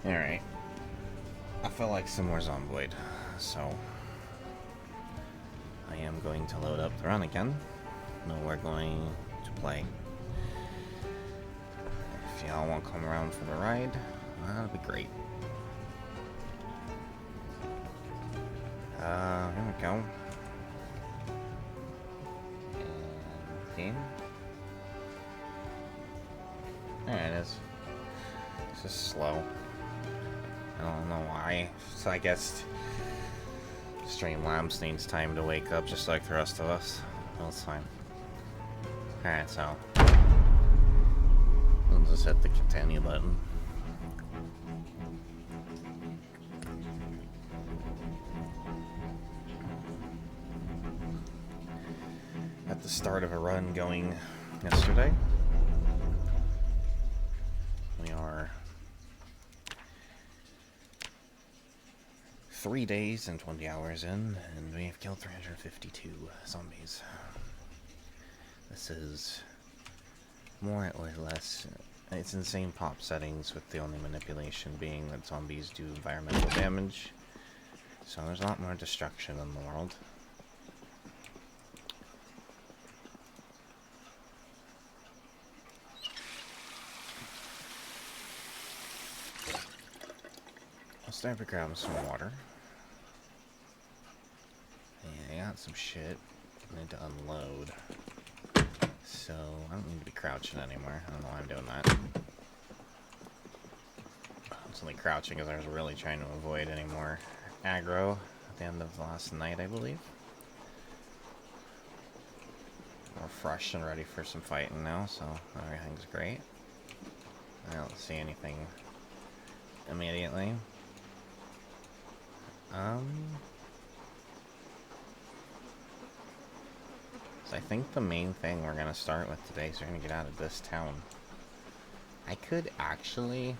Alright. I feel like some more Zomboid, so I am going to load up the run again. No, we're going to play. If y'all want to come around for the ride, that'd be great. Here we go. And game. There it is. It's just slow. I don't know why. So I guess Streamlabs needs time to wake up just like the rest of us. Well, it's fine. Alright, so I'll just hit the continue button. At the start of a run going yesterday. We are 3 days and 20 hours in, and we have killed 352 zombies. This is more or less, it's in the same pop settings, with the only manipulation being that zombies do environmental damage. So there's a lot more destruction in the world. I'll start by grabbing some water. Yeah, I got some shit I need to unload. So, I don't need to be crouching anymore. I don't know why I'm doing that. I was only crouching because I was really trying to avoid any more aggro at the end of last night, I believe. We're fresh and ready for some fighting now, so everything's great. I don't see anything immediately. So I think the main thing we're gonna start with today is we're gonna get out of this town. I could actually,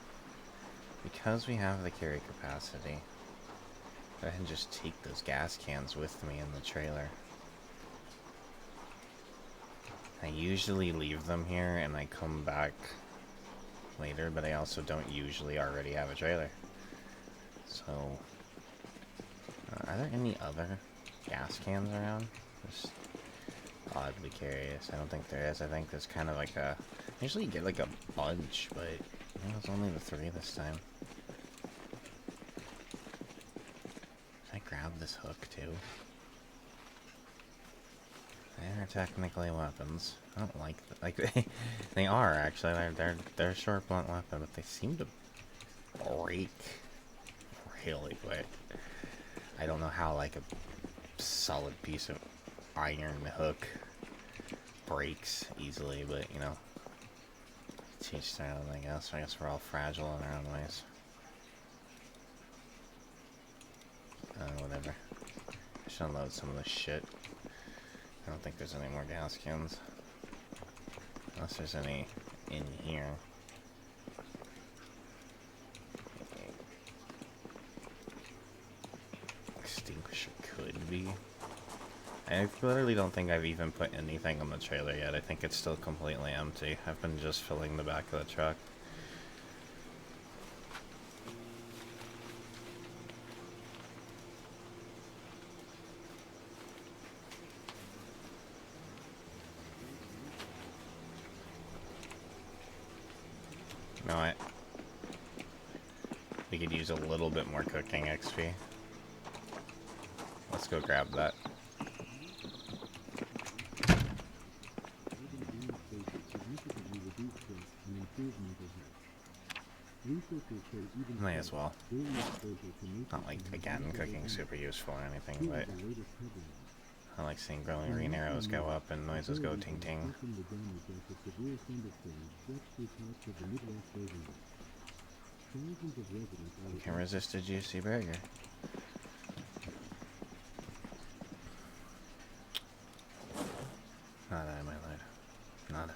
because we have the carry capacity, go ahead and just take those gas cans with me in the trailer. I usually leave them here and I come back later, but I also don't usually already have a trailer. So, are there any other gas cans around? Just oddly curious. I don't think there is. I think there's kind of like a... Usually you get like a bunch, but I think it's only the 3 this time. Should I grab this hook too? They're technically weapons. I don't like they are actually. They're a short blunt weapon, but they seem to break really quick. I don't know how like a solid piece of iron hook breaks easily, but you know, teach their own, I guess. I guess we're all fragile in our own ways. Whatever. I should unload some of this shit. I don't think there's any more gas cans. Unless there's any in here. Extinguisher could be. I literally don't think I've even put anything on the trailer yet. I think it's still completely empty. I've been just filling the back of the truck. You know what? We could use a little bit more cooking XP. Let's go grab that. May as well. Not like, again, cooking's super useful or anything, but I like seeing growing green arrows go up and noises go ting ting. You can resist a juicy burger. Not I, my lord. Not I.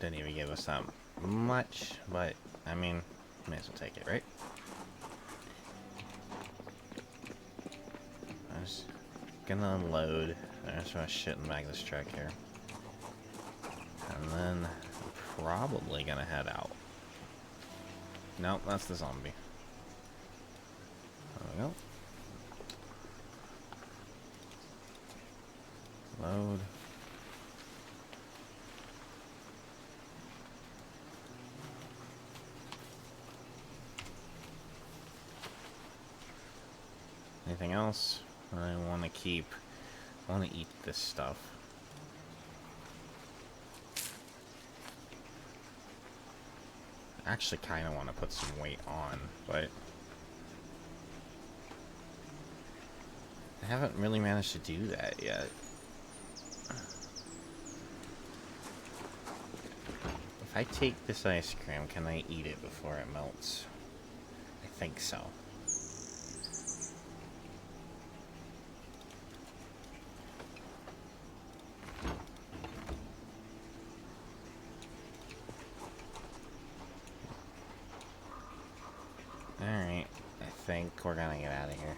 Didn't even give us that much, but, I mean, may as well take it, right? I'm just gonna unload. I just want to shit in the back of this truck here. And then, I'm probably gonna head out. Nope, that's the zombie. There we go. Load. Anything else? I want to keep... I want to eat this stuff. I actually kind of want to put some weight on, but... I haven't really managed to do that yet. If I take this ice cream, can I eat it before it melts? I think so. Alright, I think we're gonna get out of here.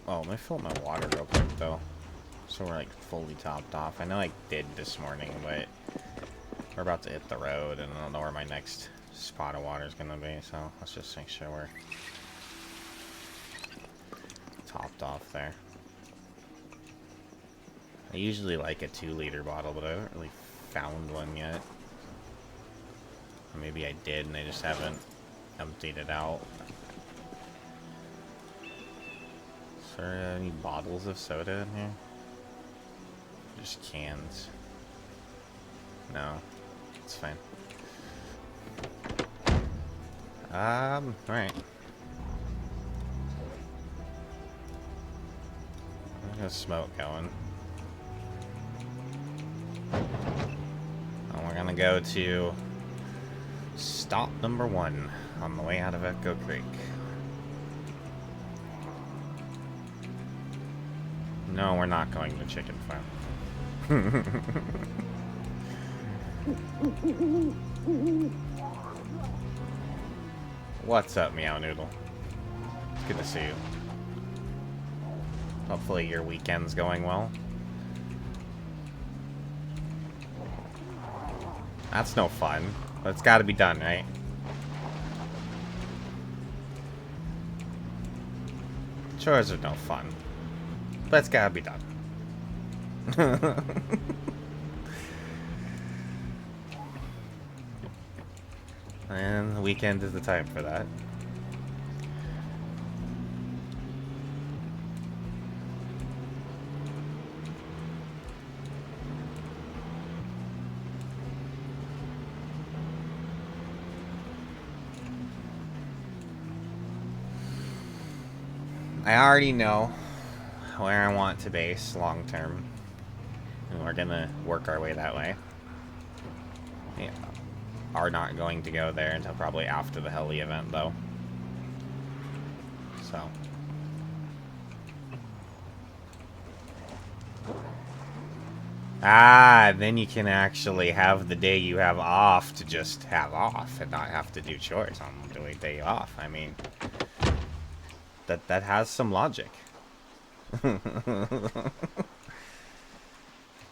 Oh, let me fill up my water real quick, though. So we're, like, fully topped off. I know I did this morning, but we're about to hit the road, and I don't know where my next spot of water is gonna be, so let's just make sure we're topped off there. I usually like a 2-liter bottle, but I haven't really found one yet. Or maybe I did, and I just haven't emptied it out. Is there any bottles of soda in here? Just cans. No, it's fine. Alright. There's smoke going. And we're gonna go to stop number 1 on the way out of Echo Creek. No, we're not going to Chicken Farm. What's up, Meow Noodle? It's good to see you. Hopefully your weekend's going well. That's no fun, but it's gotta be done, right? Chores are no fun, but it's gotta be done. And the weekend is the time for that. I already know where I want to base long term. And we're gonna work our way that way. Yeah. Are not going to go there until probably after the heli event, though. So. Ah, then you can actually have the day you have off to just have off and not have to do chores on the day off. I mean, that has some logic.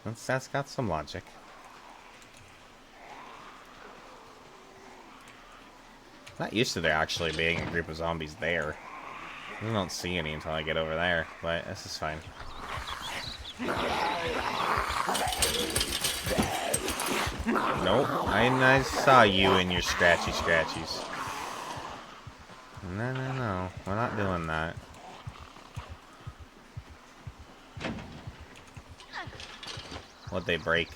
That's got some logic. Not used to there actually being a group of zombies there. I don't see any until I get over there, but this is fine. Nope, I saw you and your scratchies. No, we're not doing that. What'd they break?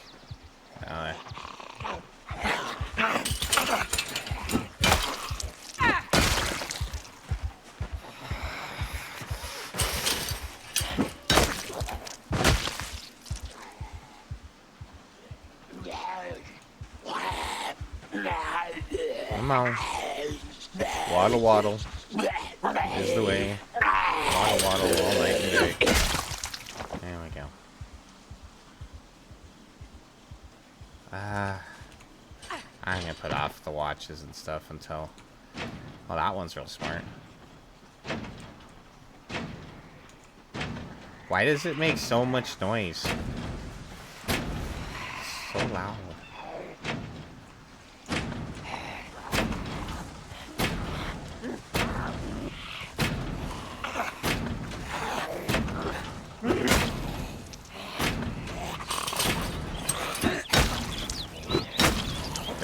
Come on. Waddle, waddle. Is the way. Waddle, waddle all night and day. There we go. I'm gonna put off the watches and stuff until... Well, that one's real smart. Why does it make so much noise? So loud.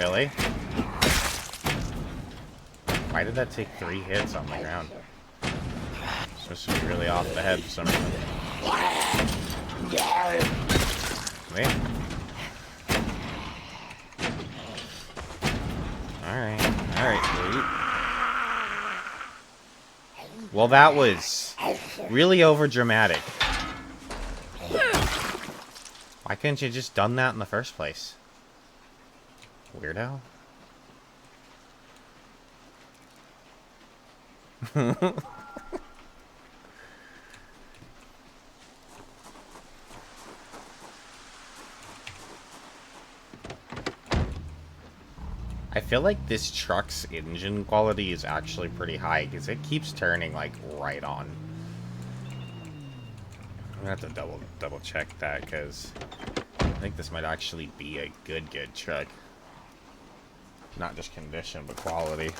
Really? Why did that take 3 hits on the ground? It's supposed to be really off the head for some reason. Wait. Alright, wait. Well, that was really overdramatic. Why couldn't you just done that in the first place? Weirdo. I feel like this truck's engine quality is actually pretty high because it keeps turning like right on. I'm gonna have to double check that because I think this might actually be a good truck. Not just condition, but quality.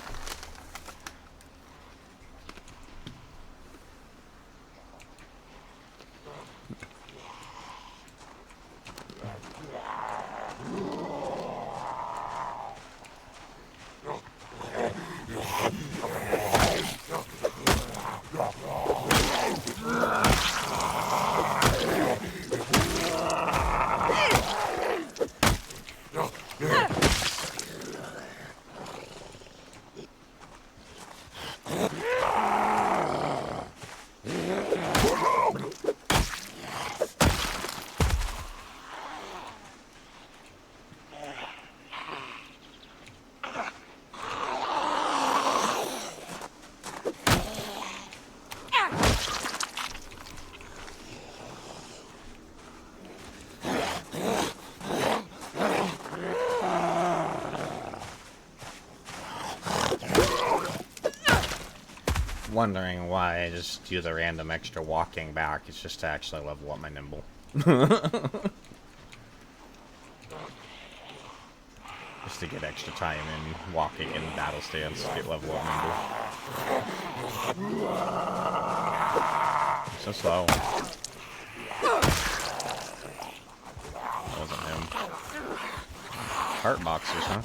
Wondering why I just do the random extra walking back. It's just to actually level up my nimble. Just to get extra time in walking in battle stance to get level up nimble. So slow. That wasn't him. Heart boxers, huh?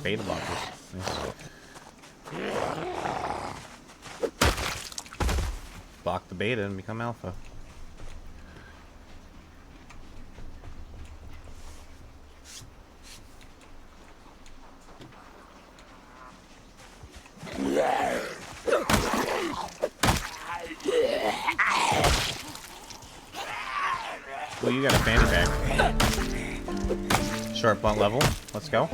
Beta blockers. Nice. Block the beta and become alpha. Well, you got a fanny pack. Short blunt level. Let's go.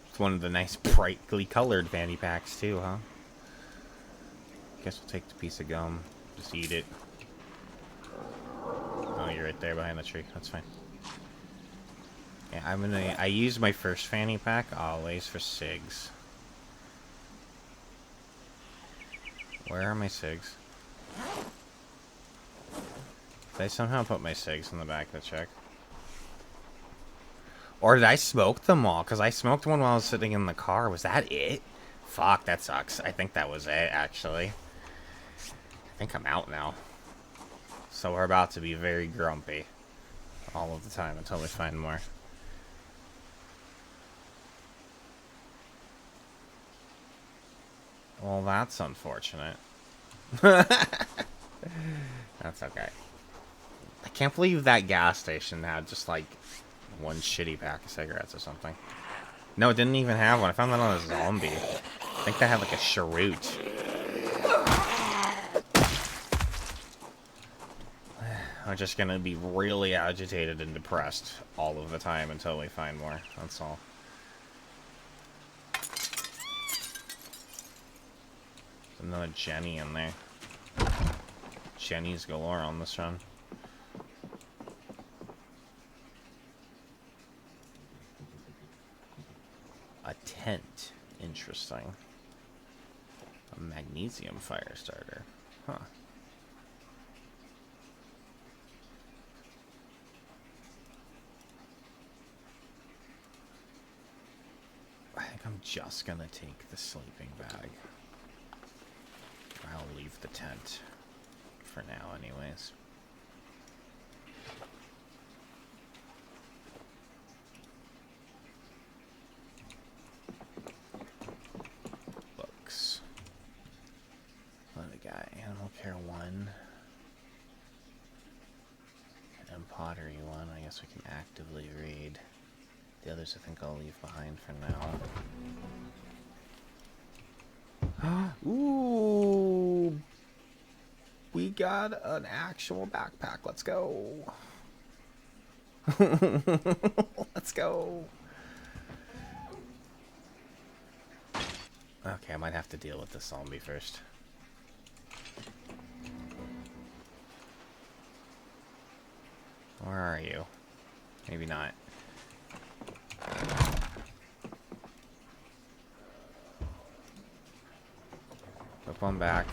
It's one of the nice brightly colored fanny packs too, huh? Guess we'll take the piece of gum. Just eat it. Oh, you're right there behind the tree. That's fine. Yeah, I use my first fanny pack always for SIGs. Where are my SIGs? Did I somehow put my SIGs in the back of the check? Or did I smoke them all? Because I smoked one while I was sitting in the car. Was that it? Fuck, that sucks. I think that was it, actually. I think I'm out now. So we're about to be very grumpy. All of the time until we find more. Well, that's unfortunate. That's okay. I can't believe that gas station had just like one shitty pack of cigarettes or something. No, it didn't even have one. I found that on a zombie. I think they had like a cheroot. I'm just gonna be really agitated and depressed all of the time until we find more. That's all. There's another Jenny in there. Jenny's galore on this run. A tent. Interesting. A magnesium fire starter. Huh. I think I'm just gonna take the sleeping bag. I'll leave the tent. For now, anyways. Books. What do we got? Animal Care 1. And Pottery 1. I guess we can actively read. The others I think I'll leave behind for now. Ooh! We got an actual backpack. Let's go. Let's go. Okay, I might have to deal with the zombie first. Where are you? Maybe not. Flip one back.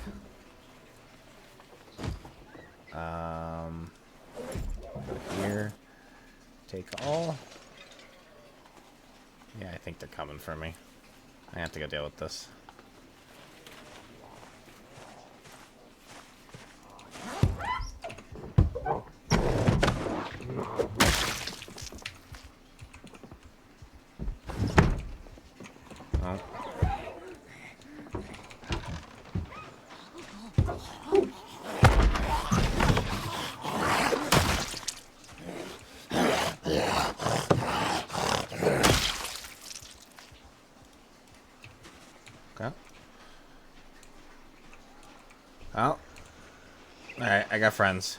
Here. Take all. Yeah, I think they're coming for me. I have to go deal with this. Oh. Okay. Oh. Alright, I got friends.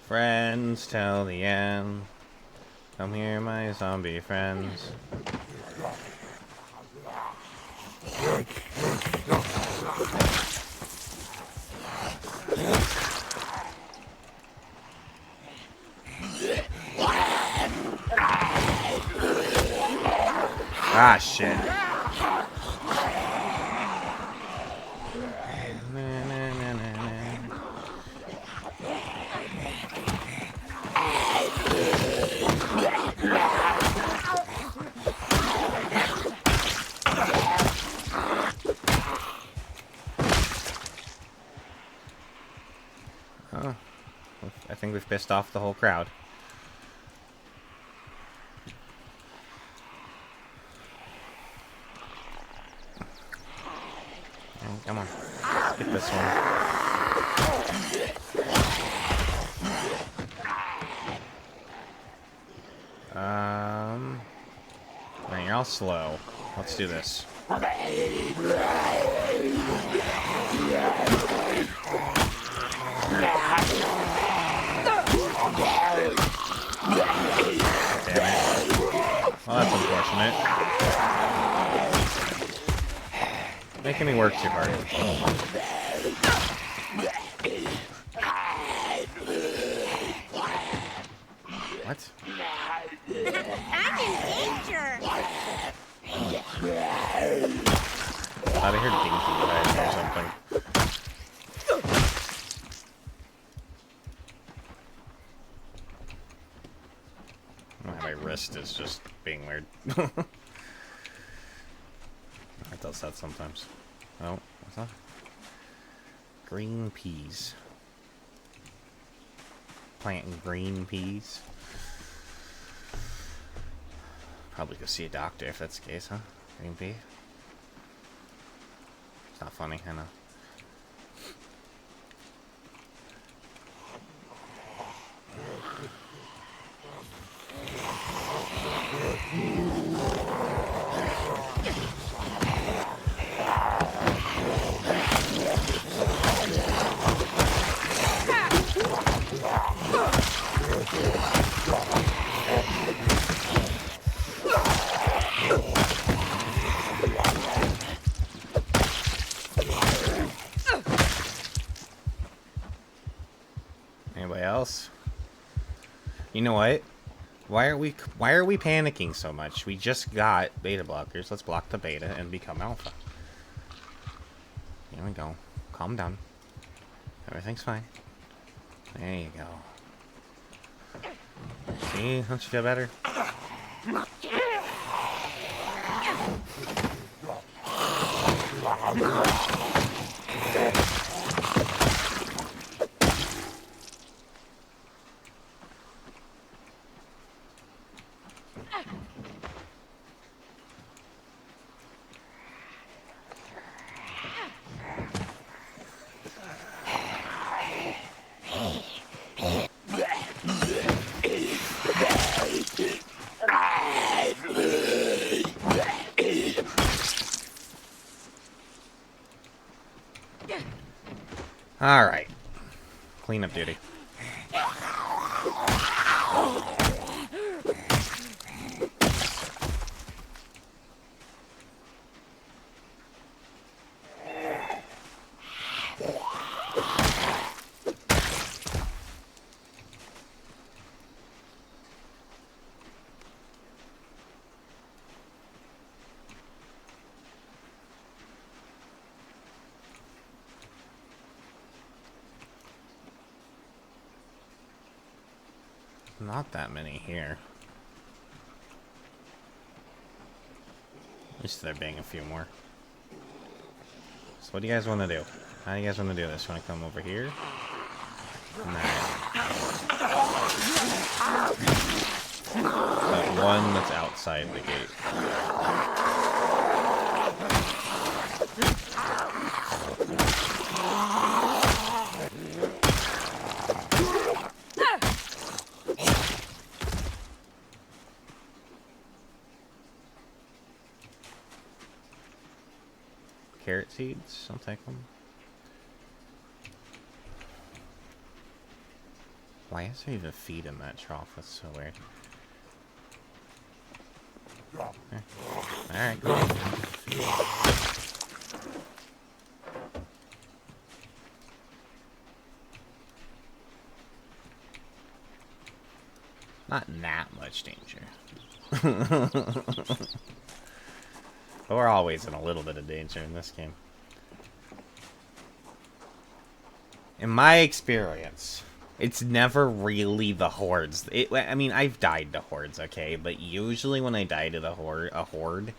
Friends till the end. Come here, my zombie friends. Ah, shit. Oh, I think we've pissed off the whole crowd. Come on, get this one. Man, you're all slow. Let's do this. Damn it. Well, that's unfortunate. Making me work too hard. What? I'm in danger. Out of here, dinky guys or something. My wrist is just being weird. It does that sometimes. Oh, what's that? Green peas. Planting green peas. Probably go see a doctor if that's the case, huh? Green pea. It's not funny, I know. Anybody else? You know what? Why are we panicking so much? We just got beta blockers. Let's block the beta and become alpha. Here we go. Calm down. Everything's fine. There you go. See? Don't you feel better? Alright. Cleanup duty. Not that many here. At least there being a few more. So what do you guys want to do? How do you guys want to do this? Want to come over here? Nah. That one that's outside the gate. Carrot seeds, I'll take them. Why is there even feed in that trough? That's so weird. Alright, cool. Not that much danger. But we're always in a little bit of danger in this game. In my experience, it's never really the hordes. I mean, I've died to hordes, okay? But usually when I die to a horde,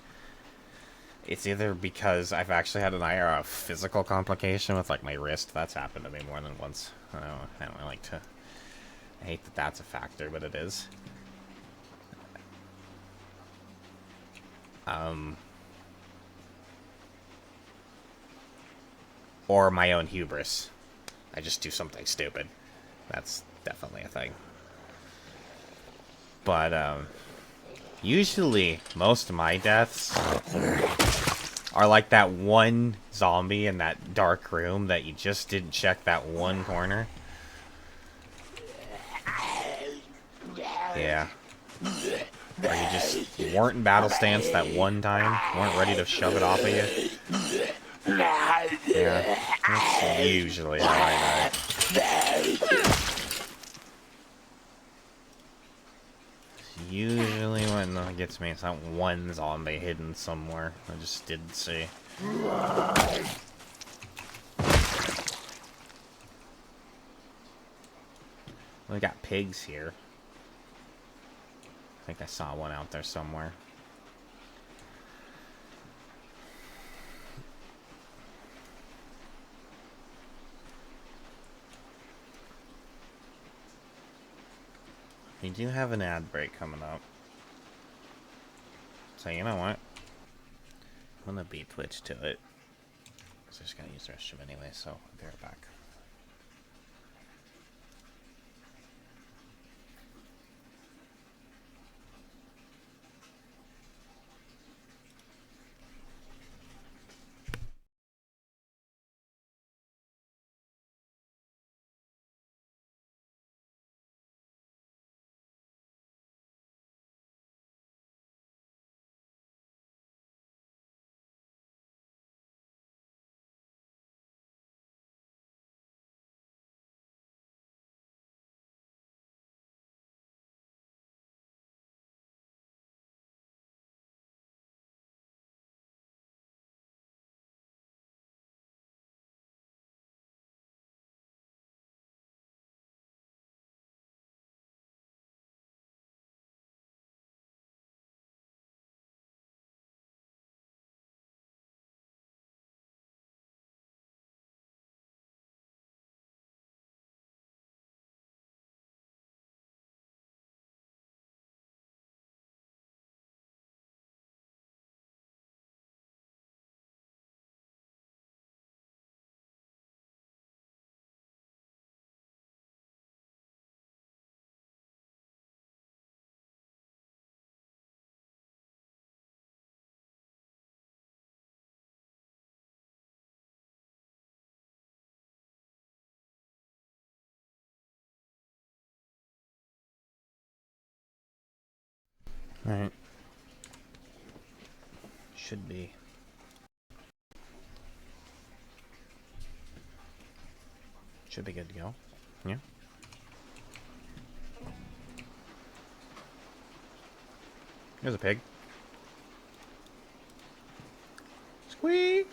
it's either because I've actually had a physical complication with, like, my wrist. That's happened to me more than once. I don't like to... I hate that that's a factor, but it is. Or my own hubris. I just do something stupid. That's definitely a thing. But, usually, most of my deaths are like that one zombie in that dark room that you just didn't check that one corner. Yeah. Or you weren't in battle stance that one time, weren't ready to shove it off of you. Yeah, that's usually how I die. Usually when it gets me, it's not one zombie hidden somewhere I just didn't see. We got pigs here. I think I saw one out there somewhere. We do have an ad break coming up. So you know what? I'm gonna beat Twitch to it. Cause I just gotta use the restroom anyway, so I'll be right back. Alright. Should be. Should be good to go. Yeah. There's a pig. Squeak!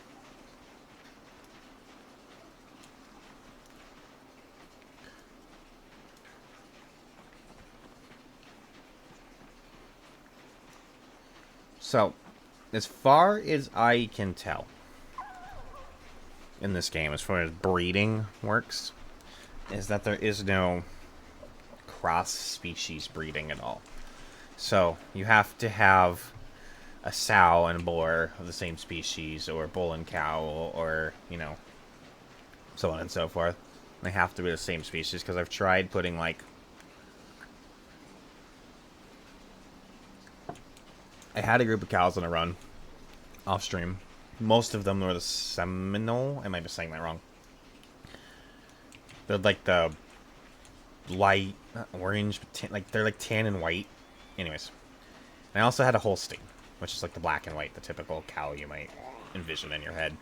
So, as far as I can tell, in this game, as far as breeding works, is that there is no cross-species breeding at all. So, you have to have a sow and a boar of the same species, or a bull and cow, or, you know, so on and so forth. They have to be the same species, because I've tried putting, like, I had a group of cows on a run off stream. Most of them were the Seminole. I might be saying that wrong. They're like the light orange, like they're like tan and white. Anyways, and I also had a Holstein, which is like the black and white, the typical cow you might envision in your head.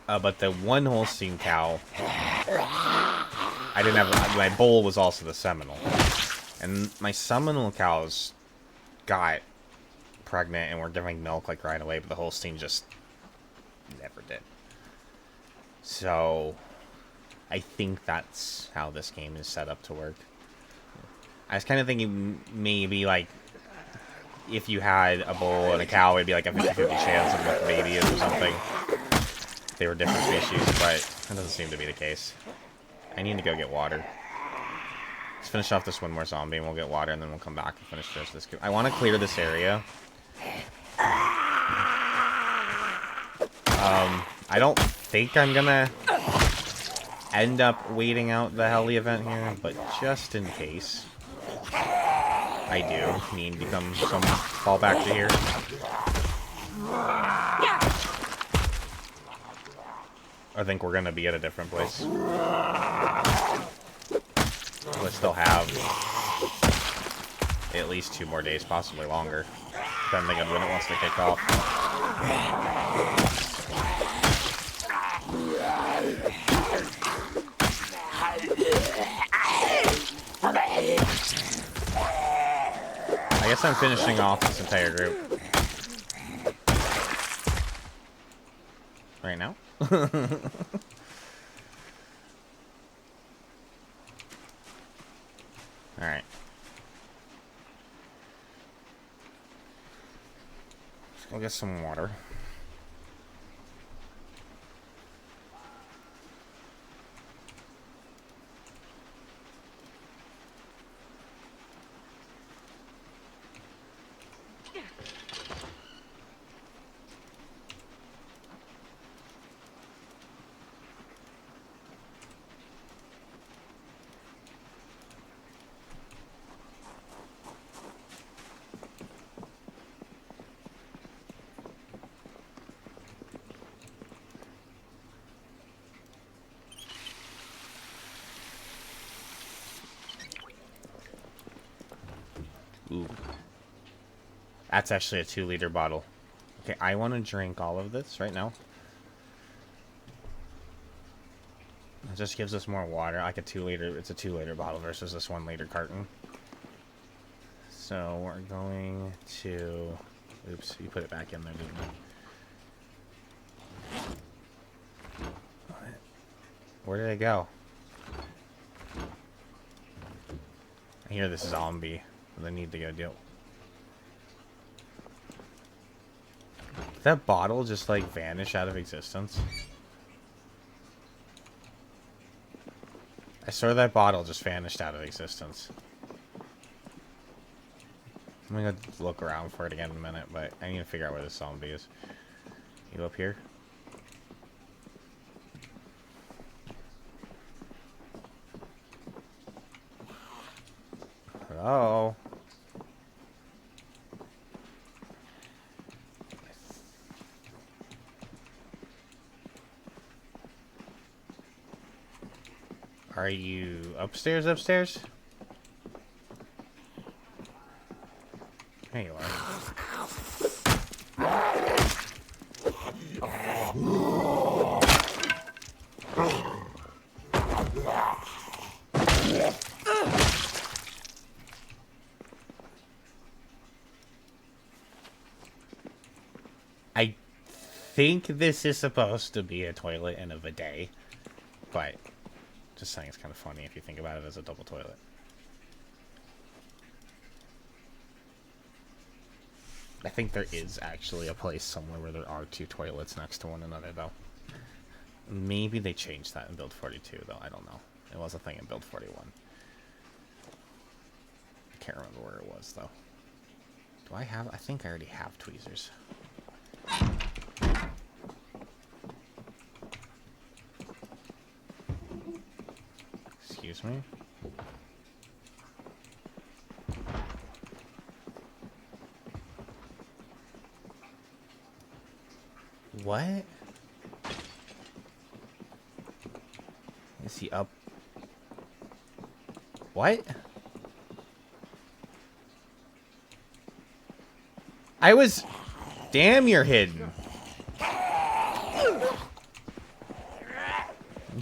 But the one Holstein cow, I didn't have. My bull was also the Seminole, and my Seminole cows got pregnant and were giving milk like right away, but the Holstein just never did. So I think that's how this game is set up to work. I was kind of thinking maybe like if you had a bull and a cow, it'd be like a 50-50 chance of what the baby is or something. They were different species, but that doesn't seem to be the case. I need to go get water. Let's finish off this one more zombie and we'll get water and then we'll come back and finish the rest of this. I want to clear this area. I don't think I'm gonna end up waiting out the heli event here, but just in case I do need to come fall back to here. I think we're gonna be at a different place. We'll still have at least 2 more days, possibly longer, depending on when it wants to kick off. I guess I'm finishing off this entire group. Right now? Alright. Let's go get some water. Ooh. That's actually a 2-liter bottle. Okay, I want to drink all of this right now. It just gives us more water. Like a 2-liter, it's a 2-liter bottle versus this 1-liter carton. So we're going to... Oops, you put it back in there, didn't you? Where did it go? I hear this zombie. I need to go deal. Did that bottle just like vanish out of existence? I swear that bottle just vanished out of existence. I'm gonna look around for it again in a minute, but I need to figure out where this zombie is. You up here? Hello? Are you upstairs? Here you are. I think this is supposed to be a toilet and a bidet, but just saying it's kind of funny if you think about it as a double toilet. I think there is actually a place somewhere where there are 2 toilets next to one another, though. Maybe they changed that in Build 42, though. I don't know. It was a thing in Build 41. I can't remember where it was, though. Do I have... I think I already have tweezers. Excuse me? What? Is he up? What? I was... Damn, you're hidden.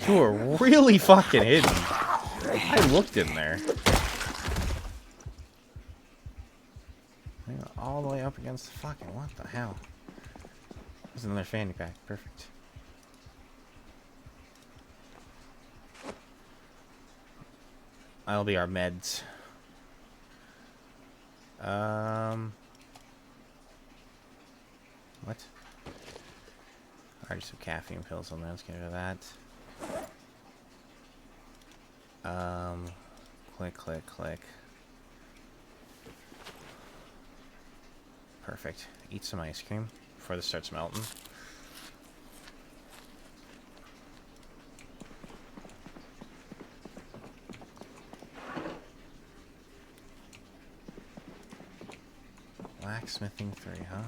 You were really fucking hidden. I looked in there. All the way up against the fucking... What the hell? There's another fanny pack. Perfect. That'll be our meds. What? Already some caffeine pills on there. Let's get rid of that. Click, click, click. Perfect. Eat some ice cream before this starts melting. Blacksmithing 3, huh?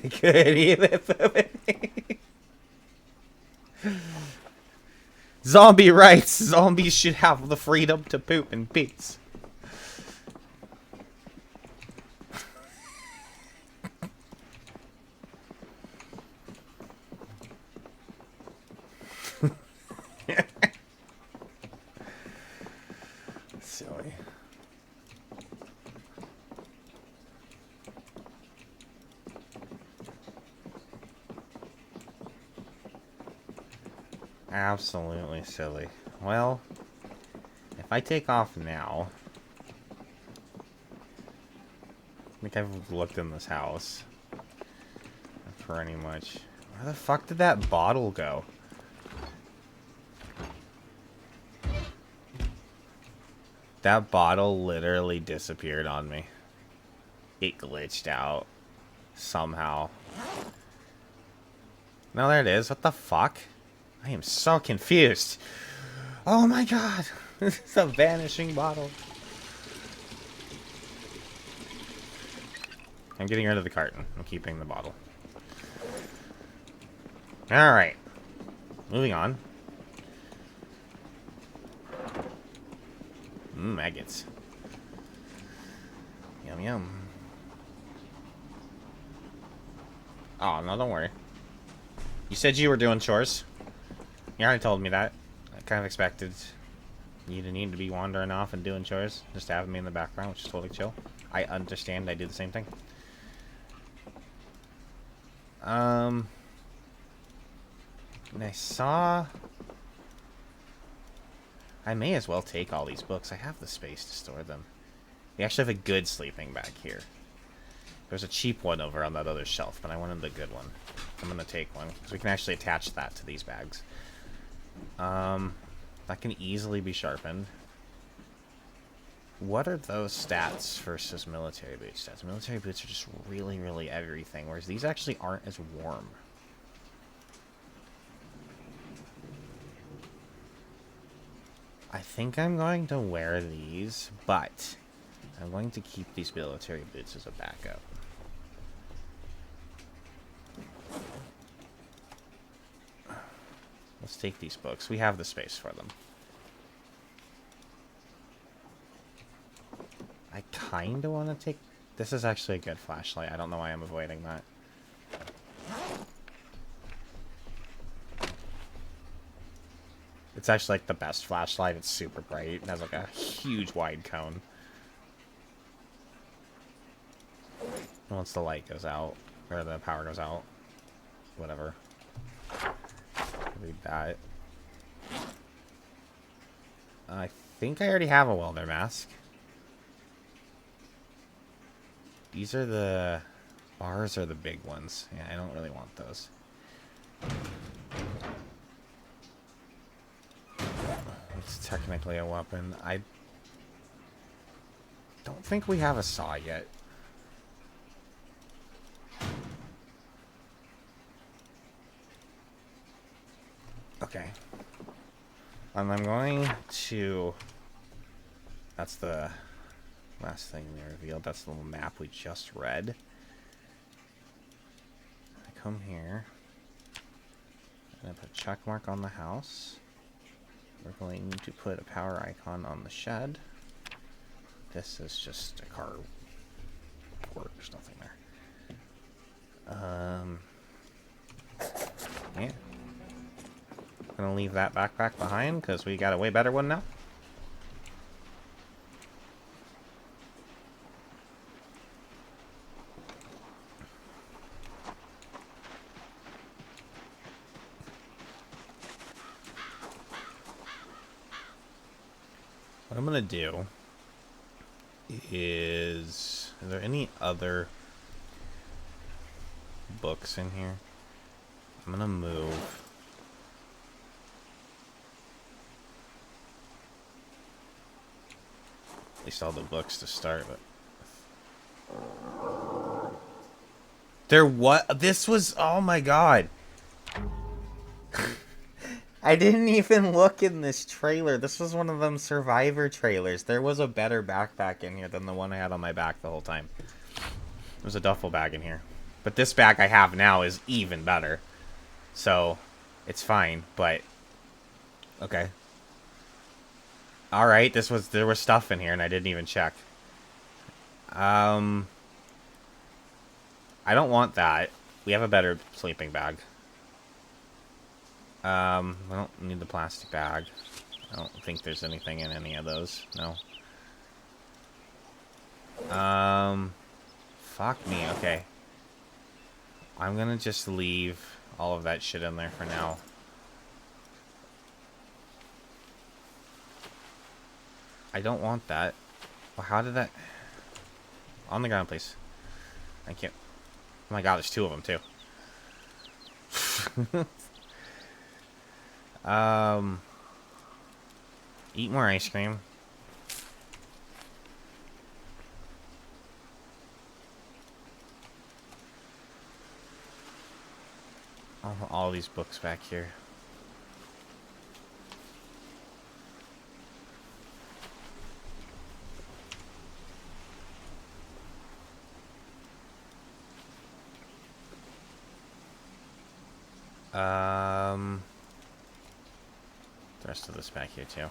Could even Zombie rights. Zombies should have the freedom to poop in peace. Silly. Absolutely silly. Well, if I take off now... I think I've looked in this house. Pretty much. Where the fuck did that bottle go? That bottle literally disappeared on me. It glitched out. Somehow. No, there it is. What the fuck? I am so confused. Oh my god. It's a vanishing bottle. I'm getting rid of the carton. I'm keeping the bottle. Alright. Moving on. Maggots. Yum yum. Oh, no, don't worry. You said you were doing chores. You already told me that. I kind of expected you to need to be wandering off and doing chores. Just having me in the background, which is totally chill. I understand. I do the same thing. And I saw... I may as well take all these books. I have the space to store them. We actually have a good sleeping bag here. There's a cheap one over on that other shelf, but I wanted the good one. I'm going to take one, because we can actually attach that to these bags. That can easily be sharpened. What are those stats versus military boot stats? Military boots are just really, really everything, whereas these actually aren't as warm. I think I'm going to wear these, but I'm going to keep these military boots as a backup. Let's take these books. We have the space for them. I kind of want to take... This is actually a good flashlight. I don't know why I'm avoiding that. It's actually like the best flashlight. It's super bright. It has like a huge wide cone. Once the light goes out, or the power goes out, whatever. Read that. I think I already have a welder mask. These are the... Bars are the big ones. Yeah, I don't really want those. It's technically a weapon. I don't think we have a saw yet. Okay. And I'm going to... That's the last thing we revealed. That's the little map we just read. I come here. I'm going to put a check mark on the house. We're going to put a power icon on the shed. This is just a car port. There's nothing there. Yeah. Gonna leave that backpack behind because we got a way better one now. What I'm gonna do is there any other books in here? I'm gonna move. At least all the books to start with. There what? This was, oh my god. I didn't even look in this trailer. This was one of them Survivor trailers. There was a better backpack in here than the one I had on my back the whole time. There's a duffel bag in here. But this bag I have now is even better. So, it's fine, but... Okay. Alright, there was stuff in here and I didn't even check. I don't want that. We have a better sleeping bag. I don't need the plastic bag. I don't think there's anything in any of those. No. Fuck me. Okay. I'm gonna just leave all of that shit in there for now. I don't want that. Well, how did that... On the ground, please. Thank you. Oh my god, there's two of them, too. Eat more ice cream. All these books back here. The rest of this back here too.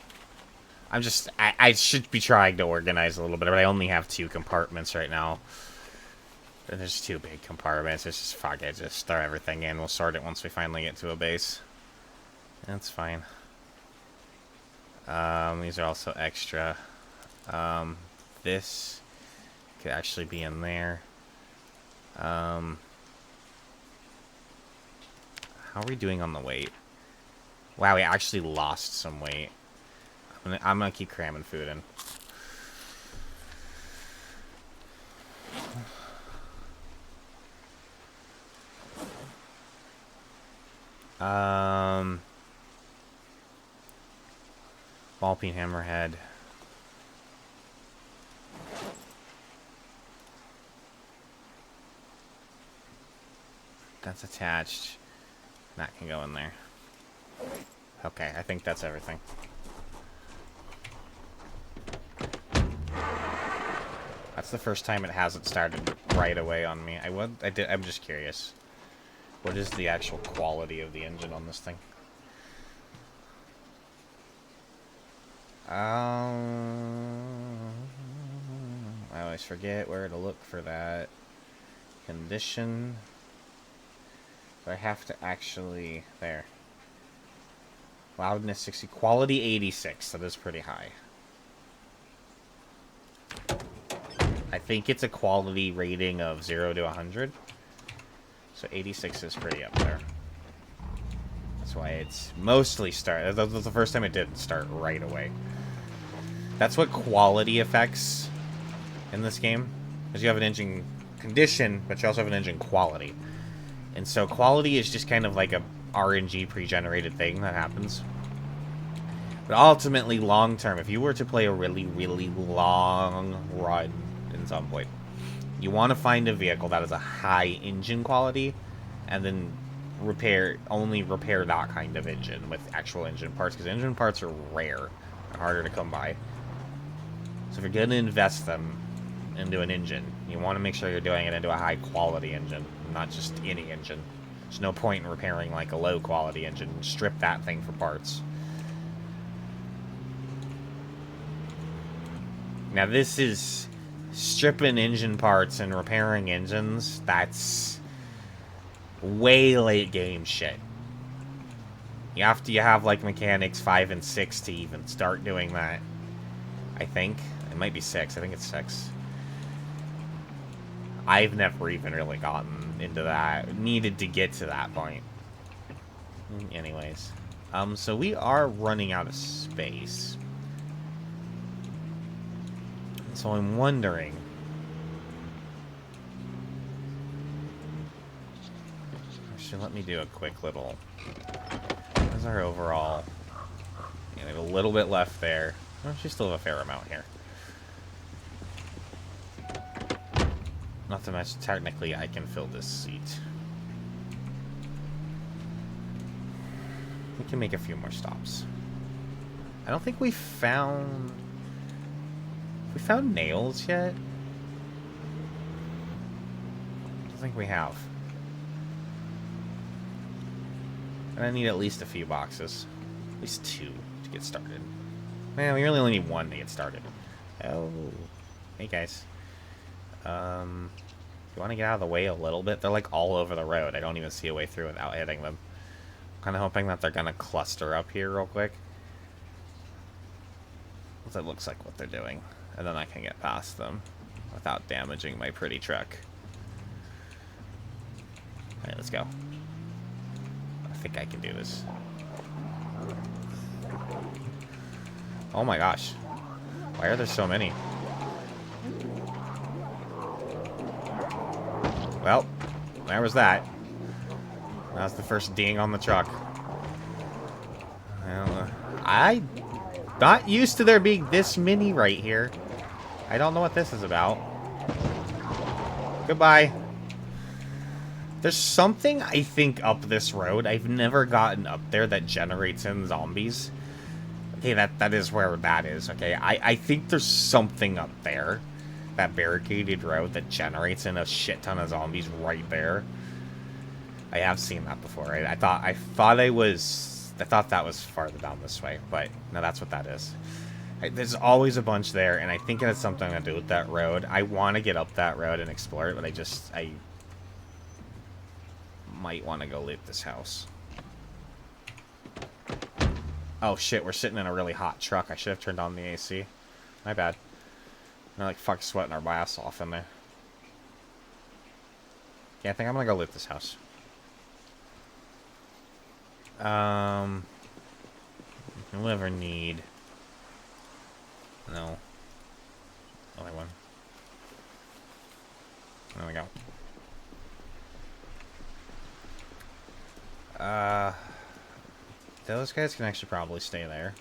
I should be trying to organize a little bit, but I only have 2 compartments right now. And there's 2 big compartments. It's just, fuck it, just throw everything in. We'll sort it once we finally get to a base. That's fine. These are also extra. This could actually be in there. How are we doing on the weight? Wow, we actually lost some weight. I'm gonna keep cramming food in. Ball peen hammerhead. That's attached. That can go in there. Okay, I think that's everything. That's the first time it hasn't started right away on me. I'm just curious. What is the actual quality of the engine on this thing? always forget where to look for that. Condition. So I have to actually... There. Loudness 60. Quality 86. That is pretty high. I think it's a quality rating of 0 to 100. So 86 is pretty up there. That's why it's mostly start. That was the first time it didn't start right away. That's what quality affects in this game. Because you have an engine condition, but you also have an engine quality. And so quality is just kind of like a RNG pre-generated thing that happens. But ultimately, long term, if you were to play a really, really long run in some point, you want to find a vehicle that has a high engine quality, and then only repair that kind of engine with actual engine parts, because engine parts are rare and harder to come by. So if you're going to invest them into an engine, you want to make sure you're doing it into a high quality engine, not just any engine. There's no point in repairing like a low quality engine. Strip that thing for parts. Now this is stripping engine parts and repairing engines. That's way late game shit. You have like mechanics 5 and 6 to even start doing that. I think it might be 6. I think it's 6. I've never even really gotten into that. Needed to get to that point. Anyways, so we are running out of space. So I'm wondering. Actually, let me do a quick little. What's our overall? Yeah, we have a little bit left there. Oh, she still have a fair amount here. Not to mention, technically, I can fill this seat. We can make a few more stops. I don't think we found... We found nails yet? I don't think we have. And I need at least a few boxes. At least 2 to get started. Man, we really only need 1 to get started. Oh. Hey, guys. You want to get out of the way a little bit? They're like all over the road. I don't even see a way through without hitting them. I'm kind of hoping that they're going to cluster up here real quick. That looks like what they're doing. And then I can get past them without damaging my pretty truck. Alright, let's go. I think I can do this. Oh my gosh. Why are there so many? Well, there was that. That was the first ding on the truck. Well, I'm not used to there being this many right here. I don't know what this is about. Goodbye. There's something, I think, up this road. I've never gotten up there that generates in zombies. Okay, that is where that is, okay? I think there's something up there. That barricaded road that generates in a shit ton of zombies right there. I have seen that before. I thought that was farther down this way, but no, that's what that is. There's always a bunch there, and I think it has something to do with that road. I want to get up that road and explore it, but I might want to go loot this house. Oh shit, we're sitting in a really hot truck. I should have turned on the AC. My bad. We're like fuck sweating our ass off in there. Yeah, I think I'm gonna go loot this house. We'll ever need. No. Only one. There we go. Those guys can actually probably stay there.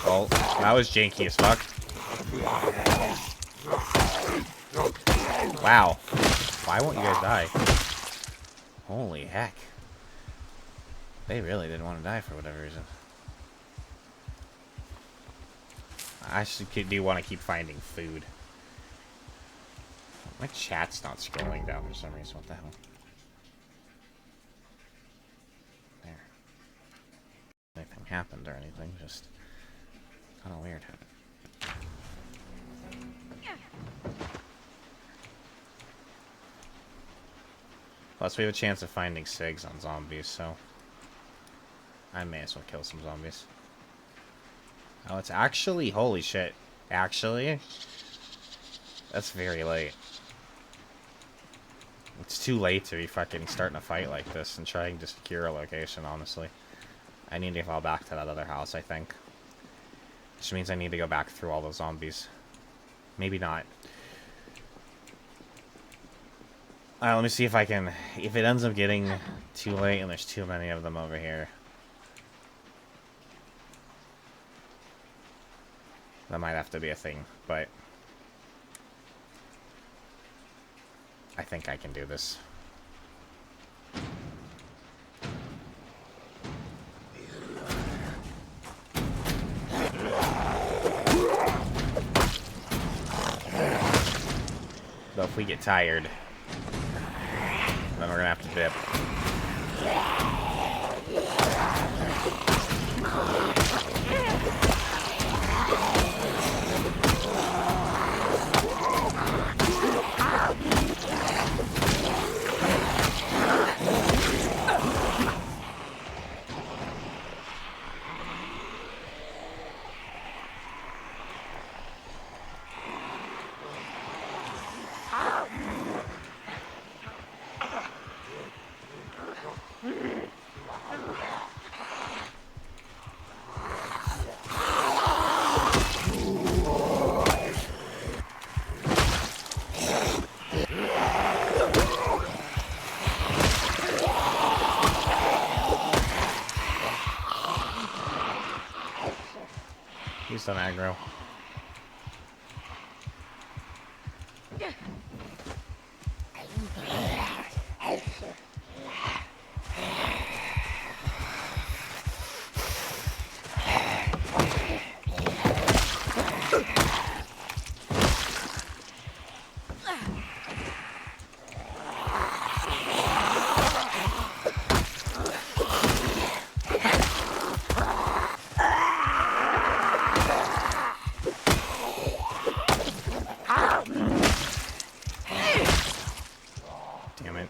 Oh, that was janky as fuck. Wow. Why won't you guys die? Holy heck. They really didn't want to die for whatever reason. I actually do want to keep finding food. My chat's not scrolling down for some reason. What the hell? There. Anything happened or anything? Just kind of weird. Plus, we have a chance of finding SIGs on zombies, so I may as well kill some zombies. Oh, it's actually... Holy shit. Actually? That's very late. It's too late to be fucking starting a fight like this and trying to secure a location, honestly. I need to fall back to that other house, I think. Which means I need to go back through all those zombies. Maybe not. Alright, let me see if I can... If it ends up getting too late and there's too many of them over here, that might have to be a thing, but I think I can do this. Though if we get tired, then we're gonna have to dip. He's done aggro. Damn it.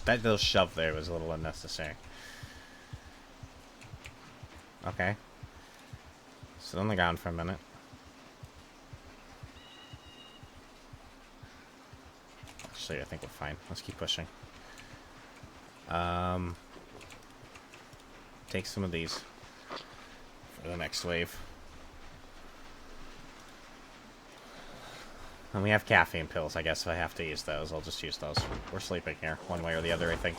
That little shove there was a little unnecessary. Okay. Sit on the ground for a minute. Actually, I think we're fine. Let's keep pushing. Take some of these for the next wave. And we have caffeine pills. I guess if I have to use those, I'll just use those. We're sleeping here, one way or the other, I think.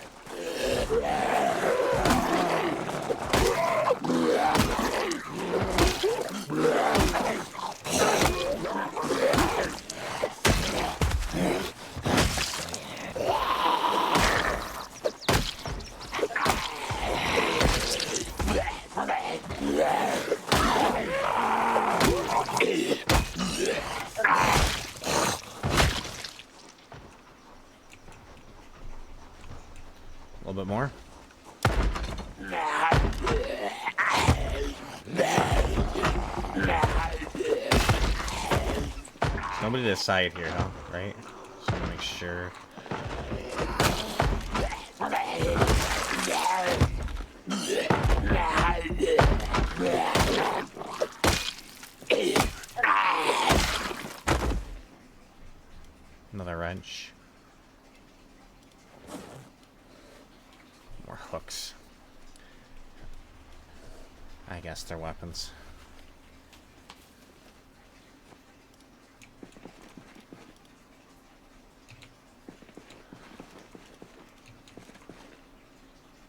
A little bit more. Nobody to side here, huh? Right? Just want to make sure. Another wrench. More hooks. I guess they're weapons.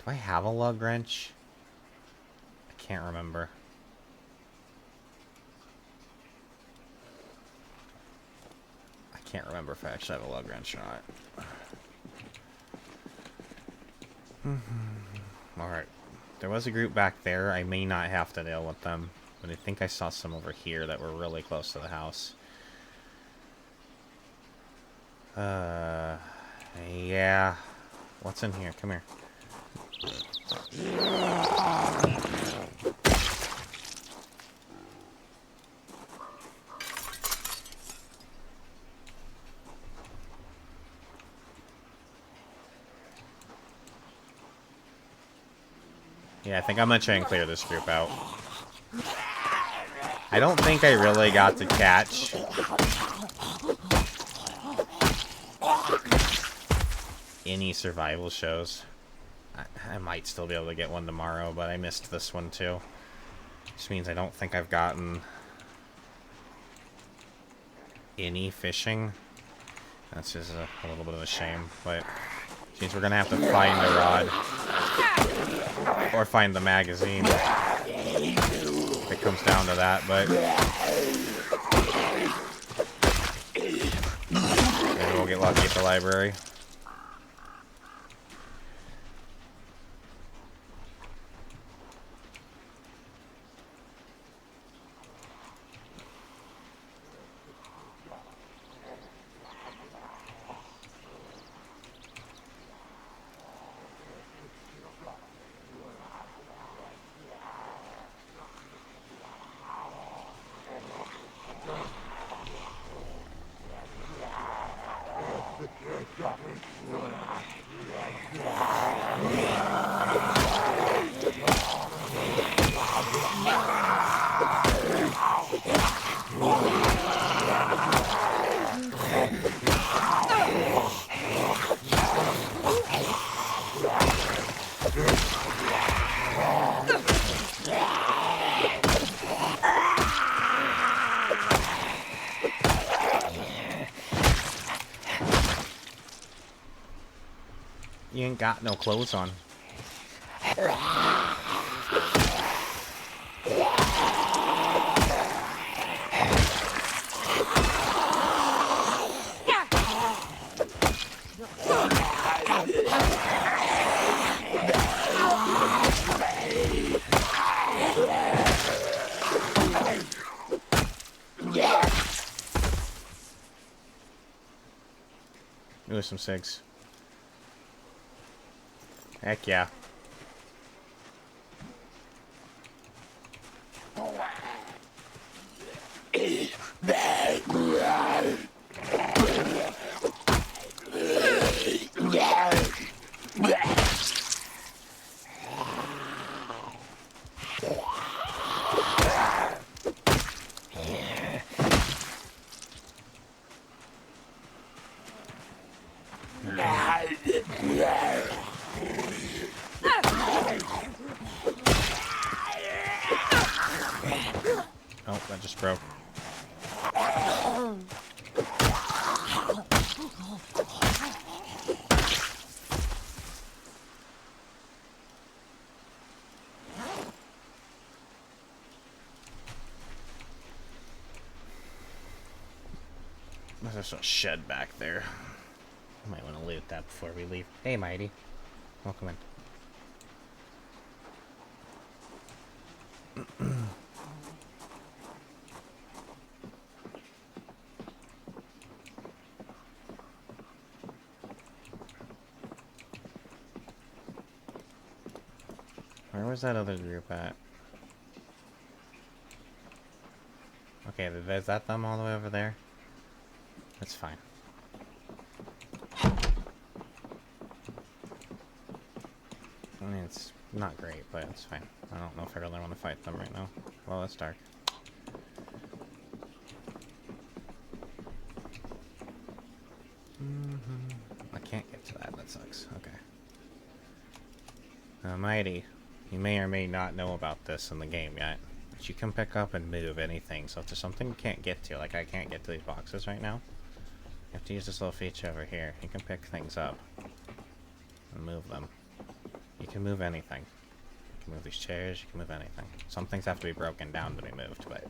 Do I have a lug wrench? I can't remember. can't remember if I actually have a lug wrench or not. Alright. There was a group back there. I may not have to deal with them. But I think I saw some over here that were really close to the house. Yeah. What's in here? Come here. Yeah, I think I'm gonna try and clear this group out. I don't think I really got to catch any survival shows. I might still be able to get one tomorrow, but I missed this one too. Which means I don't think I've gotten any fishing. That's just a little bit of a shame, but which means we're gonna have to find the rod. Or find the magazine. If it comes down to that, but maybe we'll get lucky at the library. You ain't got no clothes on. Ooh, some cigs. Heck yeah. Oh, that just broke. There's a shed back there. I might want to loot that before we leave. Hey, Mighty. Welcome in. Where was that other group at? Okay, is that them all the way over there? That's fine. I mean, it's not great, but it's fine. I don't know if I really want to fight them right now. Well, it's dark. I can't get to that. That sucks. Okay. Mighty, you may or may not know about this in the game yet, but you can pick up and move anything. So if there's something you can't get to, like I can't get to these boxes right now, you have to use this little feature over here. You can pick things up and move them. You can move anything. You can move these chairs, you can move anything. Some things have to be broken down to be moved, but...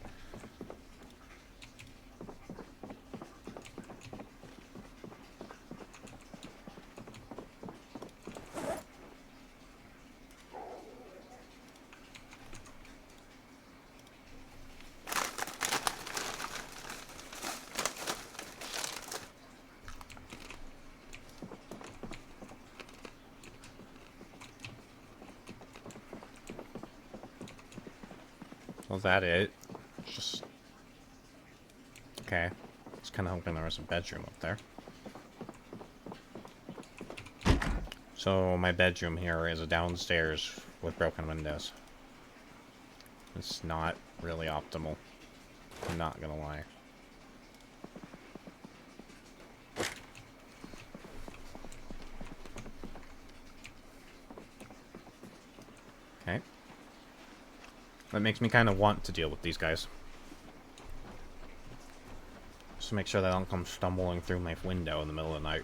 Was that it? Just... Okay. I was kind of hoping there was a bedroom up there. So, my bedroom here is a downstairs with broken windows. It's not really optimal. I'm not gonna lie. Okay. That makes me kind of want to deal with these guys. Just to make sure they don't come stumbling through my window in the middle of the night.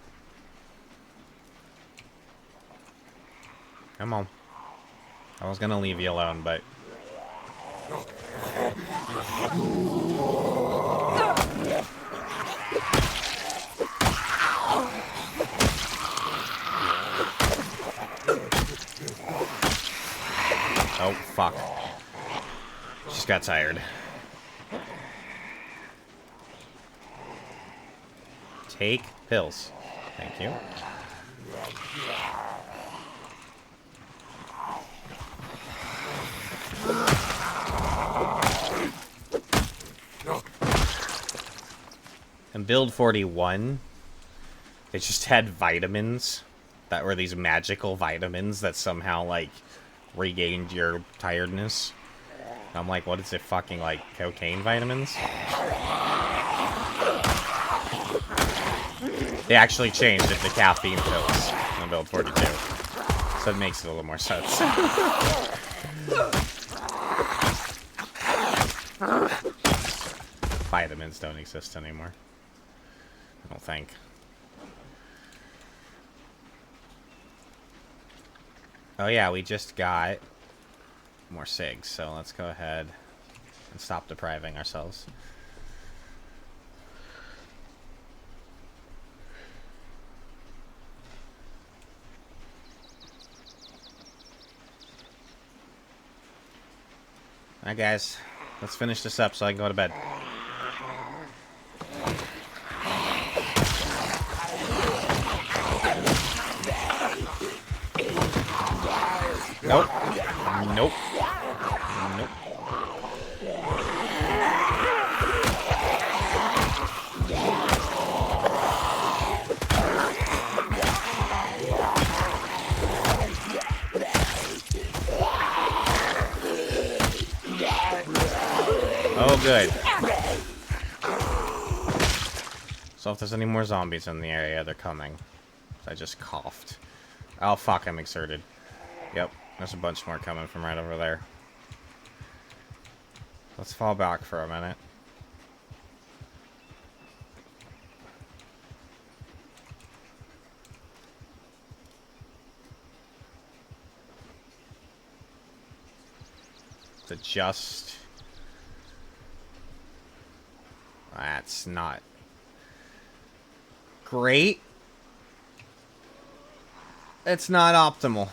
Come on. I was gonna leave you alone, but... Oh, fuck. Just got tired. Take pills. Thank you. In build 41, they just had vitamins that were these magical vitamins that somehow, like, regained your tiredness. I'm like, what is it, fucking, like, cocaine vitamins? They actually changed it to caffeine pills in build 42. So it makes it a little more sense. Vitamins don't exist anymore. I don't think. Oh yeah, we just got more SIGs, so let's go ahead and stop depriving ourselves. Alright guys, let's finish this up so I can go to bed. Nope. Nope. Nope. Oh, good. So if there's any more zombies in the area, they're coming. I just coughed. Oh, fuck, I'm exerted. Yep, there's a bunch more coming from right over there. Let's fall back for a minute. To just... That's not... great. It's not optimal.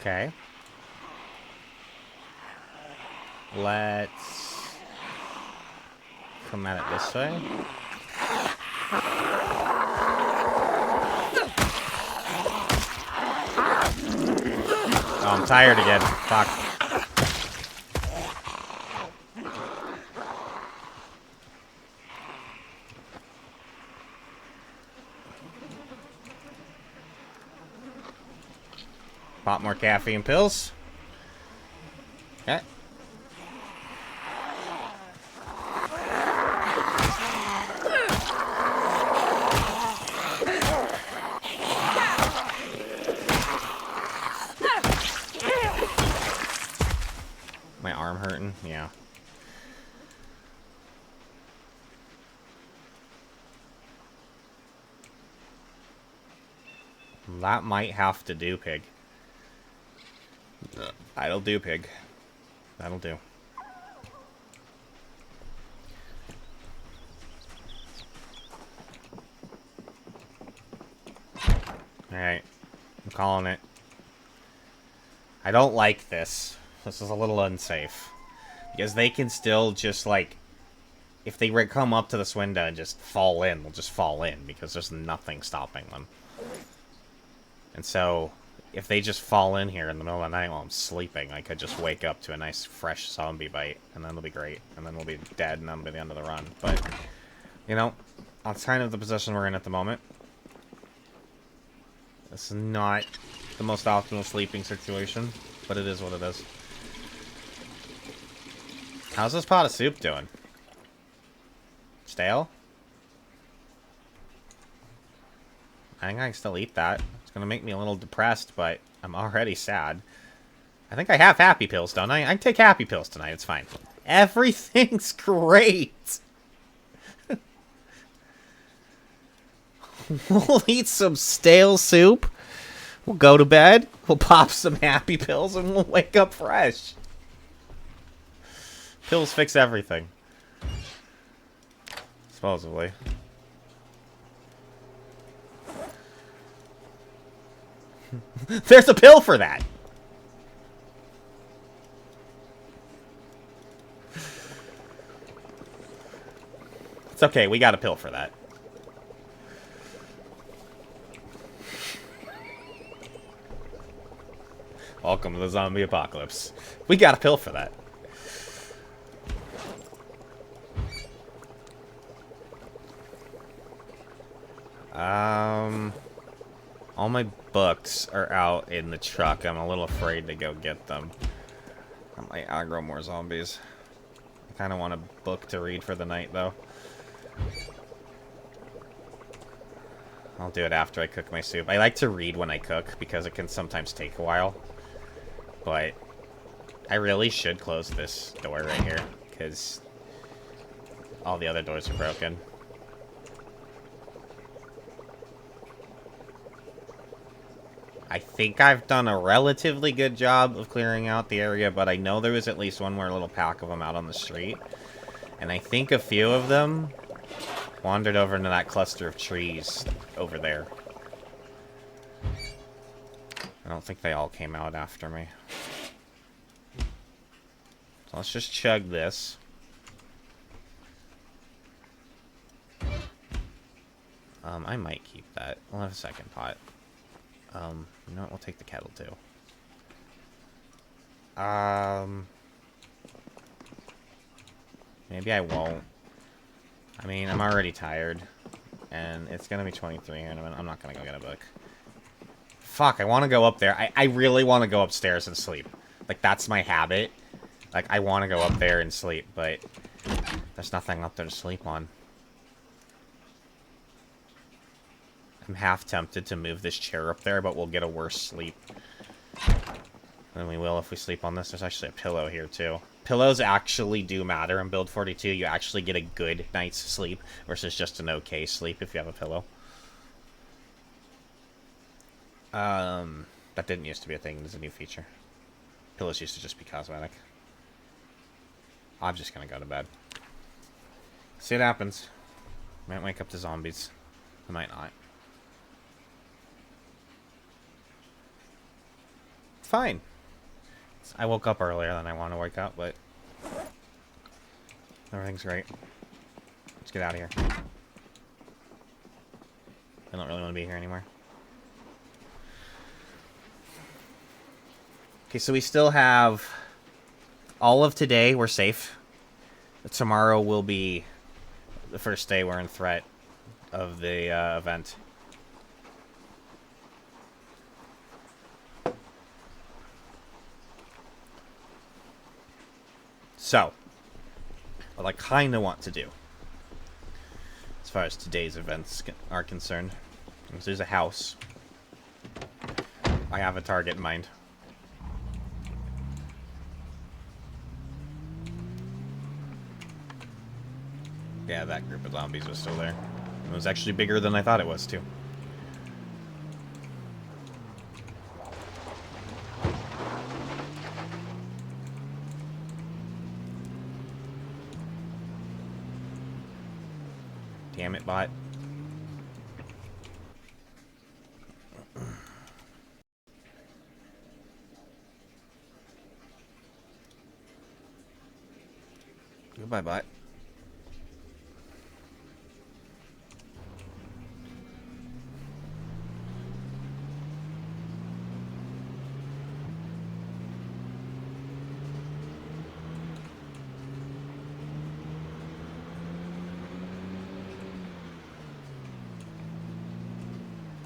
Okay. Let's come at it this way. Oh, I'm tired again. Fuck. Pop more caffeine pills. Okay. My arm hurting? Yeah. That might have to do, pig. That'll do, pig. That'll do. Alright. I'm calling it. I don't like this. This is a little unsafe. Because they can still just, like... If they come up to this window and just fall in, they'll just fall in. Because there's nothing stopping them. And so... If they just fall in here in the middle of the night while I'm sleeping, I could just wake up to a nice fresh zombie bite, and then it'll be great. And then we'll be dead, and that'll be the end of the run. But, you know, that's kind of the position we're in at the moment. This is not the most optimal sleeping situation, but it is what it is. How's this pot of soup doing? Stale? I think I can still eat that. It's gonna make me a little depressed, but I'm already sad. I think I have happy pills, don't I? I can take happy pills tonight, it's fine. Everything's great! We'll eat some stale soup. We'll go to bed. We'll pop some happy pills, and we'll wake up fresh. Pills fix everything. Supposedly. There's a pill for that! It's okay, we got a pill for that. Welcome to the zombie apocalypse. We got a pill for that. All my books are out in the truck. I'm a little afraid to go get them. I might aggro more zombies. I kind of want a book to read for the night, though. I'll do it after I cook my soup. I like to read when I cook, because it can sometimes take a while. But I really should close this door right here, because all the other doors are broken. I think I've done a relatively good job of clearing out the area, but I know there was at least one more little pack of them out on the street. And I think a few of them wandered over into that cluster of trees over there. I don't think they all came out after me. So let's just chug this. I might keep that. We'll have a second pot. You know what? We'll take the kettle too. Maybe I won't. I mean, I'm already tired. And it's gonna be 23 here in a minute. I'm not gonna go get a book. Fuck, I want to go up there. I really want to go upstairs and sleep. Like, that's my habit. Like, I want to go up there and sleep, but there's nothing up there to sleep on. I'm half tempted to move this chair up there, but we'll get a worse sleep than we will if we sleep on this. There's actually a pillow here, too. Pillows actually do matter in Build 42. You actually get a good night's sleep versus just an okay sleep if you have a pillow. That didn't used to be a thing. It's a new feature. Pillows used to just be cosmetic. I'm just gonna go to bed. See what happens. Might wake up to zombies. I might not. Fine. I woke up earlier than I want to wake up, but everything's great. Let's get out of here. I don't really want to be here anymore. Okay, so we still have all of today. We're safe. Tomorrow will be the first day we're in threat of the event. So, what I kind of want to do, as far as today's events are concerned, is there's a house. I have a target in mind. Yeah, that group of zombies was still there. It was actually bigger than I thought it was, too. Damn it, bot. Goodbye, bot.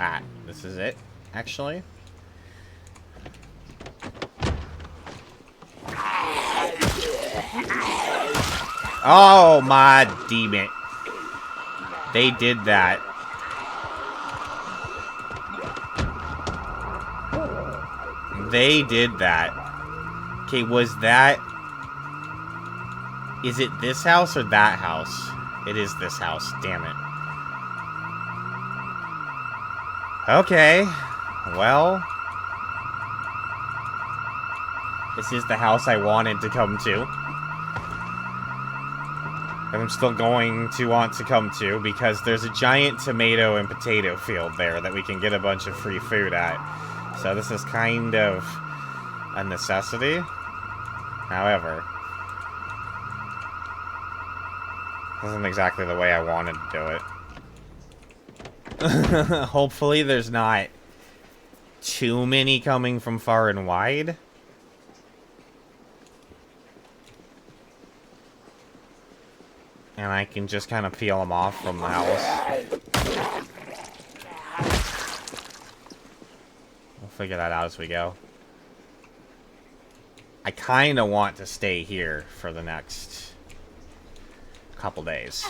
Ah, this is it, actually. Oh my demon. They did that. They did that. Okay, was that... Is it this house or that house? It is this house, damn it. Okay, well... This is the house I wanted to come to. And I'm still going to want to come to, because there's a giant tomato and potato field there that we can get a bunch of free food at. So this is kind of a necessity. However, this isn't exactly the way I wanted to do it. Hopefully there's not too many coming from far and wide. And I can just kind of peel them off from the house. We'll figure that out as we go. I kind of want to stay here for the next couple days.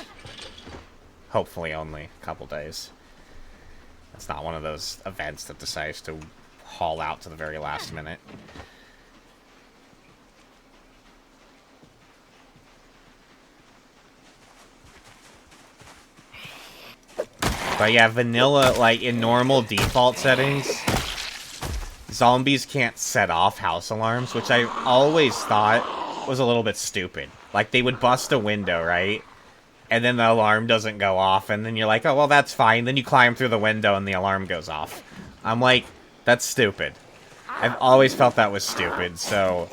Hopefully only a couple days. It's not one of those events that decides to haul out to the very last minute. But yeah, vanilla, like, in normal default settings, zombies can't set off house alarms, which I always thought was a little bit stupid. Like, they would bust a window, right? And then the alarm doesn't go off, and then you're like, oh, well, that's fine. Then you climb through the window and the alarm goes off. I'm like, that's stupid. I've always felt that was stupid, so...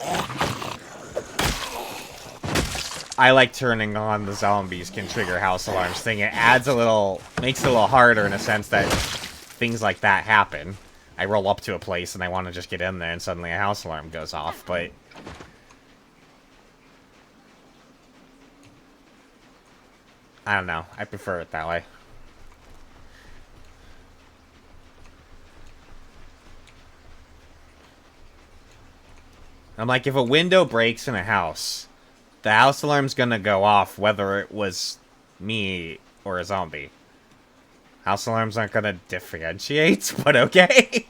I like turning on the zombies can trigger house alarms thing. It adds a little... makes it a little harder in a sense that things like that happen. I roll up to a place and I want to just get in there and suddenly a house alarm goes off, but... I don't know. I prefer it that way. I'm like, if a window breaks in a house... the house alarm's gonna go off whether it was me or a zombie. House alarms aren't gonna differentiate, but okay.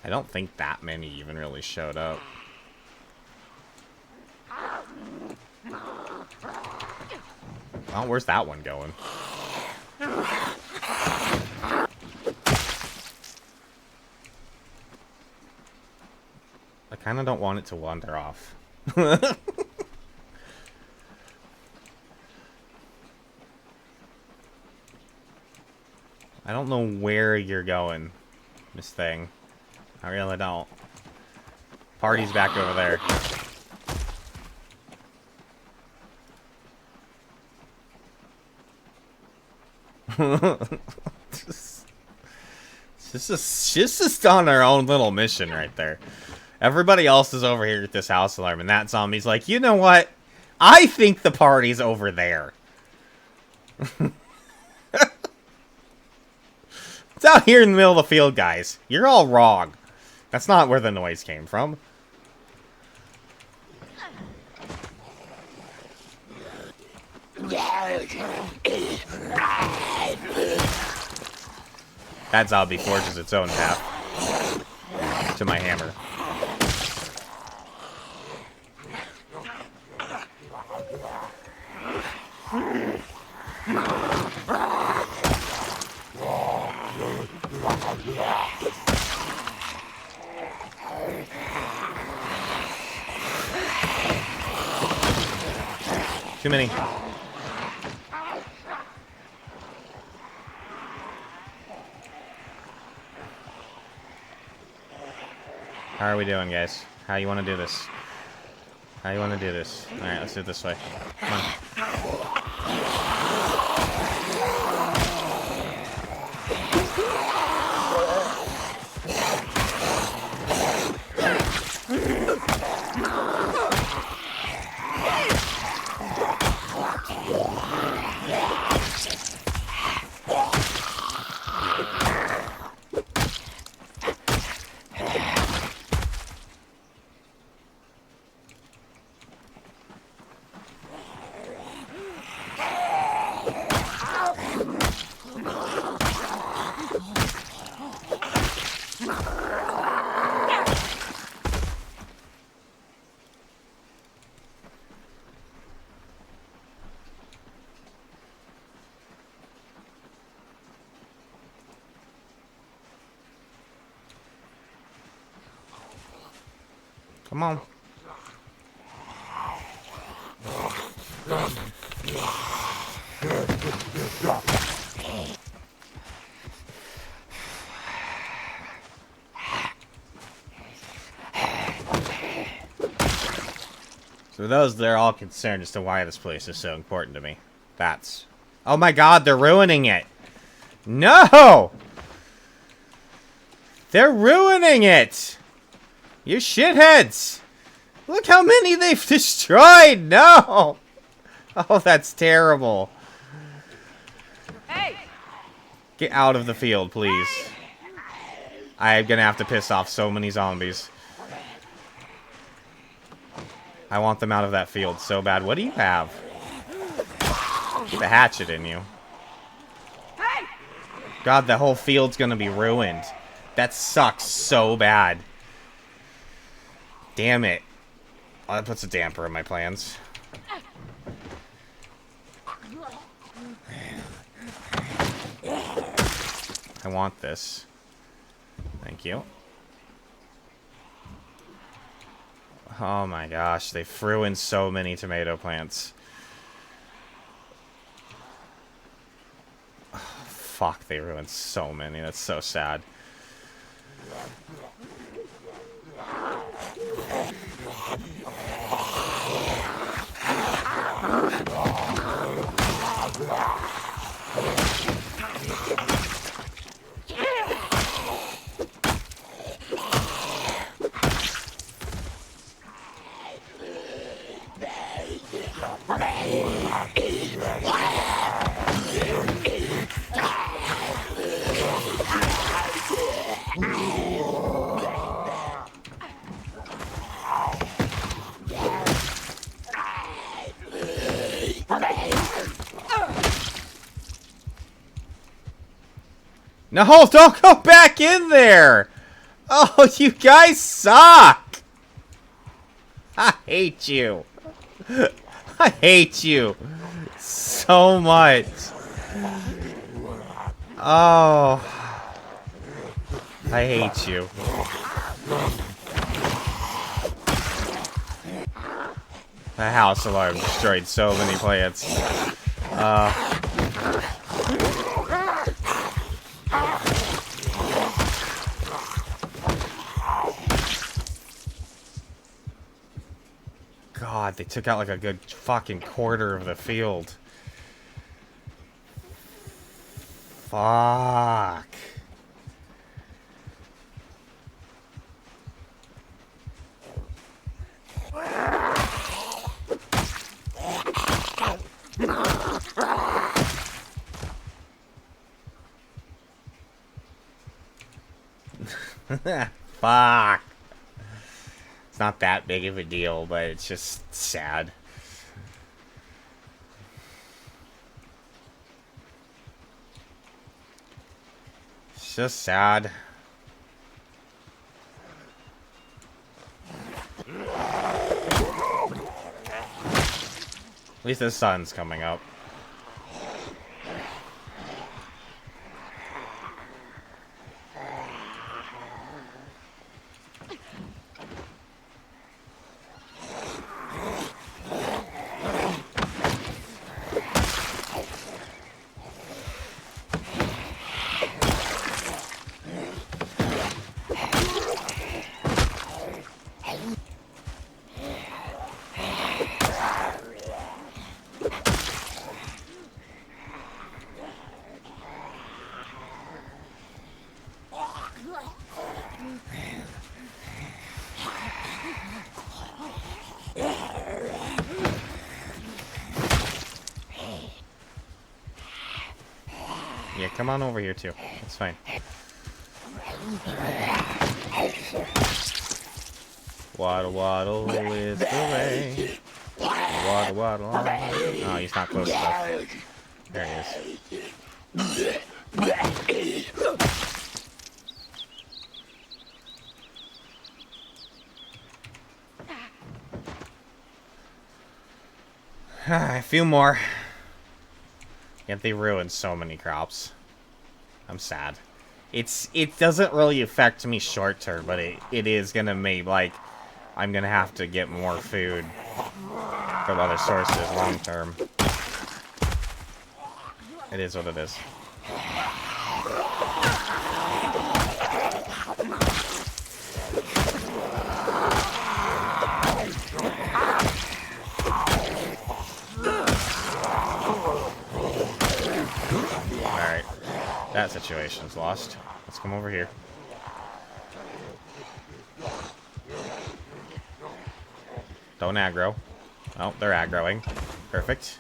I don't think that many even really showed up. Oh, where's that one going? I kind of don't want it to wander off. I don't know where you're going, Miss Thing. I really don't. Party's back over there. just on our own little mission right there. Everybody else is over here at this house alarm, and that zombie's like, you know what? I think the party's over there. It's out here in the middle of the field, guys. You're all wrong. That's not where the noise came from. That zombie forges its own path to my hammer. Too many. How are we doing, guys? How you want to do this? How you want to do this? Alright, let's do it this way. Come on. Come on. So those, they're all concerned as to why this place is so important to me. That's... Oh my god, they're ruining it! No! They're ruining it! You shitheads! Look how many they've destroyed! No! Oh, that's terrible. Hey! Get out of the field, please. I'm gonna have to piss off so many zombies. I want them out of that field so bad. What do you have? The hatchet in you. Hey! God, the whole field's gonna be ruined. That sucks so bad. Damn it. Oh, that puts a damper in my plans. I want this. Thank you. Oh my gosh, they threw in so many tomato plants. Oh, fuck, they ruined so many. That's so sad. No, don't go back in there! Oh, you guys suck! I hate you. I hate you so much. Oh. I hate you. The house alarm destroyed so many plants. God, they took out like a good fucking quarter of the field. Fuck. Fuck. It's not that big of a deal, but it's just sad. It's just sad. At least the sun's coming up. Yeah, come on over here too. It's fine. Waddle waddle is the way. Waddle waddle. Oh, he's not close enough. There he is. A few more. Yet they ruined so many crops. I'm sad. It doesn't really affect me short term, but it is gonna make, like, I'm gonna have to get more food from other sources long term. It is what it is. Alright. That situation's lost. Let's come over here. Don't aggro. Oh, they're aggroing. Perfect.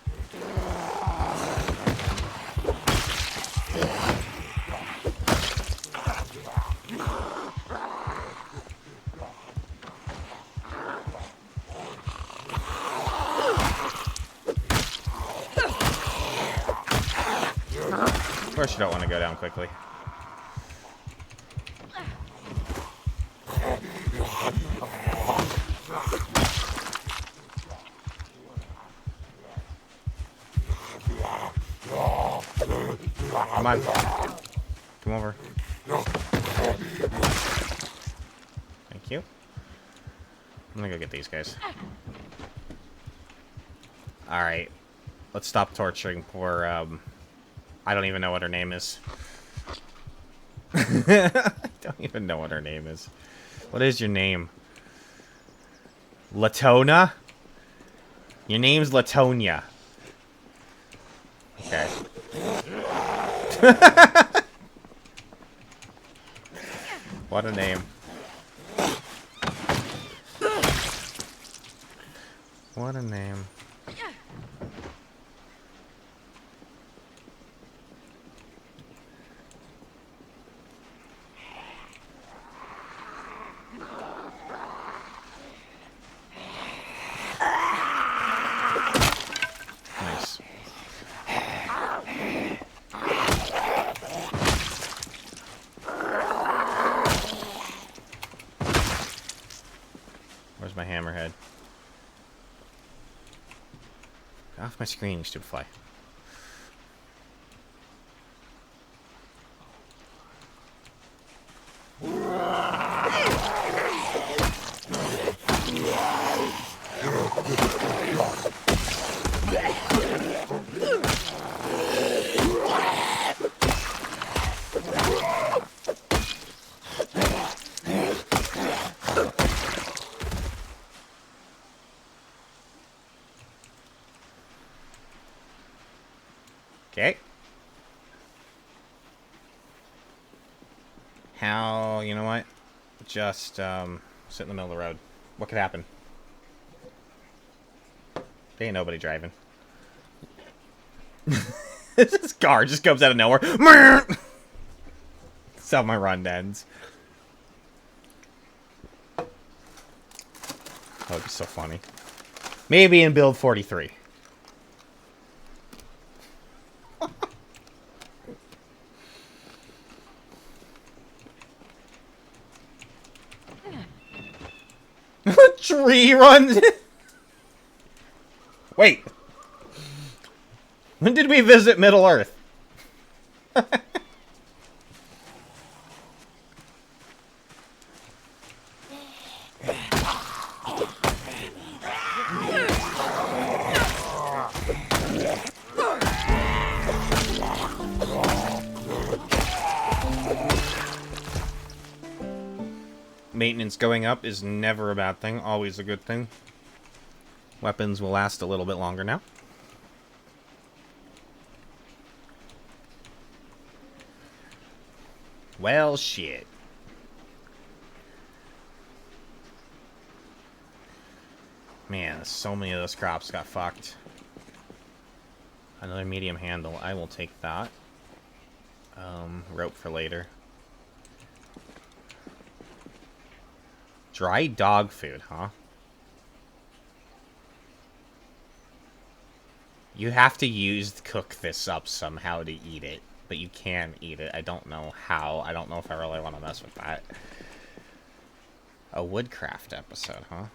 Of course you don't want to go down quickly. Come on. Come over. Thank you. I'm gonna go get these guys. Alright. Let's stop torturing poor, I don't even know what her name is. I don't even know what her name is. What is your name? Latona? Your name's Latonia. Okay. What a name. What a name. Nice. Where's my hammerhead? Get off my screen, you stupid fly. Okay. How, you know what? Just, sit in the middle of the road. What could happen? There ain't nobody driving. This car just comes out of nowhere. That's how my run ends. That would be so funny. Maybe in build 43. tree runs. Wait. When did we visit Middle Earth? Maintenance going up is never a bad thing, always a good thing. Weapons will last a little bit longer now. Well, shit. Man, so many of those crops got fucked. Another medium handle. I will take that. Rope for later. Dry dog food, huh? You have to cook this up somehow to eat it. But you can eat it. I don't know how. I don't know if I really want to mess with that. A woodcraft episode, huh?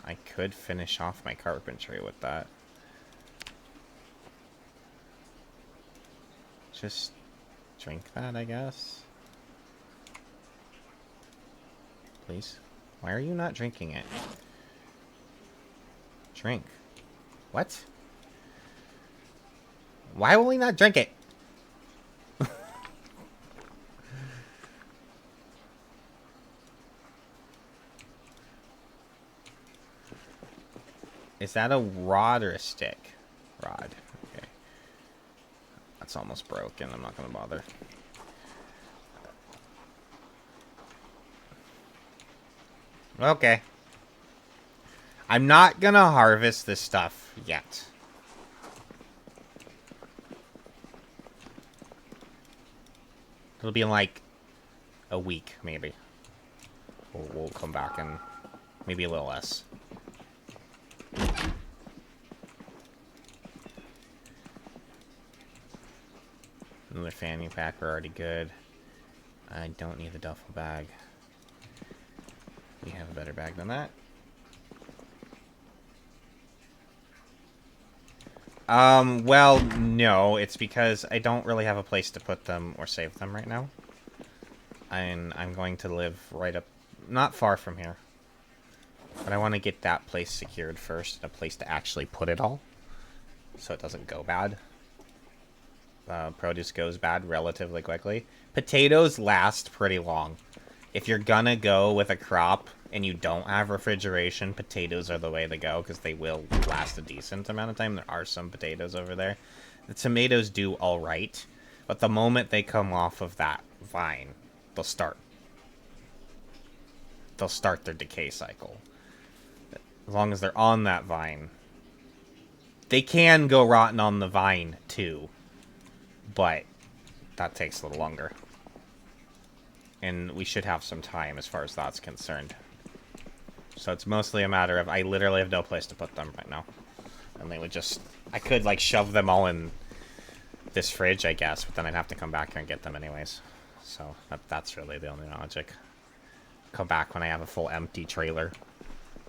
I could finish off my carpentry with that. Just drink that, I guess. Please. Why are you not drinking it? Drink. What? Why will he not drink it? Is that a rod or a stick? Rod. Okay. That's almost broken. I'm not going to bother. Okay. I'm not going to harvest this stuff yet. It'll be in like a week, maybe. We'll come back in maybe a little less. Another fanny pack, we're already good. I don't need the duffel bag. We have a better bag than that. Well, no. It's because I don't really have a place to put them or save them right now. And I'm going to live right up... not far from here. But I want to get that place secured first. A place to actually put it all. So it doesn't go bad. Produce goes bad relatively quickly. Potatoes last pretty long. If you're gonna go with a crop and you don't have refrigeration, potatoes are the way to go because they will last a decent amount of time. There are some potatoes over there. The tomatoes do alright, but the moment they come off of that vine, they'll start their decay cycle. As long as they're on that vine. They can go rotten on the vine too, but that takes a little longer. And we should have some time as far as that's concerned. So it's mostly a matter of I literally have no place to put them right now. And they would just... I could, like, shove them all in this fridge, I guess, but then I'd have to come back here and get them anyways. So that's really the only logic. Come back when I have a full empty trailer.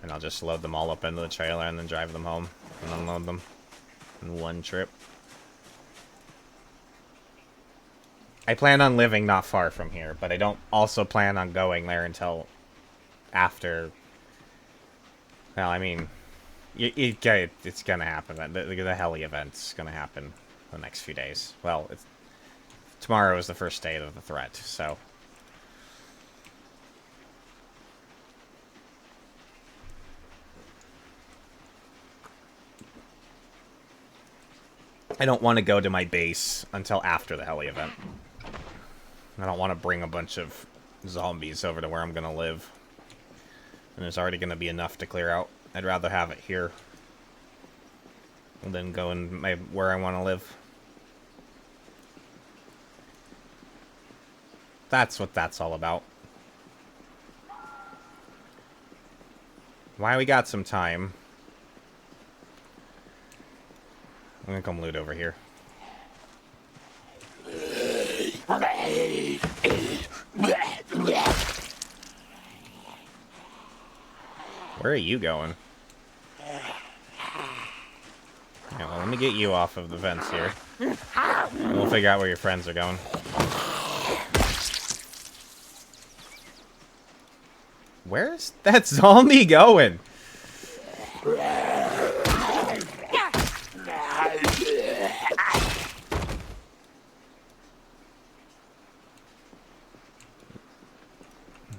And I'll just load them all up into the trailer and then drive them home and unload them in one trip. I plan on living not far from here, but I don't also plan on going there until after... Well, I mean, it's gonna happen. The heli event's gonna happen the next few days. Well, tomorrow is the first day of the threat, so... I don't want to go to my base until after the heli event. I don't want to bring a bunch of zombies over to where I'm going to live. And there's already going to be enough to clear out. I'd rather have it here than go in where I want to live. That's what that's all about. Why we got some time. I'm gonna come loot over here. Where are you going? Yeah, well, let me get you off of the vents here. And we'll figure out where your friends are going. Where's that zombie going?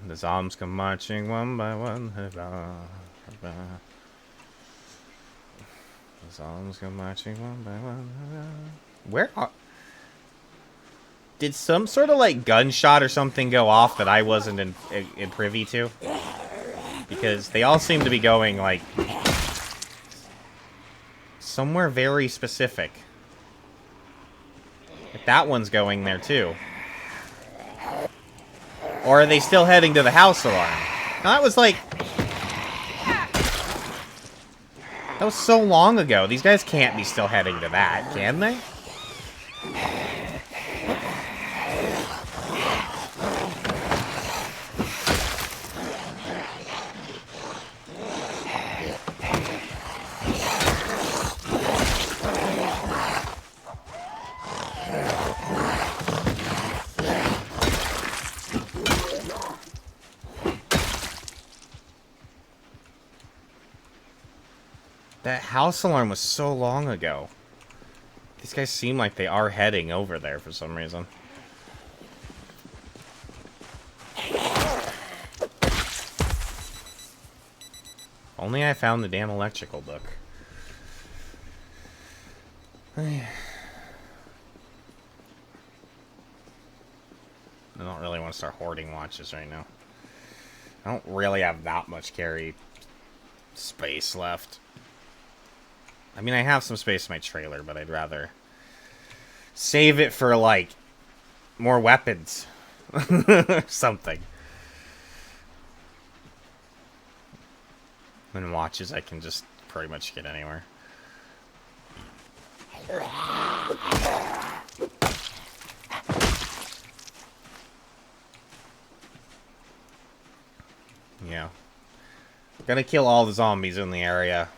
The zombies come marching one by one. The zombies come marching one by one. Where are... Did some sort of, like, gunshot or something go off that I wasn't in privy to? Because they all seem to be going, like, somewhere very specific. Like, that one's going there, too. Or are they still heading to the house alarm? Now, that was, like... That was so long ago. These guys can't be still heading to that, can they? That house alarm was so long ago. These guys seem like they are heading over there for some reason. Only I found the damn electrical book. I don't really want to start hoarding watches right now. I don't really have that much carry space left. I mean, I have some space in my trailer, but I'd rather save it for, like, more weapons. Something. And watches I can just pretty much get anywhere. Yeah. Gonna kill all the zombies in the area.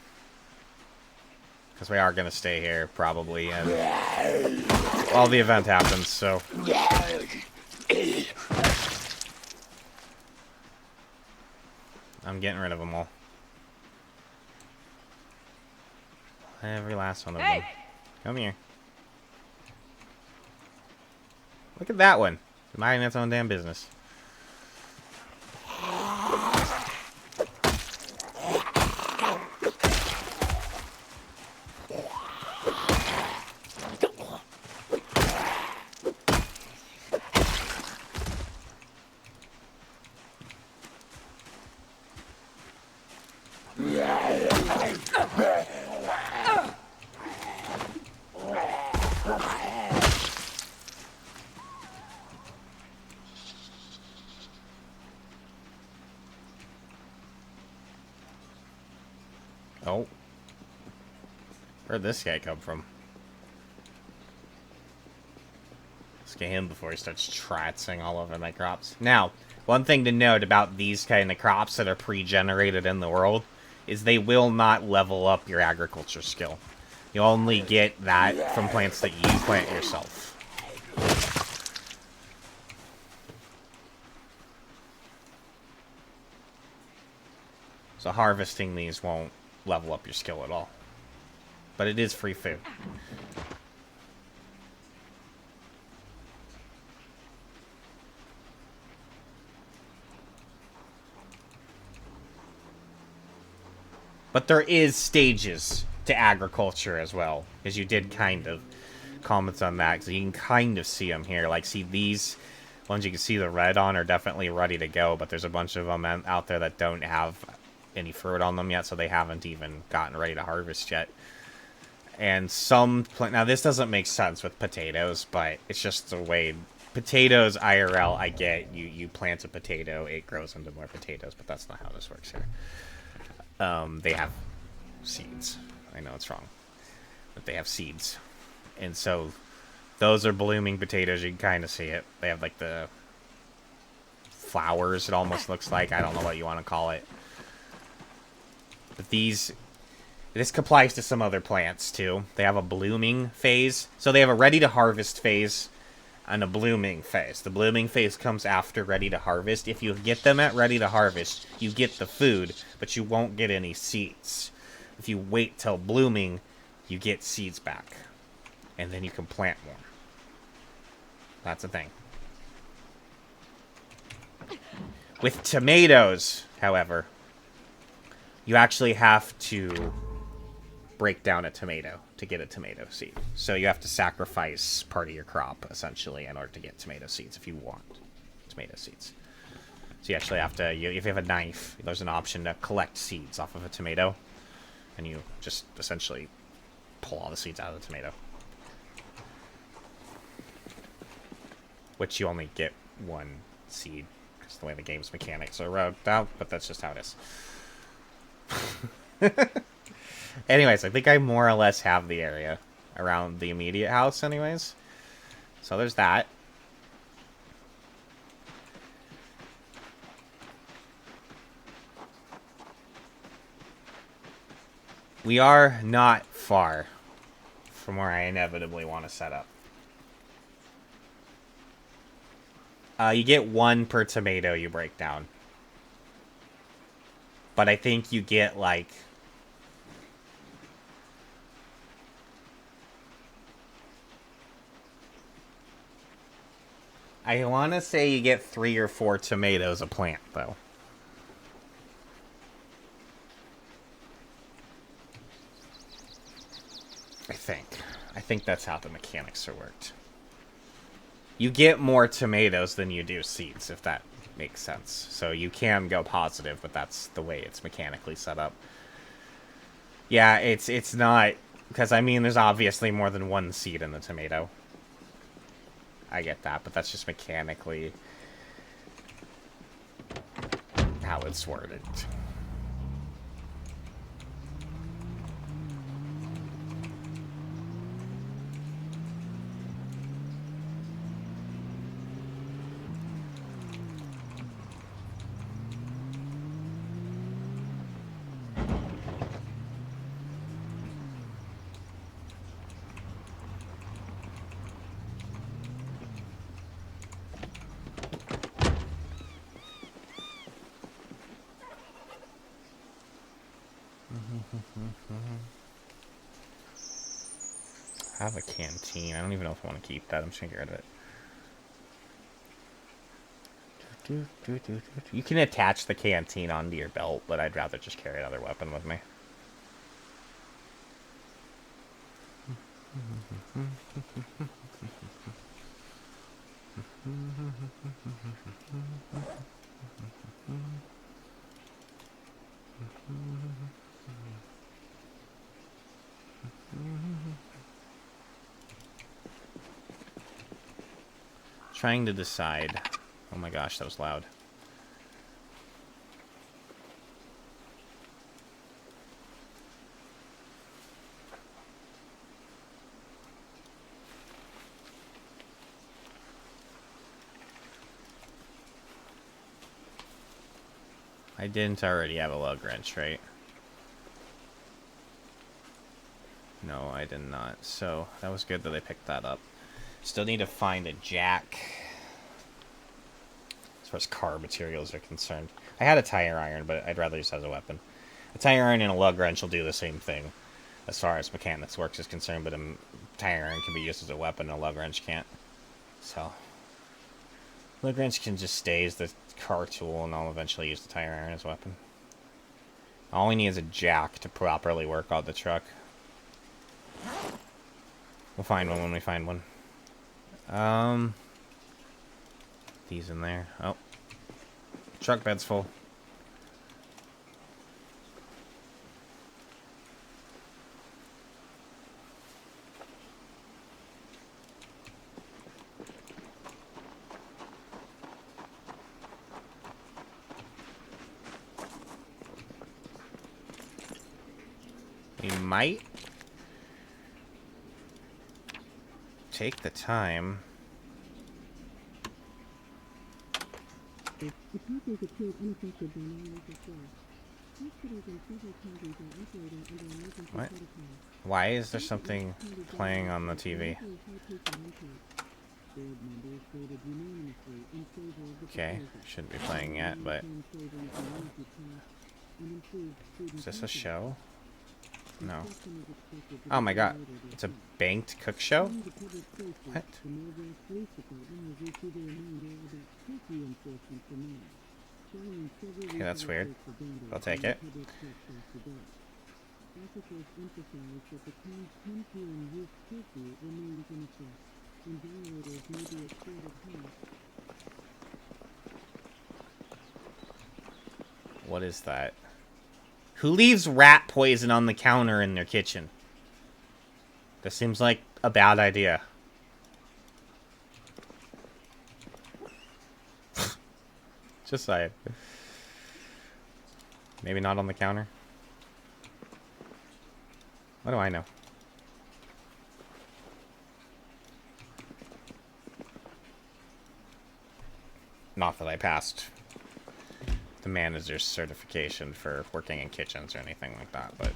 Because we are gonna stay here, probably, and while the event happens, so... I'm getting rid of them all. Every last one of them. Come here. Look at that one. Minding its own damn business. Oh. Where'd this guy come from? Let's get him before he starts tratzing all over my crops. Now, one thing to note about these kind of crops that are pre-generated in the world is they will not level up your agriculture skill. You only get that from plants that you plant yourself. So harvesting these won't level up your skill at all. But it is free food. But there is stages to agriculture as well, because you did kind of comment on that, because you can kind of see them here. Like, see these ones you can see the red on are definitely ready to go, but there's a bunch of them out there that don't have any fruit on them yet, so they haven't even gotten ready to harvest yet. And some now this doesn't make sense with potatoes, but it's just the way potatoes IRL. I get you plant a potato, it grows into more potatoes, but that's not how this works here. They have seeds. I know it's wrong, but they have seeds, and so those are blooming potatoes. You can kind of see it. They have like the flowers. It almost looks like, I don't know what you want to call it. But this applies to some other plants too. They have a blooming phase. So they have a ready to harvest phase and a blooming phase. The blooming phase comes after ready to harvest. If you get them at ready to harvest, you get the food, but you won't get any seeds. If you wait till blooming, you get seeds back. And then you can plant more. That's the thing. With tomatoes, however, you actually have to break down a tomato to get a tomato seed. So you have to sacrifice part of your crop, essentially, in order to get tomato seeds if you want tomato seeds. So you actually have to, if you have a knife, there's an option to collect seeds off of a tomato. And you just essentially pull all the seeds out of the tomato. Which you only get one seed, because the way the game's mechanics are wrote out, but that's just how it is. Anyways, I think I more or less have the area around the immediate house anyways. So there's that. We are not far from where I inevitably want to set up. You get one per tomato you break down. But I think you get, like... I want to say you get 3 or 4 tomatoes a plant, though. I think that's how the mechanics are worked. You get more tomatoes than you do seeds, if that makes sense. So you can go positive, but that's the way it's mechanically set up. Yeah, it's not... Because, I mean, there's obviously more than one seed in the tomato. I get that, but that's just mechanically how it's worded. I have a canteen. I don't even know if I want to keep that. I'm just going to get rid of it. You can attach the canteen onto your belt, but I'd rather just carry another weapon with me. Trying to decide. Oh my gosh, that was loud. I didn't already have a lug wrench, right? No, I did not. So, that was good that I picked that up. Still need to find a jack. As far as car materials are concerned. I had a tire iron, but I'd rather use it as a weapon. A tire iron and a lug wrench will do the same thing. As far as mechanics works is concerned, but a tire iron can be used as a weapon and a lug wrench can't. So... lug wrench can just stay as the car tool, and I'll eventually use the tire iron as a weapon. All we need is a jack to properly work on the truck. We'll find one when we find one. These in there. Oh. Truck bed's full. We might take the time. What? Why is there something playing on the TV? Okay, shouldn't be playing yet, but... Is this a show? No. Oh my god. It's a banked cook show? What? Okay, that's weird. I'll take it. What is that? Who leaves rat poison on the counter in their kitchen? This seems like a bad idea. Just saying. Maybe not on the counter. What do I know? Not that I passed the manager's certification for working in kitchens or anything like that, but...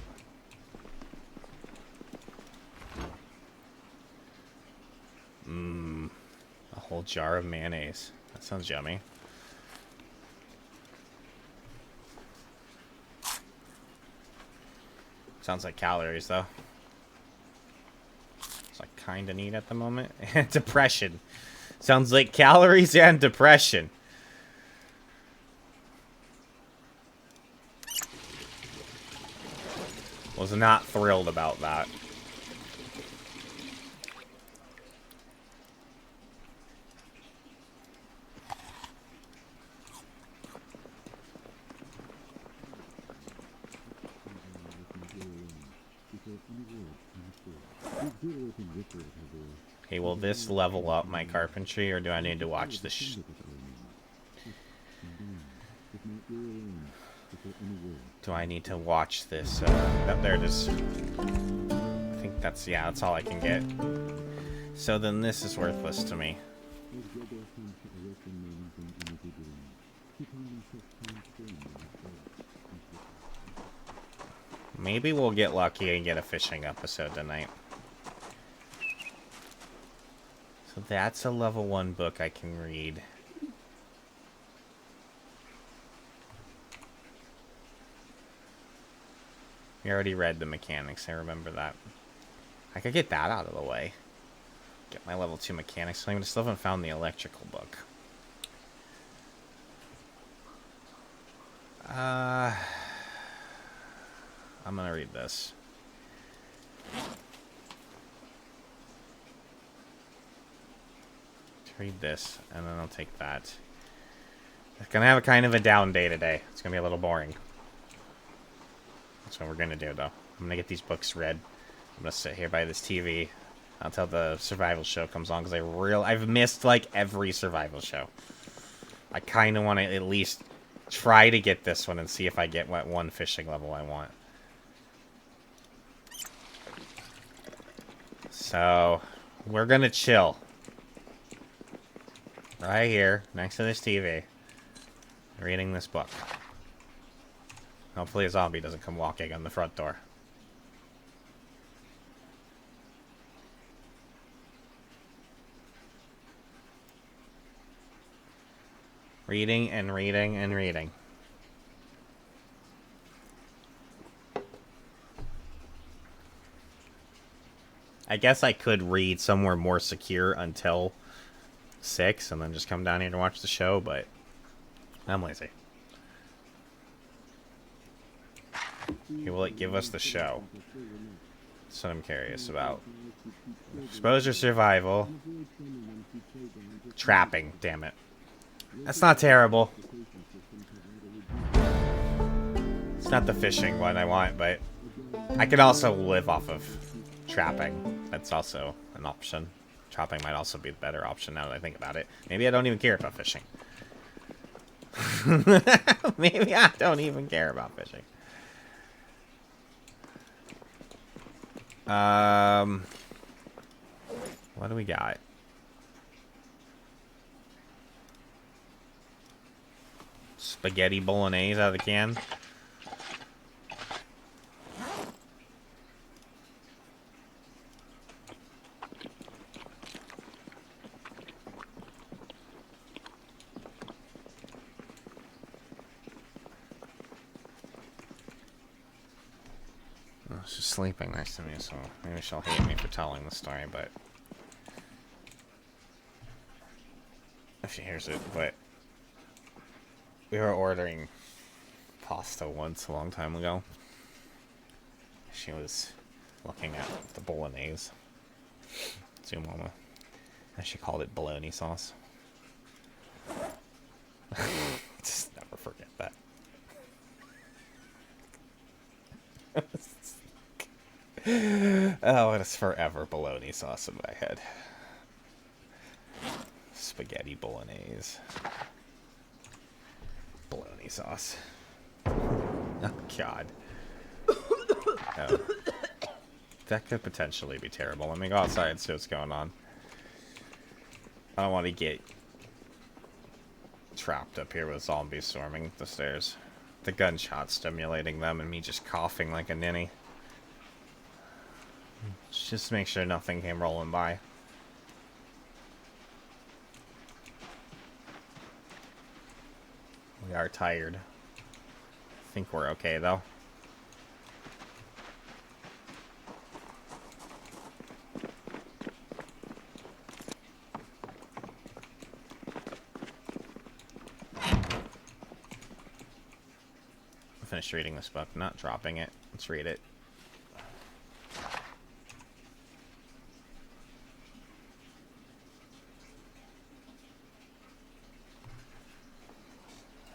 A whole jar of mayonnaise. That sounds yummy. Sounds like calories, though. It's like kinda neat at the moment. Depression. Sounds like calories and depression. Was not thrilled about that. Okay, will this level up my carpentry, or do I need to watch this? Do I need to watch this? There it is. I think that's, yeah, that's all I can get. So then this is worthless to me. Maybe we'll get lucky and get a fishing episode tonight. So that's a level 1 book I can read. We already read the mechanics, I remember that. I could get that out of the way. Get my level 2 mechanics. I still haven't found the electrical book. I'm gonna read this. Read this, and then I'll take that. It's gonna have a kind of a down day today. It's gonna be a little boring. That's what we're gonna do, though. I'm gonna get these books read. I'm gonna sit here by this TV until the survival show comes on, because I've missed, like, every survival show. I kind of want to at least try to get this one and see if I get what one fishing level I want. So, we're gonna chill. Right here, next to this TV. Reading this book. Hopefully a zombie doesn't come walking on the front door. Reading and reading and reading. I guess I could read somewhere more secure until 6 and then just come down here to watch the show, but I'm lazy. Okay, will it give us the show? That's what I'm curious about. Exposure survival. Trapping, damn it. That's not terrible. It's not the fishing one I want, but I could also live off of trapping. That's also an option. Trapping might also be the better option now that I think about it. Maybe I don't even care about fishing. Maybe I don't even care about fishing. What do we got? Spaghetti bolognese out of the can. She's sleeping next to me, so maybe she'll hate me for telling the story, but... if she hears it, but... we were ordering pasta once a long time ago. She was looking at the bolognese. Zoom, and she called it bologna sauce. Just never forget that. Oh, it is forever bologna sauce in my head. Spaghetti bolognese. Bologna sauce. Oh, God. Oh. That could potentially be terrible. Let me go outside and see what's going on. I don't want to get trapped up here with zombies storming the stairs. The gunshot stimulating them and me just coughing like a ninny. Just make sure nothing came rolling by. We are tired. I think we're okay, though. I finished reading this book, not dropping it. Let's read it.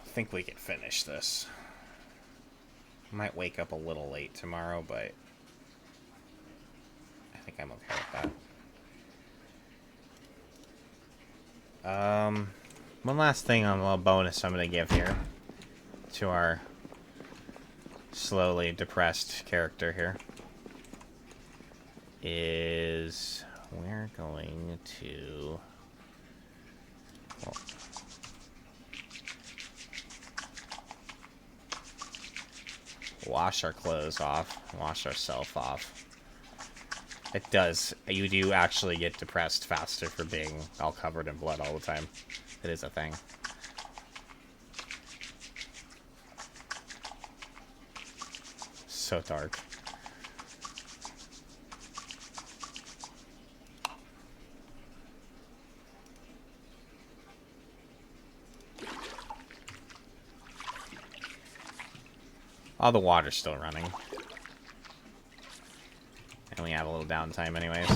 I think we can finish this. Might wake up a little late tomorrow, but I think I'm okay with that. One last thing on a little bonus I'm going to give here to our slowly depressed character here is we're going to... well, wash our clothes off, wash ourselves off. It does. You do actually get depressed faster for being all covered in blood all the time. It is a thing. So dark. All the water's still running. And we have a little downtime anyways.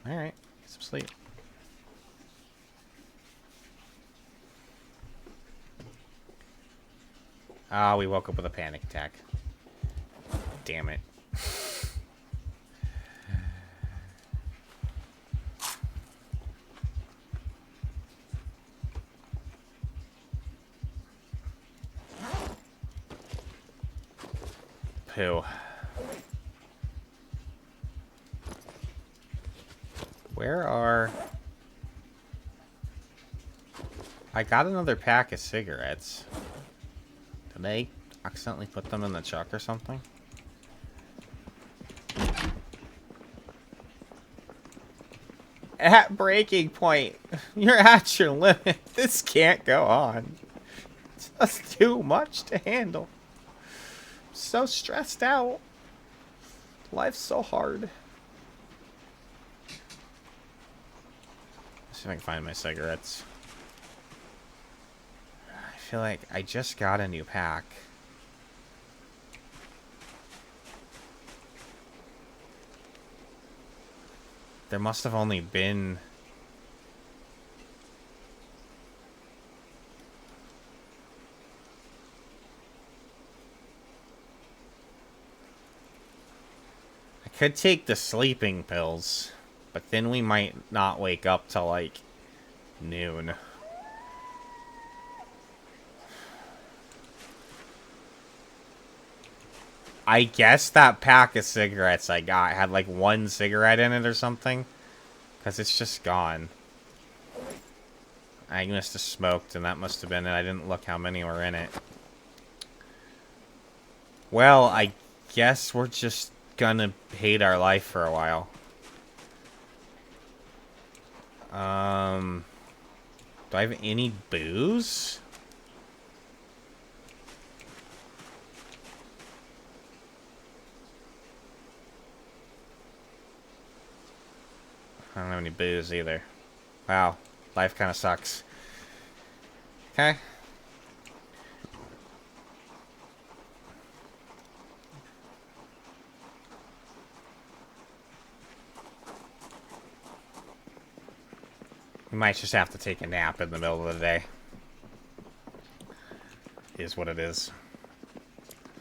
Alright. Get some sleep. Ah, we woke up with a panic attack. Damn it. Poo. Where are... I got another pack of cigarettes. Did they accidentally put them in the truck or something? At breaking point. You're at your limit. This can't go on. It's just too much to handle. I'm so stressed out. Life's so hard. Let's see if I can find my cigarettes. I feel like I just got a new pack. There must have only been... I could take the sleeping pills, but then we might not wake up till like noon. I guess that pack of cigarettes I got had like one cigarette in it or something. Because it's just gone. I must have smoked and that must have been it. I didn't look how many were in it. Well, I guess we're just gonna hate our life for a while. Do I have any booze? I don't have any booze either. Wow, life kind of sucks. Okay. We might just have to take a nap in the middle of the day. Is what it is.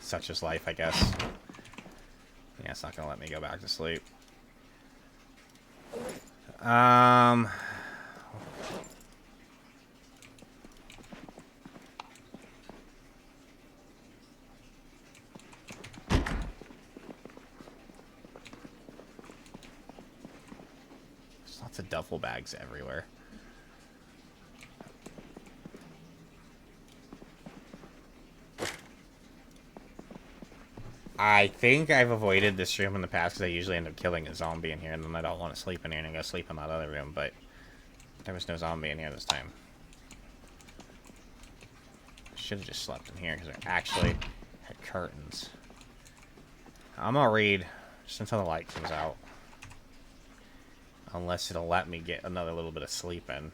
Such is life, I guess. Yeah, it's not gonna let me go back to sleep. There's lots of duffel bags everywhere. I think I've avoided this room in the past because I usually end up killing a zombie in here, and then I don't want to sleep in here and I go sleep in that other room, but there was no zombie in here this time. I should have just slept in here because I actually had curtains. I'm gonna read just until the light comes out. Unless it'll let me get another little bit of sleep in.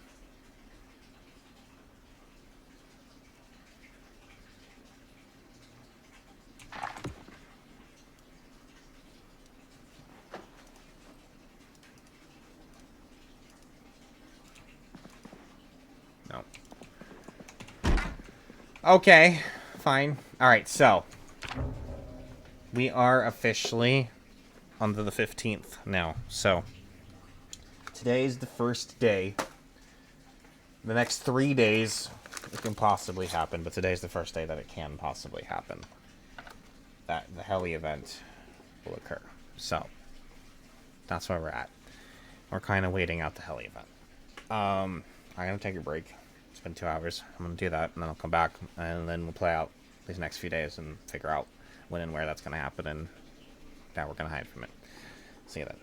No. Okay, fine. Alright, so. We are officially on to the 15th now, so. Today's the first day. The next 3 days, it can possibly happen, but today's the first day that it can possibly happen. That the heli event will occur. So, that's where we're at. We're kind of waiting out the heli event. I'm going to take a break. It's been 2 hours. I'm going to do that, and then I'll come back, and then we'll play out these next few days and figure out when and where that's going to happen, and how we're going to hide from it. See you then.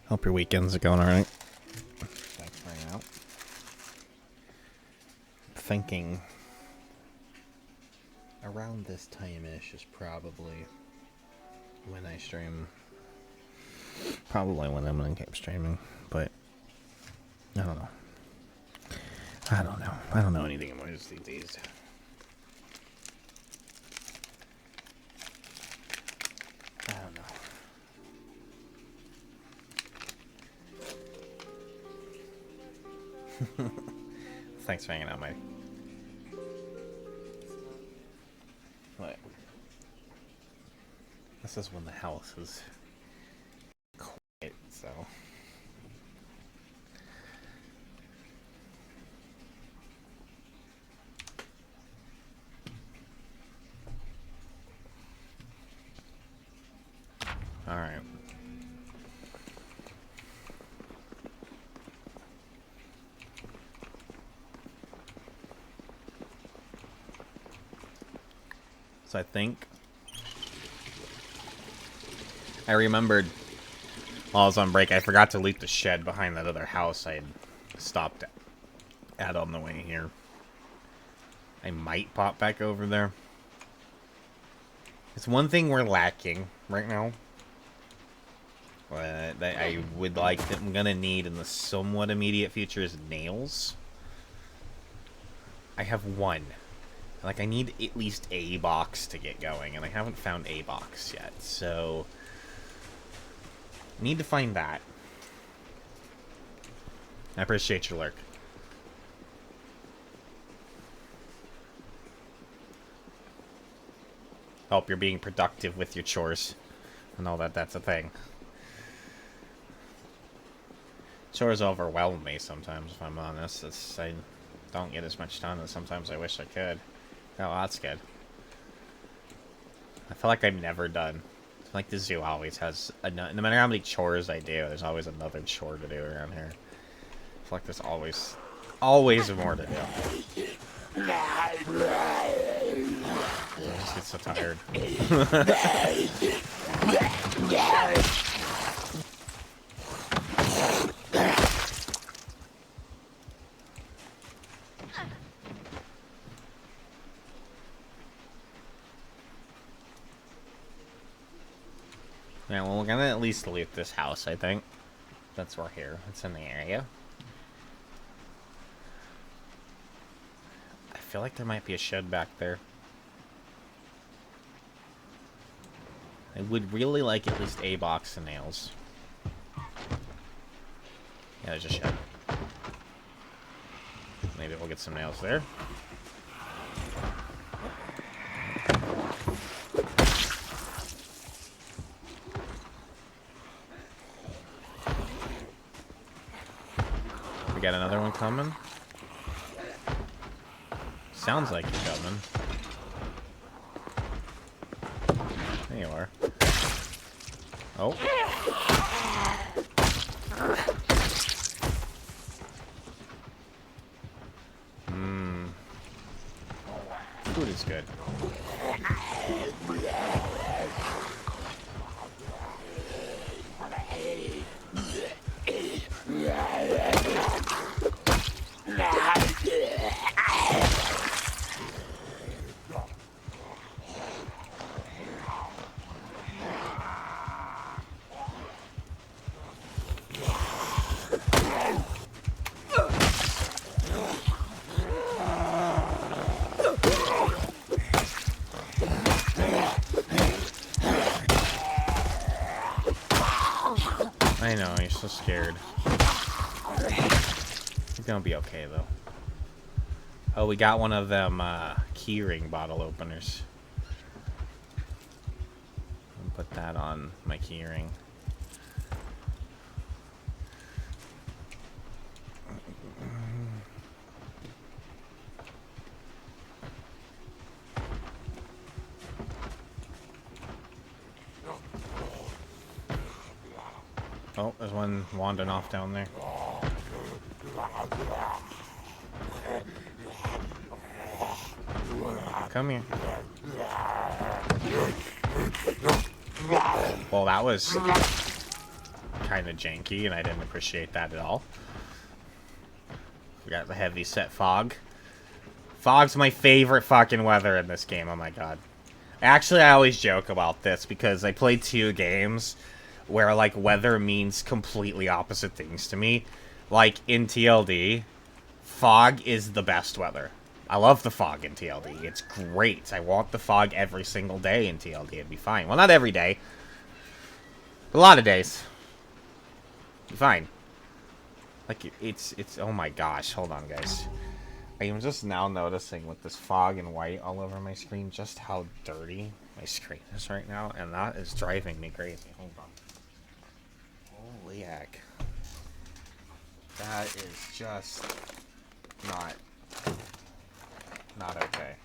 Hope your weekends are going alright. Thanks for hanging out. Thinking around this time-ish is probably when I stream. Probably when I'm gonna keep streaming, but I don't know. I don't know anything about these days. I don't know. Thanks for hanging out, mate. What? This is when the house is quiet, so. Alright. So I think I remembered while I was on break, I forgot to loot the shed behind that other house I had stopped at on the way here. I might pop back over there. It's one thing we're lacking right now. That I would like, that I'm gonna need in the somewhat immediate future is nails. I have one. Like, I need at least a box to get going, and I haven't found a box yet, so need to find that. I appreciate your lurk. Hope you're being productive with your chores. I know that that's a thing. Chores overwhelm me sometimes, if I'm honest. I don't get as much done as sometimes I wish I could. Oh, that's good. I feel like I'm never done. I feel like the zoo always has... no matter how many chores I do, there's always another chore to do around here. I feel like there's always more to do. I just get so tired. Yeah, well, we're gonna at least loot this house, I think. That's we're here. It's in the area. I feel like there might be a shed back there. I would really like at least a box of nails. Yeah, there's a shed. Maybe we'll get some nails there. We got another one coming. Sounds like you're coming. There you are. Oh. Mmm. Food is good. I know, you're so scared. You're gonna be okay, though. Oh, we got one of them keyring bottle openers. I'll put that on my keyring. Oh, there's one wandering off down there. Come here. Well, that was kind of janky, and I didn't appreciate that at all. We got the heavy set fog. Fog's my favorite fucking weather in this game, oh my god. Actually, I always joke about this because I played 2 games where, like, weather means completely opposite things to me. Like, in TLD, fog is the best weather. I love the fog in TLD. It's great. I want the fog every single day in TLD. It'd be fine. Well, not every day. A lot of days. Be fine. Like, it's, oh my gosh. Hold on, guys. I am just now noticing with this fog and white all over my screen just how dirty my screen is right now. And that is driving me crazy. Hold on. Holy heck. That is just not okay.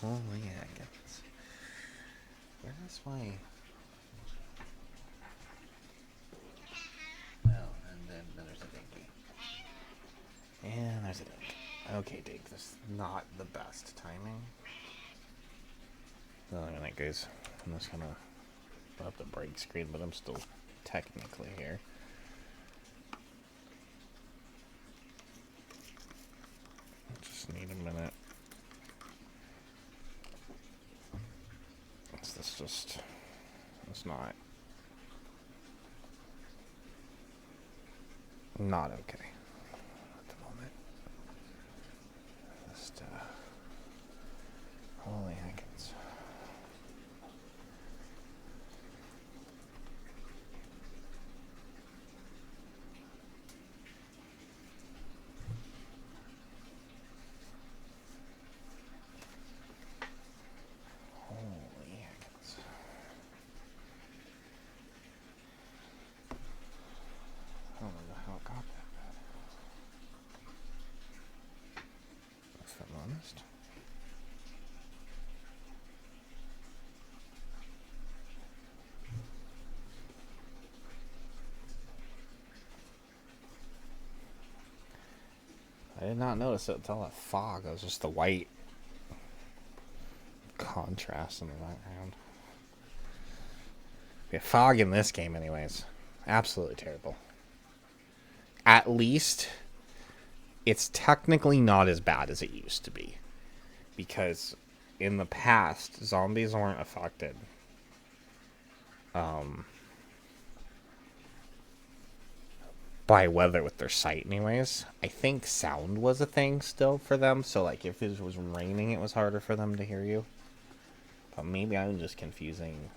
Holy heck. Where is my... Well, and then there's a dinky. And there's a dink. Okay, dink. This is not the best timing. Oh, look at that, guys. I'm just gonna put up the break screen, but I'm still technically here. Just need a minute. Is this just... It's not okay at the moment. Just, holy heckins. Holy heckins. I don't know how it got that bad. If I'm honest. I did not notice it until that fog. It was just the white contrast in the background. Yeah, fog in this game anyways. Absolutely terrible. At least it's technically not as bad as it used to be. Because in the past, zombies weren't affected. By weather with their sight anyways. I think sound was a thing still for them, so like if it was raining it was harder for them to hear you. But maybe I'm just confusing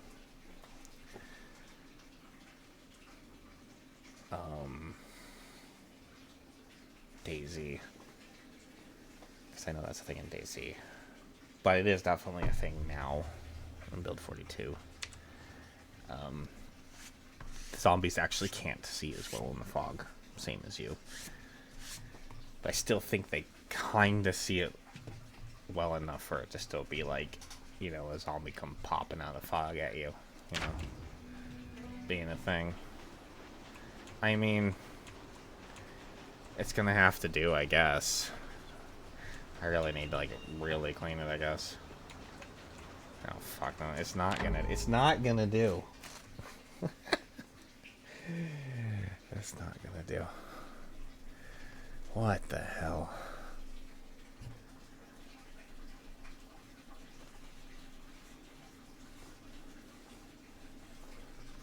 Daisy. Because I know that's a thing in Daisy. But it is definitely a thing now in Build 42. Zombies actually can't see as well in the fog, same as you. But I still think they kind of see it well enough for it to still be like, you know, a zombie come popping out of the fog at you, you know, being a thing. I mean, it's gonna have to do, I guess. I really need to, like, really clean it, I guess. Oh, fuck no. It's not gonna do. It's not gonna do. What the hell?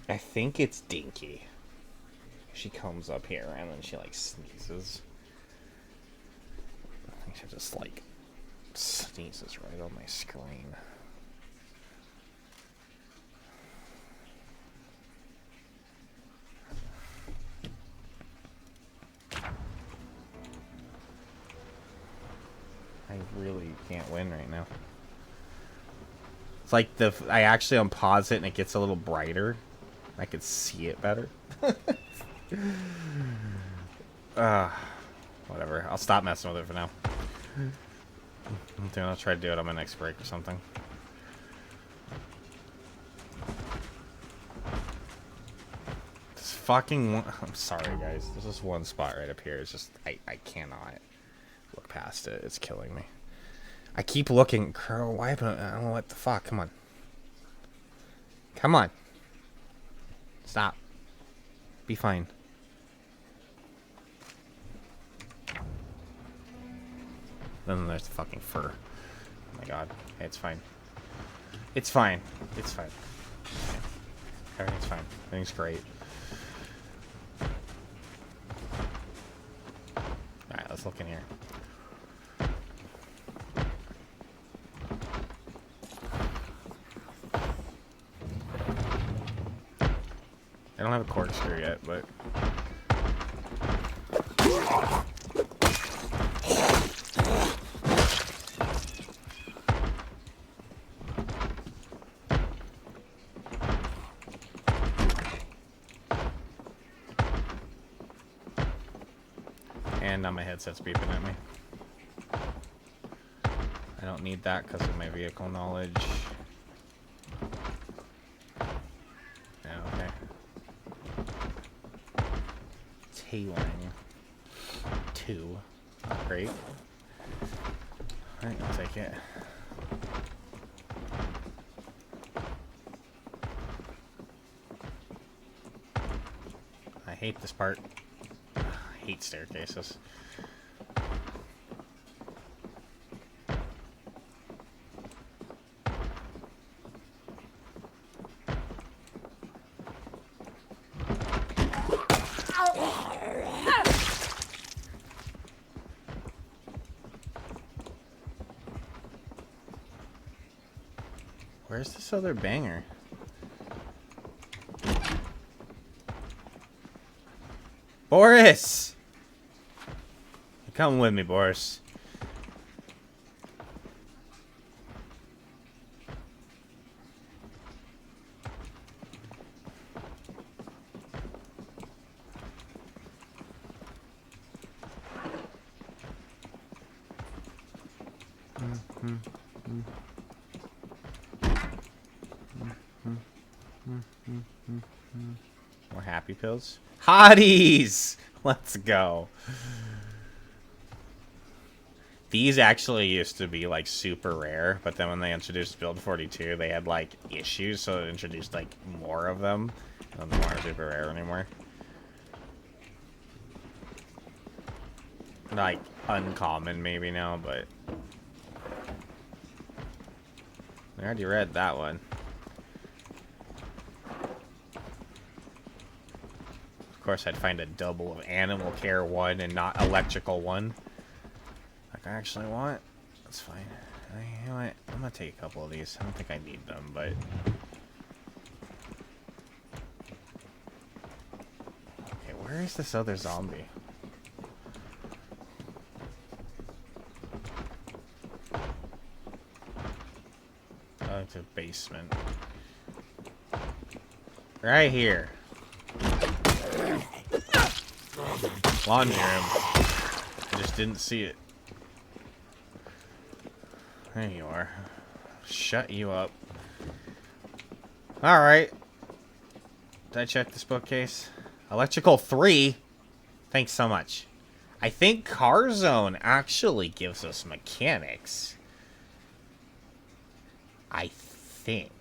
I think it's Dinky. She comes up here and then she, like, sneezes. I think she just, like, sneezes right on my screen. I really can't win right now. It's like I actually unpause it and it gets a little brighter. I can see it better. Whatever. I'll stop messing with it for now. I'll try to do it on my next break or something. This fucking one, I'm sorry guys. There's this one spot right up here. It's just I cannot look past it. It's killing me. I keep looking. Crow, why? I don't know what the fuck. Come on. Come on. Stop. Be fine. Then there's the fucking fur. Oh my god. Hey, it's fine. It's fine. It's fine. Everything's fine. Everything's great. Alright, let's look in here. I don't have a corkscrew yet, but... And now my headset's beeping at me. I don't need that because of my vehicle knowledge. Tailing 2. Great. Alright, I'll take it. I hate this part. I hate staircases. Where's this other banger? Boris! Come with me, Boris. More happy pills. Hotties! Let's go. These actually used to be like super rare, but then when they introduced Build 42, they had like issues, so it introduced like more of them. And they weren't super rare anymore. Like uncommon maybe now, but I already read that one. Of course, I'd find a double of Animal Care 1 and not Electrical 1. Like I actually want. That's fine. You know what? I'm gonna take a couple of these. I don't think I need them, but okay. Where is this other zombie? Oh, it's a basement. Right here. Laundry room. I just didn't see it. There you are. Shut you up. Alright. Did I check this bookcase? Electrical 3? Thanks so much. I think Car Zone actually gives us mechanics. I think.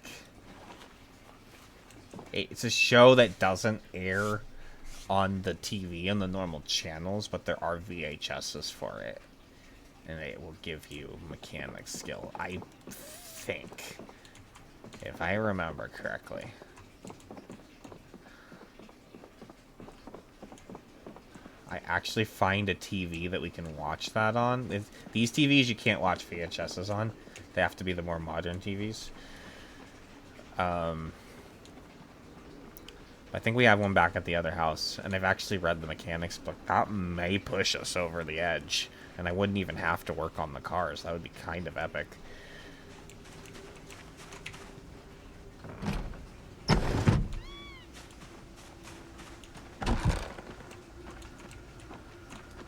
It's a show that doesn't air on the TV and the normal channels, but there are VHSs for it. And it will give you mechanics skill, I think. If I remember correctly. I actually find a TV that we can watch that on. These TVs you can't watch VHSs on. They have to be the more modern TVs. I think we have one back at the other house, and I've actually read the mechanics book. That may push us over the edge, and I wouldn't even have to work on the cars. That would be kind of epic.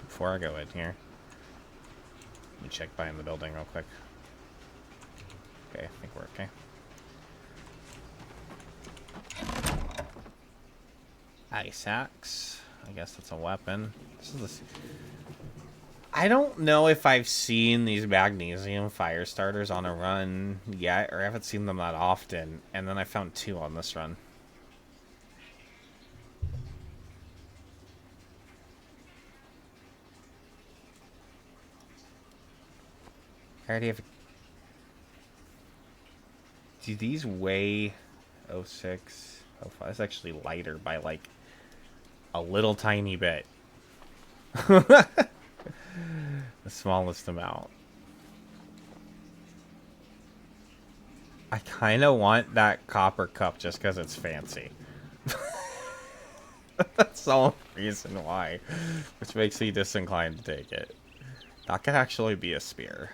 Before I go in here, let me check behind the building real quick. Okay, I think we're okay. Ice axe. I guess that's a weapon. I don't know if I've seen these magnesium fire starters on a run yet, or I haven't seen them that often. And then I found 2 on this run. I already have... Do these weigh 06, 05? It's actually lighter by like a little tiny bit. The smallest amount. I kind of want that copper cup just because it's fancy. That's the only reason why. Which makes me disinclined to take it. That could actually be a spear.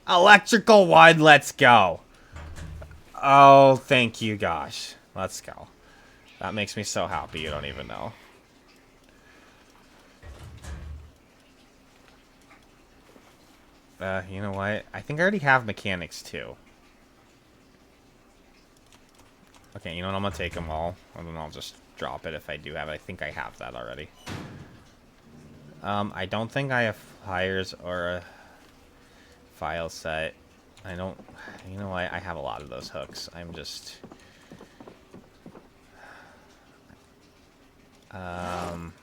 Electrical 1, let's go. Oh, thank you, gosh. Let's go. That makes me so happy, you don't even know. You know what? I think I already have mechanics, too. Okay, you know what? I'm gonna take them all, and then I'll just drop it if I do have it. I think I have that already. I don't think I have pliers or a file set. I don't... You know what? I have a lot of those hooks. I'm just... I'm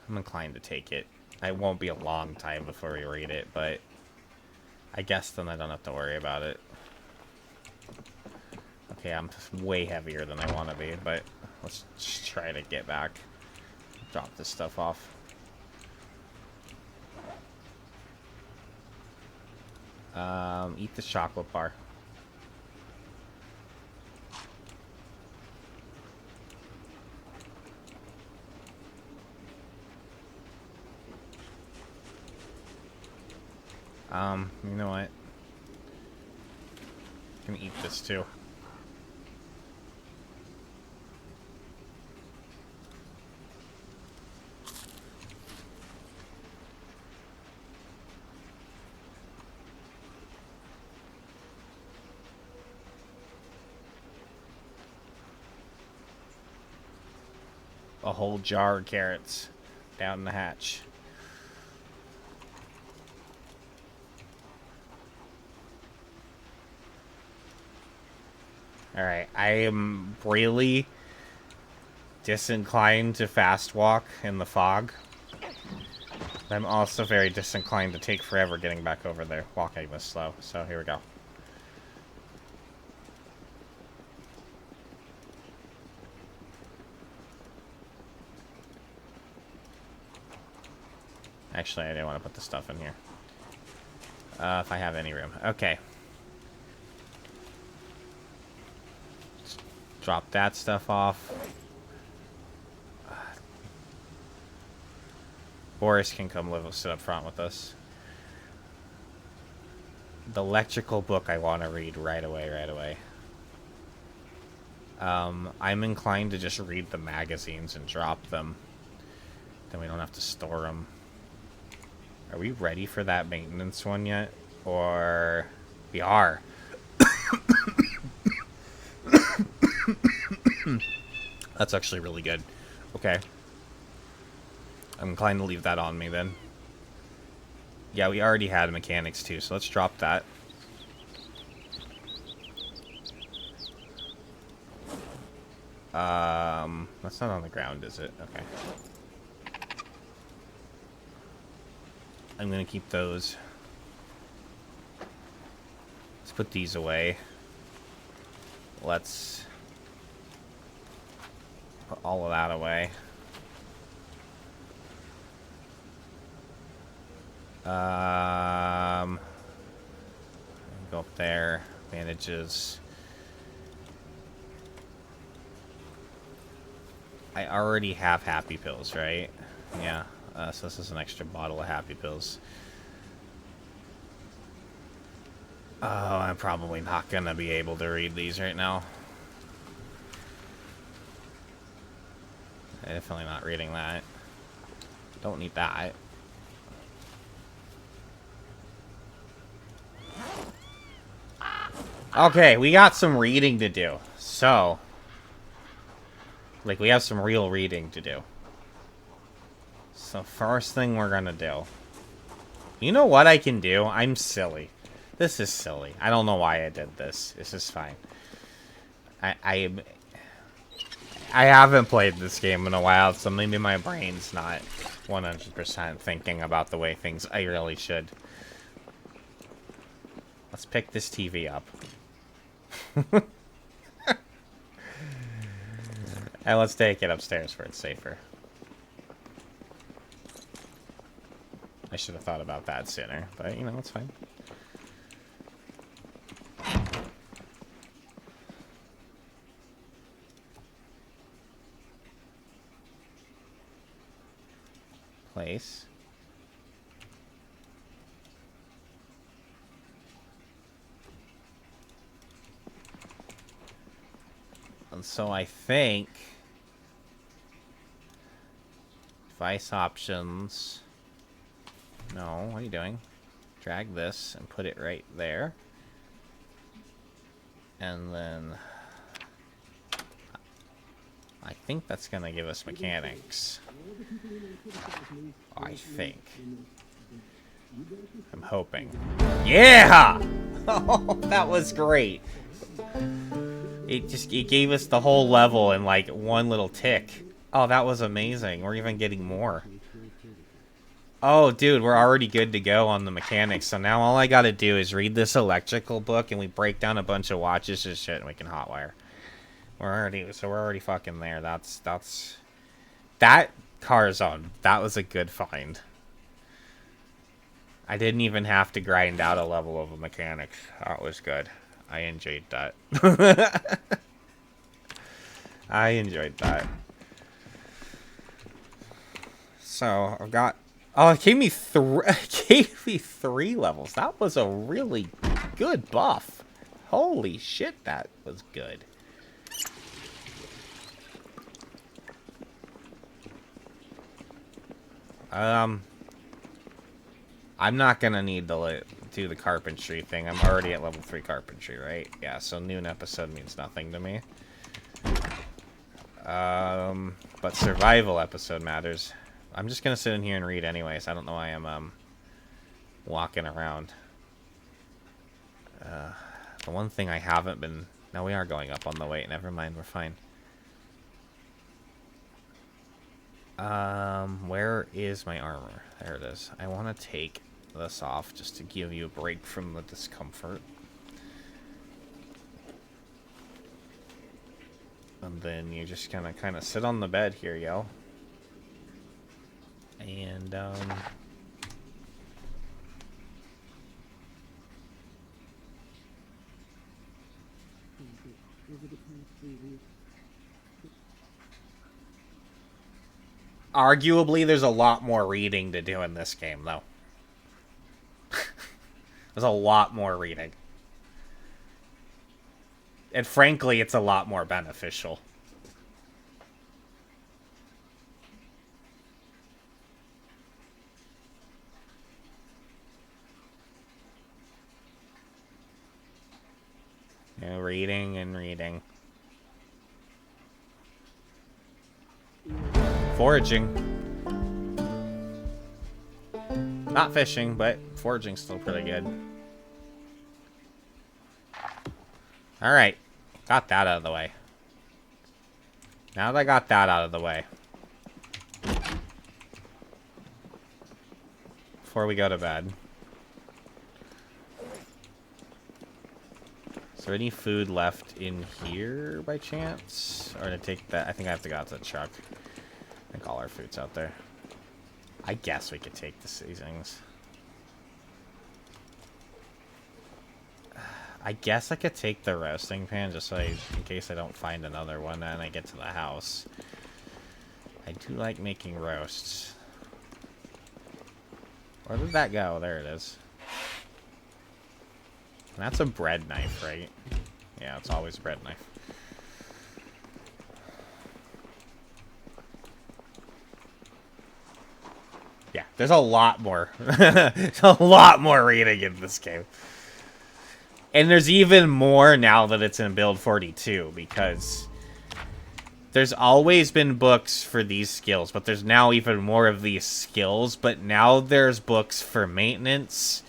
inclined to take it. It won't be a long time before we read it, but... I guess then I don't have to worry about it. Okay, I'm just way heavier than I want to be, but let's just try to get back. Drop this stuff off. Eat the chocolate bar. You know what? I'm gonna eat this too. A whole jar of carrots down in the hatch. Alright, I am really disinclined to fast walk in the fog. I'm also very disinclined to take forever getting back over there, walking this slow. So here we go. Actually, I didn't want to put the stuff in here. If I have any room. Okay. Just drop that stuff off. Boris can come sit up front with us. The electrical book I want to read right away. I'm inclined to just read the magazines and drop them. Then we don't have to store them. Are we ready for that maintenance one yet? Or... We are. That's actually really good. Okay. I'm inclined to leave that on me then. Yeah, we already had mechanics too, so let's drop that. That's not on the ground, is it? Okay. I'm gonna keep those. Let's put these away. Let's put all of that away. Go up there. Bandages. I already have happy pills, right? Yeah. So this is an extra bottle of happy pills. Oh, I'm probably not gonna be able to read these right now. I'm definitely not reading that. Don't need that. Okay, we got some reading to do. So, like, we have some real reading to do. So, first thing we're gonna do. You know what I can do? I'm silly. This is silly. I don't know why I did this. This is fine. I haven't played this game in a while, so maybe my brain's not 100% thinking about the way things I really should. Let's pick this TV up. And let's take it upstairs where it's safer. I should have thought about that sooner, but you know, it's fine. Place. And so I think device options. No, what are you doing? Drag this and put it right there. And then I think that's gonna give us mechanics. I think. I'm hoping. Yeah! Oh, that was great. It gave us the whole level in like one little tick. Oh, that was amazing. We're even getting more. Oh, dude, we're already good to go on the mechanics. So now all I gotta do is read this electrical book and we break down a bunch of watches and shit and we can hotwire. We're already fucking there. That car zone. That was a good find. I didn't even have to grind out a level of a mechanics. That was good. I enjoyed that. I enjoyed that. So I've got. Oh, it gave me three levels. That was a really good buff. Holy shit, that was good. I'm not gonna need to do the carpentry thing. I'm already at level 3 carpentry, right? Yeah, so noon episode means nothing to me. But survival episode matters. I'm just gonna sit in here and read anyways. I don't know why I'm walking around. The one thing I haven't been... No, we are going up on the weight. Never mind, we're fine. Where is my armor? There it is. I want to take this off just to give you a break from the discomfort. And then you're just gonna kind of sit on the bed here, yo. And, arguably, there's a lot more reading to do in this game, though. There's a lot more reading. And frankly, it's a lot more beneficial. You know, reading and reading. Foraging. Not fishing, but foraging's still pretty good. Alright. Got that out of the way. Now that I got that out of the way. Before we go to bed. Is there any food left in here by chance? Or to take that? I think I have to go out to the truck. I think all our food's out there. I guess we could take the seasonings. I guess I could take the roasting pan just so in case I don't find another one and I get to the house. I do like making roasts. Where did that go? There it is. And that's a bread knife, right? Yeah, it's always a bread knife. Yeah, there's a lot more. There's a lot more reading in this game. And there's even more now that it's in Build 42, because there's always been books for these skills, but there's now even more of these skills, but now there's books for maintenance,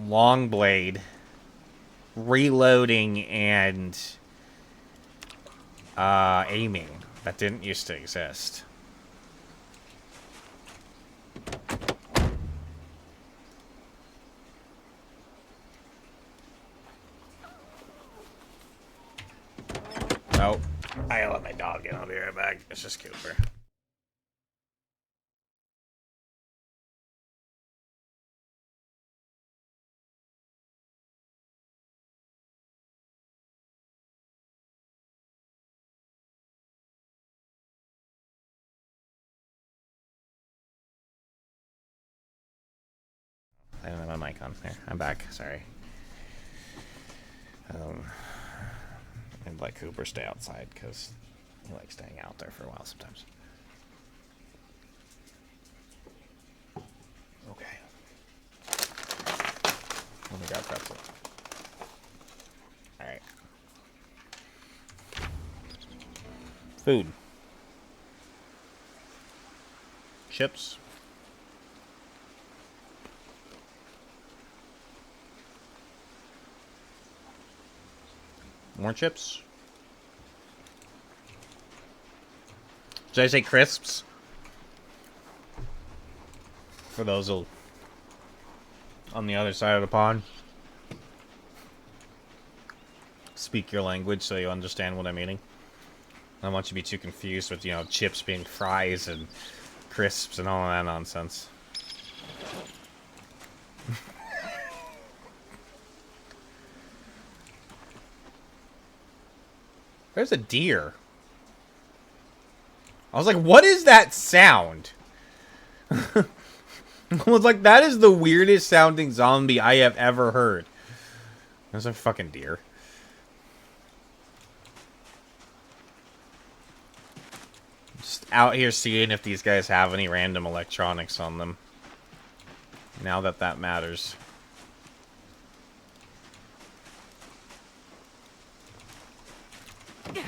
long blade, reloading, and aiming that didn't used to exist. Oh, I gotta let my dog in. I'll be right back. It's just Cooper. I don't have my mic on there. I'm back. Sorry. I'd let Cooper stay outside because he likes staying out there for a while sometimes. Okay. Let me grab pretzel. Alright. Food. Chips. More chips. Did I say crisps? For those on the other side of the pond. Speak your language so you understand what I'm eating. I don't want you to be too confused with, you know, chips being fries and crisps and all that nonsense. There's a deer. I was like, what is that sound? I was like, that is the weirdest sounding zombie I have ever heard. There's a fucking deer. Just out here seeing if these guys have any random electronics on them. Now that that matters. I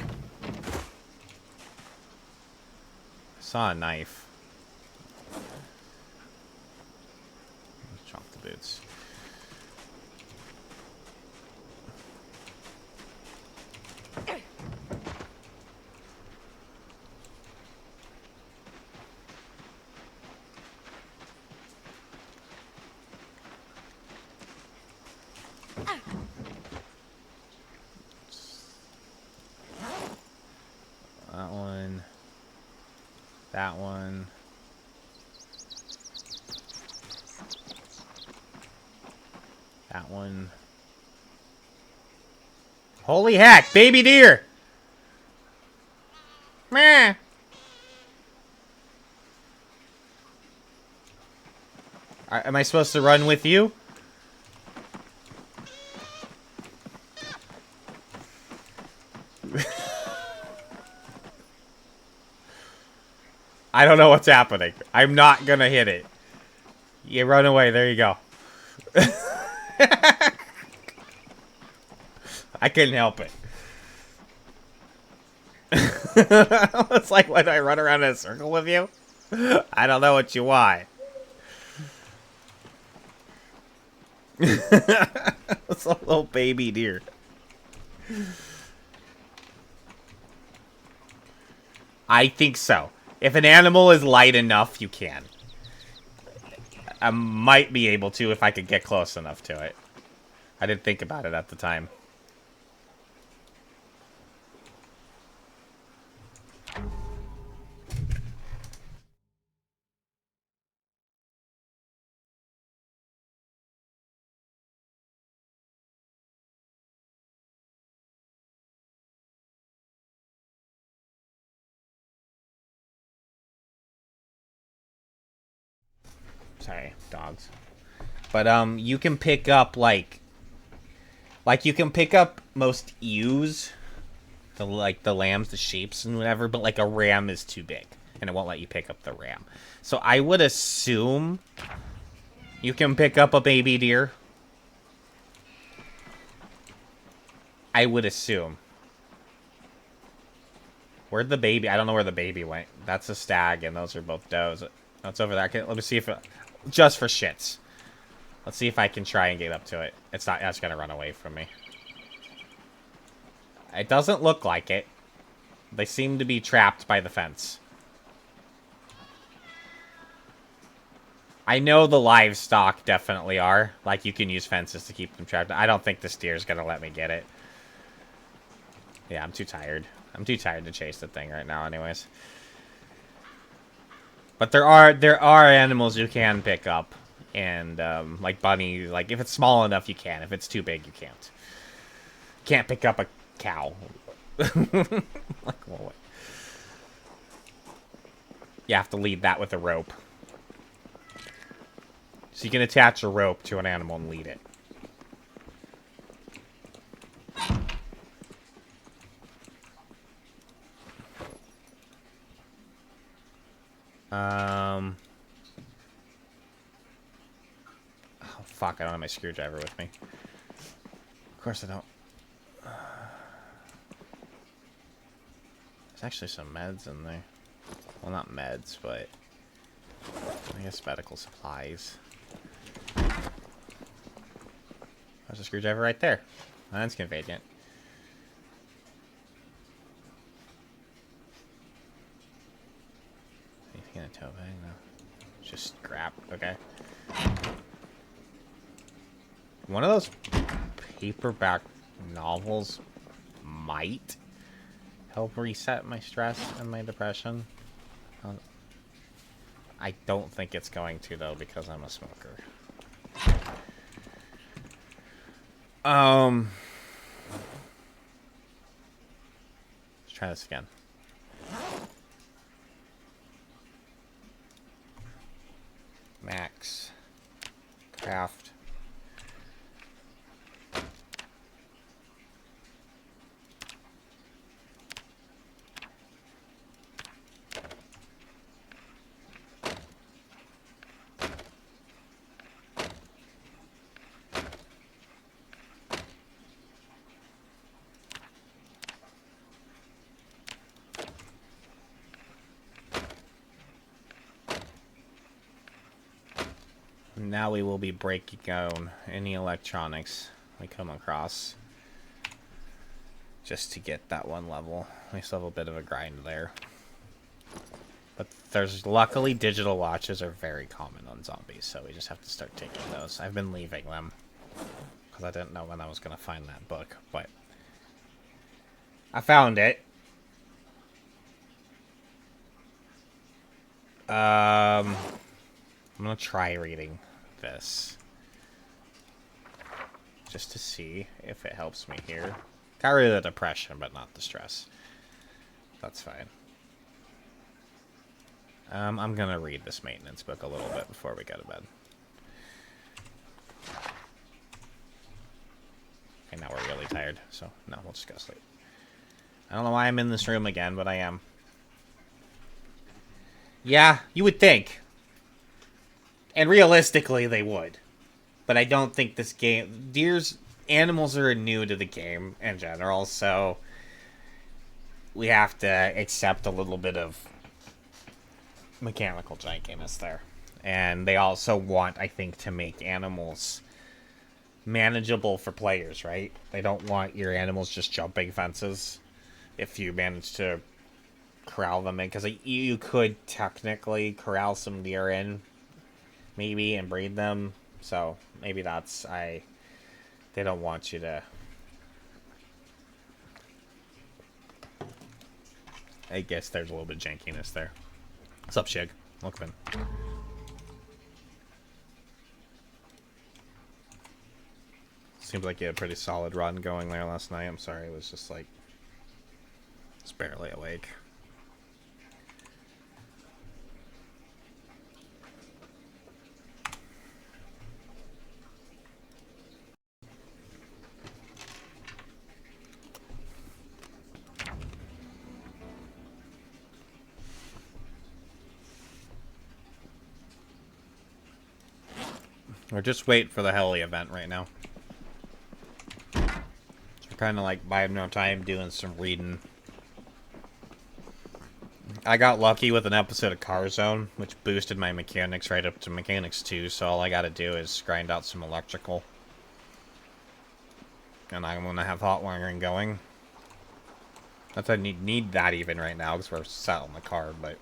saw a knife. Chop the boots. That one. That one. That one. Holy heck, baby deer! Meh. Am I supposed to run with you? I don't know what's happening. I'm not gonna hit it. You run away. There you go. I couldn't help it. It's like when I run around in a circle with you. I don't know what you want. It's a little baby deer. I think so. If an animal is light enough, you can. I might be able to if I could get close enough to it. I didn't think about it at the time. Sorry, dogs. But you can pick up like you can pick up most ewes, the lambs, the sheeps, and whatever. But like a ram is too big, and it won't let you pick up the ram. So I would assume you can pick up a baby deer. I would assume. Where'd the baby? I don't know where the baby went. That's a stag, and those are both does. That's over there. Let me see if it, just for shits. Let's see if I can try and get up to it. It's not. That's gonna run away from me. It doesn't look like it. They seem to be trapped by the fence. I know the livestock definitely are. Like, you can use fences to keep them trapped. I don't think this deer's gonna let me get it. Yeah, I'm too tired. I'm too tired to chase the thing right now anyways. But there are animals you can pick up. And, like bunnies, like, if it's small enough, you can. If it's too big, you can't. Can't pick up a cow. Like, well, you have to lead that with a rope. So you can attach a rope to an animal and lead it. Oh, fuck, I don't have my screwdriver with me. Of course I don't. There's actually some meds in there. Well, not meds, but I guess medical supplies. There's a screwdriver right there. That's convenient. Anything in a tote bag? No. Just scrap. Okay. One of those paperback novels might help reset my stress and my depression. I don't think it's going to, though, because I'm a smoker. Let's try this again. Max. Craft. Now we will be breaking down any electronics we come across. Just to get that one level. We still have a bit of a grind there. But there's luckily digital watches are very common on zombies, so we just have to start taking those. I've been leaving them because I didn't know when I was going to find that book, but I found it. I'm going to try reading this just to see if it helps me here. Got rid of the depression, but not the stress. That's fine. I'm gonna read this maintenance book a little bit before we go to bed. Okay, now we're really tired, so no, we'll just go sleep. I don't know why I'm in this room again, but I am. Yeah, you would think. And realistically, they would. But I don't think this game... Deers animals are new to the game in general, so we have to accept a little bit of mechanical jankiness there. And they also want, I think, to make animals manageable for players, right? They don't want your animals just jumping fences if you manage to corral them in, because you could technically corral some deer in, maybe, and breed them. So maybe that's they don't want you to. I guess there's a little bit of jankiness there. What's up, Shig? Welcome in. Seems like you had a pretty solid run going there last night. I'm sorry, it was just like, just barely awake. We're just waiting for the heli event right now. So we're kind of like buying no time doing some reading. I got lucky with an episode of Car Zone, which boosted my mechanics right up to mechanics 2, so all I gotta do is grind out some electrical. And I'm gonna have hot wiring going. Not that I need that even right now, because we're set on the car, but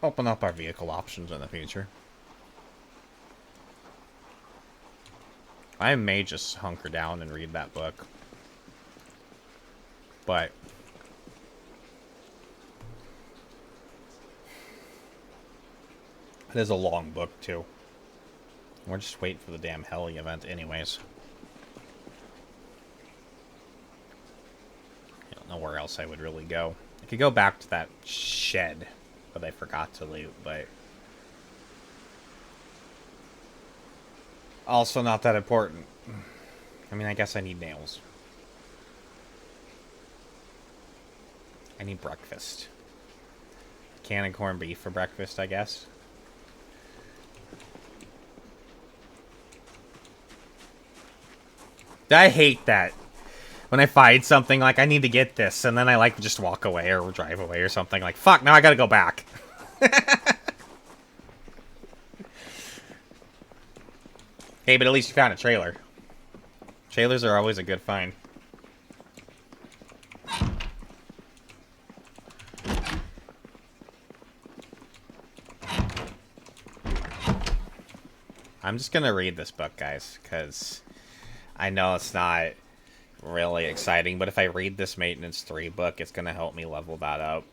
open up our vehicle options in the future. I may just hunker down and read that book. But it is a long book, too. We're just waiting for the damn heli event anyways. I don't know where else I would really go. I could go back to that shed that I forgot to loot, but also not that important. I mean, I guess I need nails. I need breakfast. Can of corned beef for breakfast, I guess. I hate that. When I find something, like, I need to get this, and then I, like, just walk away or drive away or something. Like, fuck, now I gotta go back. Hey, but at least you found a trailer. Trailers are always a good find. I'm just gonna read this book, guys, because I know it's not really exciting, but if I read this Maintenance 3 book, it's gonna help me level that up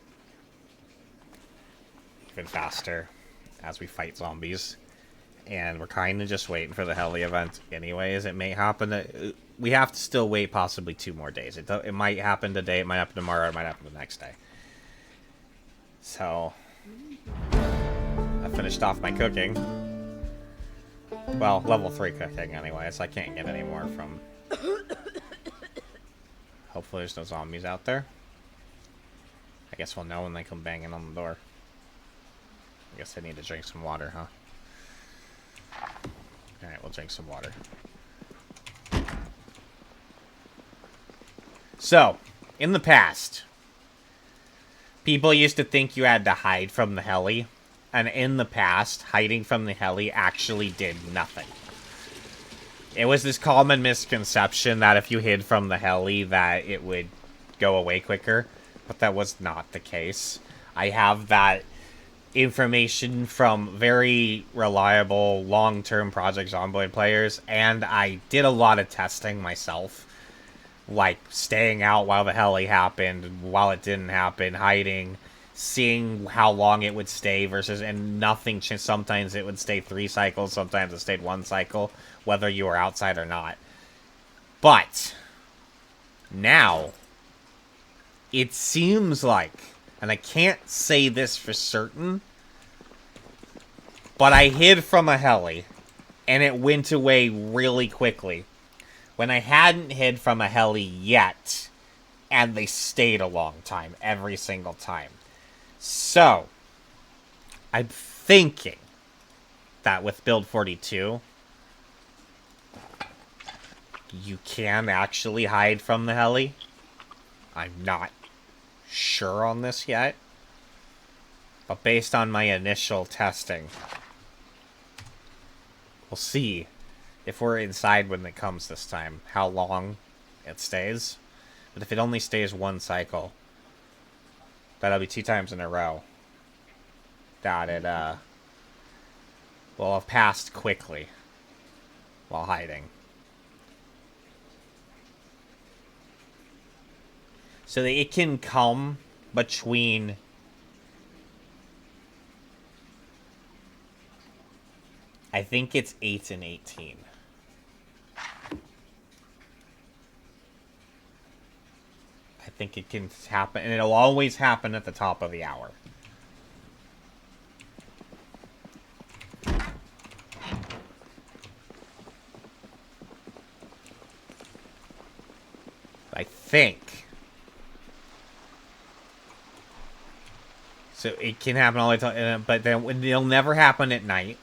even faster as we fight zombies. And we're kind of just waiting for the heli event anyways. It may happen. We have to still wait possibly 2 more days. It might happen today, it might happen tomorrow, it might happen the next day. So, I finished off my cooking. Well, level 3 cooking anyways. I can't get any more from... Hopefully there's no zombies out there. I guess we'll know when they come banging on the door. I guess I need to drink some water, huh? Alright, we'll drink some water. So, in the past, people used to think you had to hide from the heli. And in the past, hiding from the heli actually did nothing. It was this common misconception that if you hid from the heli, that it would go away quicker. But that was not the case. I have that information from very reliable long-term Project Zomboid players, and I did a lot of testing myself, like staying out while the heli happened, while it didn't happen, hiding, seeing how long it would stay versus, and nothing changed. Sometimes it would stay 3 cycles, sometimes it stayed 1 cycle, whether you were outside or not. But now it seems like, and I can't say this for certain, but I hid from a heli, and it went away really quickly. When I hadn't hid from a heli yet, and they stayed a long time, every single time. So, I'm thinking that with build 42, you can actually hide from the heli. I'm not sure on this yet. But based on my initial testing, we'll see if we're inside when it comes this time, how long it stays. But if it only stays one cycle, that'll be 2 times in a row that it will have passed quickly while hiding. So that it can come between I think it's 8 and 18. I think it can happen, and it'll always happen at the top of the hour. I think. So it can happen all the time, but then it'll never happen at night.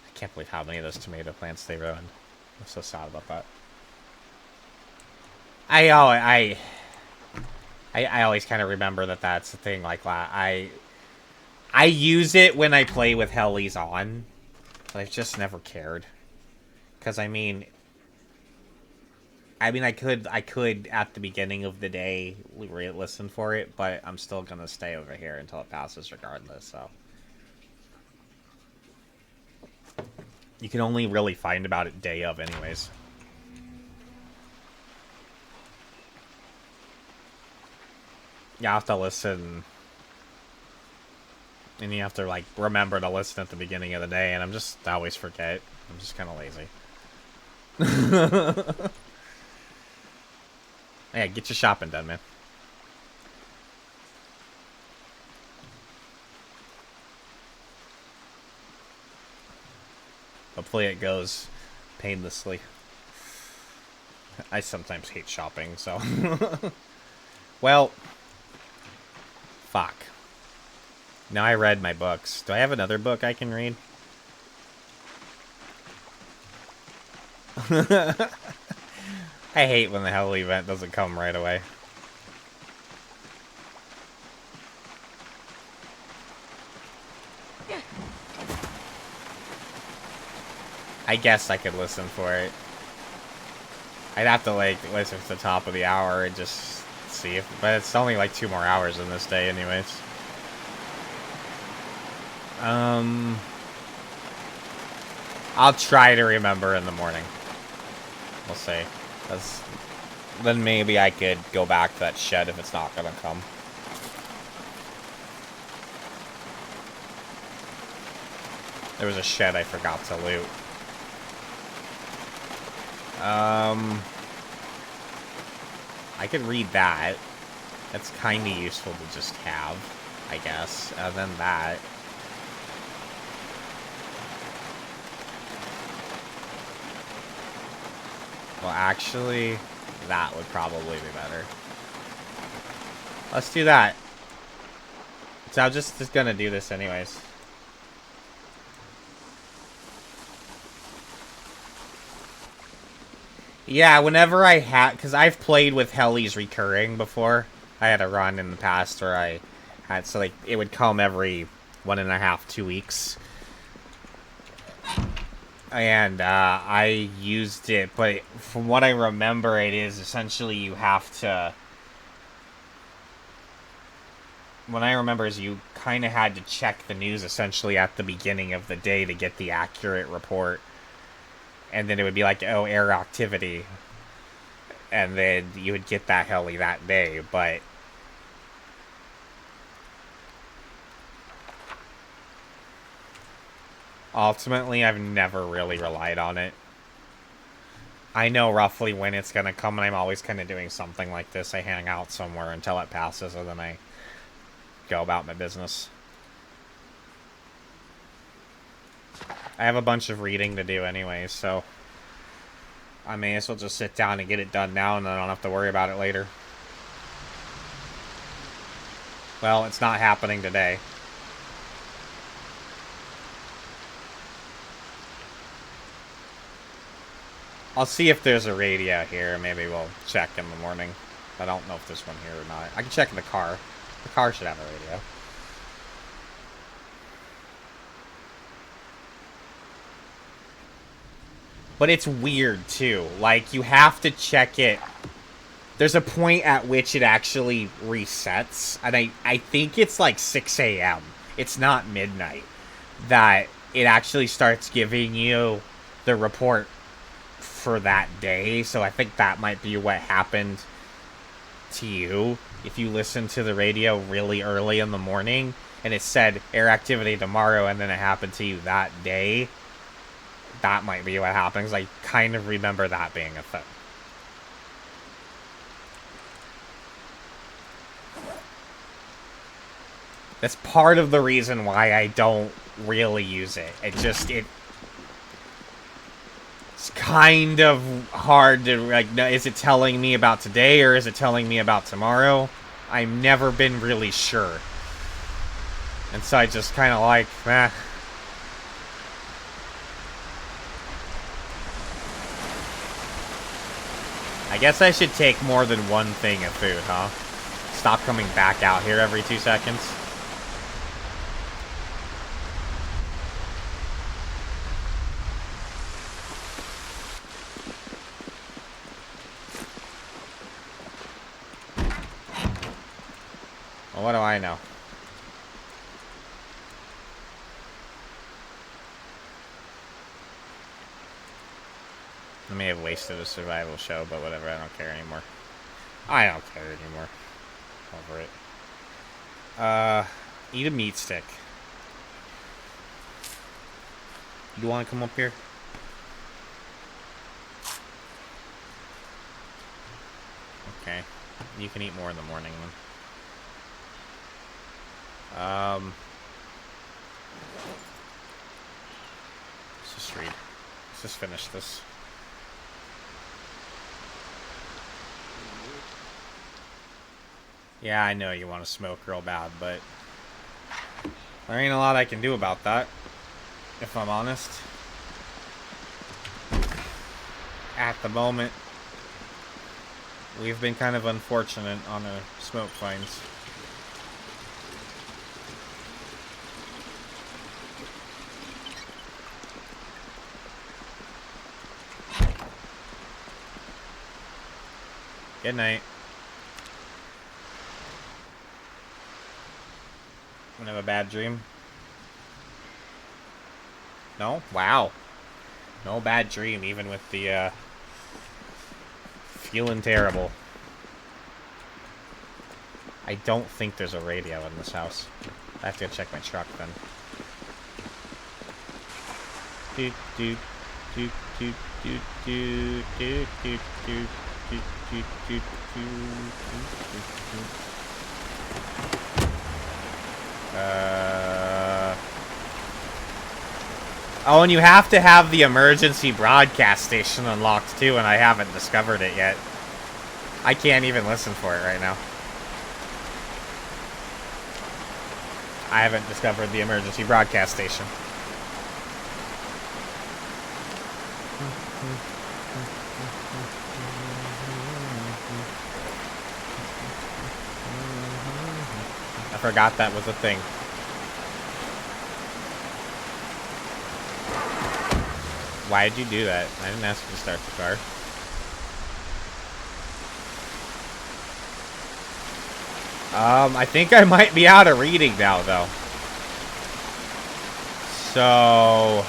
I can't believe how many of those tomato plants they ruined. I'm so sad about that. I always kind of remember that that's the thing. Like, I use it when I play with helis on, but I've just never cared. Because I mean, I could at the beginning of the day listen for it, but I'm still gonna stay over here until it passes, regardless. So you can only really find about it day of, anyways. You have to listen, and you have to, like, remember to listen at the beginning of the day, and I always forget. I'm just kind of lazy. Yeah, get your shopping done, man. Hopefully it goes painlessly. I sometimes hate shopping, so... Well... Fuck. Now I read my books. Do I have another book I can read? I hate when the hell event doesn't come right away. I guess I could listen for it. I'd have to, like, listen to the top of the hour and just see if... But it's only, like, 2 more hours in this day anyways. I'll try to remember in the morning. We'll see. Then maybe I could go back to that shed if it's not gonna come. There was a shed I forgot to loot. I could read that. That's kind of useful to just have, I guess. And then that. Well, actually, that would probably be better. Let's do that. So I'm just gonna do this anyways. Yeah, whenever I had... Because I've played with helis recurring before. I had a run in the past where I had... So, like, it would come every 1.5, 2 weeks. And, I used it. But from what I remember, it is essentially you have to... What I remember is you kind of had to check the news essentially at the beginning of the day to get the accurate report. And then it would be like, oh, air activity. And then you would get that heli that day, but... Ultimately, I've never really relied on it. I know roughly when it's gonna come, and I'm always kind of doing something like this. I hang out somewhere until it passes, and then I go about my business. I have a bunch of reading to do anyway, so I may as well just sit down and get it done now, and then I don't have to worry about it later. Well, it's not happening today. I'll see if there's a radio here. Maybe we'll check in the morning. I don't know if there's one here or not. I can check in the car. The car should have a radio. But it's weird, too. Like, you have to check it. There's a point at which it actually resets. And I think it's like 6 a.m. It's not midnight. That it actually starts giving you the report for that day. So I think that might be what happened to you. If you listen to the radio really early in the morning and it said air activity tomorrow and then it happened to you that day, that might be what happens. I kind of remember that being a thing. That's part of the reason why I don't really use it. It's kind of hard to, like, is it telling me about today or is it telling me about tomorrow? I've never been really sure. And so I just kind of like, eh. I guess I should take more than one thing of food, huh? Stop coming back out here every 2 seconds. Well, what do I know? I may have wasted a survival show, but whatever, I don't care anymore. I don't care anymore. Over it. Eat a meat stick. You want to come up here? Okay. You can eat more in the morning, then. Let's just read. Let's just finish this. Yeah, I know you want to smoke real bad, but there ain't a lot I can do about that, if I'm honest. At the moment, we've been kind of unfortunate on our smoke finds. Good night. Have a bad dream? No? Wow. No bad dream, even with the, feeling terrible. I don't think there's a radio in this house. I have to go check my truck, then. Doot, doot, doot, doot, doot, doot, doot, doot, doot, doot, doot, doot, doot. Oh, and you have to have the emergency broadcast station unlocked too, and I haven't discovered it yet. I can't even listen for it right now. I haven't discovered the emergency broadcast station. I forgot that was a thing. Why'd you do that? I didn't ask you to start the car. I think I might be out of reading now, though. So...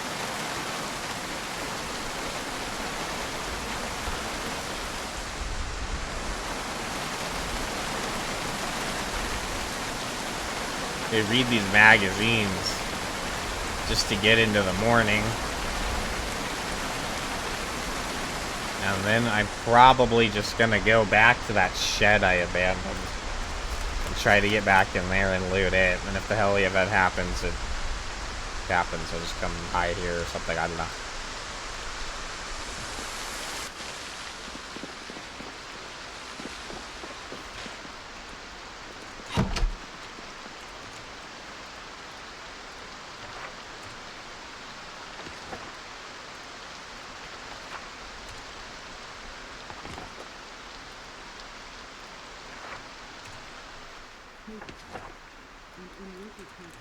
they read these magazines just to get into the morning. And then I'm probably just gonna go back to that shed I abandoned and try to get back in there and loot it. And if the heli event happens, it happens. I'll just come hide here or something. I don't know.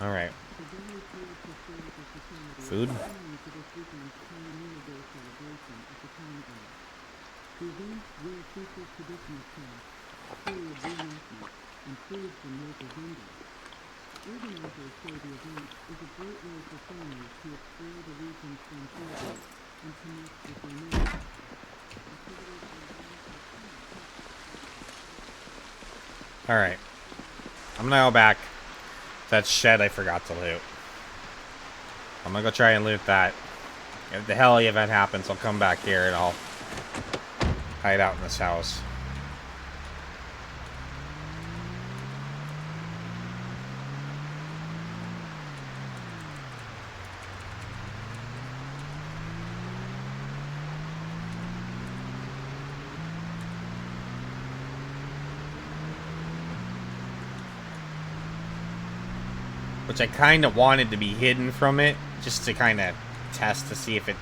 Alright. Food? Alright. I'm gonna go back to that shed I forgot to loot. I'm gonna go try and loot that. If the hell event happens, I'll come back here and I'll hide out in this house. Which I kind of wanted to be hidden from it, just to kind of test to see if it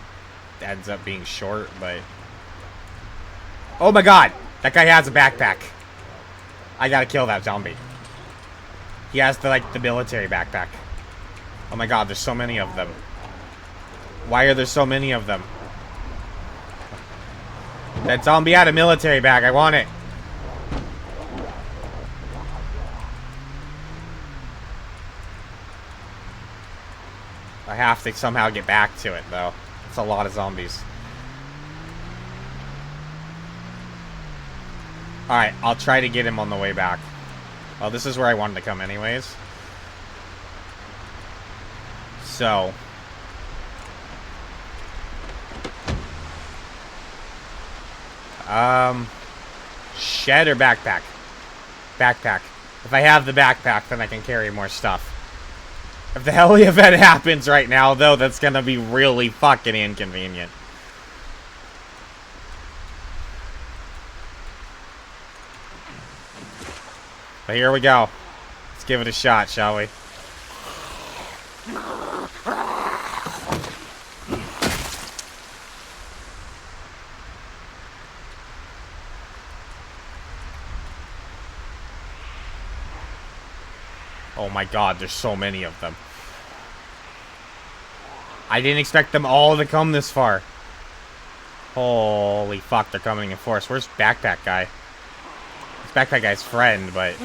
ends up being short, but... Oh my god! That guy has a backpack. I gotta kill that zombie. He has the, like, the military backpack. Oh my god, there's so many of them. Why are there so many of them? That zombie had a military bag, I want it. I have to somehow get back to it, though. It's a lot of zombies. Alright, I'll try to get him on the way back. Well, this is where I wanted to come anyways. So. Shed or backpack? Backpack. If I have the backpack, then I can carry more stuff. If the heli event happens right now, though, that's gonna be really fucking inconvenient. But here we go. Let's give it a shot, shall we? Oh my god, there's so many of them. I didn't expect them all to come this far. Holy fuck, they're coming in force. Where's Backpack Guy? It's Backpack Guy's friend, but...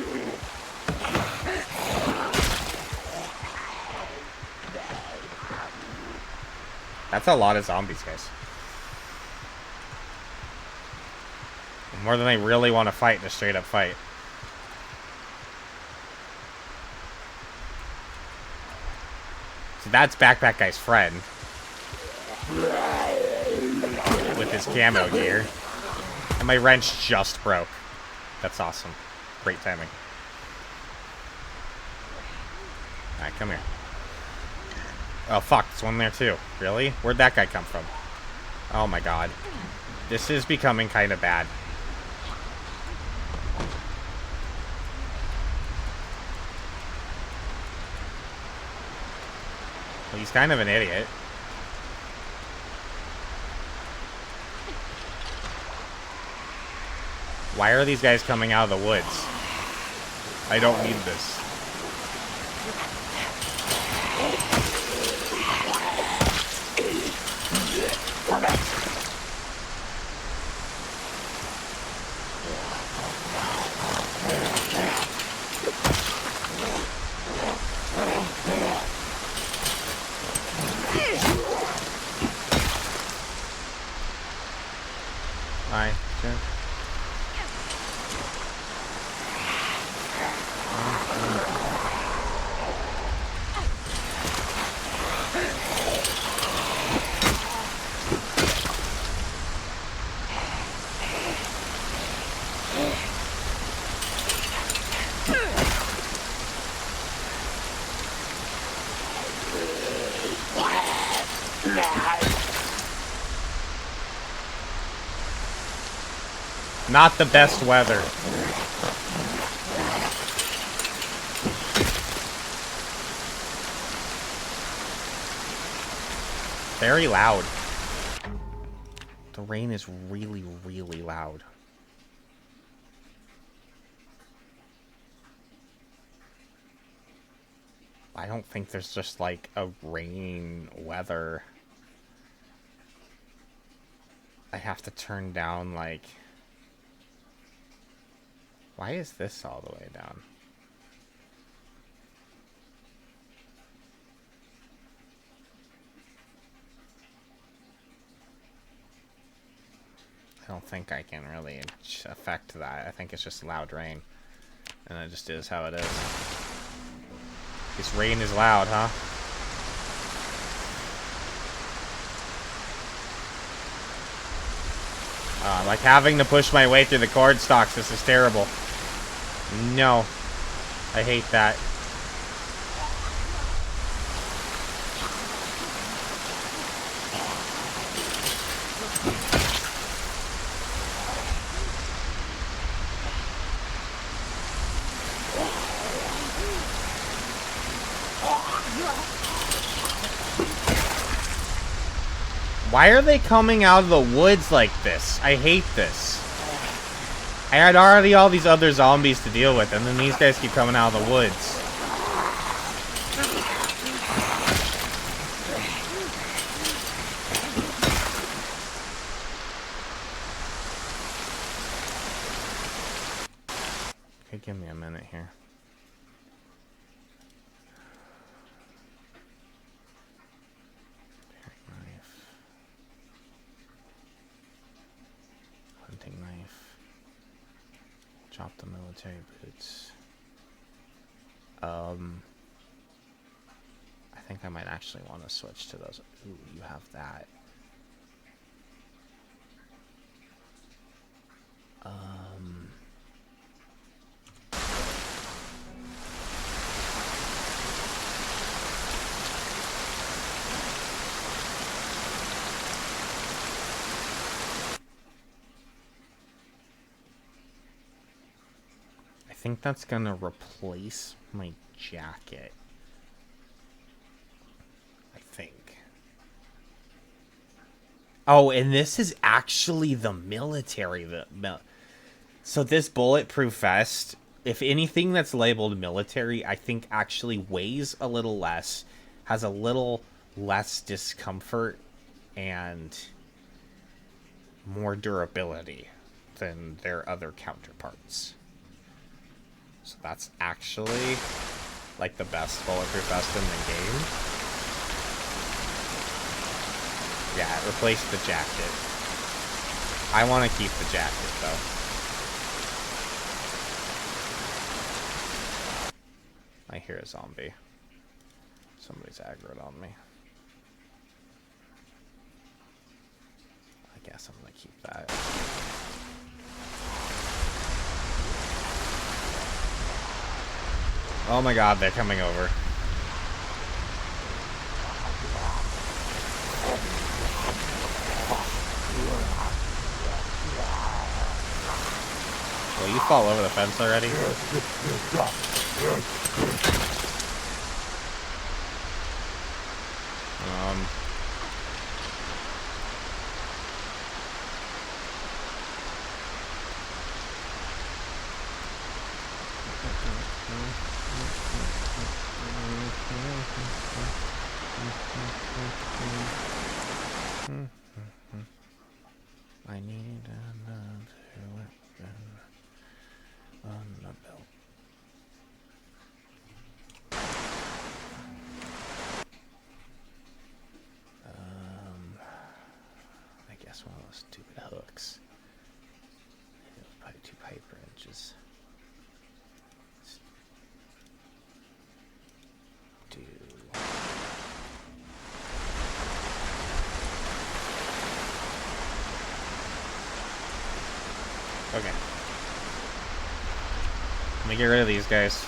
That's a lot of zombies, guys. More than I really want to fight in a straight-up fight. So that's Backpack Guy's friend. With his camo gear. And my wrench just broke. That's awesome. Great timing. Alright, come here. Oh, fuck. There's one there, too. Really? Where'd that guy come from? Oh, my God. This is becoming kind of bad. Well, he's kind of an idiot. Why are these guys coming out of the woods? I don't need this. Hi, sure. Not the best weather. Very loud. The rain is really, really loud. I don't think there's just like a rain weather. I have to turn down like... Why is this all the way down? I don't think I can really affect that. I think it's just loud rain. And it just is how it is. This rain is loud, huh? I'm like having to push my way through the cord stalks. This is terrible. No. I hate that. Why are they coming out of the woods like this? I hate this. I had already all these other zombies to deal with, and then these guys keep coming out of the woods. Okay, give me a minute here. Chop the military boots. I think I might actually want to switch to those. Ooh, you have that. I think that's gonna replace my jacket. I think. Oh, and this is actually the military. So this bulletproof vest, if anything that's labeled military, I think actually weighs a little less, has a little less discomfort, and more durability than their other counterparts. So that's actually like the best bulletproof vest in the game. Yeah, it replaced the jacket. I want to keep the jacket though. I hear a zombie. Somebody's aggroed on me. I guess I'm gonna keep that. Oh my god, they're coming over. Will you fall over the fence already? I need another weapon on the belt. I guess one of those stupid hooks. Probably 2 paper inches. Okay. Let me get rid of these guys.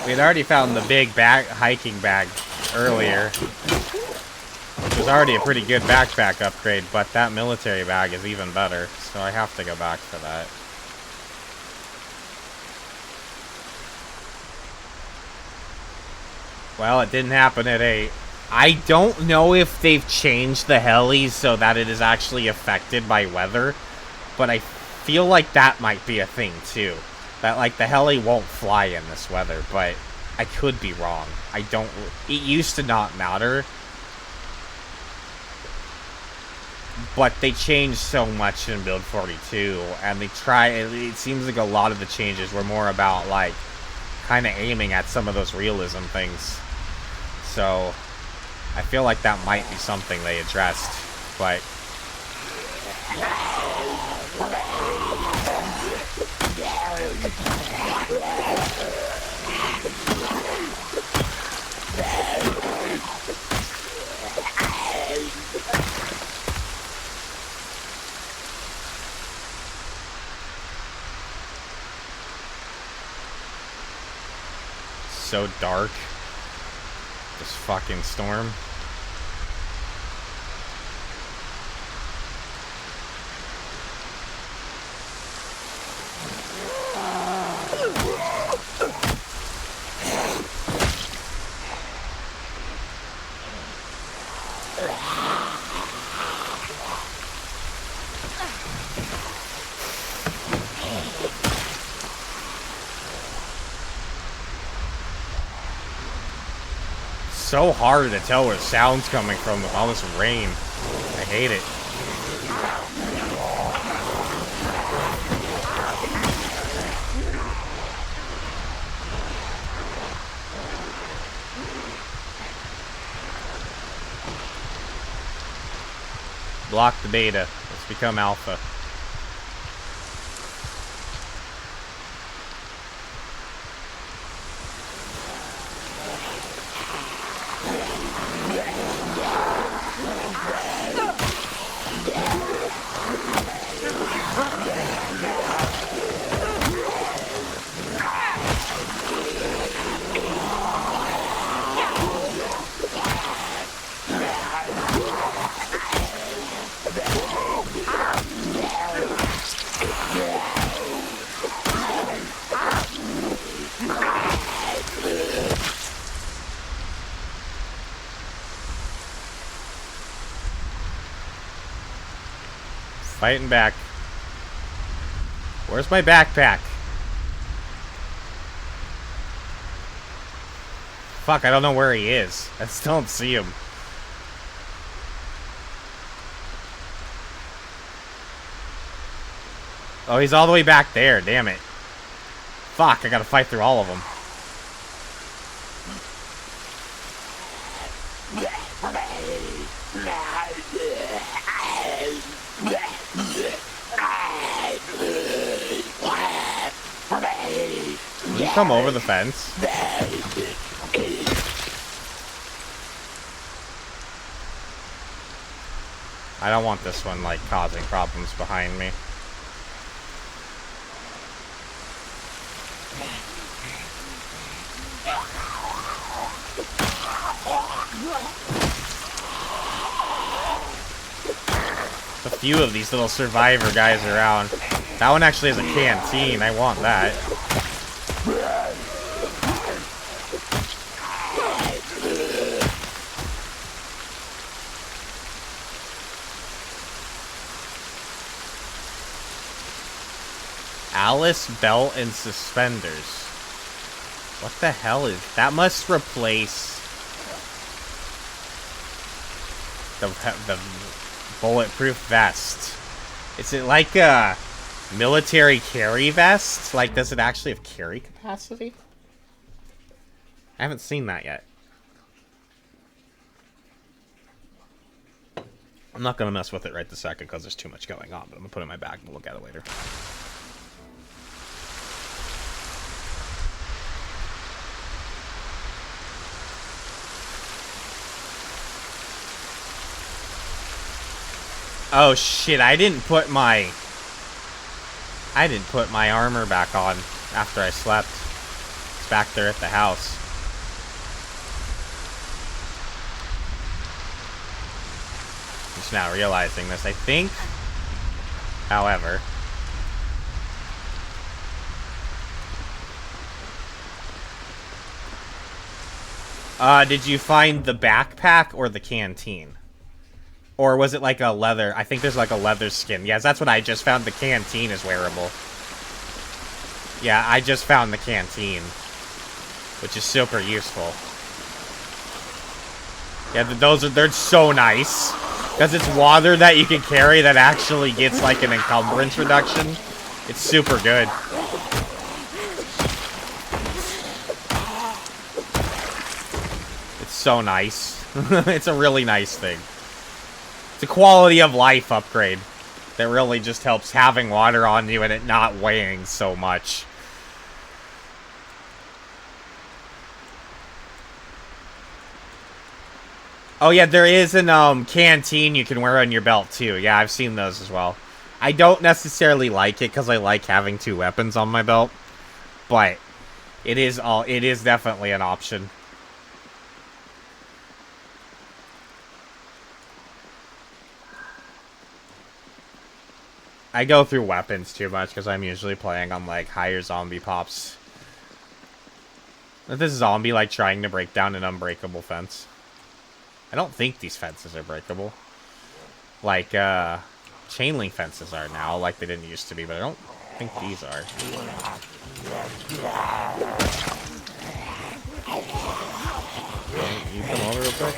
We had already found the big hiking bag earlier. It was already a pretty good backpack upgrade, but that military bag is even better, so I have to go back for that. Well, it didn't happen at 8. I don't know if they've changed the helis so that it is actually affected by weather, but I feel like that might be a thing too. That, like, the heli won't fly in this weather, but I could be wrong. I don't... It used to not matter, but they changed so much in build 42, and they try... It seems like a lot of the changes were more about, like, kind of aiming at some of those realism things. So, I feel like that might be something they addressed, but... So dark. This fucking storm. So hard to tell where sound's coming from with all this rain. I hate it. Block the beta. Let's become alpha. Fighting back. Where's my backpack? Fuck, I don't know where he is. I still don't see him. Oh, he's all the way back there. Damn it. Fuck, I gotta fight through all of them. Can you come over the fence? I don't want this one, like, causing problems behind me. A few of these little survivor guys around. That one actually has a canteen. I want that. Alice belt and suspenders. What the hell is that? Must replace the bulletproof vest. Is it like a military carry vest? Like, does it actually have carry capacity? I haven't seen that yet. I'm not gonna mess with it right this second because there's too much going on, but I'm gonna put it in my bag and we'll look at it later. Oh shit, I didn't put my armor back on after I slept. It's back there at the house. Just now realizing this. I think, however, Did you find the backpack or the canteen? Or was it like a leather? I think there's like a leather skin. Yes, that's what I just found. The canteen is wearable. Yeah, I just found the canteen, which is super useful. Yeah, they're so nice. Because it's water that you can carry that actually gets like an encumbrance reduction. It's super good. It's so nice. It's a really nice thing. It's a quality of life upgrade that really just helps having water on you and it not weighing so much. Oh yeah, there is an canteen you can wear on your belt too. Yeah, I've seen those as well. I don't necessarily like it because I like having 2 weapons on my belt, but it is definitely an option. I go through weapons too much because I'm usually playing on like higher zombie pops. This zombie like trying to break down an unbreakable fence. I don't think these fences are breakable. Like, chain link fences are now, like they didn't used to be, but I don't think these are. You come over real quick?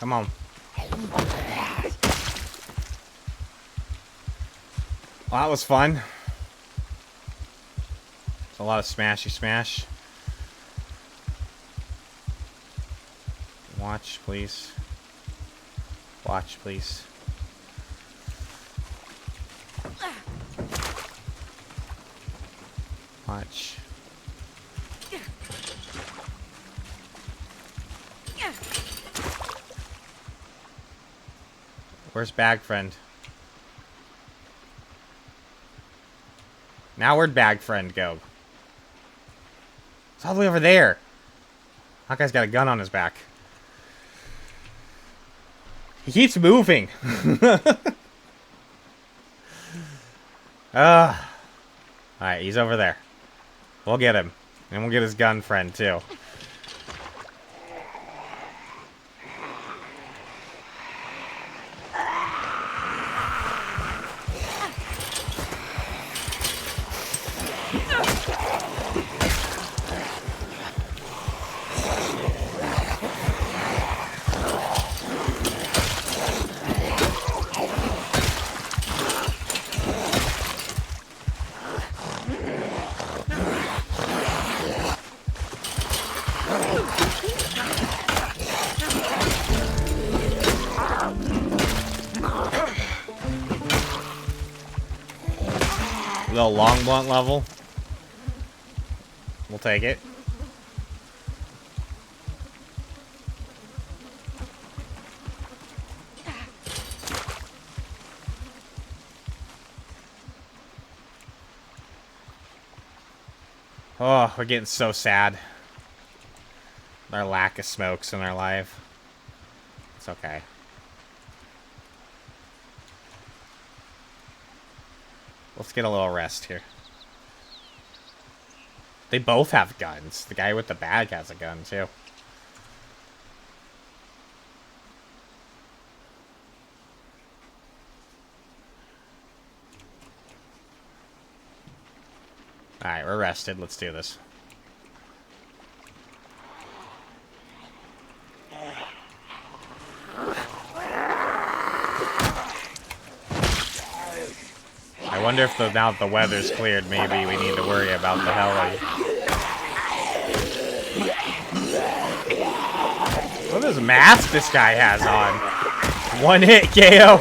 Come on. Well, that was fun. It's a lot of smashy smash. Watch, please. Watch, please. Watch. Where's Bag Friend? Now where'd Bag Friend go? It's all the way over there. That guy's got a gun on his back. He keeps moving. Alright, he's over there. We'll get him. And we'll get his gun friend, too. Little long blunt level. We'll take it. Oh, we're getting so sad. Our lack of smokes in our life. It's okay. Let's get a little rest here. They both have guns. The guy with the bag has a gun, too. Alright, we're rested. Let's do this. I wonder if now that the weather's cleared, maybe we need to worry about the heli. What What is mask this guy has on? One hit KO.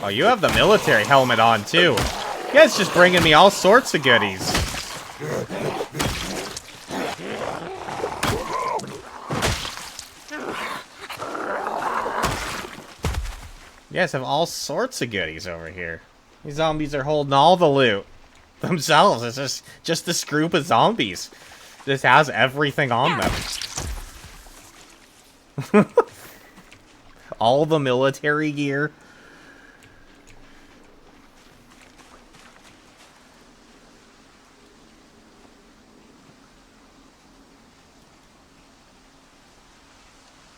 Oh, you have the military helmet on, too. You guys just bringing me all sorts of goodies. You guys have all sorts of goodies over here. These zombies are holding all the loot themselves. It's just this group of zombies. This has everything on them. All the military gear.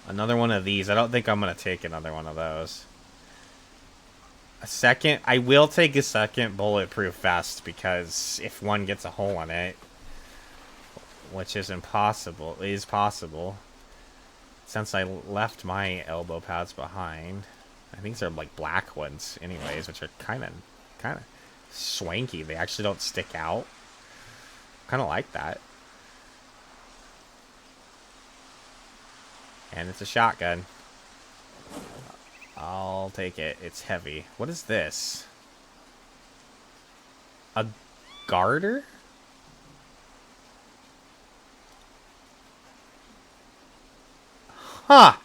Another one of these. I don't think I'm going to take another one of those. I will take a second bulletproof vest because if one gets a hole in it, which is impossible, is possible, since I left my elbow pads behind. I think they're like black ones anyways, which are kind of swanky. They actually don't stick out. Kind of like that. And it's a shotgun. I'll take it. It's heavy. What is this? A garter? Huh.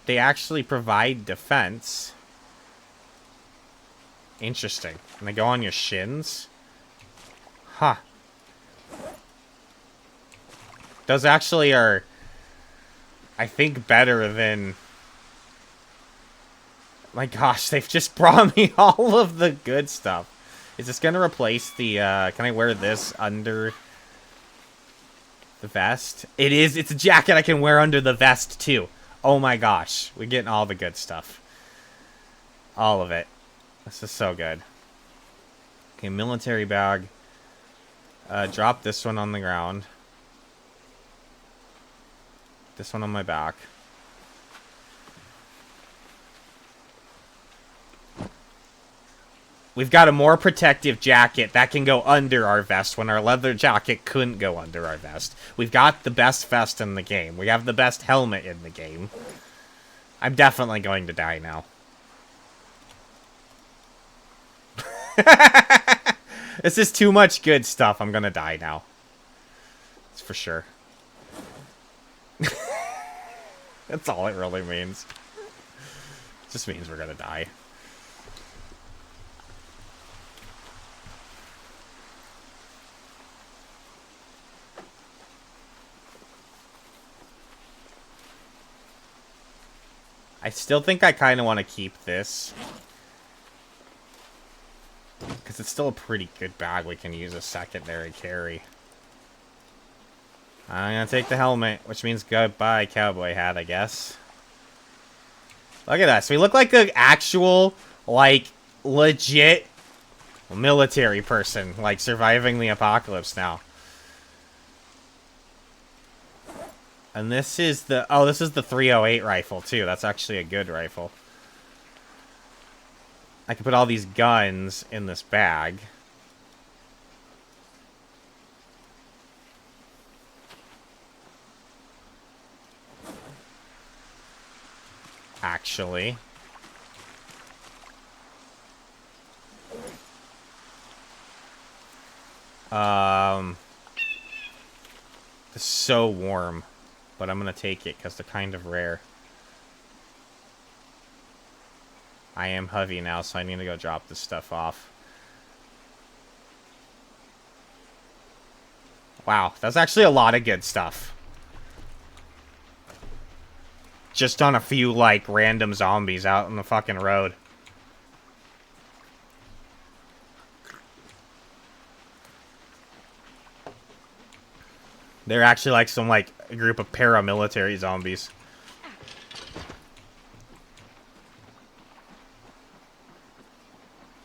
They actually provide defense. Interesting. And they go on your shins? Huh. Those actually are, I think, better than... My gosh, they've just brought me all of the good stuff. Is this gonna replace the, can I wear this under the vest? It is. It's a jacket I can wear under the vest, too. Oh my gosh. We're getting all the good stuff. All of it. This is so good. Okay, military bag. Drop this one on the ground. This one on my back. We've got a more protective jacket that can go under our vest when our leather jacket couldn't go under our vest. We've got the best vest in the game. We have the best helmet in the game. I'm definitely going to die now. This is too much good stuff. I'm gonna die now. That's for sure. That's all it really means. It just means we're gonna die. I still think I kind of want to keep this. Because it's still a pretty good bag we can use a secondary carry. I'm going to take the helmet, which means goodbye cowboy hat, I guess. Look at us. We look like an actual, like, legit military person, like, surviving the apocalypse now. And this is the... Oh, this is the 308 rifle, too. That's actually a good rifle. I can put all these guns in this bag. Actually. It's so warm. But I'm going to take it because they're kind of rare. I am heavy now, so I need to go drop this stuff off. Wow, that's actually a lot of good stuff. Just on a few, like, random zombies out on the fucking road. They're actually like some like a group of paramilitary zombies.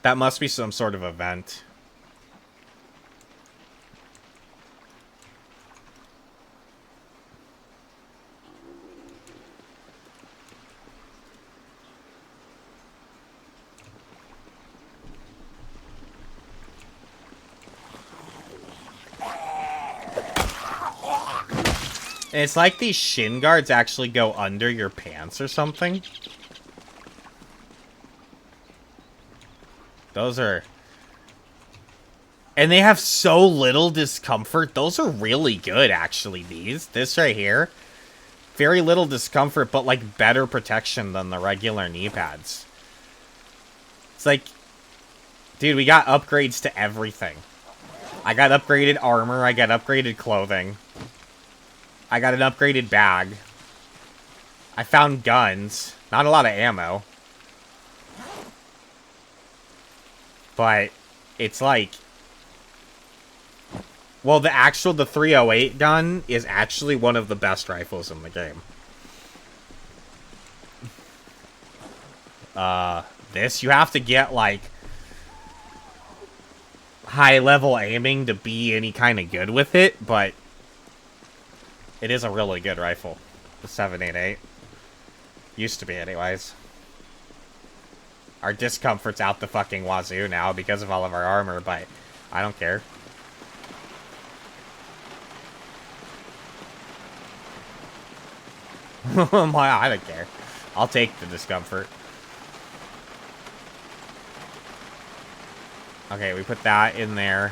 That must be some sort of event. And it's like these shin guards actually go under your pants or something. Those are... And they have so little discomfort. Those are really good, actually, these. This right here. Very little discomfort, but, like, better protection than the regular knee pads. It's like... Dude, we got upgrades to everything. I got upgraded armor. I got upgraded clothing. I got an upgraded bag. I found guns. Not a lot of ammo. But it's like... Well, the 308 gun is actually one of the best rifles in the game. This, you have to get, like... high-level aiming to be any kind of good with it, but... It is a really good rifle. The 788. Used to be, anyways. Our discomfort's out the fucking wazoo now because of all of our armor, but I don't care. I don't care. I'll take the discomfort. Okay, we put that in there.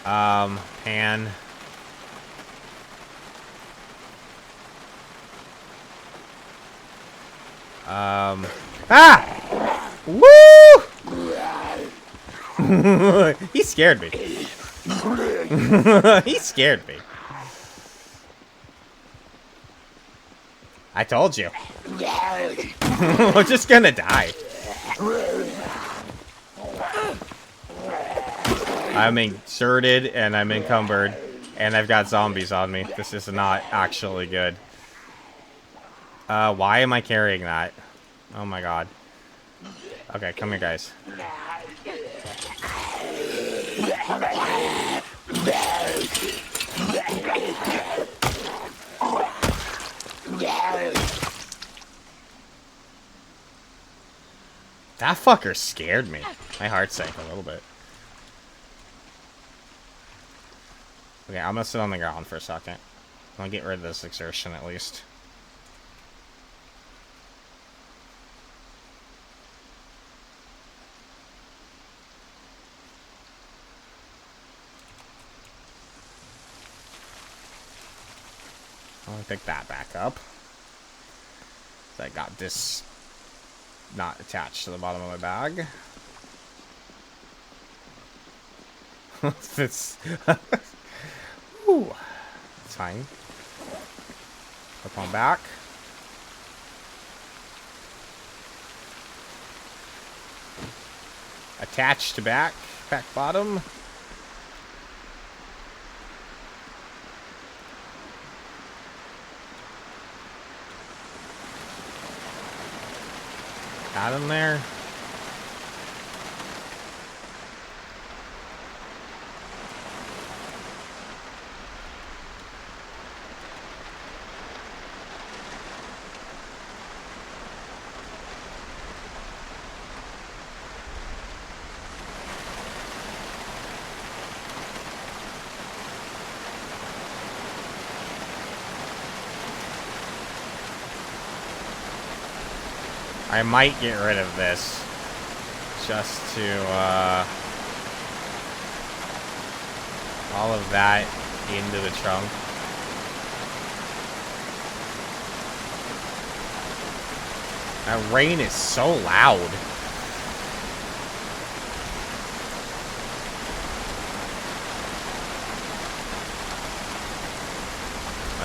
Pan. Ah! Woo! He scared me. He scared me. I told you. We're just gonna die. I'm inserted and I'm encumbered and I've got zombies on me. This is not actually good. Why am I carrying that? Oh my god. Okay, come here, guys. That fucker scared me. My heart sank a little bit. Okay, I'm gonna sit on the ground for a second. I'm gonna get rid of this exertion at least. I'll pick that back up. So I got this not attached to the bottom of my bag. It's Ooh, it's fine. Up on back. Attached to back bottom. Got him there. I might get rid of this just to all of that into the trunk. That rain is so loud.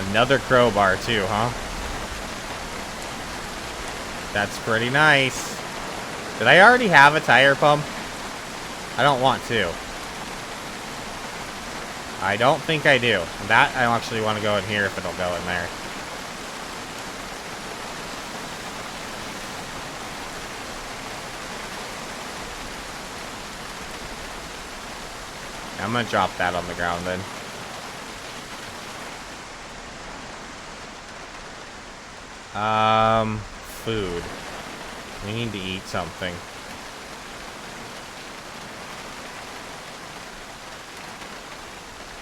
Another crowbar too, huh? That's pretty nice. Did I already have a tire pump? I don't want to. I don't think I do. That, I actually want to go in here if it'll go in there. I'm gonna drop that on the ground then. Food. We need to eat something.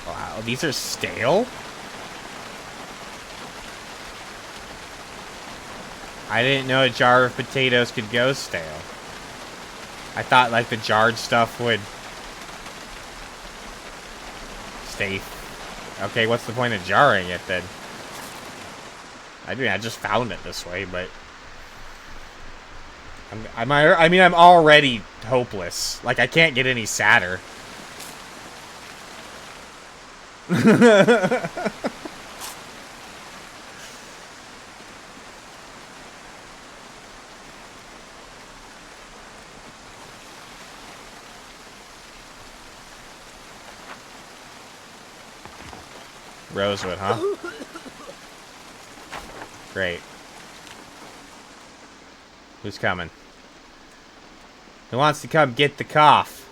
Wow, these are stale? I didn't know a jar of potatoes could go stale. I thought, like, the jarred stuff would stay. Okay, what's the point of jarring it, then? I mean, I just found it this way, but... I mean, I'm already hopeless. Like, I can't get any sadder. Rosewood, huh? Great. Who's coming? Who wants to come get the cough?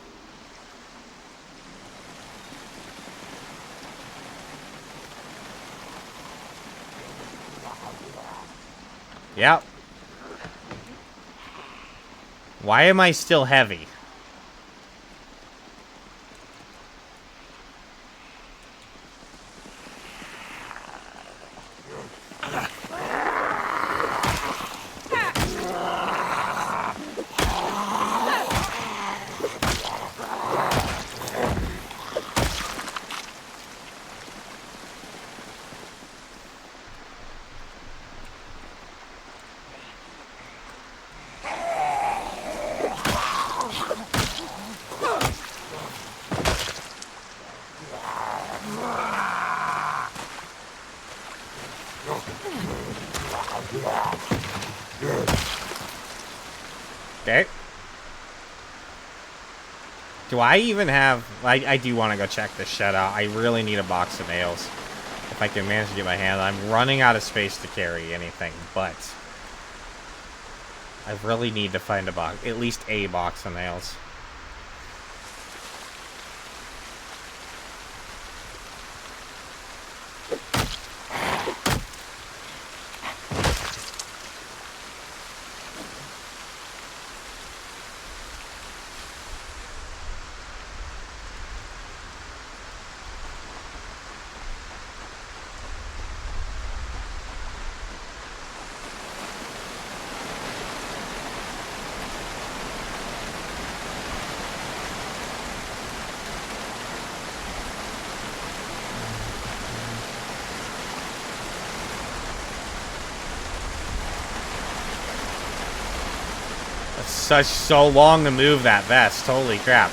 Yep. Why am I still heavy? Okay. Do I even have... I do want to go check this shed out. I really need a box of nails. If I can manage to get my hand. I'm running out of space to carry anything, but... I really need to find a box. At least a box of nails. Such so long to move that vest. Holy crap.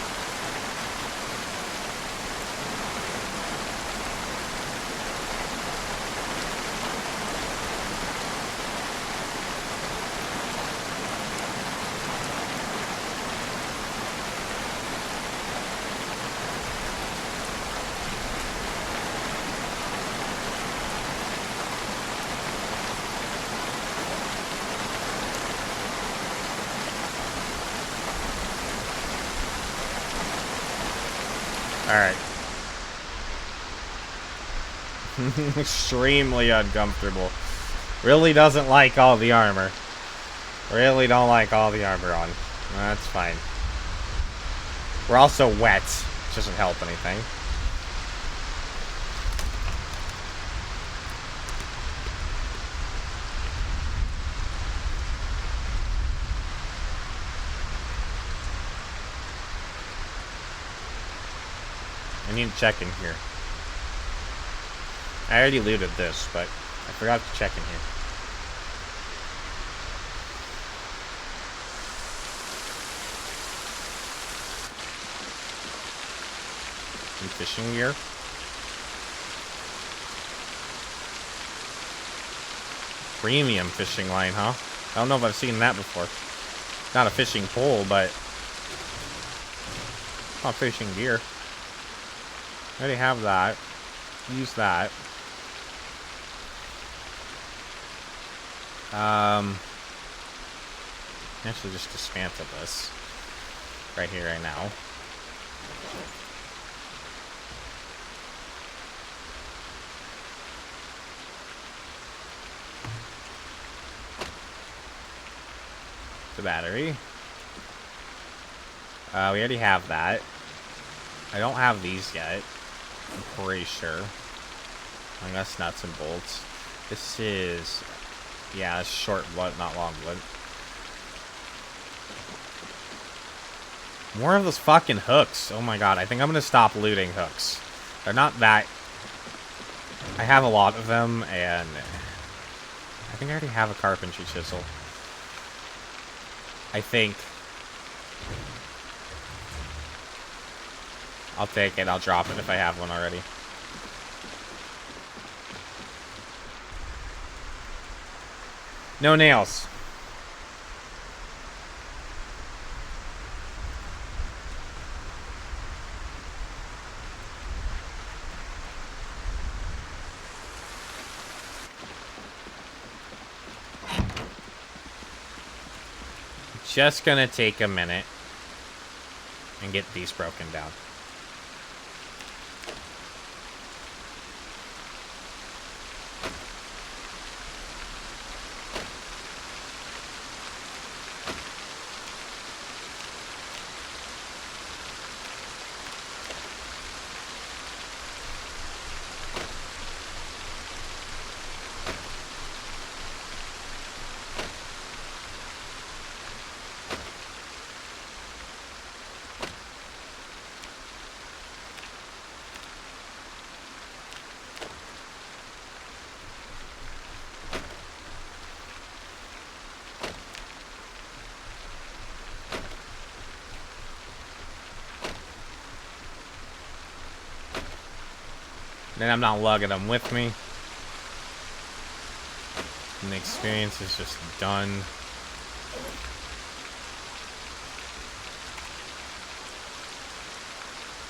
Alright. Extremely uncomfortable. Really doesn't like all the armor. Really don't like all the armor on. That's fine. We're also wet, which doesn't help anything. I need to check in here. I already looted this, but I forgot to check in here. Some fishing gear. Premium fishing line, huh? I don't know if I've seen that before. Not a fishing pole, but not fishing gear. I already have that. Use that. Actually just dismantle this. Right here, right now. The battery. We already have that. I don't have these yet. I'm pretty sure. I guess nuts and bolts. This is... yeah, short blunt, not long blunt. More of those fucking hooks. Oh my god, I think I'm gonna stop looting hooks. They're not that... I have a lot of them, and... I think I already have a carpentry chisel. I think... I'll take it, I'll drop it if I have one already. No nails. Just gonna take a minute and get these broken down. Then I'm not lugging them with me. And the experience is just done.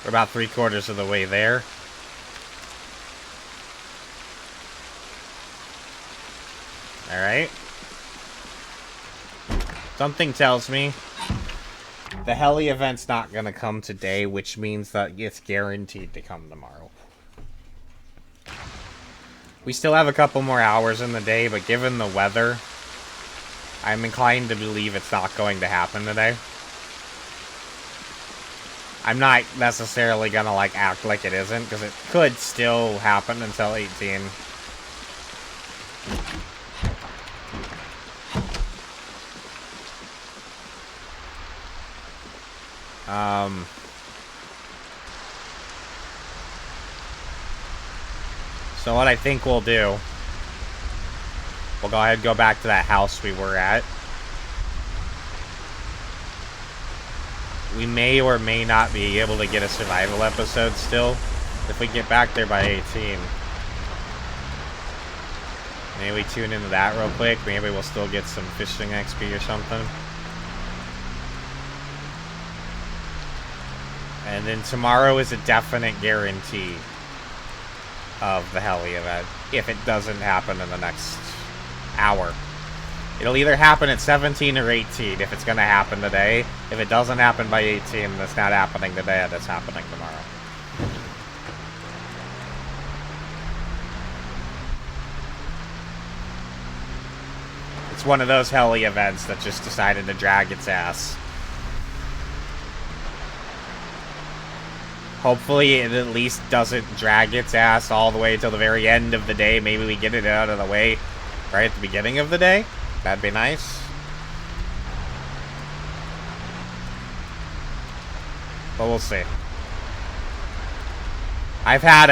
We're about 3/4 of the way there. Alright. Something tells me the heli event's not gonna come today, which means that it's guaranteed to come tomorrow. We still have a couple more hours in the day, but given the weather, I'm inclined to believe it's not going to happen today. I'm not necessarily gonna, like, act like it isn't, because it could still happen until 18. So what I think we'll do, we'll go ahead and go back to that house we were at. We may or may not be able to get a survival episode still, if we get back there by 18. Maybe we tune into that real quick, maybe we'll still get some fishing XP or something. And then tomorrow is a definite guarantee of the heli event, if it doesn't happen in the next hour. It'll either happen at 17 or 18 if it's gonna happen today. If it doesn't happen by 18, that's not happening today, that's happening tomorrow. It's one of those heli events that just decided to drag its ass. Hopefully it at least doesn't drag its ass all the way till the very end of the day. Maybe we get it out of the way right at the beginning of the day. That'd be nice. But we'll see. I've had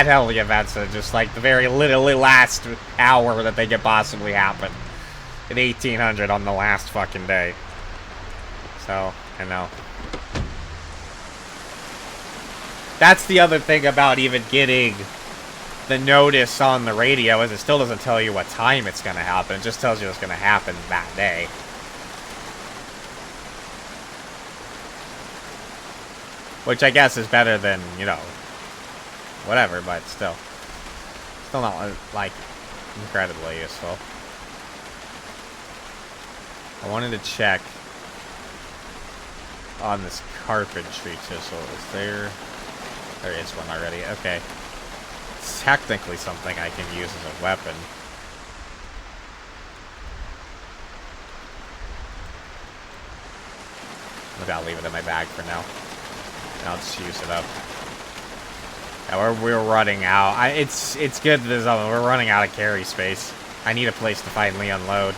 heli events that just like the very literally last hour that they could possibly happen. At 1800 on the last fucking day. So, I know. That's the other thing about even getting the notice on the radio, is it still doesn't tell you what time it's going to happen. It just tells you it's going to happen that day. Which I guess is better than, you know, whatever, but still. Still not, like, incredibly useful. I wanted to check on this carpentry chisel. Is there... There is one already. Okay. It's technically something I can use as a weapon. Maybe I'll leave it in my bag for now. And I'll just use it up. Yeah, we're running out. It's good that we're running out of carry space. I need a place to finally unload.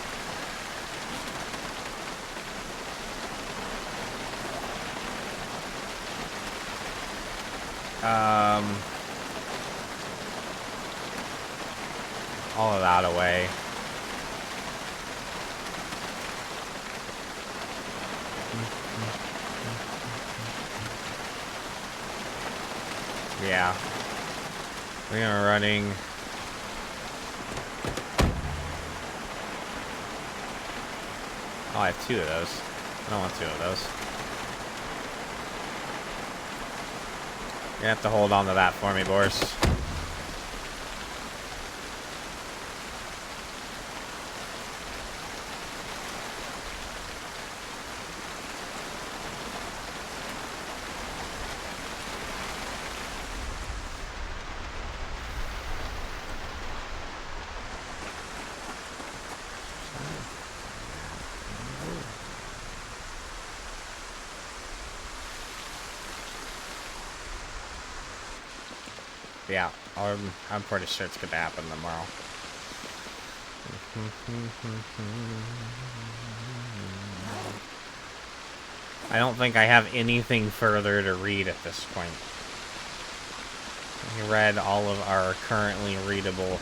All of that away. Yeah. We are running. Oh, I have 2 of those. I don't want 2 of those. You're gonna have to hold on to that for me, Boris. Yeah, I'm pretty sure it's gonna happen tomorrow. I don't think I have anything further to read at this point. We read all of our currently readable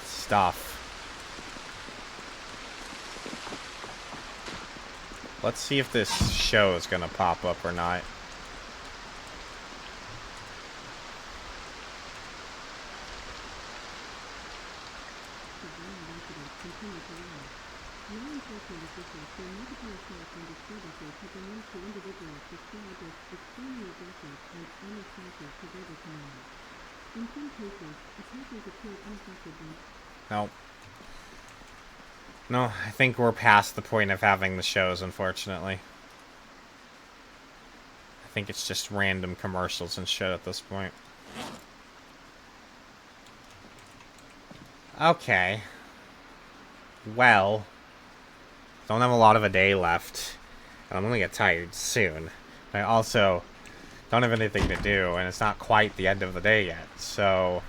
stuff. Let's see if this show is gonna pop up or not. Nope. No, I think we're past the point of having the shows, unfortunately. I think it's just random commercials and shit at this point. Okay. Well, don't have a lot of a day left, and I'm gonna get tired soon. I also don't have anything to do, and it's not quite the end of the day yet, so...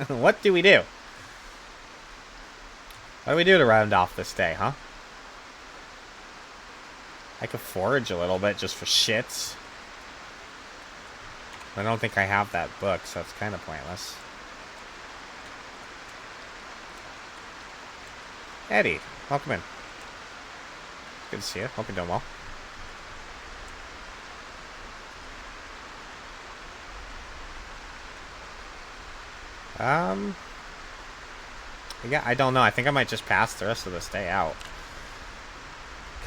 What do we do? What do we do to round off this day, huh? I could forage a little bit just for shits. I don't think I have that book, so it's kind of pointless. Eddie, welcome in. Good to see you. Hope you're doing well. Yeah, I don't know. I think I might just pass the rest of this day out.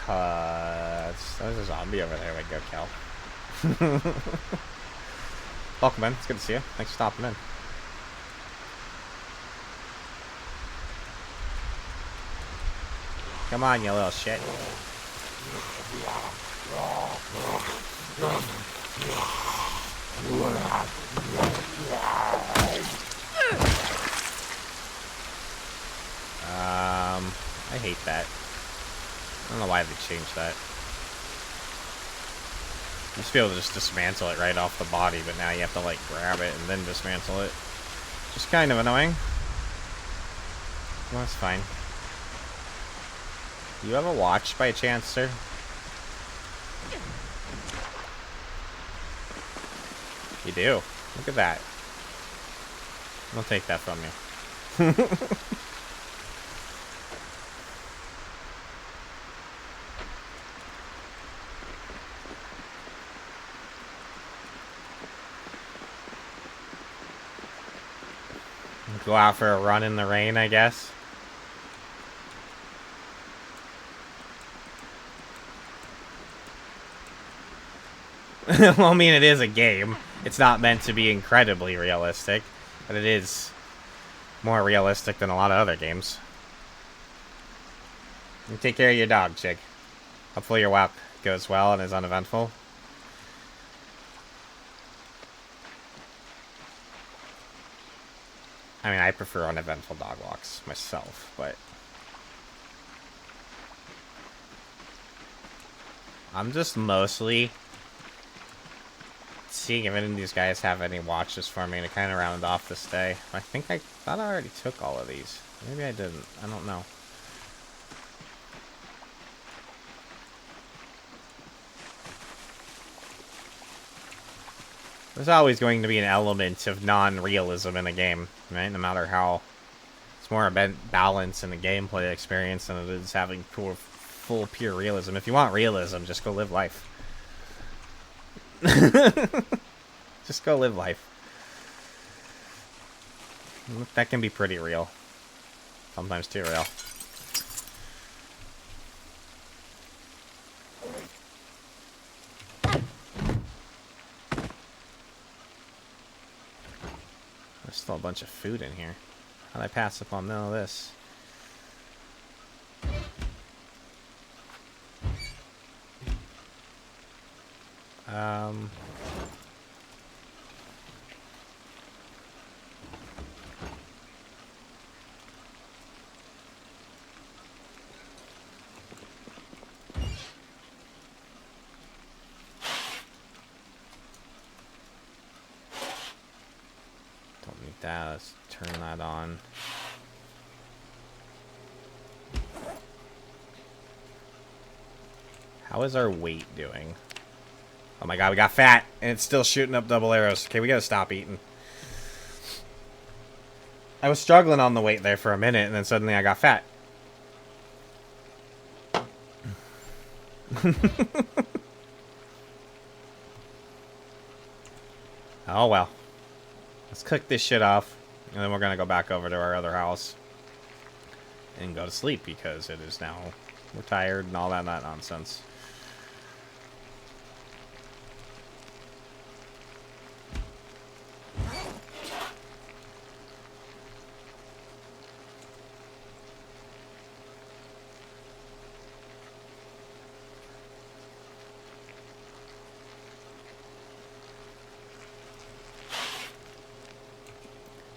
Cause there's a zombie over there we go kill. Welcome in. It's good to see you. Thanks for stopping in. Come on, you little shit. I hate that. I don't know why they changed that. You used to be able to just dismantle it right off the body, but now you have to, like, grab it and then dismantle it. Just kind of annoying. Well, that's fine. You have a watch by chance, sir? You do. Look at that. I'll take that from you. Go out for a run in the rain, I guess. Well, I mean, it is a game. It's not meant to be incredibly realistic, but it is more realistic than a lot of other games. You take care of your dog, chick. Hopefully your walk goes well and is uneventful. I mean, I prefer uneventful dog walks myself, but I'm just mostly seeing if any of these guys have any watches for me to kind of round off this day. I thought I already took all of these. Maybe I didn't. I don't know. There's always going to be an element of non-realism in a game, right? No matter how... It's more about balance in the gameplay experience than it is having full pure realism. If you want realism, just go live life. Just go live life. That can be pretty real. Sometimes too real. There's still a bunch of food in here. How'd I pass up on none of this? Don't need that. Let's turn that on. How is our weight doing? Oh my god, we got fat, and it's still shooting up double arrows. Okay, we gotta stop eating. I was struggling on the weight there for a minute, and then suddenly I got fat. Oh well. Let's cook this shit off, and then we're gonna go back over to our other house and go to sleep, because it is now... We're tired and all that nonsense.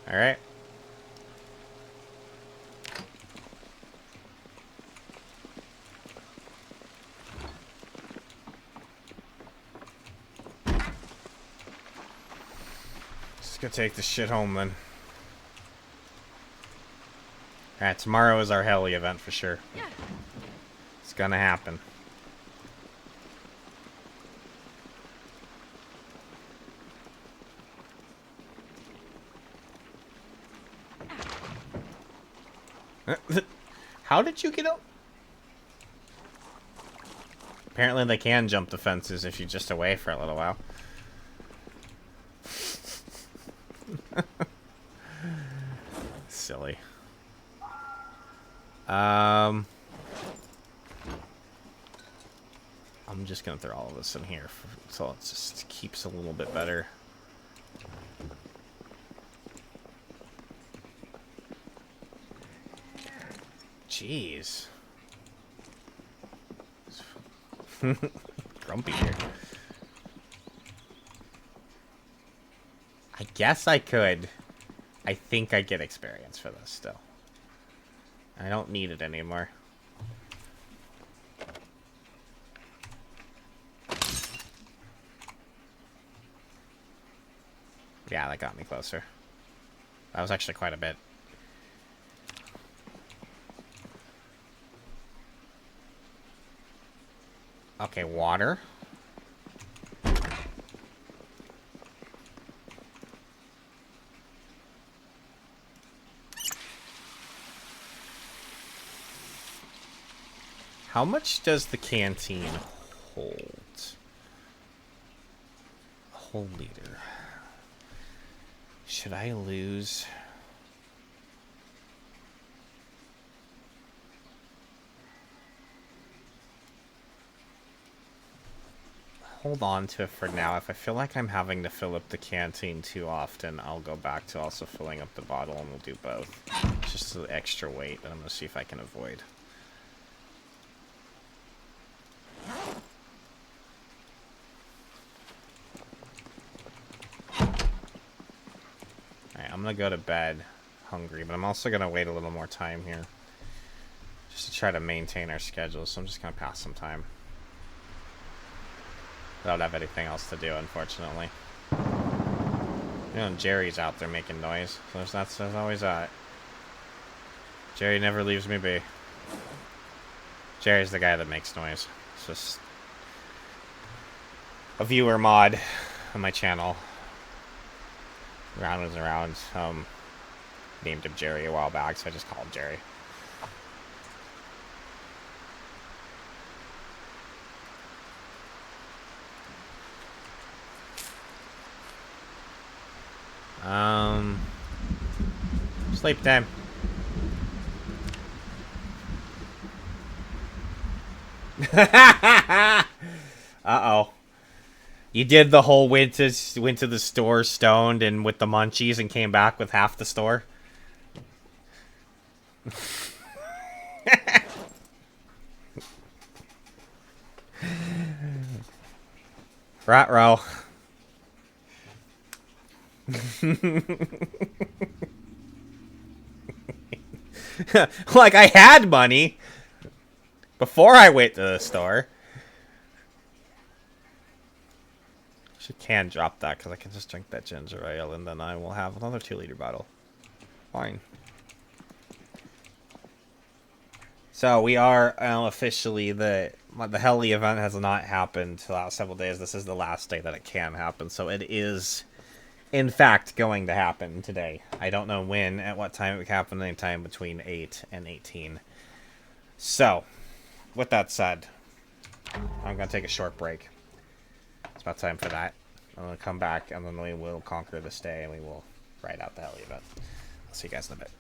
Alright. Just gonna take this shit home then. Alright, tomorrow is our heli event for sure. It's gonna happen. How did you get up? Apparently they can jump the fences if you're just away for a little while. Silly. I'm just gonna throw all of this in here so it just keeps a little bit better. Jeez. Grumpy here. I guess I could. I think I get experience for this still. I don't need it anymore. Yeah, that got me closer. That was actually quite a bit. Okay, water. How much does the canteen hold? A whole liter. Should I lose? hold on to it for now. If I feel like I'm having to fill up the canteen too often, I'll go back to also filling up the bottle, and we'll do both. It's just the extra weight that I'm going to see if I can avoid. Alright, I'm going to go to bed hungry, but I'm also going to wait a little more time here. Just to try to maintain our schedule, so I'm just going to pass some time. I don't have anything else to do, unfortunately. You know, Jerry's out there making noise, so there's always that. Jerry never leaves me be. Jerry's the guy that makes noise. It's just a viewer mod on my channel. Round and around. Named him Jerry a while back, so I just called him Jerry. Sleep time. Uh-oh. You did the whole went to the store stoned and with the munchies and came back with half the store? Rat row. Like, I had money before I went to the store. She can drop that because I can just drink that ginger ale and then I will have another 2-liter bottle. Fine. So we are officially the heli event has not happened the last several days. This is the last day that it can happen. So it is, in fact, going to happen today. I don't know when, at what time it would happen, anytime between 8 and 18. So, with that said, I'm going to take a short break. It's about time for that. I'm going to come back, and then we will conquer this day, and we will ride out the heli event. I'll see you guys in a bit.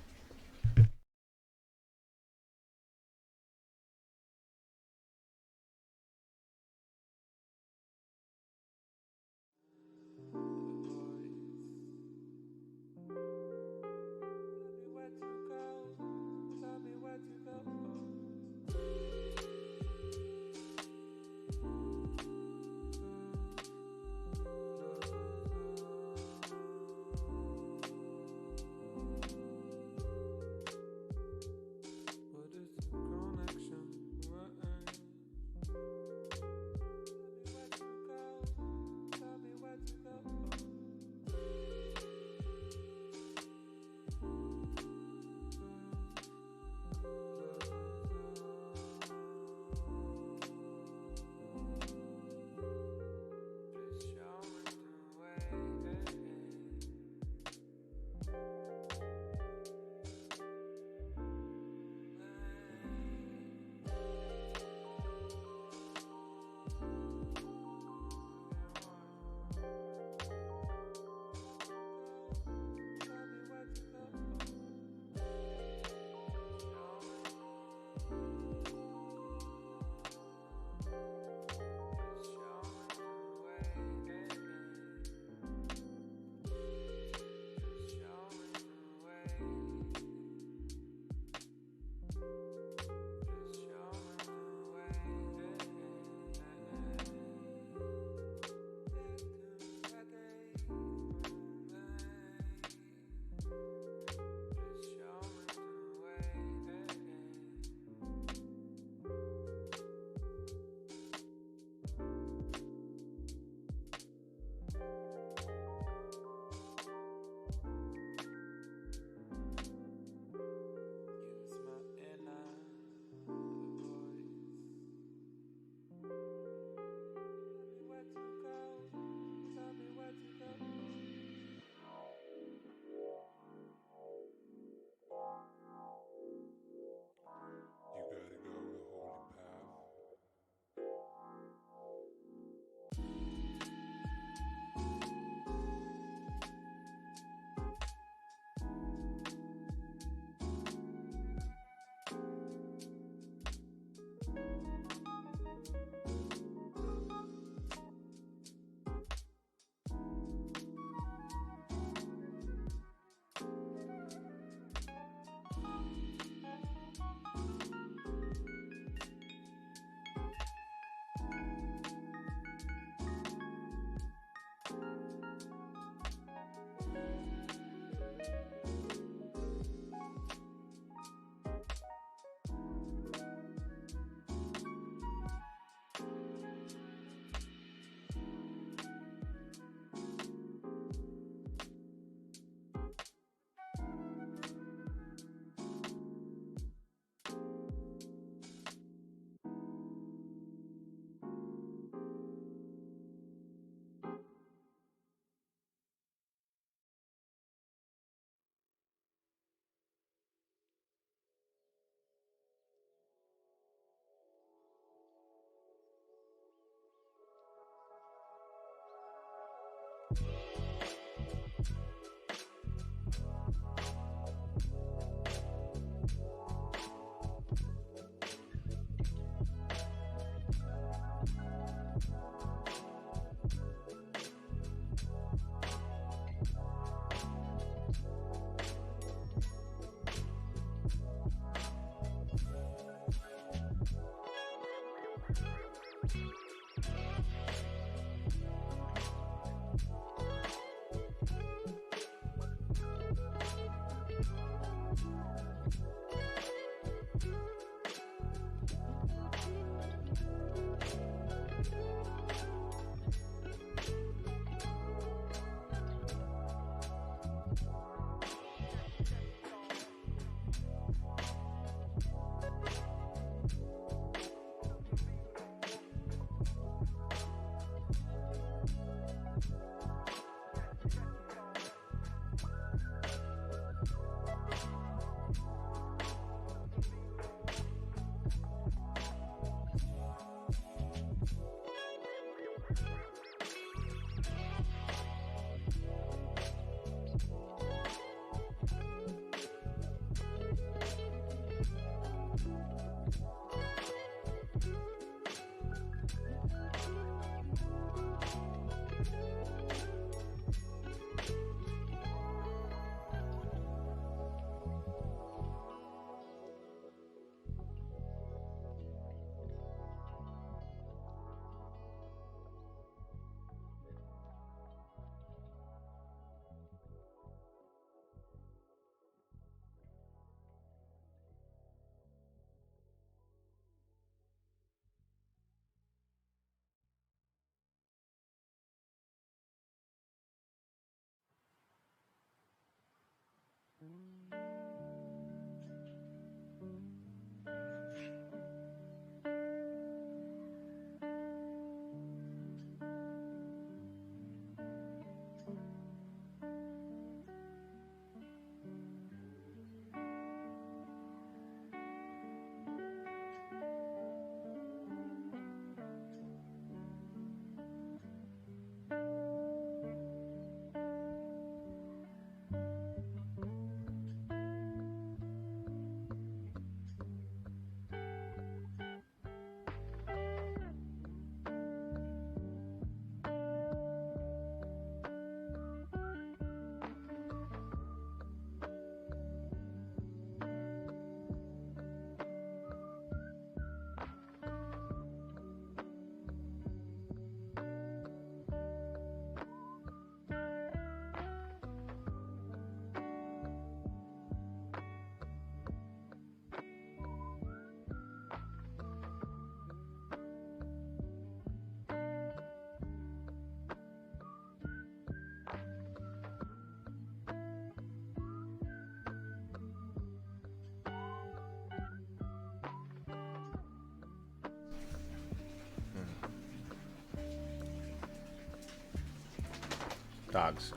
Dogs.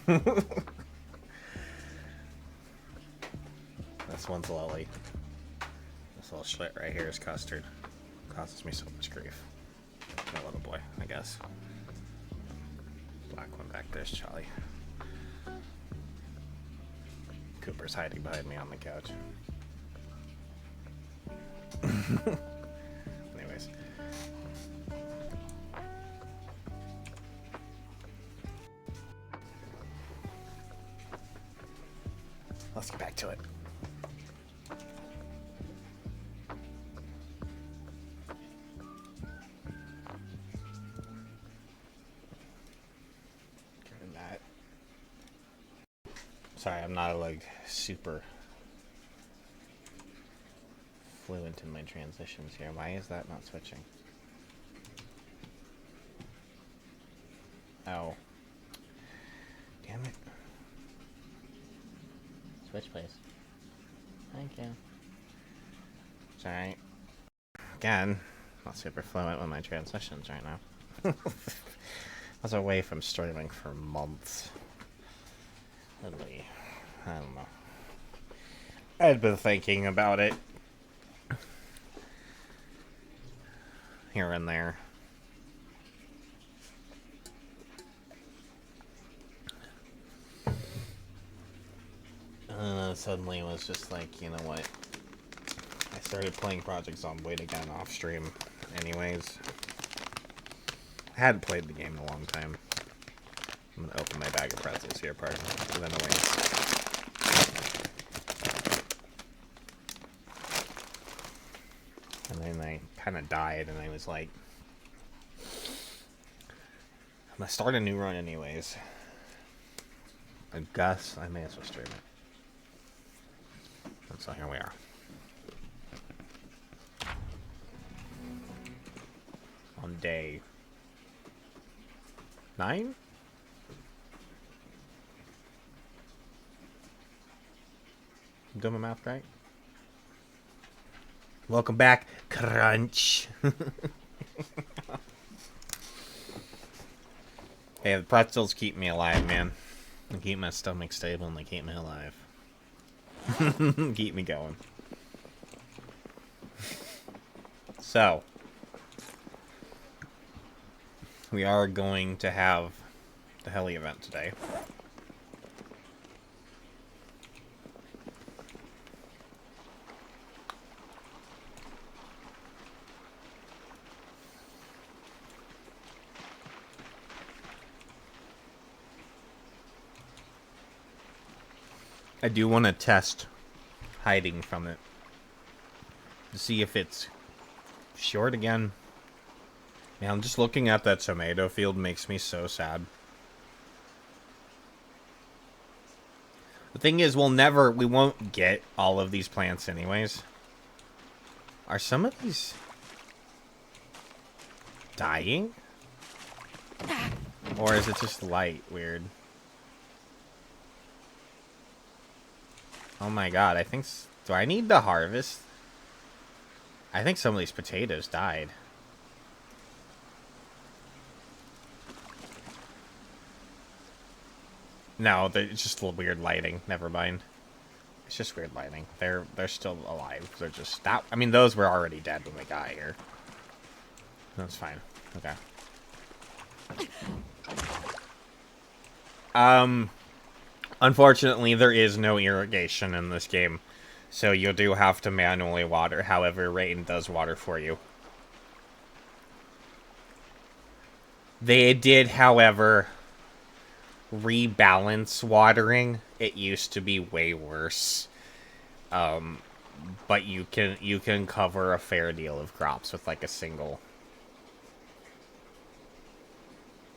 This one's Lily. This little shit right here is Custard. Causes me so much grief. My little boy, I guess. Black one back there's Charlie. Cooper's hiding behind me on the couch. Anyways. Let's get back to it. Sorry, I'm not like super fluent in my transitions here. Why is that not switching? Oh. Damn it. Switch, please. Thank you. Sorry. Again, not super fluent with my transitions right now. I was away from streaming for months. Literally, I don't know. I'd been thinking about it here and there. Suddenly it was just like, you know what? I started playing Project Zomboid again off stream. Anyways, I hadn't played the game in a long time. I'm gonna open my bag of pretzels here, pardon. And then the wings. And then I kind of died, and I was like, I'm gonna start a new run anyways. I guess I may as well stream it. And so here we are. On day 9? I'm doing my math right? Welcome back, Crunch. Hey, the pretzels keep me alive, man. They keep my stomach stable and they keep me alive. Keep me going. So, we are going to have the heli event today. I do want to test hiding from it. To see if it's short again. Man, just looking at that tomato field makes me so sad. The thing is, we won't get all of these plants anyways. Are some of these dying? Or is it just light weird? Oh my god, I think... Do I need to harvest? I think some of these potatoes died. No, it's just a little weird lighting. Never mind. It's just weird lighting. They're still alive. They're just... I mean, those were already dead when we got here. That's fine. Okay. Unfortunately, there is no irrigation in this game, so you do have to manually water. However, rain does water for you. They did, however, rebalance watering. It used to be way worse. But you can cover a fair deal of crops with like a single.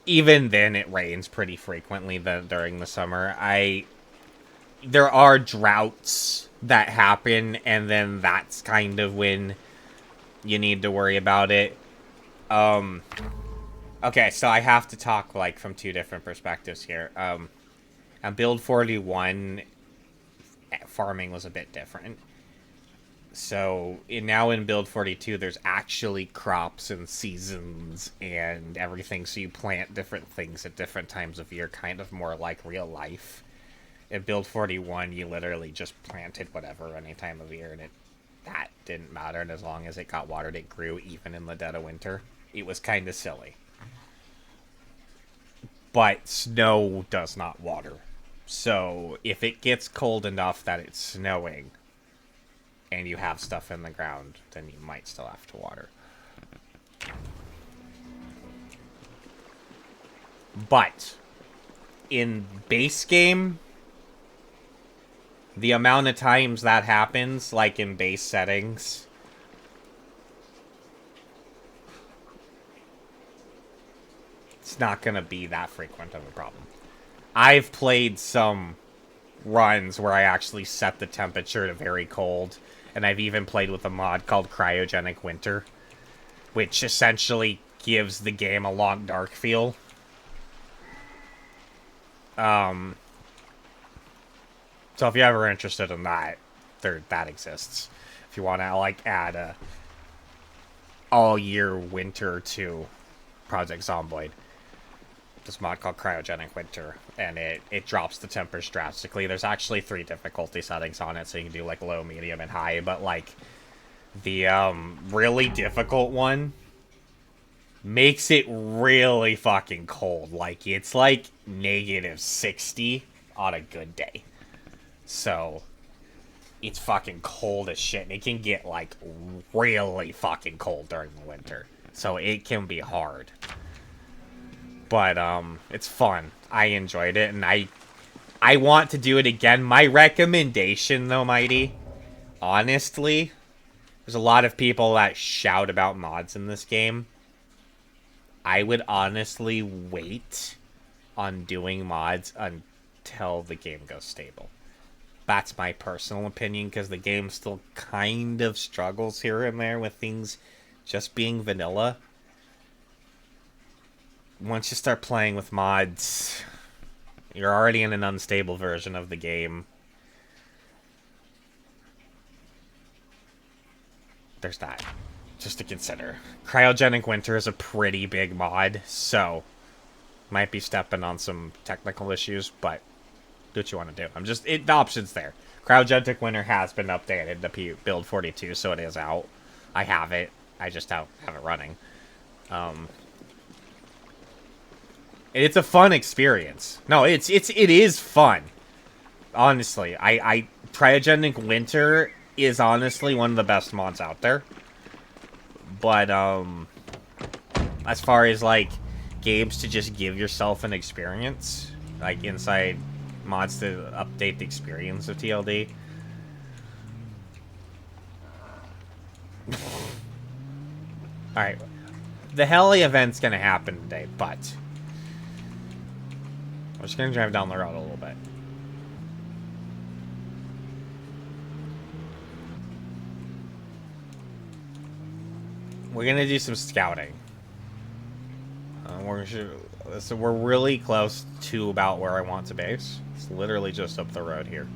Even then, it rains pretty frequently during the summer. There are droughts that happen, and then that's kind of when you need to worry about it. Okay, so I have to talk, like, from two different perspectives here. On Build 41, farming was a bit different. So, now in Build 42, there's actually crops and seasons and everything, so you plant different things at different times of year, kind of more like real life. In Build 41, you literally just planted whatever any time of year, and that didn't matter, and as long as it got watered, it grew even in the dead of winter. It was kind of silly. But snow does not water. So, if it gets cold enough that it's snowing, and you have stuff in the ground, then you might still have to water. But in base game, the amount of times that happens, like in base settings, it's not gonna be that frequent of a problem. I've played some runs where I actually set the temperature to very cold, and I've even played with a mod called Cryogenic Winter, which essentially gives the game a long dark feel. So if you're ever interested in that, that exists. If you want to, like, add a all-year winter to Project Zomboid. This mod called Cryogenic Winter, and it drops the tempers drastically. There's actually 3 difficulty settings on it, so you can do, like, low, medium, and high, but, like, the, really difficult one makes it really fucking cold. Like, it's, like, -60 on a good day. So it's fucking cold as shit, and it can get like really fucking cold during the winter. So it can be hard. But it's fun. I enjoyed it, and I want to do it again. My recommendation, though, Mighty, honestly, there's a lot of people that shout about mods in this game. I would honestly wait on doing mods until the game goes stable. That's my personal opinion, because the game still kind of struggles here and there with things just being vanilla. Once you start playing with mods, you're already in an unstable version of the game. There's that. Just to consider. Cryogenic Winter is a pretty big mod, so might be stepping on some technical issues, but do what you want to do. The option's there. Cryogenic Winter has been updated to build 42, so it is out. I have it. I just don't have it running. It's a fun experience. No, it is fun. Honestly, I Cryogenic Winter is honestly one of the best mods out there. But as far as like games to just give yourself an experience, like inside mods to update the experience of TLD. Alright. The heli event's gonna happen today, but we're just gonna drive down the road a little bit. We're gonna do some scouting. We're really close to about where I want to base. It's literally just up the road here.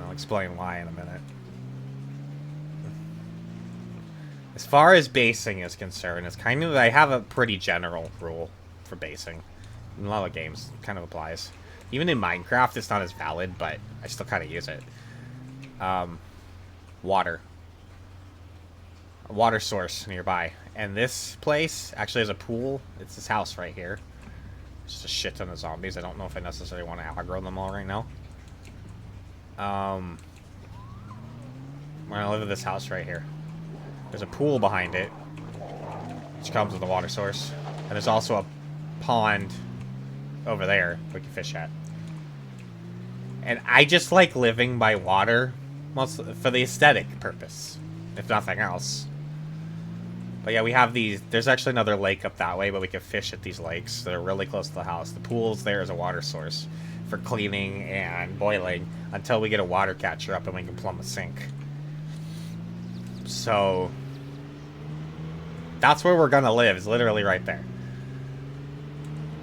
I'll explain why in a minute. As far as basing is concerned, it's kind of, I have a pretty general rule for basing. In a lot of games, it kind of applies. Even in Minecraft, it's not as valid, but I still kind of use it. Water. A water source nearby. And this place actually has a pool. It's this house right here. Just a shit ton of zombies. I don't know if I necessarily want to aggro them all right now. We're gonna live at this house right here. There's a pool behind it, which comes with a water source. And there's also a pond over there we can fish at. And I just like living by water, mostly for the aesthetic purpose, if nothing else. But yeah, we have these. There's actually another lake up that way, but we can fish at these lakes that are really close to the house. The pool's there as a water source for cleaning and boiling until we get a water catcher up and we can plumb a sink. So that's where we're gonna live, is literally right there.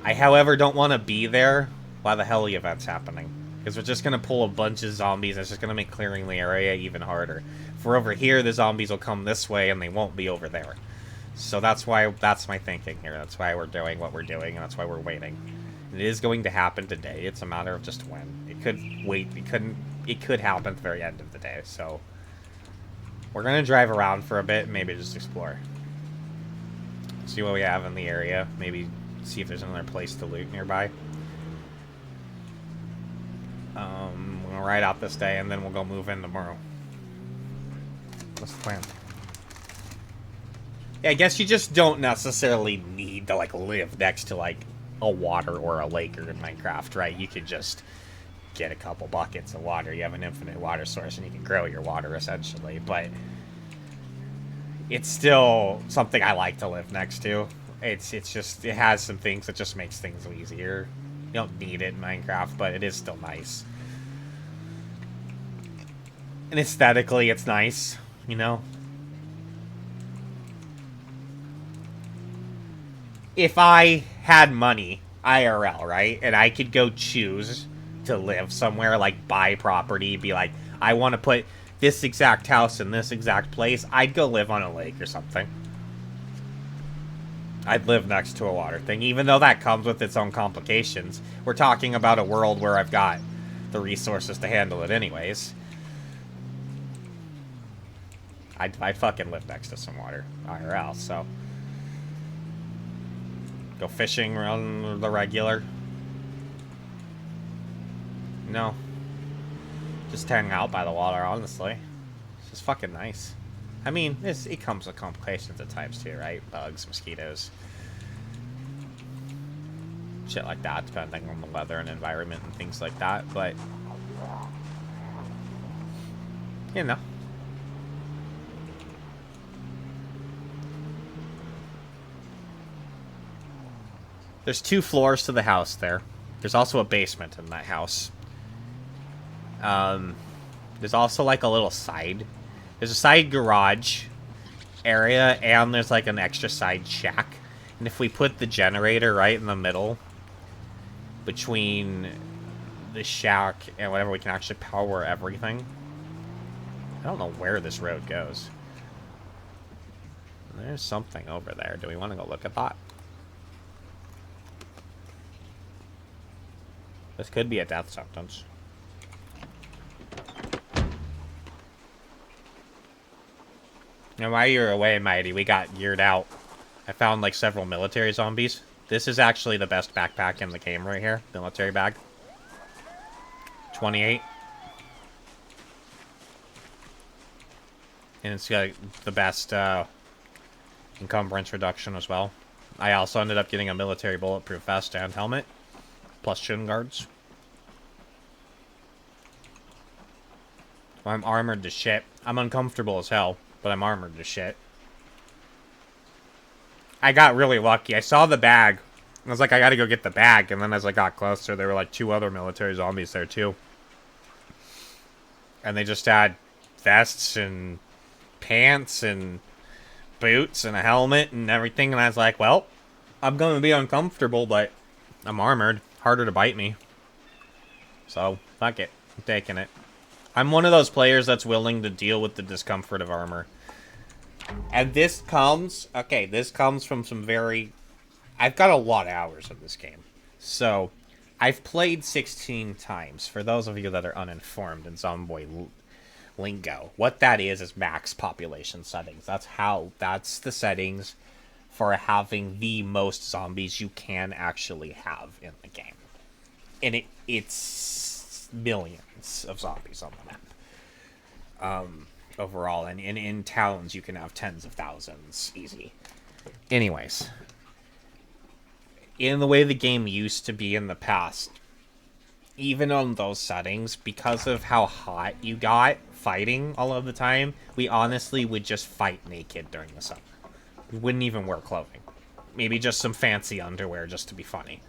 I, however, don't want to be there while the heli event's happening, because we're just gonna pull a bunch of zombies and it's just gonna make clearing the area even harder. If we're over here, the zombies will come this way and they won't be over there. So that's why, that's my thinking here. That's why we're doing what we're doing, and that's why we're waiting. It is going to happen today. It's a matter of just when. It could wait. It could happen at the very end of the day. So we're gonna drive around for a bit and maybe just explore. See what we have in the area. Maybe see if there's another place to loot nearby. We're gonna ride out this day and then we'll go move in tomorrow. What's the plan? Yeah, I guess you just don't necessarily need to, like, live next to, like, a water or a lake or in Minecraft, right? You could just get a couple buckets of water. You have an infinite water source and you can grow your water, essentially. But it's still something I like to live next to. It's just, it has some things that just makes things easier. You don't need it in Minecraft, but it is still nice. And aesthetically, it's nice, you know? If I had money, IRL, right? And I could go choose to live somewhere, like buy property, be like, I want to put this exact house in this exact place, I'd go live on a lake or something. I'd live next to a water thing, even though that comes with its own complications. We're talking about a world where I've got the resources to handle it anyways. I'd fucking live next to some water, IRL, so. Go fishing around the regular. No. Just hang out by the water, honestly. It's just fucking nice. I mean, it comes with complications at times too, right? Bugs, mosquitoes. Shit like that, depending on the weather and environment and things like that, but... You know. There's 2 floors to the house there. There's also a basement in that house. There's also like a little side. There's a side garage area, and there's like an extra side shack. And if we put the generator right in the middle, between the shack and whatever, we can actually power everything. I don't know where this road goes. There's something over there. Do we want to go look at that? This could be a death sentence. Now, while you're away, Mighty, we got geared out. I found, like, several military zombies. This is actually the best backpack in the game right here. Military bag. 28. And it's got the best encumbrance reduction as well. I also ended up getting a military bulletproof vest and helmet. Plus shin guards. Well, I'm armored to shit. I'm uncomfortable as hell, but I'm armored to shit. I got really lucky. I saw the bag. I was like, I gotta go get the bag. And then as I got closer, there were like 2 other military zombies there too. And they just had vests and pants and boots and a helmet and everything. And I was like, well, I'm gonna be uncomfortable, but I'm armored. Harder to bite me. So, fuck it. I'm taking it. I'm one of those players that's willing to deal with the discomfort of armor. And this comes... Okay, this comes from some very... I've got a lot of hours in this game. So, I've played 16 times. For those of you that are uninformed in Zomboid lingo, what that is max population settings. That's the settings for having the most zombies you can actually have in the game. And it's millions of zombies on the map. Overall, and in towns you can have tens of thousands, easy. Anyways, in the way the game used to be in the past, even on those settings, because of how hot you got fighting all of the time, we honestly would just fight naked during the summer. We wouldn't even wear clothing. Maybe just some fancy underwear just to be funny.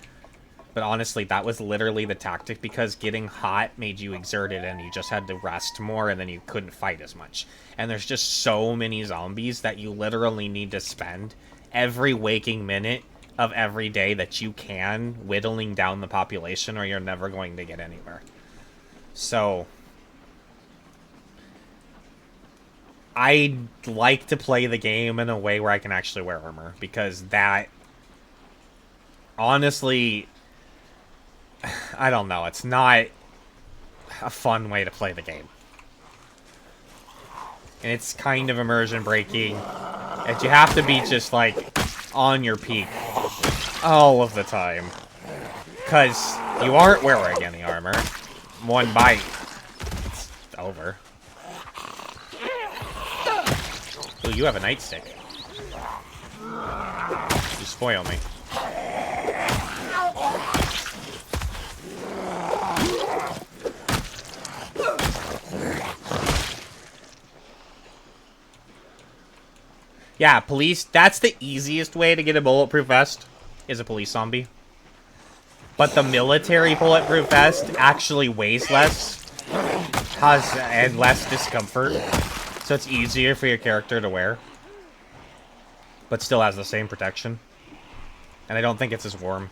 But honestly, that was literally the tactic, because getting hot made you exerted and you just had to rest more, and then you couldn't fight as much. And there's just so many zombies that you literally need to spend every waking minute of every day that you can whittling down the population, or you're never going to get anywhere. So I like to play the game in a way where I can actually wear armor, because that, honestly, I don't know, it's not a fun way to play the game. And it's kind of immersion breaking, and you have to be just, like, on your peak all of the time, because you aren't wearing any armor. One bite, it's over. Ooh, you have a nightstick. You spoil me. Yeah, police, that's the easiest way to get a bulletproof vest, is a police zombie. But the military bulletproof vest actually weighs less, and less discomfort, so it's easier for your character to wear. But still has the same protection. And I don't think it's as warm.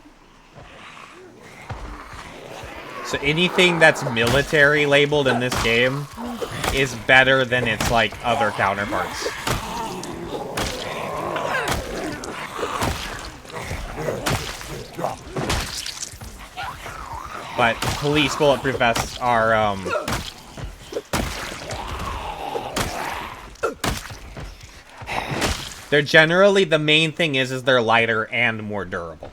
So anything that's military labeled in this game is better than its, like, other counterparts. But police bulletproof vests are, they're generally, the main thing is they're lighter and more durable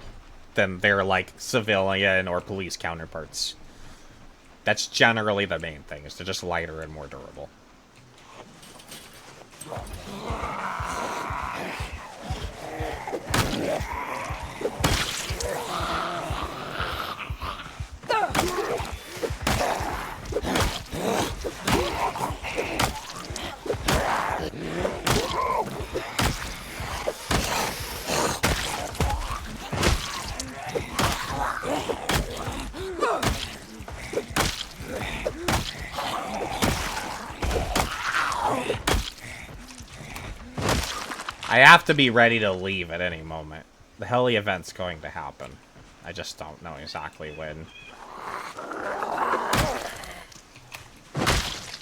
than their, like, civilian or police counterparts. That's generally the main thing, is they're just lighter and more durable. I have to be ready to leave at any moment. The heli event's going to happen. I just don't know exactly when.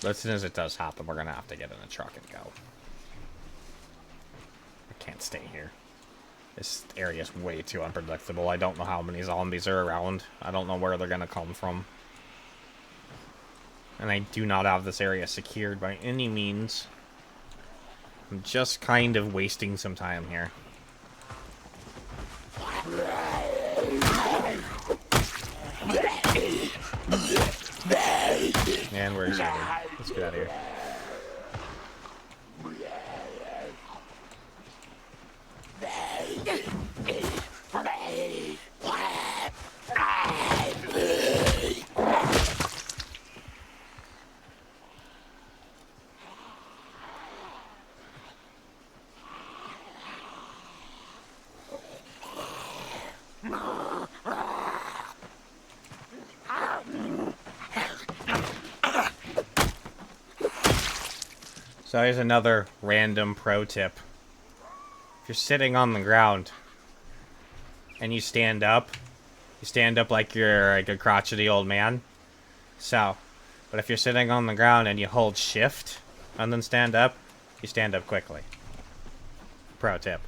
But as soon as it does happen, we're gonna have to get in a truck and go. I can't stay here. This area is way too unpredictable. I don't know how many zombies are around. I don't know where they're gonna come from. And I do not have this area secured by any means. I'm just kind of wasting some time here. And we're excited. Let's get out of here. So here's another random pro tip. If you're sitting on the ground and you stand up like you're like a crotchety old man. So, but if you're sitting on the ground and you hold shift and then stand up, you stand up quickly. Pro tip.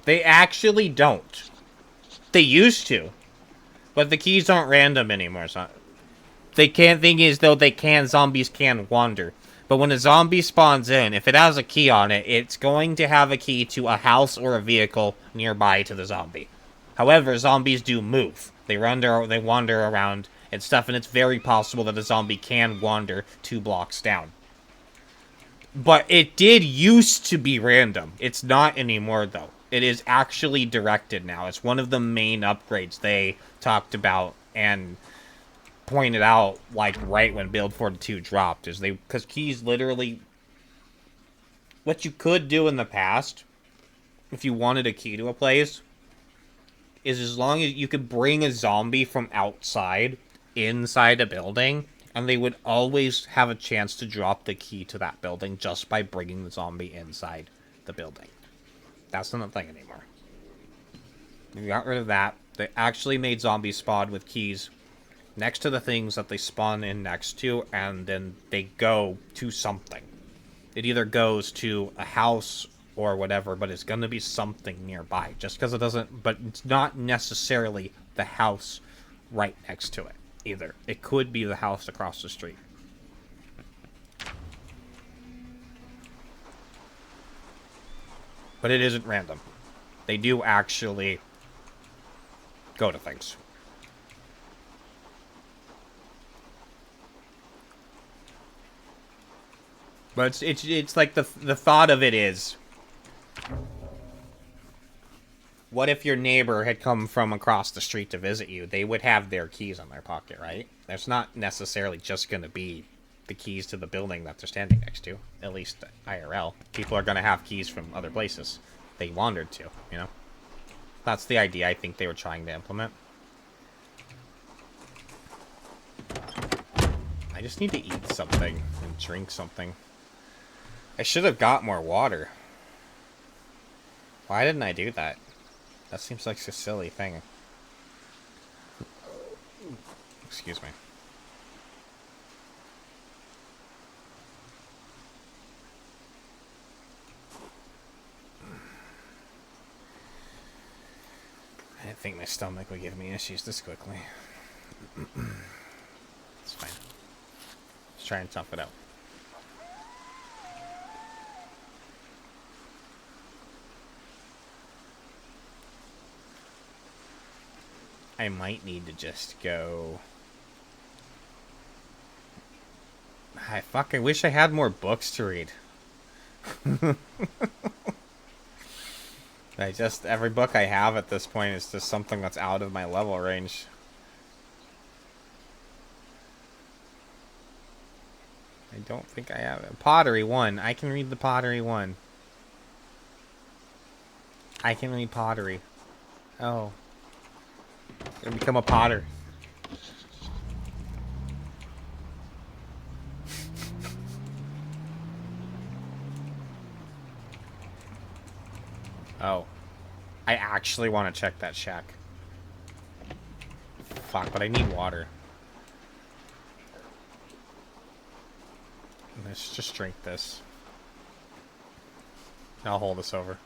They actually don't. They used to. But the keys aren't random anymore. So they can't think as though zombies can wander. But when a zombie spawns in, if it has a key on it, it's going to have a key to a house or a vehicle nearby to the zombie. However, zombies do move. They wander around and stuff, and it's very possible that a zombie can wander 2 blocks down. But it did used to be random. It's not anymore, though. It is actually directed now. It's one of the main upgrades they talked about and pointed out, like, right when Build 42 dropped. Because keys literally... What you could do in the past, if you wanted a key to a place, is as long as you could bring a zombie from outside, inside a building, and they would always have a chance to drop the key to that building just by bringing the zombie inside the building. That's not a thing anymore. We got rid of that. They actually made zombies spawn with keys next to the things that they spawn in next to, and then they go to something. It either goes to a house or whatever, but it's going to be something nearby. Just because it doesn't... But it's not necessarily the house right next to it, either. It could be the house across the street. But it isn't random. They do actually go to things. But it's like the thought of it is, what if your neighbor had come from across the street to visit you? They would have their keys in their pocket, right? There's not necessarily just going to be the keys to the building that they're standing next to, at least IRL. People are going to have keys from other places they wandered to, you know? That's the idea I think they were trying to implement. I just need to eat something and drink something. I should have got more water. Why didn't I do that? That seems like a silly thing. Excuse me. I didn't think my stomach would give me issues this quickly. It's fine. Let's try and tough it out. I might need to just go... I fucking wish I had more books to read. Every book I have at this point is just something that's out of my level range. I don't think I have it. Pottery 1. I can read the Pottery 1. I can read pottery. Oh. I'm gonna become a potter. Oh. I actually want to check that shack. Fuck, but I need water. Let's just drink this. I'll hold this over.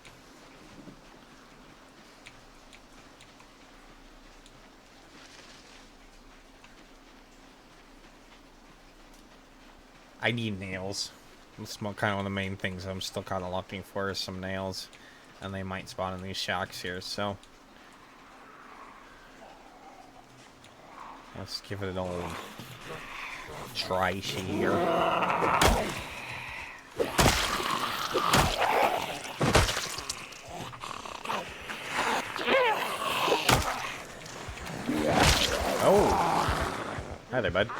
I need nails. That's kind of one of the main things I'm still kind of looking for is some nails. And they might spawn in these shacks here, so... Let's give it an old... try here. Oh! Hi there, bud.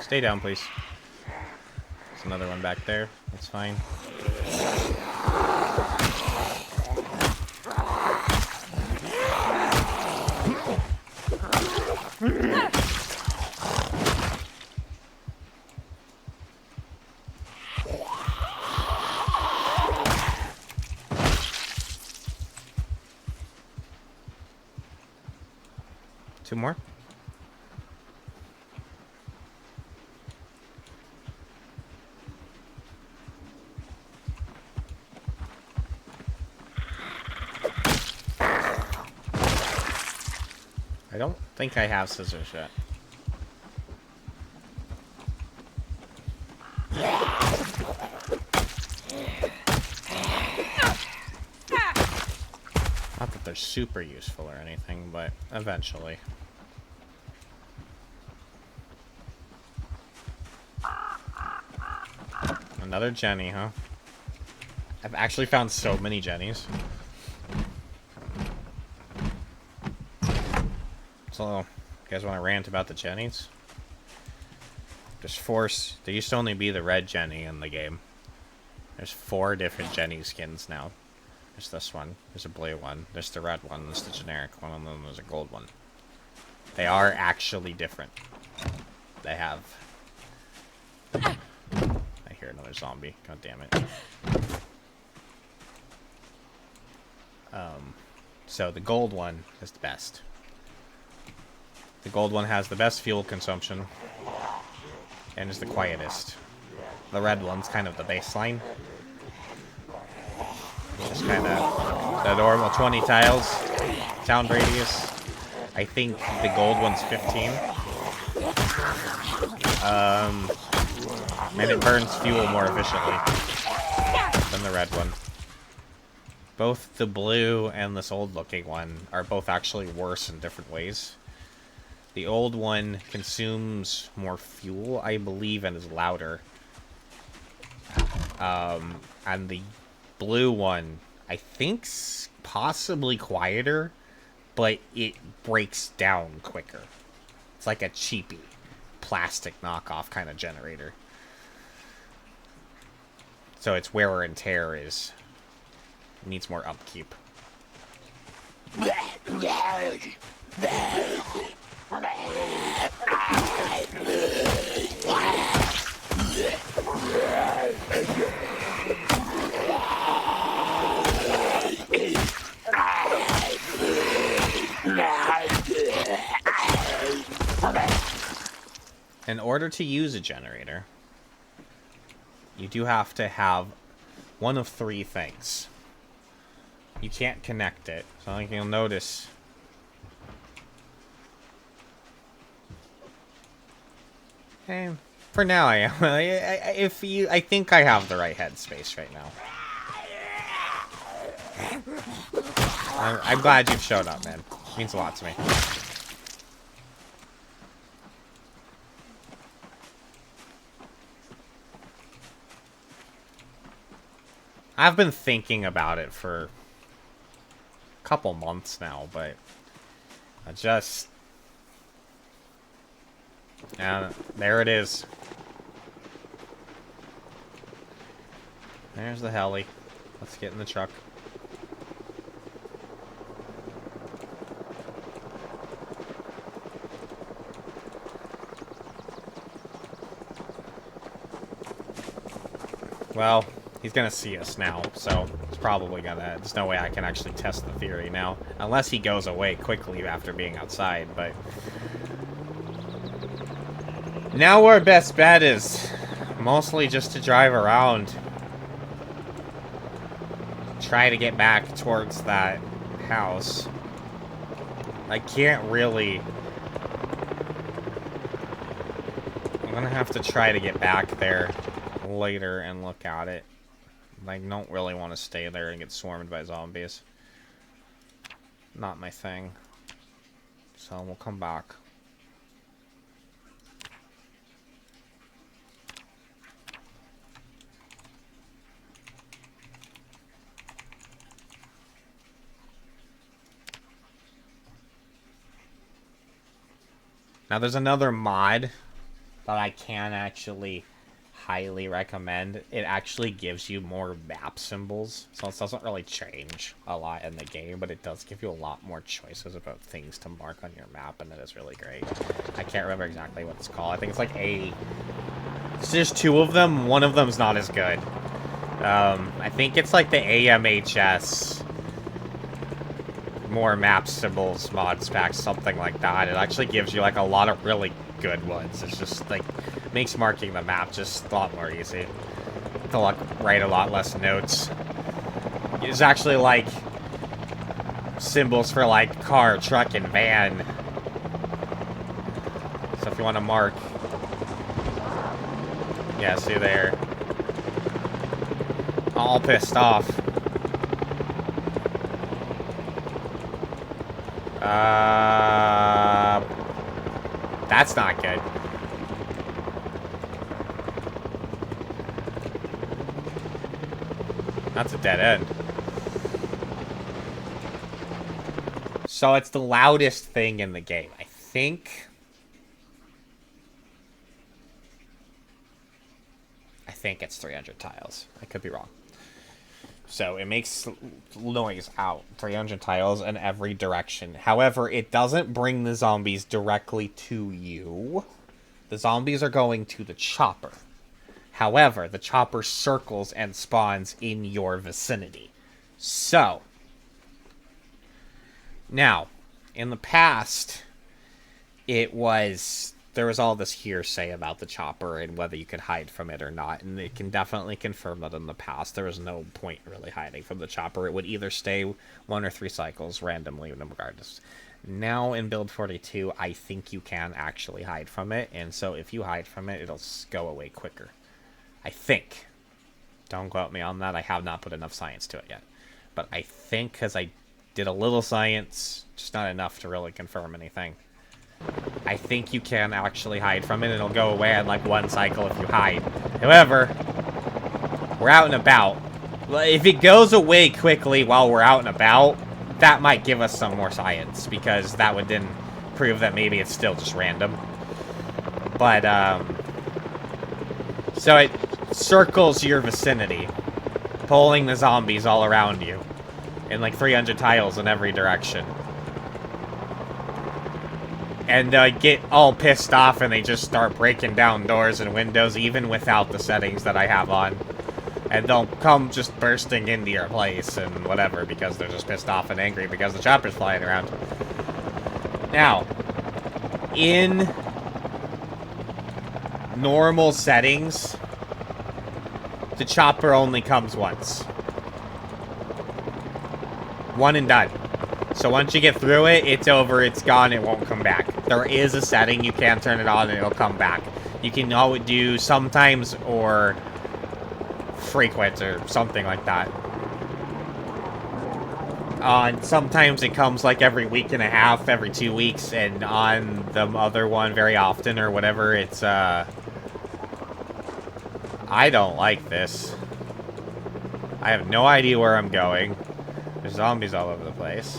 Stay down, please. There's another one back there. That's fine. Two more. I don't think I have scissors yet. Not that they're super useful or anything, but eventually. Another Jenny, huh? I've actually found so many Jennies. So, you guys want to rant about the Jennies? There used to only be the red Jenny in the game. There's 4 different Jenny skins now. There's this one, there's a blue one, there's the red one, there's the generic one, and then there's a gold one. They are actually different. They have... I hear another zombie. God damn it. So the gold one is the best. The gold one has the best fuel consumption and is the quietest. The red one's kind of the baseline. Just kind of the normal 20 tiles, sound radius. I think the gold one's 15. And it burns fuel more efficiently than the red one. Both the blue and this old looking one are both actually worse in different ways. The old one consumes more fuel, I believe, and is louder. And the blue one, I think's possibly quieter, but it breaks down quicker. It's like a cheapy plastic knockoff kind of generator. So its wear and tear needs more upkeep. In order to use a generator, you do have to have one of 3 things. You can't connect it, so like you'll notice For now, I am. I think I have the right headspace right now. I'm glad you've showed up, man. It means a lot to me. I've been thinking about it for a couple months now, but I just... Yeah, there it is. There's the heli. Let's get in the truck. Well, he's gonna see us now, so it's probably gonna... There's no way I can actually test the theory now. Unless he goes away quickly after being outside, but... Now our best bet is mostly just to drive around. Try to get back towards that house. I can't really... I'm gonna have to try to get back there later and look at it. I don't really want to stay there and get swarmed by zombies. Not my thing. So we'll come back. Now there's another mod that I can actually highly recommend. It actually gives you more map symbols, so it doesn't really change a lot in the game, but it does give you a lot more choices about things to mark on your map, and it is really great. I can't remember exactly what it's called. I think it's like there's two of them. One of them's not as good. I think it's like the AMHS more map symbols mods pack, something like that. It actually gives you like a lot of really good ones. It's just like makes marking the map just a lot more easy. To write a lot less notes. It's actually like symbols for like car, truck, and van. So if you want to mark, yeah, see there. All pissed off. That's not good. That's a dead end. So it's the loudest thing in the game. I think it's 300 tiles. I could be wrong. So it makes noise out 300 tiles in every direction. However, it doesn't bring the zombies directly to you. The zombies are going to the chopper. However, the chopper circles and spawns in your vicinity. So, now, in the past, there was all this hearsay about the chopper and whether you could hide from it or not, and it can definitely confirm that in the past there was no point really hiding from the chopper. It would either stay 1 or 3 cycles randomly, regardless. Now in build 42, I think you can actually hide from it, and so if you hide from it, it'll go away quicker. I think. Don't quote me on that. I have not put enough science to it yet. But I think, because I did a little science, just not enough to really confirm anything. I think you can actually hide from it. It'll go away in like 1 cycle if you hide. However, we're out and about. If it goes away quickly while we're out and about, that might give us some more science, because that would then prove that maybe it's still just random. But, so it circles your vicinity, pulling the zombies all around you, in like 300 tiles in every direction. And get all pissed off and they just start breaking down doors and windows even without the settings that I have on. And they'll come just bursting into your place and whatever because they're just pissed off and angry because the chopper's flying around. Now, in normal settings, the chopper only comes once. 1 and done. So once you get through it, it's over, it's gone, it won't come back. There is a setting, you can turn it on and it'll come back. You can always do sometimes or frequent or something like that. And sometimes it comes like every week and a half, every 2 weeks, and on the other one very often or whatever, it's, I don't like this. I have no idea where I'm going. There's zombies all over the place.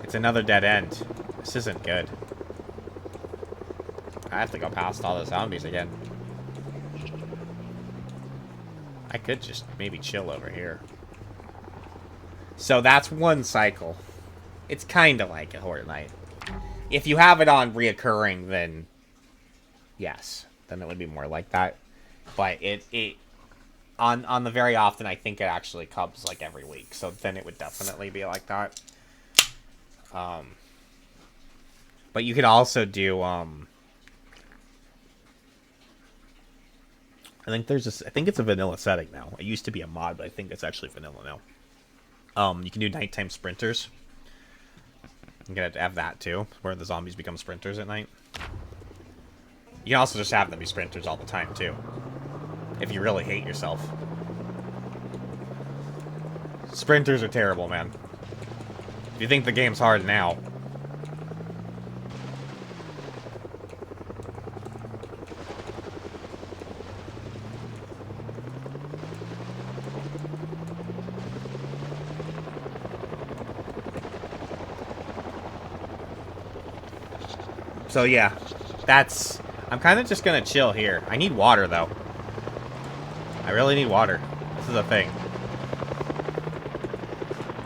It's another dead end. This isn't good. I have to go past all the zombies again. I could just maybe chill over here. So that's one cycle. It's kind of like a Horde Night. If you have it on reoccurring, then yes. Then it would be more like that. But it on the very often, I think it actually comes like every week. So then it would definitely be like that. But you could also do I think there's this. I think it's a vanilla setting now. It used to be a mod, but I think it's actually vanilla now. You can do nighttime sprinters. You can have that too, where the zombies become sprinters at night. You can also just have them be sprinters all the time too, if you really hate yourself. Sprinters are terrible, man. If you think the game's hard now. So yeah, that's... I'm kind of just going to chill here. I need water, though. I really need water. This is a thing.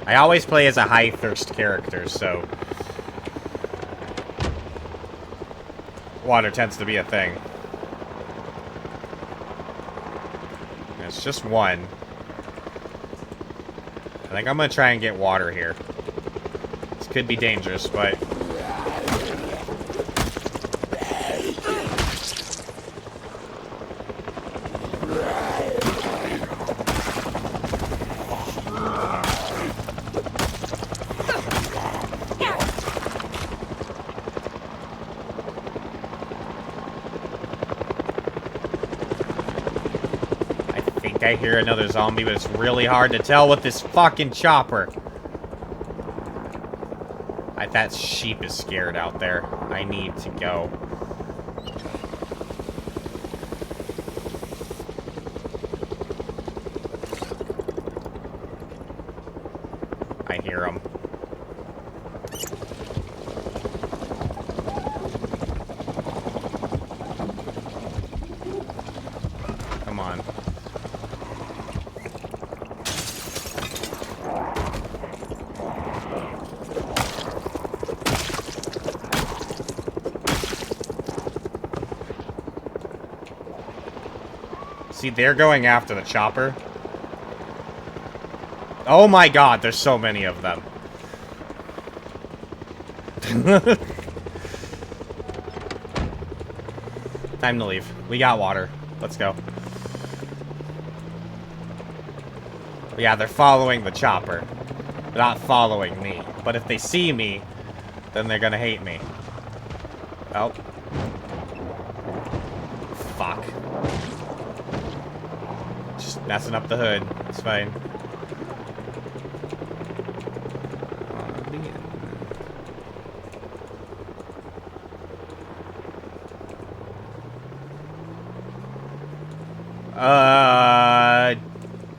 I always play as a high thirst character, so... water tends to be a thing. It's just one. I think I'm going to try and get water here. This could be dangerous, but... I hear another zombie, but it's really hard to tell with this fucking chopper. That sheep is scared out there. I need to go. I hear him. Come on. See, they're going after the chopper. Oh my god, there's so many of them. Time to leave. We got water. Let's go. Yeah, they're following the chopper. They're not following me. But if they see me, then they're gonna hate me. Oh. Fuck. Just messing up the hood. It's fine.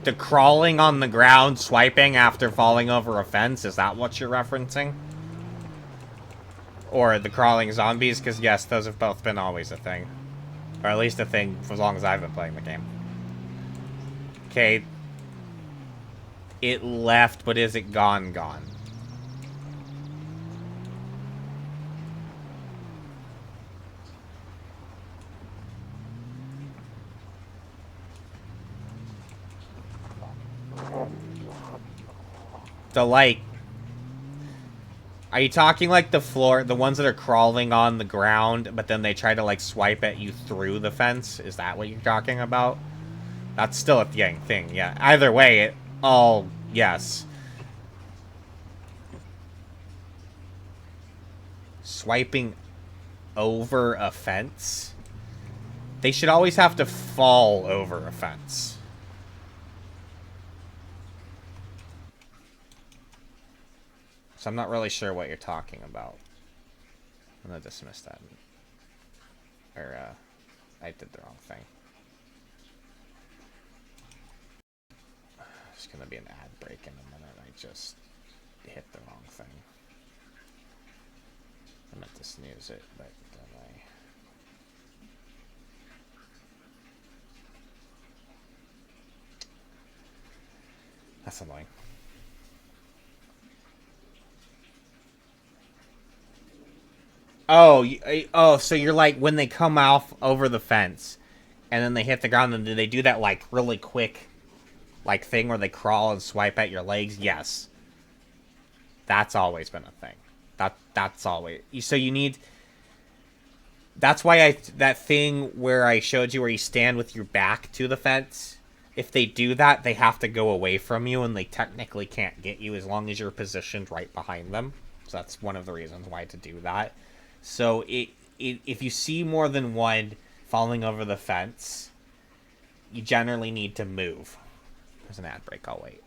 The crawling on the ground, swiping after falling over a fence, is that what you're referencing? Or the crawling zombies? Because yes, those have both been always a thing. Or at least a thing for as long as I've been playing the game. Okay. It left, but is it gone? So, like, are you talking like the floor, the ones that are crawling on the ground, but then they try to, like, swipe at you through the fence? Is that what you're talking about? That's still a thing, yeah. Either way, it all, yes. Swiping over a fence? They should always have to fall over a fence. So I'm not really sure what you're talking about. I'm gonna dismiss that. Or, I did the wrong thing. There's gonna be an ad break in a minute. I just hit the wrong thing. I meant to snooze it, but then I... That's annoying. Oh, so you're like, when they come off over the fence, and then they hit the ground, and do they do that, like, really quick, like, thing where they crawl and swipe at your legs? Yes. That's always been a thing. That's always... So you need... That's why that thing where I showed you where you stand with your back to the fence, if they do that, they have to go away from you, and they technically can't get you as long as you're positioned right behind them. So that's one of the reasons why to do that. So if you see more than one falling over the fence, you generally need to move. There's an ad break, I'll wait.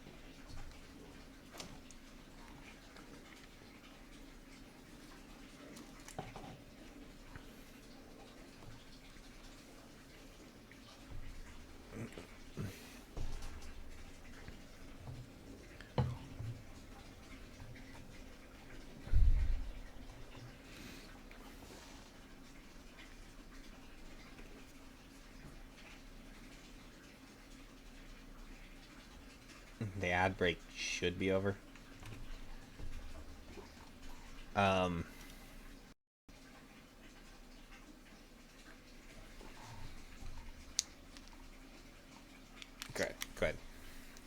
The ad break should be over. Good.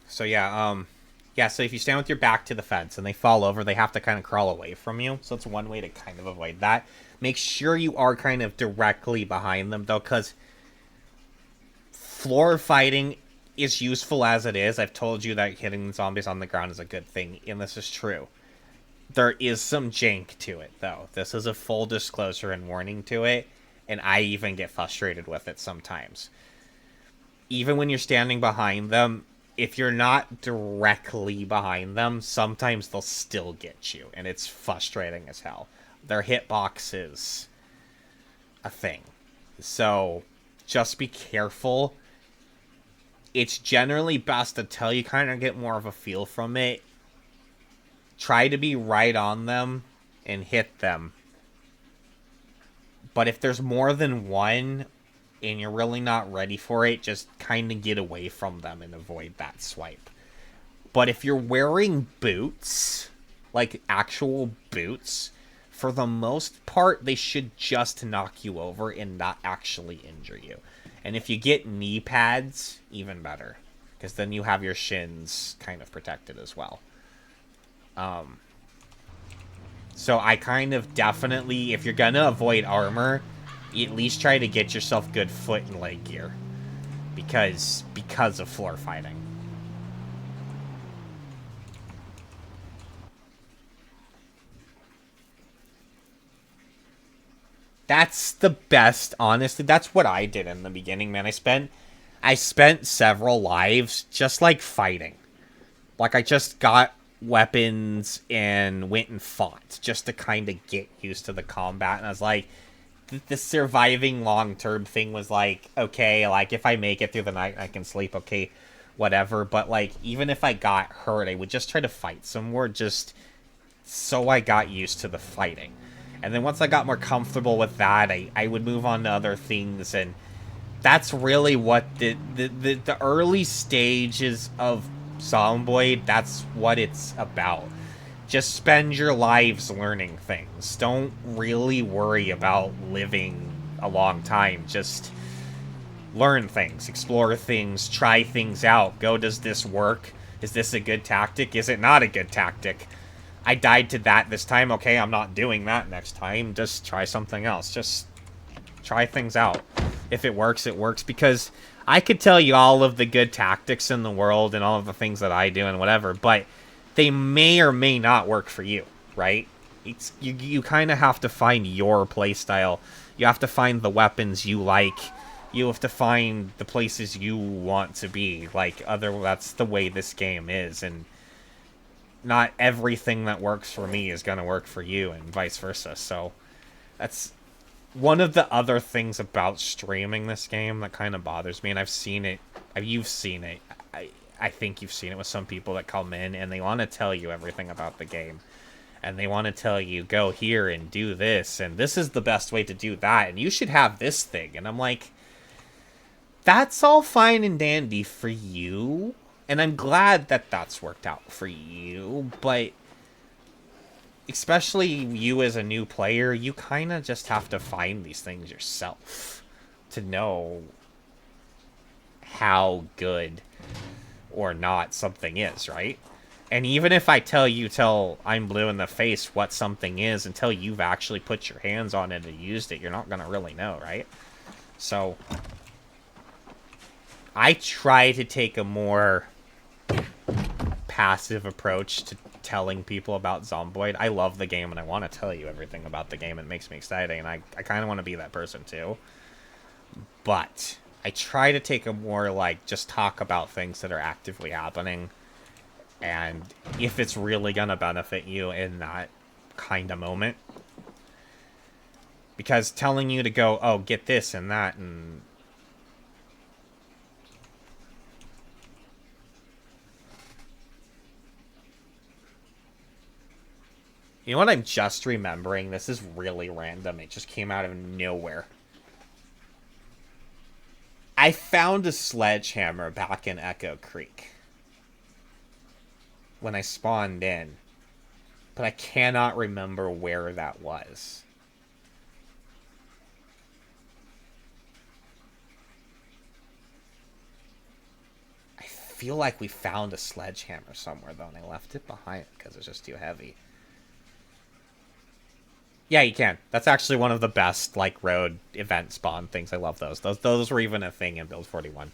So yeah, so if you stand with your back to the fence and they fall over, they have to kind of crawl away from you. So it's one way to kind of avoid that. Make sure you are kind of directly behind them, though, because floor fighting is useful as it is. I've told you that hitting zombies on the ground is a good thing, and this is true. There is some jank to it, though. This is a full disclosure and warning to it, and I even get frustrated with it sometimes. Even when you're standing behind them, if you're not directly behind them, sometimes they'll still get you, and it's frustrating as hell. Their hitbox is a thing. So, just be careful. It's generally best until you kind of get more of a feel from it. Try to be right on them and hit them. But if there's more than one and you're really not ready for it, just kind of get away from them and avoid that swipe. But if you're wearing boots, like actual boots, for the most part, they should just knock you over and not actually injure you. And if you get knee pads, even better. Because then you have your shins kind of protected as well. So I kind of definitely, if you're gonna avoid armor, you at least try to get yourself good foot and leg gear. Because of floor fighting. That's the best, honestly. That's what I did in the beginning, man. I spent several lives just, like, fighting. Like, I just got weapons and went and fought just to kind of get used to the combat. And I was like, the surviving long-term thing was like, okay, like, if I make it through the night, I can sleep, okay, whatever. But, like, even if I got hurt, I would just try to fight some more just so I got used to the fighting. And then once I got more comfortable with that, I would move on to other things, and that's really what the early stages of Zomboid, that's what it's about. Just spend your lives learning things. Don't really worry about living a long time. Just learn things, explore things, try things out. Go, does this work? Is this a good tactic? Is it not a good tactic? I died to that this time. Okay, I'm not doing that next time. Just try something else. Just try things out. If it works, it works. Because I could tell you all of the good tactics in the world and all of the things that I do and whatever, but they may or may not work for you, right? It's you kind of have to find your playstyle. You have to find the weapons you like. You have to find the places you want to be. Like, that's the way this game is, and not everything that works for me is going to work for you, and vice versa. So, that's one of the other things about streaming this game that kind of bothers me, and I've seen it. You've seen it. I think you've seen it with some people that come in, and they want to tell you everything about the game. And they want to tell you, go here and do this, and this is the best way to do that, and you should have this thing. And I'm like, that's all fine and dandy for you, and I'm glad that that's worked out for you, but especially you as a new player, you kind of just have to find these things yourself to know how good or not something is, right? And even if I tell you till I'm blue in the face what something is, until you've actually put your hands on it and used it, you're not going to really know, right? So I try to take a more passive approach to telling people about Zomboid. I love the game and I want to tell you everything about the game. It makes me exciting, and I kind of want to be that person too. But I try to take a more, like, just talk about things that are actively happening, and if it's really gonna benefit you in that kind of moment. Because telling you to go, oh, get this and that, and you know what I'm just remembering? This is really random. It just came out of nowhere. I found a sledgehammer back in Echo Creek when I spawned in, but I cannot remember where that was. I feel like we found a sledgehammer somewhere, though, and I left it behind because it's just too heavy. Yeah, you can. That's actually one of the best, like, road event spawn things. I love those. Those were even a thing in Build 41.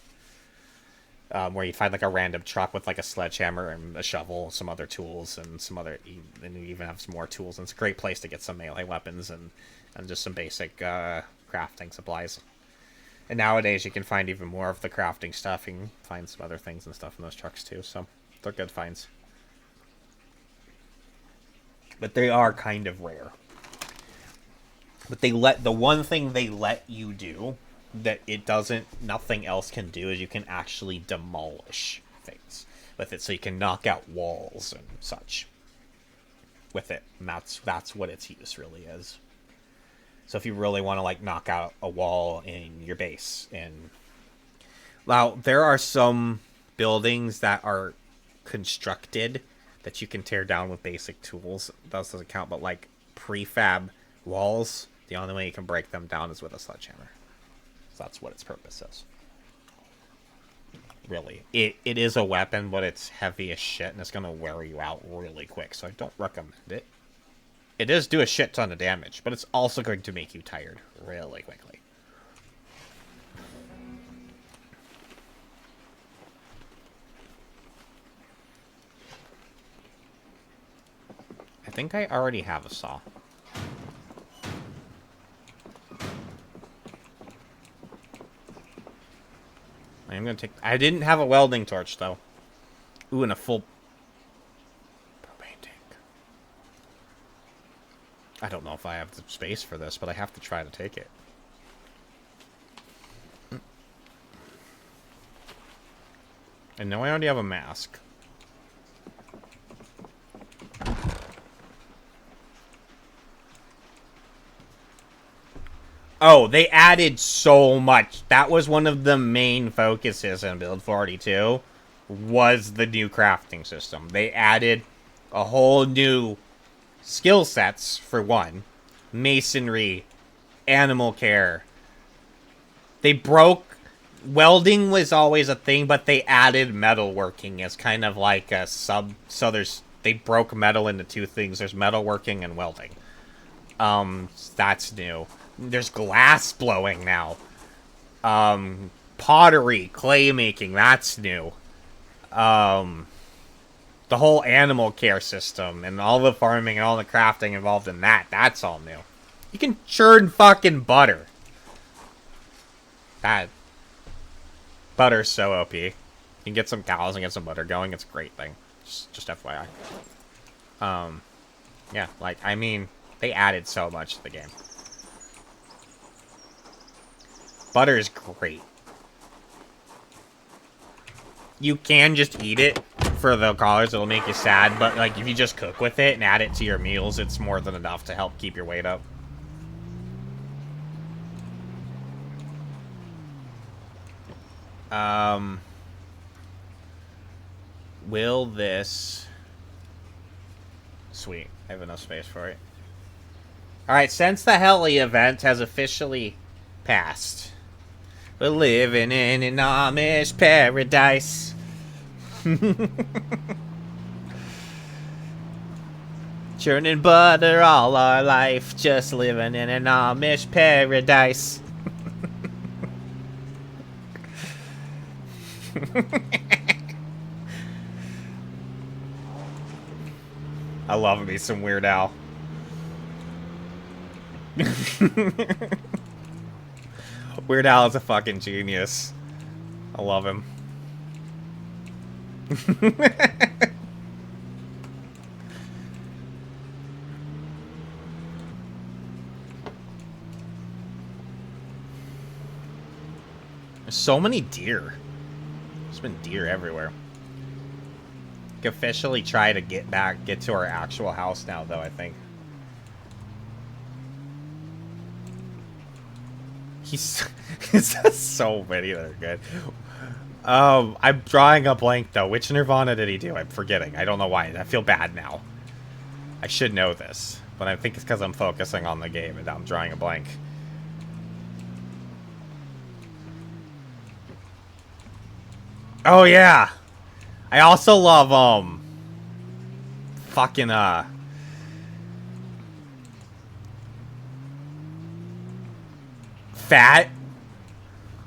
Where you find, like, a random truck with, like, a sledgehammer and a shovel, some other tools, and some other... And you even have some more tools. And it's a great place to get some melee weapons and just some basic crafting supplies. And nowadays you can find even more of the crafting stuff. You can find some other things and stuff in those trucks, too. So, they're good finds. But they are kind of rare. But the one thing they let you do that nothing else can do is you can actually demolish things with it. So you can knock out walls and such with it. And that's what its use really is. So if you really want to, like, knock out a wall in your base, and now there are some buildings that are constructed that you can tear down with basic tools. That doesn't count, but like prefab walls, the only way you can break them down is with a sledgehammer. So that's what its purpose is. Really. It is a weapon, but it's heavy as shit, and it's going to wear you out really quick, so I don't recommend it. It does do a shit ton of damage, but it's also going to make you tired really quickly. I think I already have a saw. I'm gonna take... I didn't have a welding torch, though. Ooh, and a full propane tank. I don't know if I have the space for this, but I have to try to take it. And now I already have a mask. Oh, they added so much. That was one of the main focuses in Build 42, was the new crafting system. They added a whole new skill sets, for one. Masonry, animal care. They broke... Welding was always a thing, but they added metalworking as kind of like a sub... So they broke metal into two things. There's metalworking and welding. That's new. There's glass blowing now. Pottery, clay making, that's new. The whole animal care system and all the farming and all the crafting involved in that, that's all new. You can churn fucking butter. That butter's so OP. You can get some cows and get some butter going. It's a great thing. Just FYI. Yeah, like, I mean, they added so much to the game. Butter is great. You can just eat it for the calories. It'll make you sad, but, like, if you just cook with it and add it to your meals, it's more than enough to help keep your weight up. Will this... Sweet. I have enough space for it. Alright, since the heli event has officially passed, we're living in an Amish paradise. Churning butter all our life, just living in an Amish paradise. I love me some Weird Al. Weird Al is a fucking genius. I love him. There's so many deer. There's been deer everywhere. We can officially try to get to our actual house now, though, I think. He's so many that are good. I'm drawing a blank, though. Which Nirvana did he do? I'm forgetting. I don't know why. I feel bad now. I should know this, but I think it's because I'm focusing on the game and I'm drawing a blank. Oh, yeah! I also love, fucking, Fat. I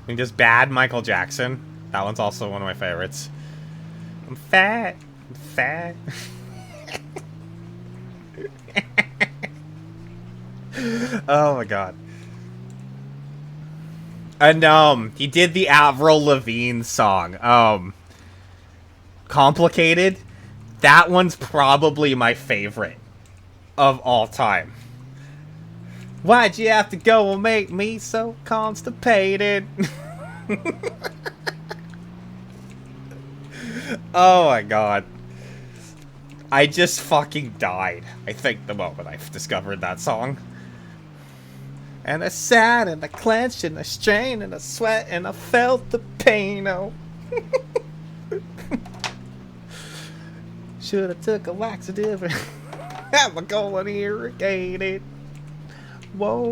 mean, just bad Michael Jackson. That one's also one of my favorites. I'm fat. I'm fat. Oh my god. And, he did the Avril Lavigne song. Complicated. That one's probably my favorite of all time. Why'd you have to go and make me so constipated? Oh my god. I just fucking died, I think, the moment I discovered that song. And I sat and I clenched and I strained and I sweat and I felt the pain, oh. Should've took a laxative and had my colon irrigated. Whoa,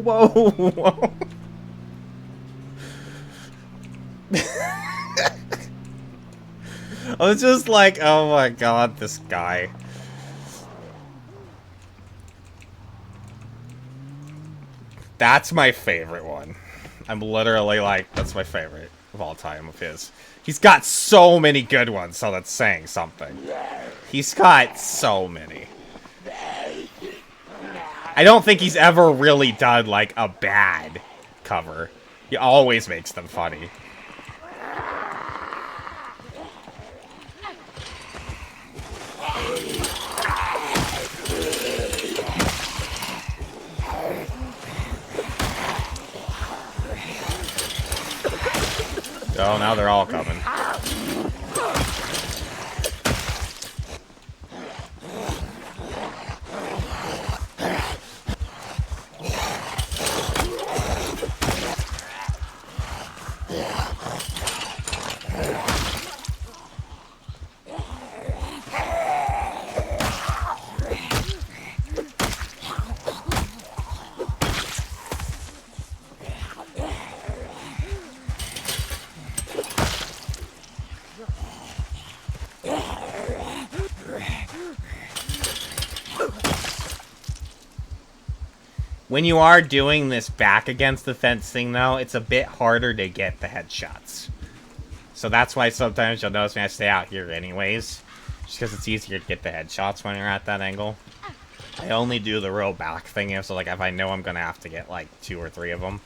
whoa, whoa. I was just like, oh my god, this guy. That's my favorite one. I'm literally like, that's my favorite of all time of his. He's got so many good ones, so that's saying something. He's got so many. I don't think he's ever really done, like, a bad cover. He always makes them funny. Oh, now they're all coming. When you are doing this back against the fence thing, though, it's a bit harder to get the headshots. So that's why sometimes you'll notice me I stay out here anyways. Just because it's easier to get the headshots when you're at that angle. I only do the row back thing, so like if I know I'm going to have to get like 2 or 3 of them.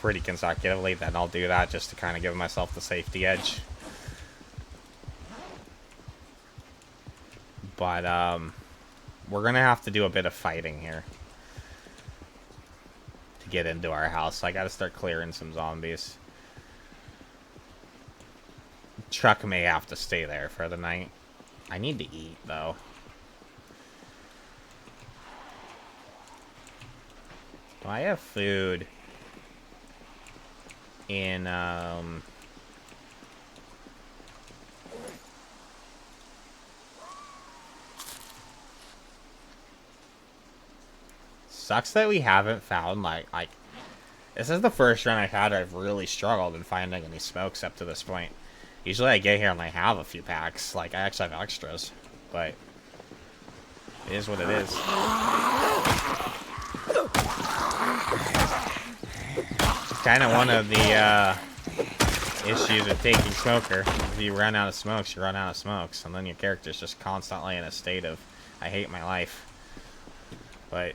pretty consecutively, then I'll do that just to kind of give myself the safety edge. But, we're gonna have to do a bit of fighting here to get into our house. So I gotta start clearing some zombies. Truck may have to stay there for the night. I need to eat, though. Do I have food in, sucks that we haven't found, like, this is the first run I've had I've really struggled in finding any smokes up to this point. Usually I get here and I have a few packs. Like, I actually have extras. But it is what it is. Kind of one of the issues with taking smoker. If you run out of smokes, you run out of smokes. And then your character's just constantly in a state of, I hate my life. But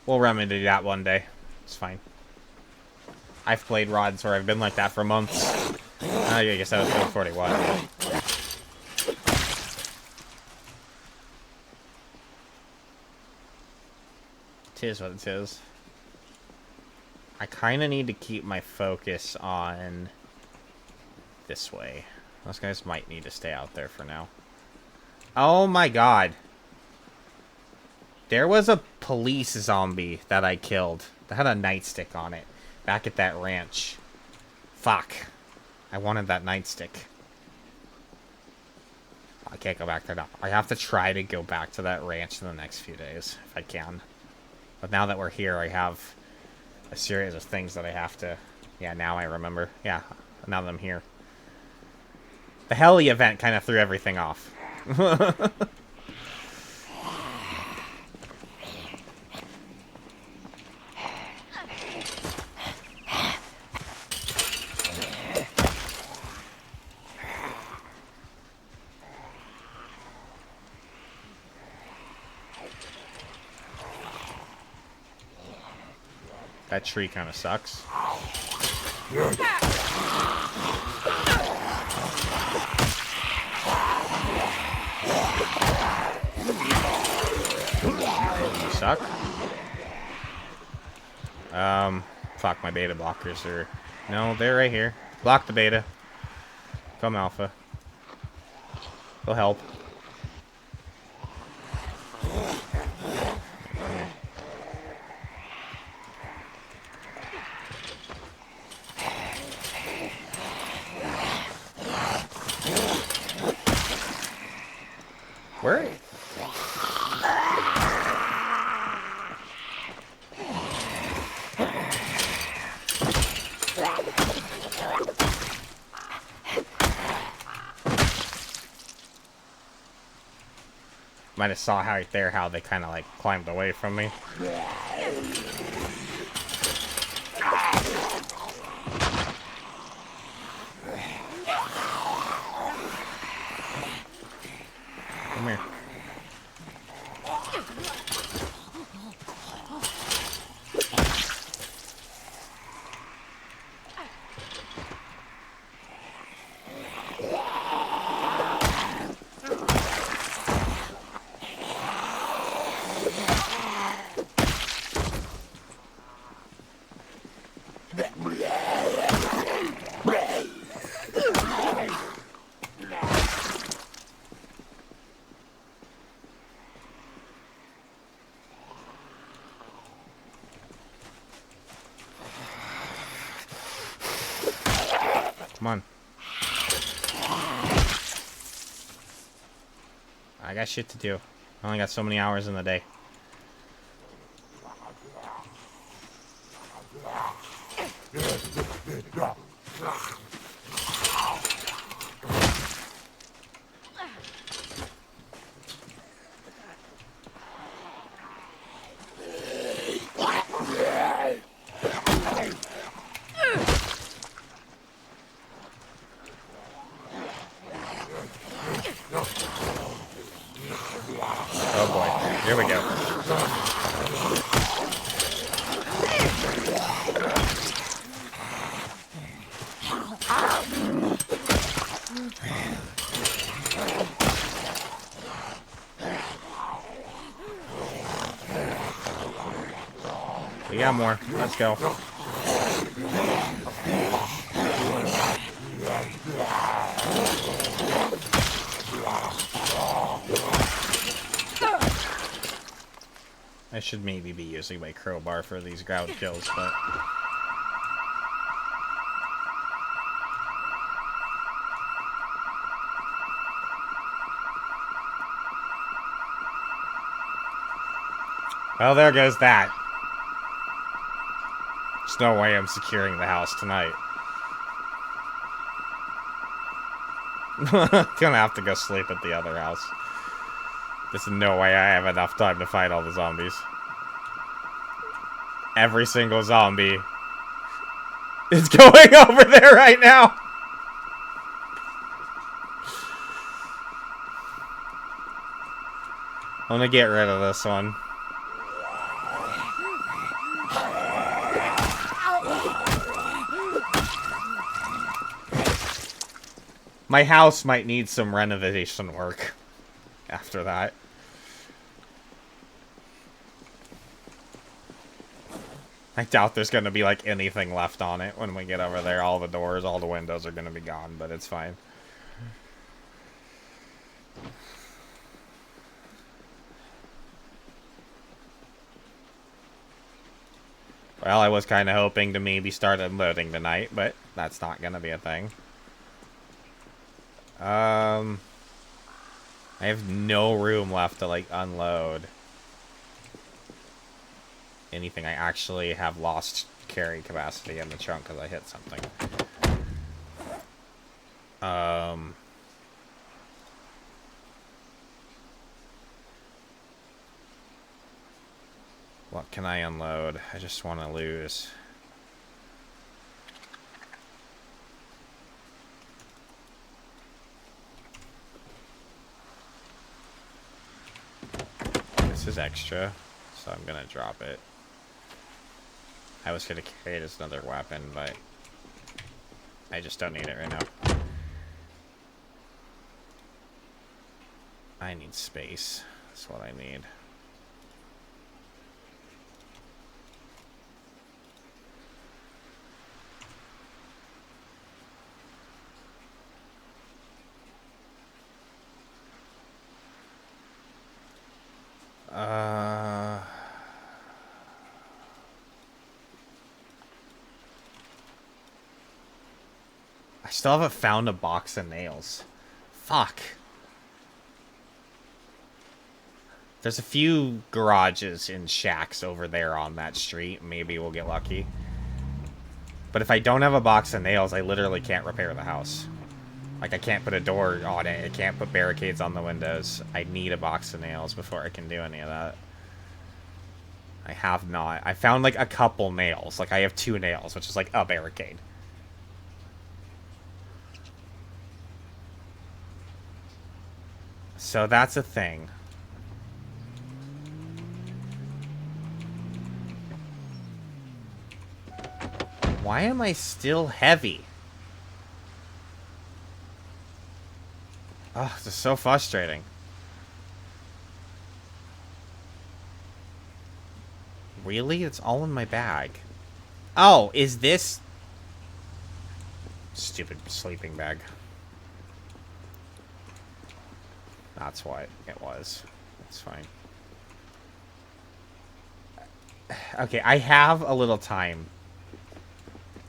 we'll remedy that one day. It's fine. I've played rods where I've been like that for months. I guess that was code 41. Tis what it is. I kind of need to keep my focus on this way. Those guys might need to stay out there for now. Oh my god. There was a police zombie that I killed that had a nightstick on it back at that ranch. Fuck. I wanted that nightstick. I can't go back there now. I have to try to go back to that ranch in the next few days, if I can. But now that we're here, I have a series of things that I have to... Yeah, now I remember. Yeah, now that I'm here. The heli event kind of threw everything off. That tree kind of sucks. You suck. Fuck, my beta blockers are... No, they're right here. Block the beta. Come alpha. They'll help. Where? Might have saw right there how they kind of like climbed away from me. Come here. Come on. I got shit to do. I only got so many hours in the day. We got more. Let's go. I should maybe be using my crowbar for these ground kills, but... Well, there goes that. There's no way I'm securing the house tonight. Gonna have to go sleep at the other house. There's no way I have enough time to fight all the zombies. Every single zombie is going over there right now. I'm gonna get rid of this one. My house might need some renovation work after that. I doubt there's going to be, like, anything left on it when we get over there. All the doors, all the windows are going to be gone, but it's fine. Well, I was kind of hoping to maybe start unloading tonight, but that's not going to be a thing. I have no room left to, like, unload anything. I actually have lost carry capacity in the trunk because I hit something. What can I unload? I just want to lose. This is extra, so I'm gonna drop it. I was gonna carry it as another weapon, but I just don't need it right now. I need space. That's what I need. I still haven't found a box of nails. Fuck. There's a few garages and shacks over there on that street. Maybe we'll get lucky. But if I don't have a box of nails, I literally can't repair the house. Like, I can't put a door on it. I can't put barricades on the windows. I need a box of nails before I can do any of that. I have not. I found, like, a couple nails. Like, I have 2 nails, which is, like, a barricade. So that's a thing. Why am I still heavy? Oh, this is so frustrating. Really? It's all in my bag. Oh, is this... Stupid sleeping bag. That's what it was. It's fine. Okay, I have a little time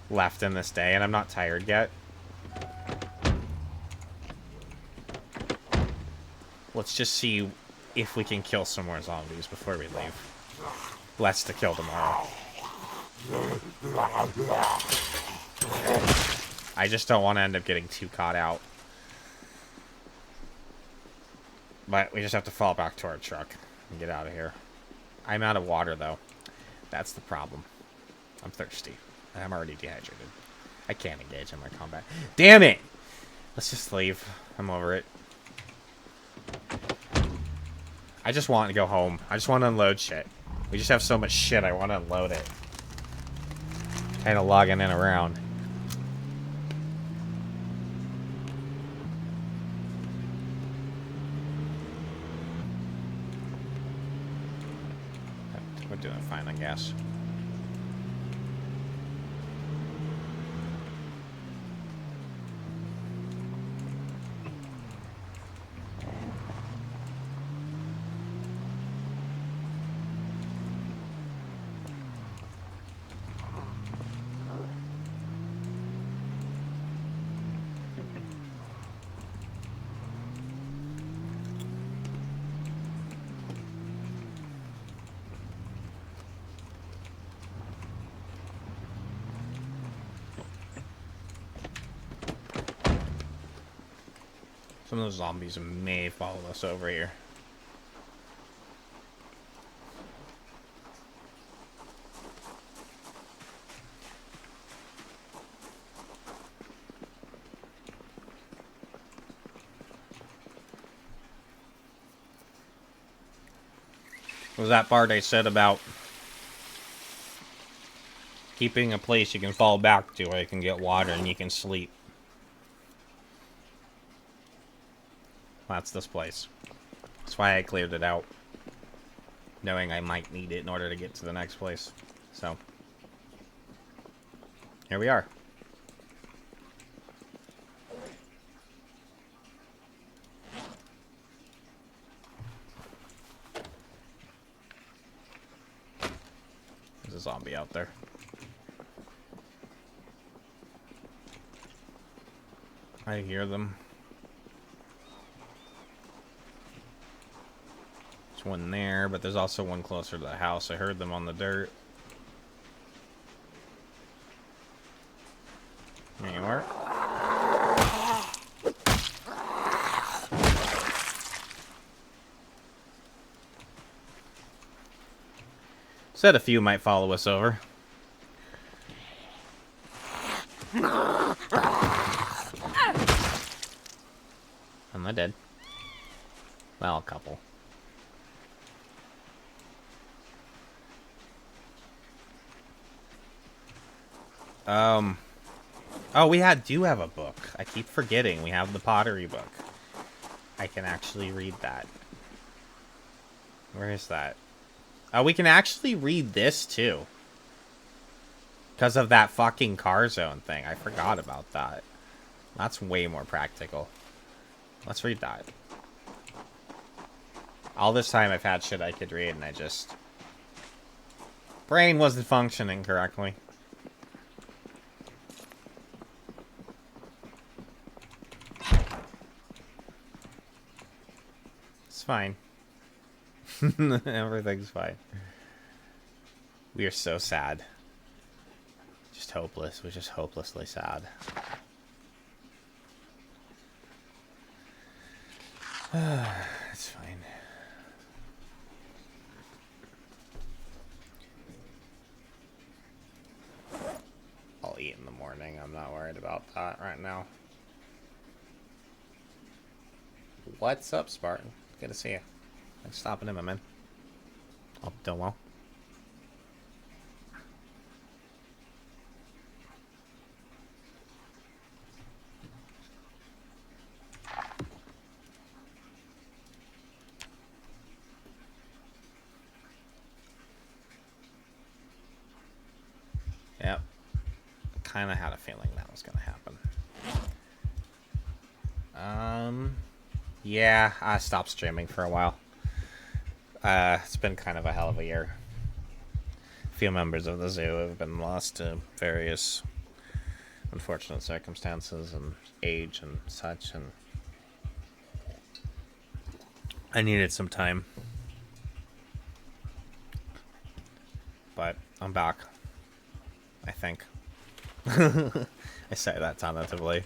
left in this day, and I'm not tired yet. Let's just see if we can kill some more zombies before we leave. Less to kill tomorrow. I just don't want to end up getting too caught out. But we just have to fall back to our truck and get out of here. I'm out of water, though. That's the problem. I'm thirsty. I'm already dehydrated. I can't engage in my combat. Damn it! Let's just leave. I'm over it. I just want to go home. I just want to unload shit. We just have so much shit, I want to unload it. Kind of logging in around. doing fine, I guess. Some of those zombies may follow us over here. What was that part I said about keeping a place you can fall back to where you can get water and you can sleep? That's this place. That's why I cleared it out, knowing I might need it in order to get to the next place. So, here we are. There's a zombie out there. I hear them. There's one there, but there's also one closer to the house. I heard them on the dirt. There you are. Said a few might follow us over. And they're dead. Well, a couple. Oh, we do have a book. I keep forgetting. We have the pottery book. I can actually read that. Where is that? Oh, we can actually read this, too. Because of that fucking car zone thing. I forgot about that. That's way more practical. Let's read that. All this time I've had shit I could read, and I just... brain wasn't functioning correctly. It's fine. Everything's fine. We are so sad. Just hopeless. We're just hopelessly sad. It's fine. I'll eat in the morning. I'm not worried about that right now. What's up, Spartan? Good to see you. Thanks for stopping in, my man. Hope you're doing well. Yep. Kind of had a feeling that was going to happen. Yeah, I stopped streaming for a while. It's been kind of a hell of a year. A few members of the zoo have been lost to various unfortunate circumstances and age and such, and I needed some time. But I'm back. I think. I say that tentatively.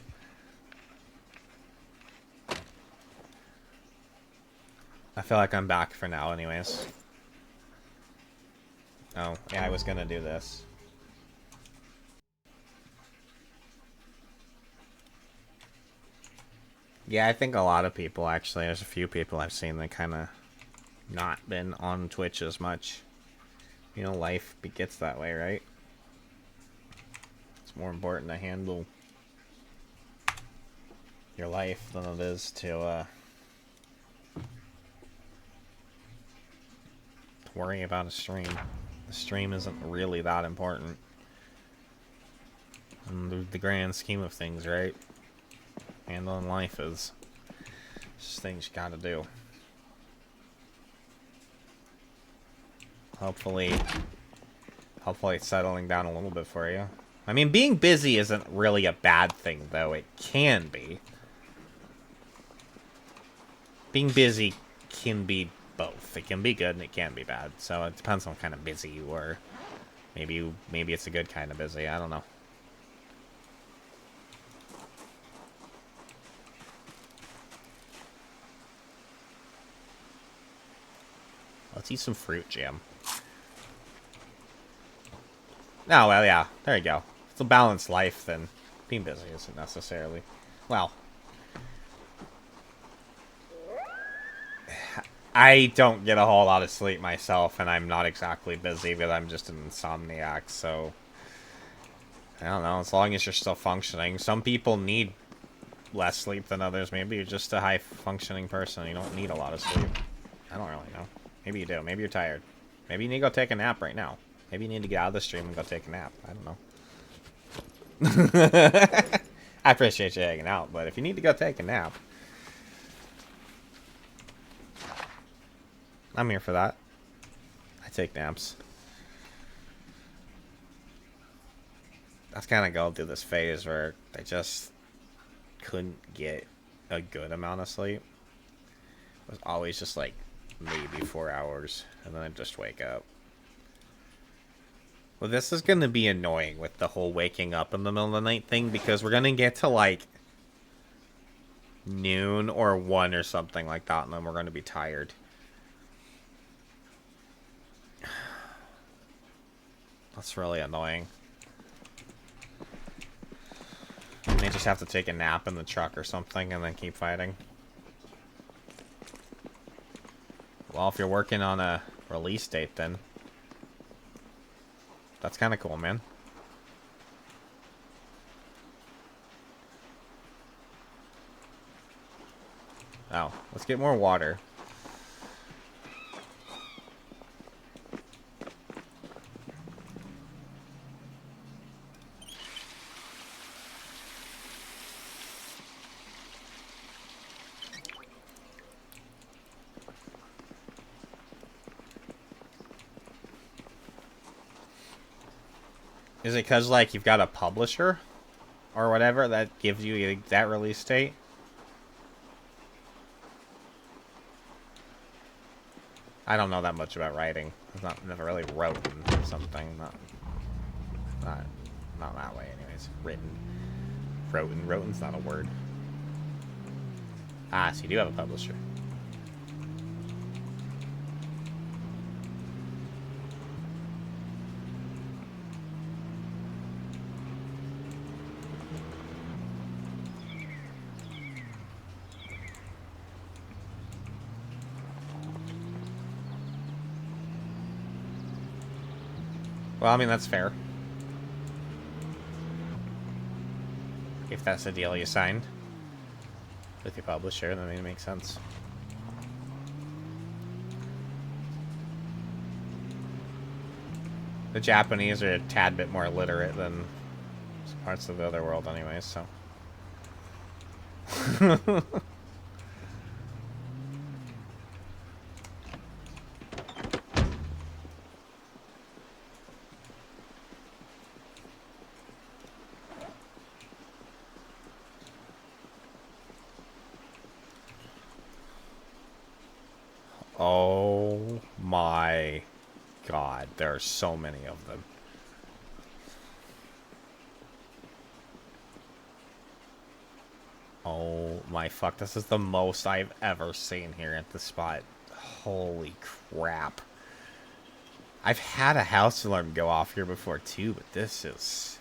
I feel like I'm back for now anyways. Oh, yeah, I was gonna do this. Yeah, I think a lot of people, actually. There's a few people I've seen that kind of not been on Twitch as much. You know, life gets that way, right? It's more important to handle your life than it is to worry about a stream. The stream isn't really that important. In the grand scheme of things, right? Handling life is just things you gotta do. Hopefully it's settling down a little bit for you. I mean, being busy isn't really a bad thing, though. It can be. Being busy can be both. It can be good and it can be bad. So it depends on what kind of busy you are. Maybe it's a good kind of busy. I don't know. Let's eat some fruit jam. Oh, well, yeah. There you go. If it's a balanced life, then being busy isn't necessarily... Well... I don't get a whole lot of sleep myself, and I'm not exactly busy because I'm just an insomniac, so... I don't know, as long as you're still functioning. Some people need less sleep than others. Maybe you're just a high-functioning person. You don't need a lot of sleep. I don't really know. Maybe you do. Maybe you're tired. Maybe you need to go take a nap right now. Maybe you need to get out of the stream and go take a nap. I don't know. I appreciate you hanging out, but if you need to go take a nap... I'm here for that. I take naps. That's kind of going through this phase where I just couldn't get a good amount of sleep. It was always just like maybe 4 hours, and then I'd just wake up. Well, this is going to be annoying with the whole waking up in the middle of the night thing, because we're going to get to like noon or 1 or something like that, and then we're going to be tired. That's really annoying. I may just have to take a nap in the truck or something and then keep fighting. Well, if you're working on a release date, then that's kind of cool, man. Oh, let's get more water. Is it because, like, you've got a publisher or whatever that gives you that release date? I don't know that much about writing. I've never really wrote something. Not that way, anyways. Written. Wroten's not a word. Ah, so you do have a publisher. Well, I mean, that's fair. If that's the deal you signed with your publisher, then it makes sense. The Japanese are a tad bit more literate than parts of the other world anyways, so... Oh my god, there are so many of them. Oh my fuck, this is the most I've ever seen here at the spot. Holy crap. I've had a house alarm go off here before too, but this is...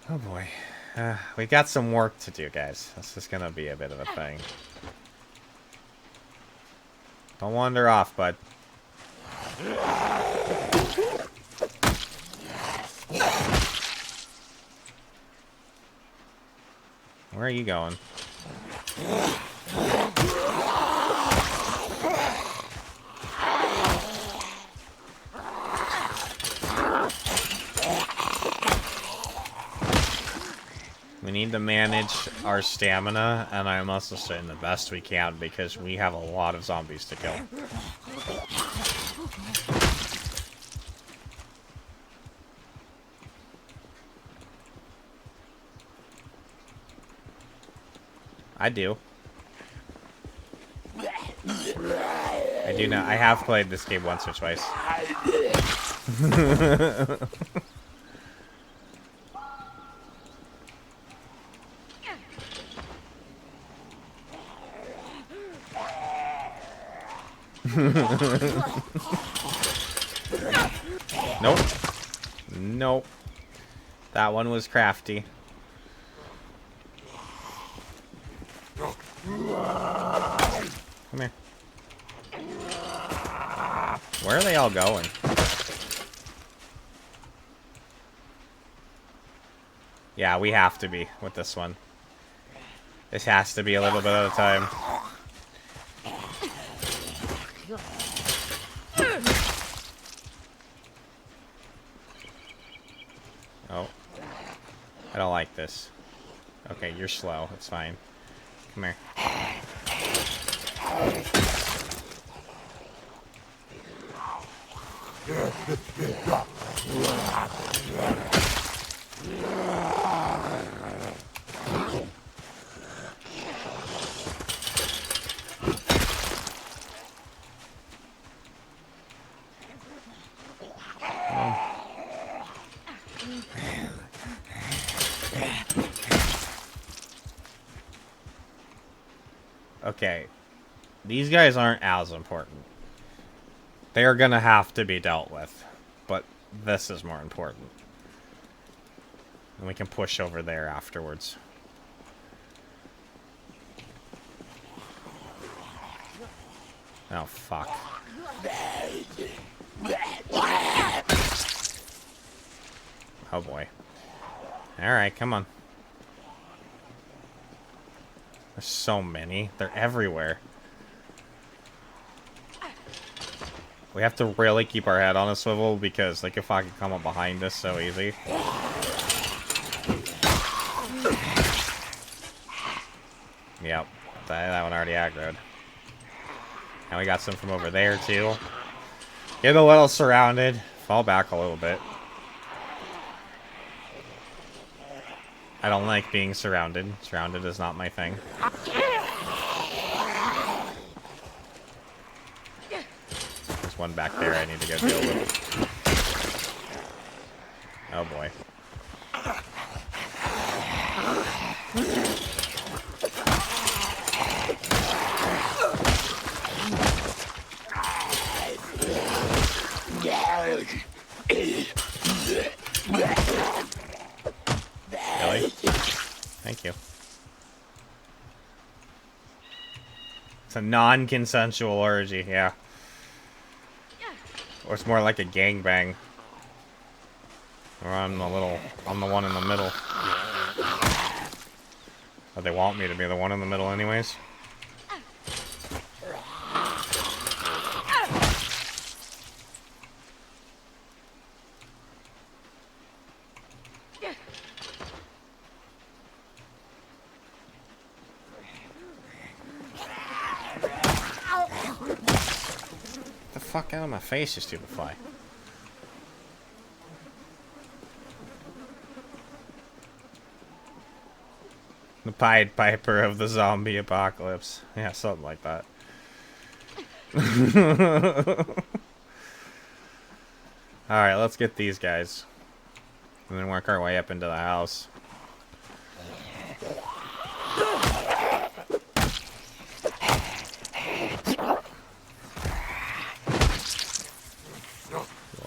Oh boy. We've got some work to do, guys. This is gonna be a bit of a thing. Don't wander off, bud. Where are you going? We need to manage our stamina, and I'm also doing the best we can because we have a lot of zombies to kill. I do. I do know. I have played this game once or twice. Nope. Nope. That one was crafty. Come here. Where are they all going? Yeah, we have to be with this one. This has to be a little bit at a time. Oh. I don't like this. Okay, you're slow. It's fine. Come here. Okay. These guys aren't as important. They are gonna have to be dealt with. But this is more important. And we can push over there afterwards. Oh, fuck. Oh, boy. Alright, come on. There's so many. They're everywhere. We have to really keep our head on a swivel because they could fucking come up behind us so easy. Yep. That one already aggroed. And we got some from over there, too. Get a little surrounded. Fall back a little bit. I don't like being surrounded. Surrounded is not my thing. There's one back there I need to go deal with. Oh boy. Really? Thank you. It's a non-consensual orgy, yeah. Or it's more like a gangbang. Or I'm the one in the middle. But they want me to be the one in the middle anyways. Fuck out of my face, you stupid fly. The Pied Piper of the zombie apocalypse. Yeah, something like that. Alright, let's get these guys. And then work our way up into the house.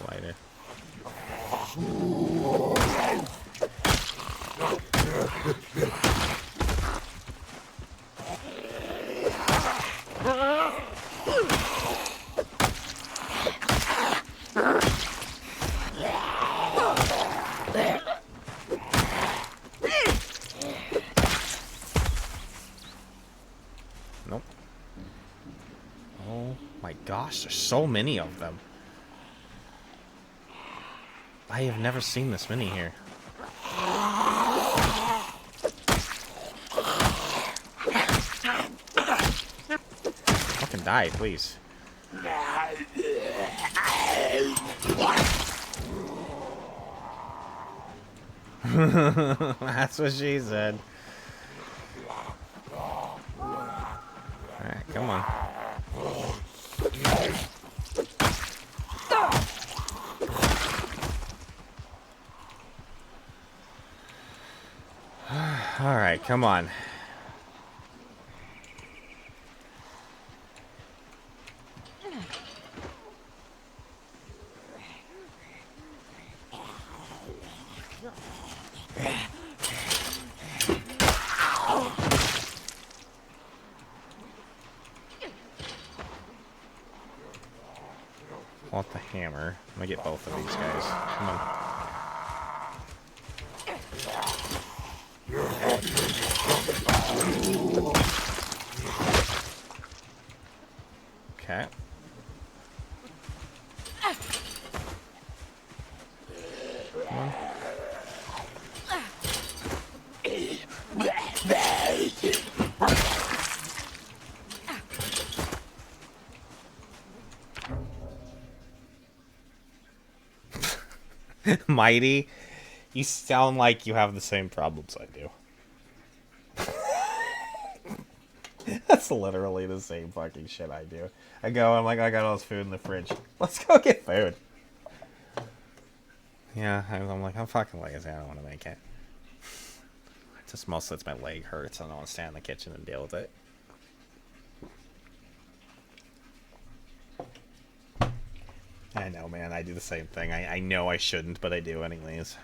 Lighter. Nope. Oh my gosh, there's so many of them. I have never seen this many here. fucking die, please. That's what she said. Alright, come on. Alright, come on. Want the hammer. I'm gonna get both of these guys. Come on. Okay. Come on. Mighty, you sound like you have the same problems I do. That's literally the same fucking shit I do. I'm like, I got all this food in the fridge. Let's go get food. Yeah, I'm like, I'm fucking lazy. I don't want to make it. Just mostly it's my leg hurts. I don't want to stand in the kitchen and deal with it. I know, man. I do the same thing. I know I shouldn't, but I do anyways.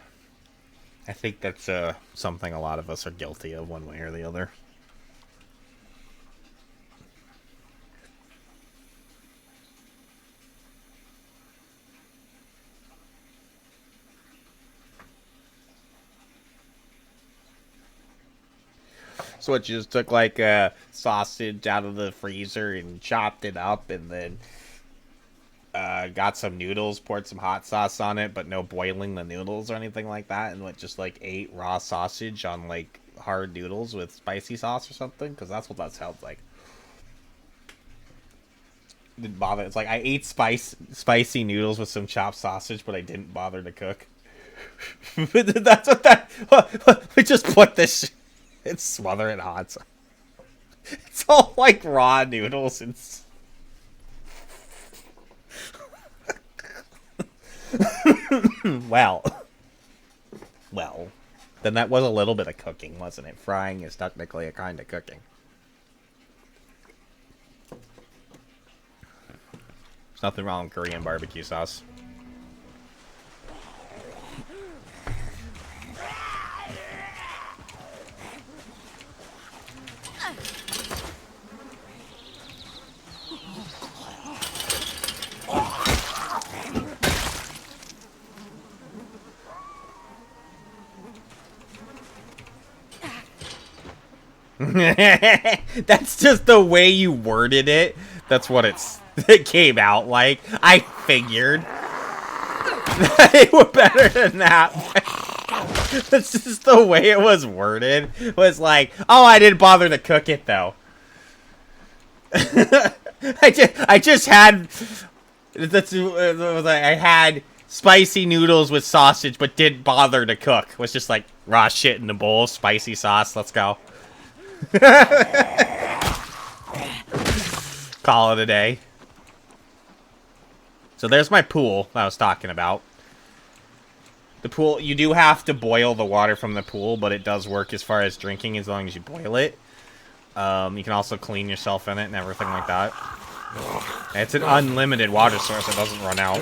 I think that's something a lot of us are guilty of one way or the other. So what, you just took like a sausage out of the freezer and chopped it up and then got some noodles, poured some hot sauce on it, but no boiling the noodles or anything like that, and what, just like ate raw sausage on like hard noodles with spicy sauce or something? Because that's what that sounds like. Didn't bother. It's like I ate spicy noodles with some chopped sausage, but I didn't bother to cook. That's what that. We just put this and smother it in hot sauce. It's all like raw noodles and. Well, then that was a little bit of cooking, wasn't it? Frying is technically a kind of cooking. There's nothing wrong with Korean barbecue sauce. That's just the way you worded it. That's what it came out like. I figured. They were better than that. That's just the way it was worded. It was like, oh, I didn't bother to cook it though. I just had. I had spicy noodles with sausage, but didn't bother to cook. It was just like raw shit in the bowl, spicy sauce. Let's go. Call it a day. So there's my pool that I was talking about. The pool, you do have to boil the water from the pool, but it does work as far as drinking as long as you boil it. You can also clean yourself in it and everything like that. It's an unlimited water source. It doesn't run out.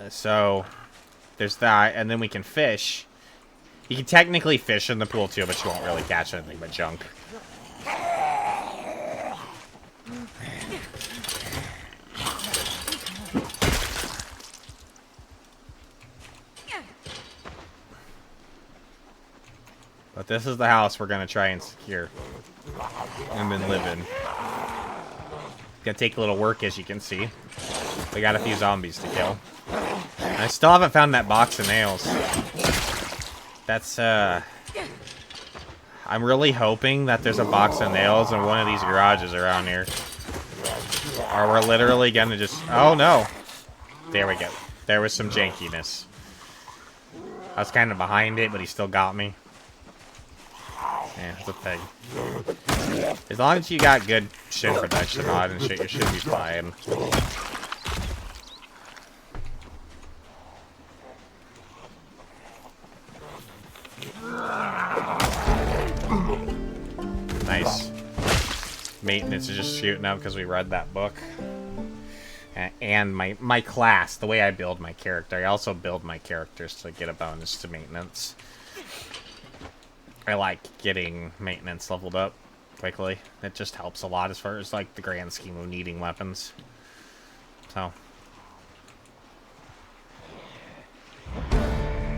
So there's that, and then we can fish. You can technically fish in the pool too, but you won't really catch anything but junk. But this is the house we're gonna try and secure. I've been living. Gonna take a little work, as you can see. We got a few zombies to kill. I still haven't found that box of nails. That's, I I'm really hoping that there's a box of nails in one of these garages around here. Or we're literally gonna just... Oh, no. There we go. There was some jankiness. I was kind of behind it, but he still got me. Yeah, it's a thing. As long as you got good shit protection on and shit, you should be fine. Nice. Maintenance is just shooting up because we read that book. And my class, the way I build my character. I also build my characters to get a bonus to maintenance. I like getting maintenance leveled up quickly. It just helps a lot as far as, like, the grand scheme of needing weapons. So.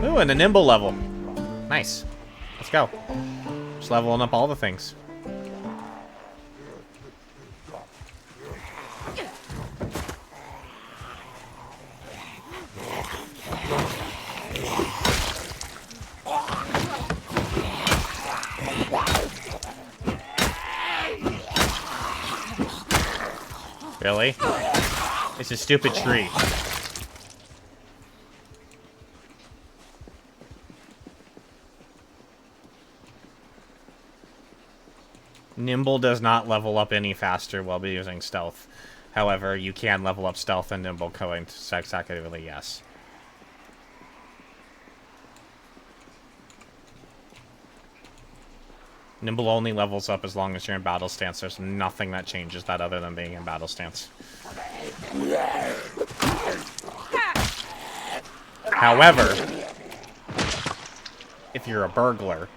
Ooh, and a nimble level. Nice. Let's go. Just leveling up all the things. Really? It's a stupid tree. Nimble does not level up any faster while using stealth. However, you can level up stealth and nimble consecutively, yes. Nimble only levels up as long as you're in battle stance. There's nothing that changes that other than being in battle stance. However, if you're a burglar,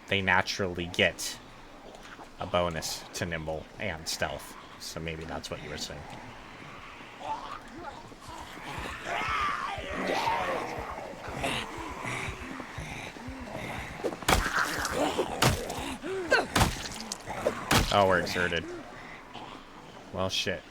they naturally get a bonus to nimble and stealth. So maybe that's what you were saying. Oh, we're exerted. Well, shit.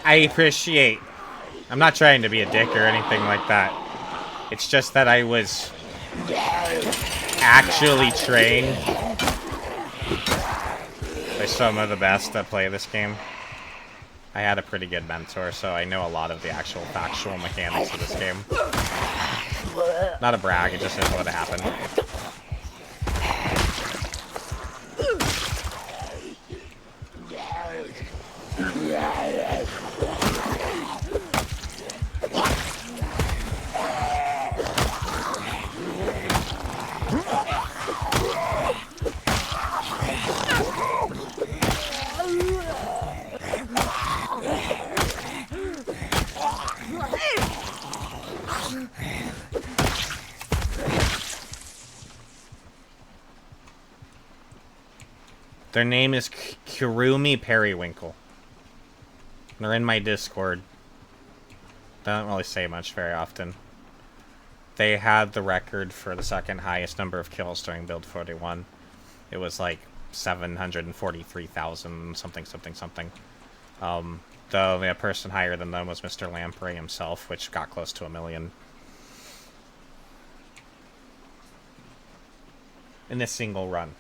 I appreciate... I'm not trying to be a dick or anything like that. It's just that I was actually trained by some of the best that play this game. I had a pretty good mentor, so I know a lot of the actual factual mechanics of this game. Not a brag, it just is what happened. Their name is Kurumi Periwinkle. They're in my Discord. They don't really say much very often. They had the record for the second highest number of kills during Build 41. It was like 743,000 something. The only person higher than them was Mr. Lamprey himself, which got close to 1 million. In this single run.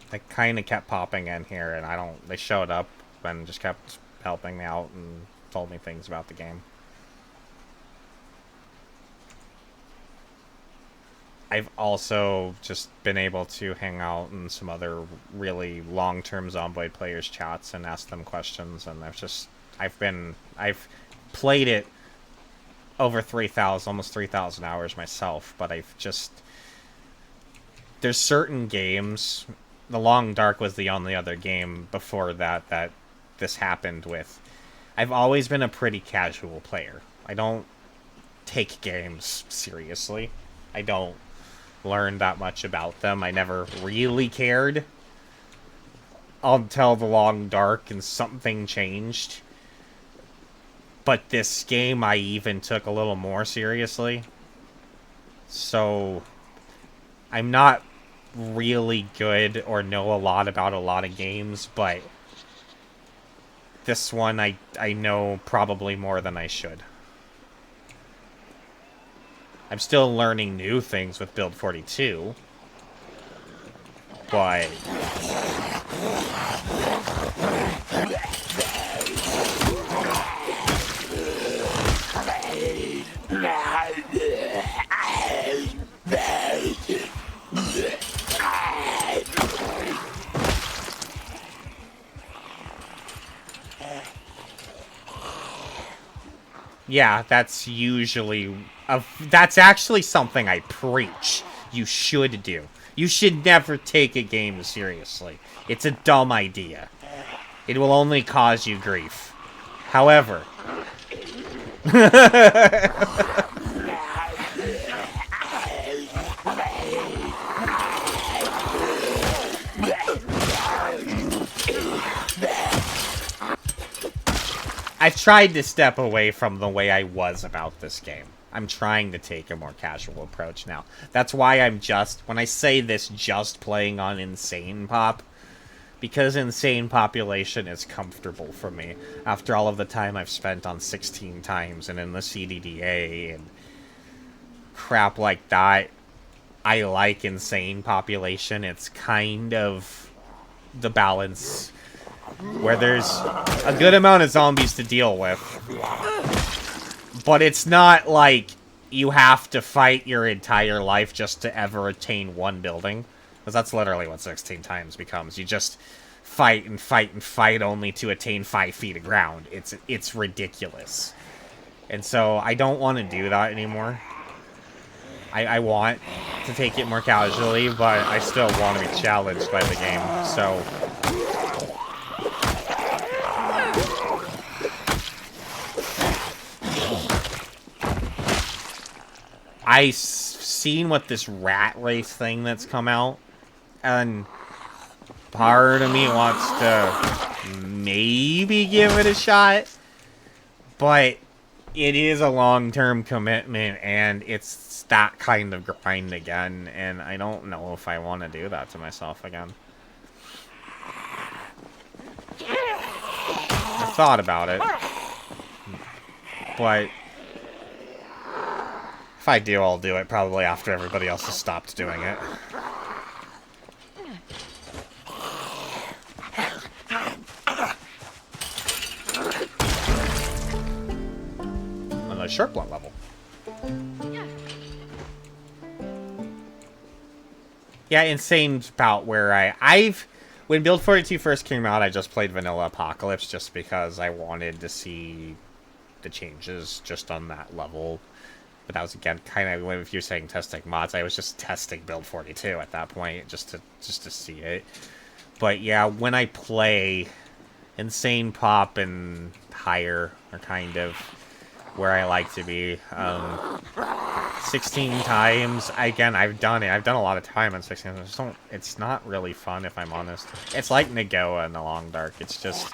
They kind of kept popping in here, and they showed up and just kept helping me out and told me things about the game. I've also just been able to hang out in some other really long-term Zomboid players' chats and ask them questions, and I've played it over 3,000, almost 3,000 hours myself, but there's certain games. The Long Dark was the only other game before that this happened with, I've always been a pretty casual player. I don't take games seriously. I don't learn that much about them. I never really cared until The Long Dark and something changed. But this game I even took a little more seriously. So I'm not really good or know a lot about a lot of games, but this one I know probably more than I should. I'm still learning new things with Build 42, but yeah, that's usually that's actually something I preach you should do. You should never take a game seriously. It's a dumb idea. It will only cause you grief. However, I've tried to step away from the way I was about this game. I'm trying to take a more casual approach now. That's why I'm just, when I say this, just playing on Insane Pop, because Insane Population is comfortable for me after all of the time I've spent on 16 times and in the CDDA and crap like that. I like Insane Population. It's kind of the balance where there's a good amount of zombies to deal with, but it's not like you have to fight your entire life just to ever attain one building, because that's literally what 16 times becomes. You just fight and fight and fight only to attain 5 feet of ground. It's ridiculous. And so I don't want to do that anymore. I want to take it more casually, but I still want to be challenged by the game, so I've seen what this rat race thing that's come out, and part of me wants to maybe give it a shot, but it is a long-term commitment, and it's that kind of grind again, and I don't know if I want to do that to myself again. I thought about it, but if I do, I'll do it probably after everybody else has stopped doing it. Another short blunt level. Yeah, Insane's about where when Build 42 first came out, I just played Vanilla Apocalypse just because I wanted to see the changes just on that level. But that was, again, kind of, if you're saying testing mods, I was just testing Build 42 at that point, just to see it. But yeah, when I play, Insane Pop and higher are kind of where I like to be. 16 times, again, I've done it. I've done a lot of time on 16 times. It's not really fun, if I'm honest. It's like Nagoa in The Long Dark. It's just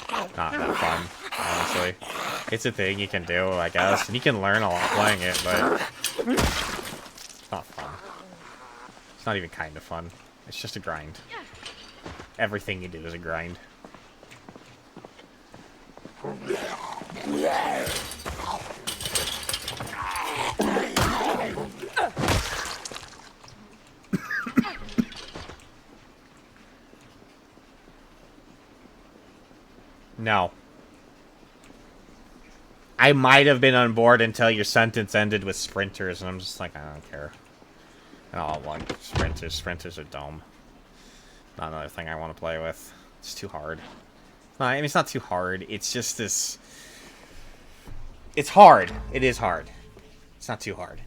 not that fun, honestly. It's a thing you can do, I guess, and you can learn a lot playing it, but it's not fun. It's not even kind of fun. It's just a grind. Everything you do is a grind. No. I might have been on board until your sentence ended with sprinters, and I'm just like, I don't care. I don't want sprinters. Sprinters are dumb. Not another thing I want to play with. It's too hard. I mean, it's not too hard. It's just this... It's hard. It is hard. It's not too hard.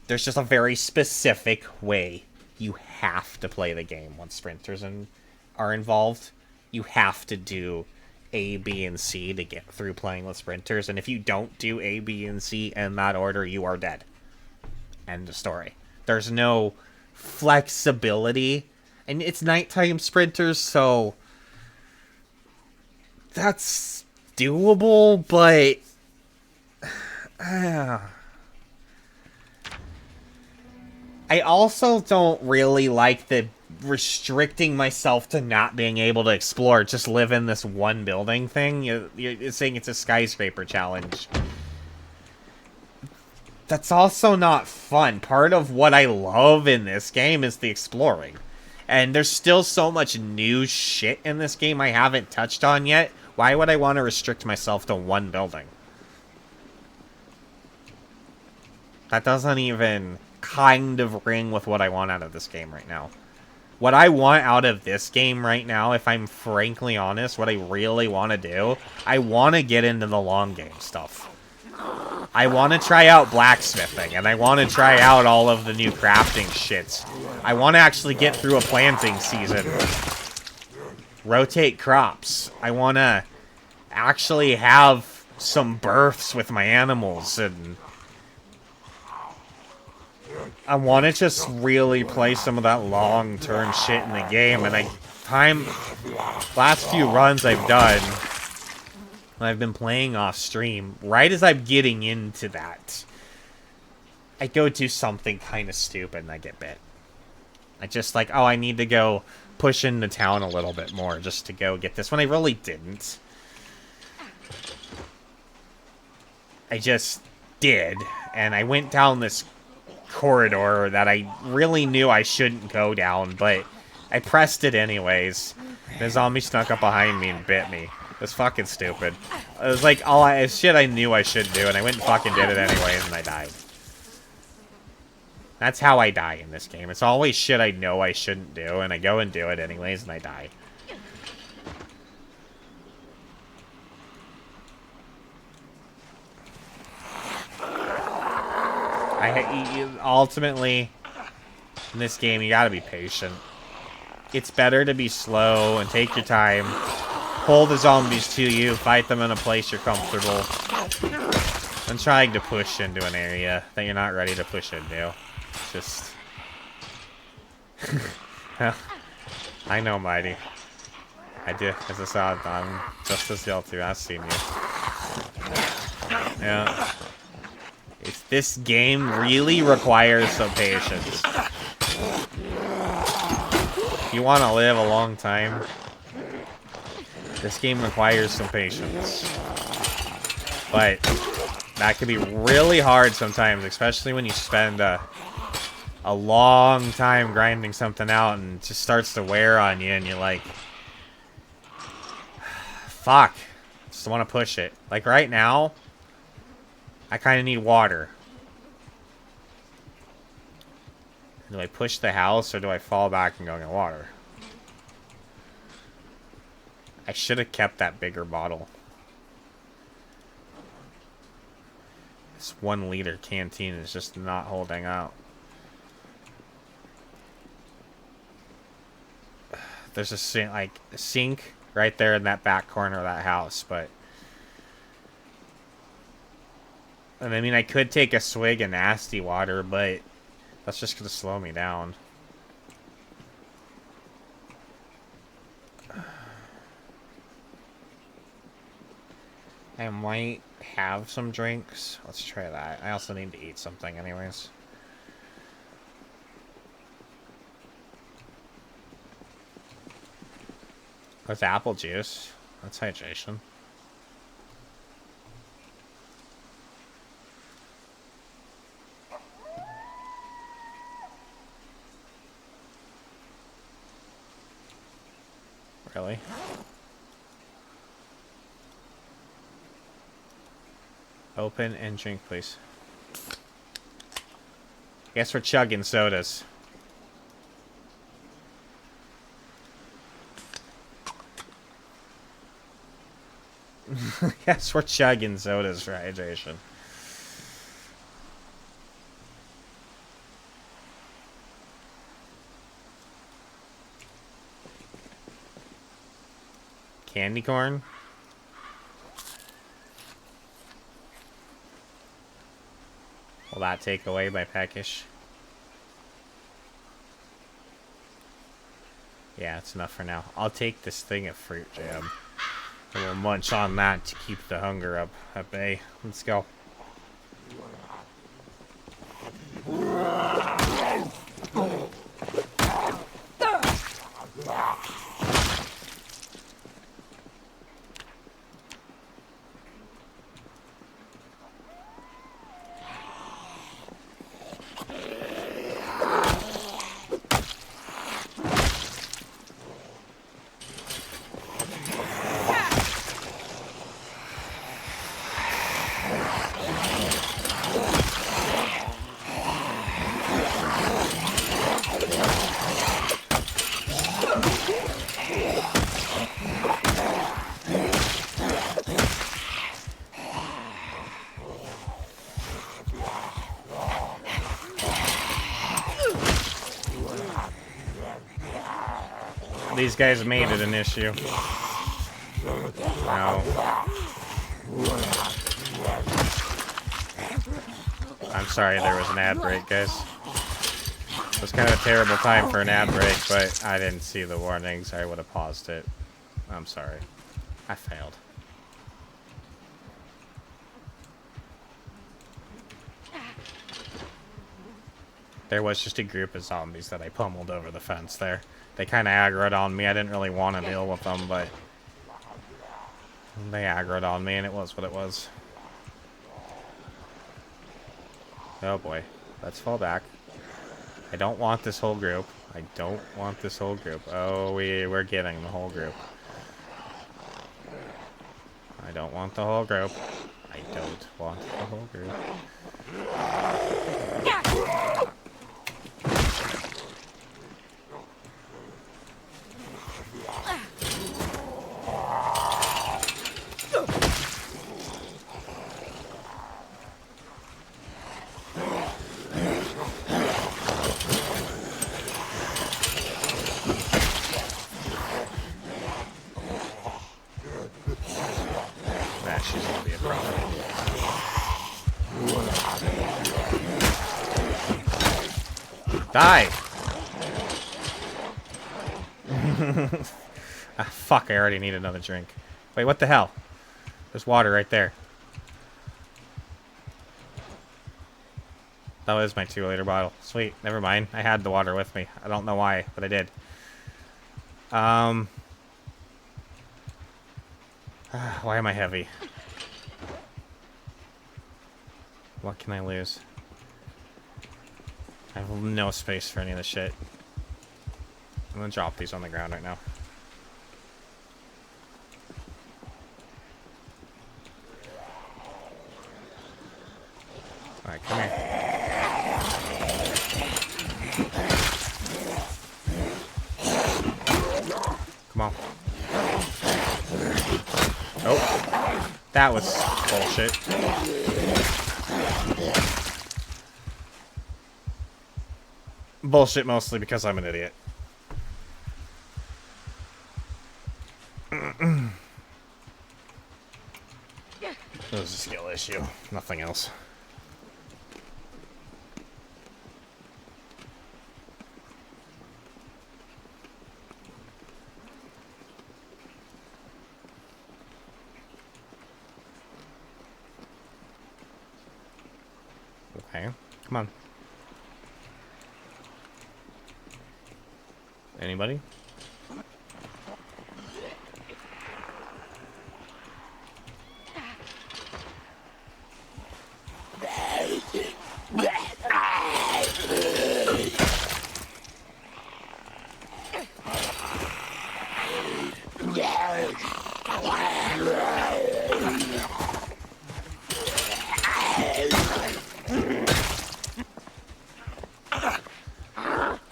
There's just a very specific way you have to play the game once sprinters are involved. You have to do A, B, and C to get through playing with sprinters, and if you don't do A, B, and C in that order, you are dead. End of story. There's no flexibility, and it's nighttime sprinters, so that's doable, but I also don't really like the restricting myself to not being able to explore, just live in this one building thing. You're saying it's a skyscraper challenge. That's also not fun. Part of what I love in this game is the exploring. And there's still so much new shit in this game I haven't touched on yet. Why would I want to restrict myself to one building? That doesn't even kind of ring with what I want out of this game right now. What I want out of this game right now, if I'm frankly honest, what I really want to do, I want to get into the long game stuff. I want to try out blacksmithing, and I want to try out all of the new crafting shits. I want to actually get through a planting season. Rotate crops. I want to actually have some births with my animals, and I want to just really play some of that long-term shit in the game, and last few runs I've done, I've been playing off stream, right as I'm getting into that, I go do something kind of stupid and I get bit. I just like, oh, I need to go push into town a little bit more just to go get this, when I really didn't. I just did, and I went down this corridor that I really knew I shouldn't go down, but I pressed it anyways. The zombie snuck up behind me and bit me. It was fucking stupid. It was like shit I knew I shouldn't do, and I went and fucking did it anyways, and I died. That's how I die in this game. It's always shit I know I shouldn't do, and I go and do it anyways, and I die. Ultimately, in this game, you gotta be patient. It's better to be slow and take your time. Pull the zombies to you, fight them in a place you're comfortable, than trying to push into an area that you're not ready to push into. Just... I know, Mighty. I do, as I saw it, I'm just as guilty. I've seen you. Yeah. This game really requires some patience. If you want to live a long time, this game requires some patience. But that can be really hard sometimes, especially when you spend a long time grinding something out and it just starts to wear on you and you're like, fuck, just want to push it. Like right now, I kind of need water. Do I push the house or do I fall back and go get water? I should have kept that bigger bottle. This 1 liter canteen is just not holding out. There's a sink right there in that back corner of that house, but... And I mean, I could take a swig of nasty water, but that's just going to slow me down. I might have some drinks. Let's try that. I also need to eat something anyways. With apple juice. That's hydration. Really? Open and drink, please. Guess we're chugging sodas. Guess we're chugging sodas for hydration. Candy corn? Will that take away my peckish? Yeah, it's enough for now. I'll take this thing of fruit jam. And we'll munch on that to keep the hunger up at bay. Let's go. These guys made it an issue. No. I'm sorry there was an ad break, guys. It was kind of a terrible time for an ad break, but I didn't see the warnings. I would have paused it. I'm sorry. I failed. There was just a group of zombies that I pummeled over the fence there. They kind of aggroed on me. I didn't really want to deal with them, but they aggroed on me, and it was what it was. Oh boy. Let's fall back. I don't want this whole group. I don't want this whole group. Oh, we're getting the whole group. I don't want the whole group. I don't want the whole group. She's gonna be a problem. Die! Ah, fuck, I already need another drink. Wait, what the hell? There's water right there. That was my 2-liter bottle. Sweet, never mind. I had the water with me. I don't know why, but I did. Why am I heavy? What can I lose? I have no space for any of this shit. I'm gonna drop these on the ground right now. Alright, come here. Come on. Oh. That was bullshit. Bullshit mostly because I'm an idiot. It was a skill issue, nothing else. Okay, come on. Anybody?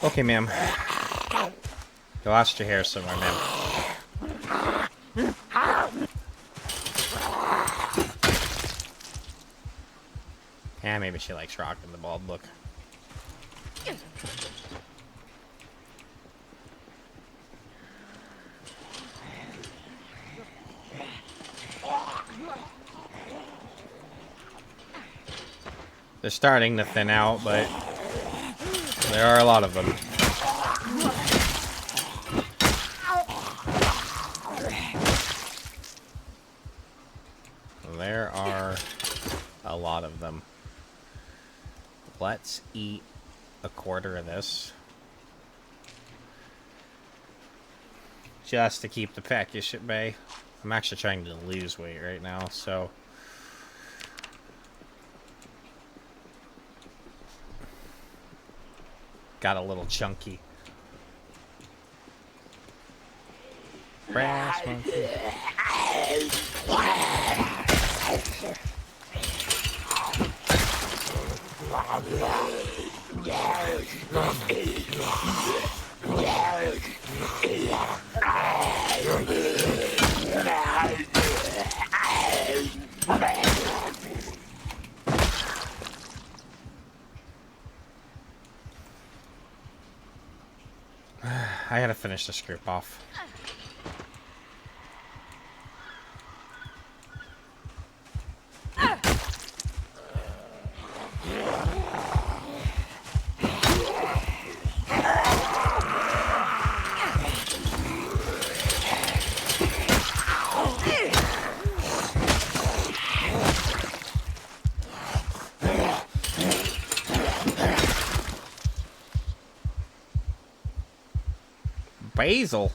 Okay, ma'am. You lost your hair somewhere, ma'am. Yeah, maybe she likes rocking the bald look. They're starting to thin out, but there are a lot of them. There are a lot of them. Let's eat a quarter of this. Just to keep the peckish at bay. I'm actually trying to lose weight right now, so... Got a little chunky. Brass monkey. I gotta finish this group off. Basil.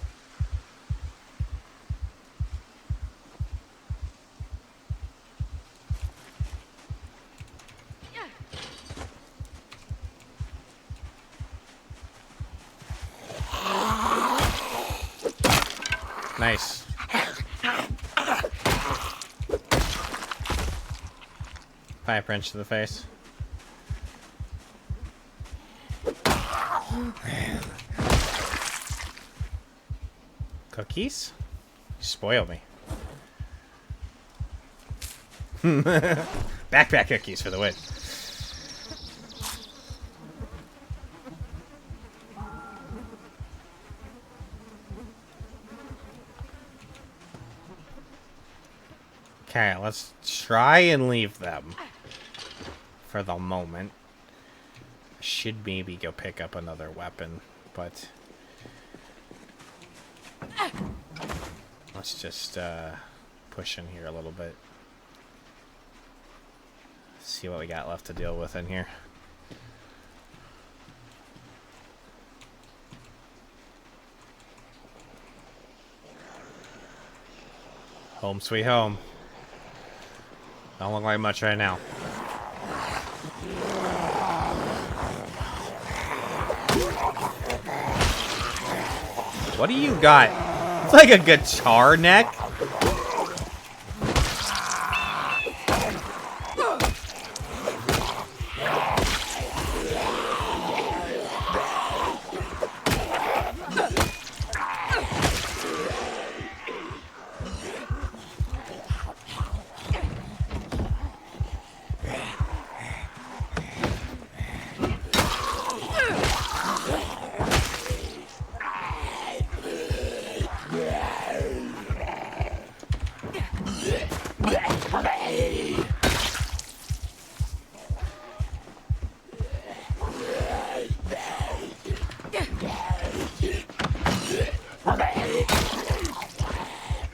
Nice. Pipe wrench to the face. Cookies? You spoil me. Backpack cookies for the win. Okay, let's try and leave them for the moment. Should maybe go pick up another weapon, but let's just push in here a little bit. See what we got left to deal with in here. Home sweet home. Don't look like much right now. What do you got? It's like a guitar neck.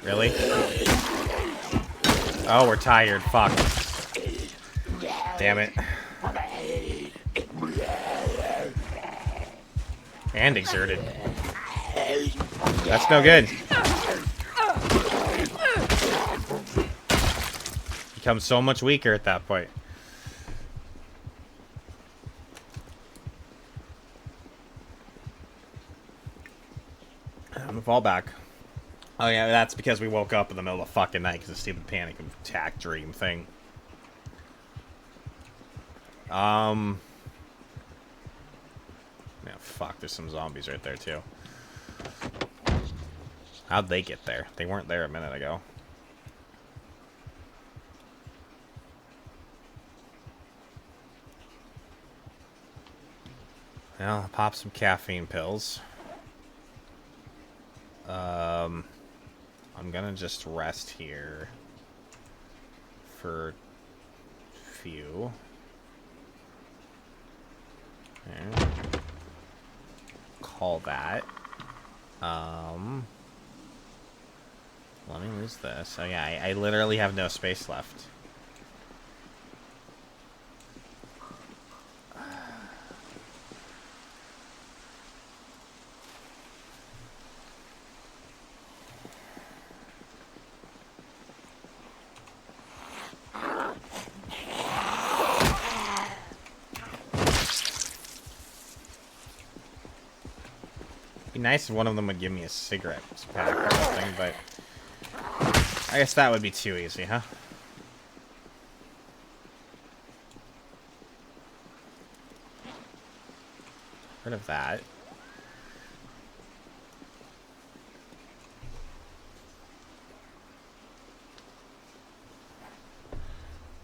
Really? Oh, we're tired. Fuck. Damn it. And exerted. That's no good. Becomes so much weaker at that point. I'm gonna fall back. Oh yeah, that's because we woke up in the middle of the fucking night because of the stupid panic attack dream thing. Yeah, fuck, there's some zombies right there too. How'd they get there? They weren't there a minute ago. Well, I'll pop some caffeine pills. I'm gonna just rest here for a few. Okay. Call that. Let me lose this. Oh yeah, I literally have no space left. Be nice if one of them would give me a cigarette pack or something, but I guess that would be too easy, huh? Rid of that.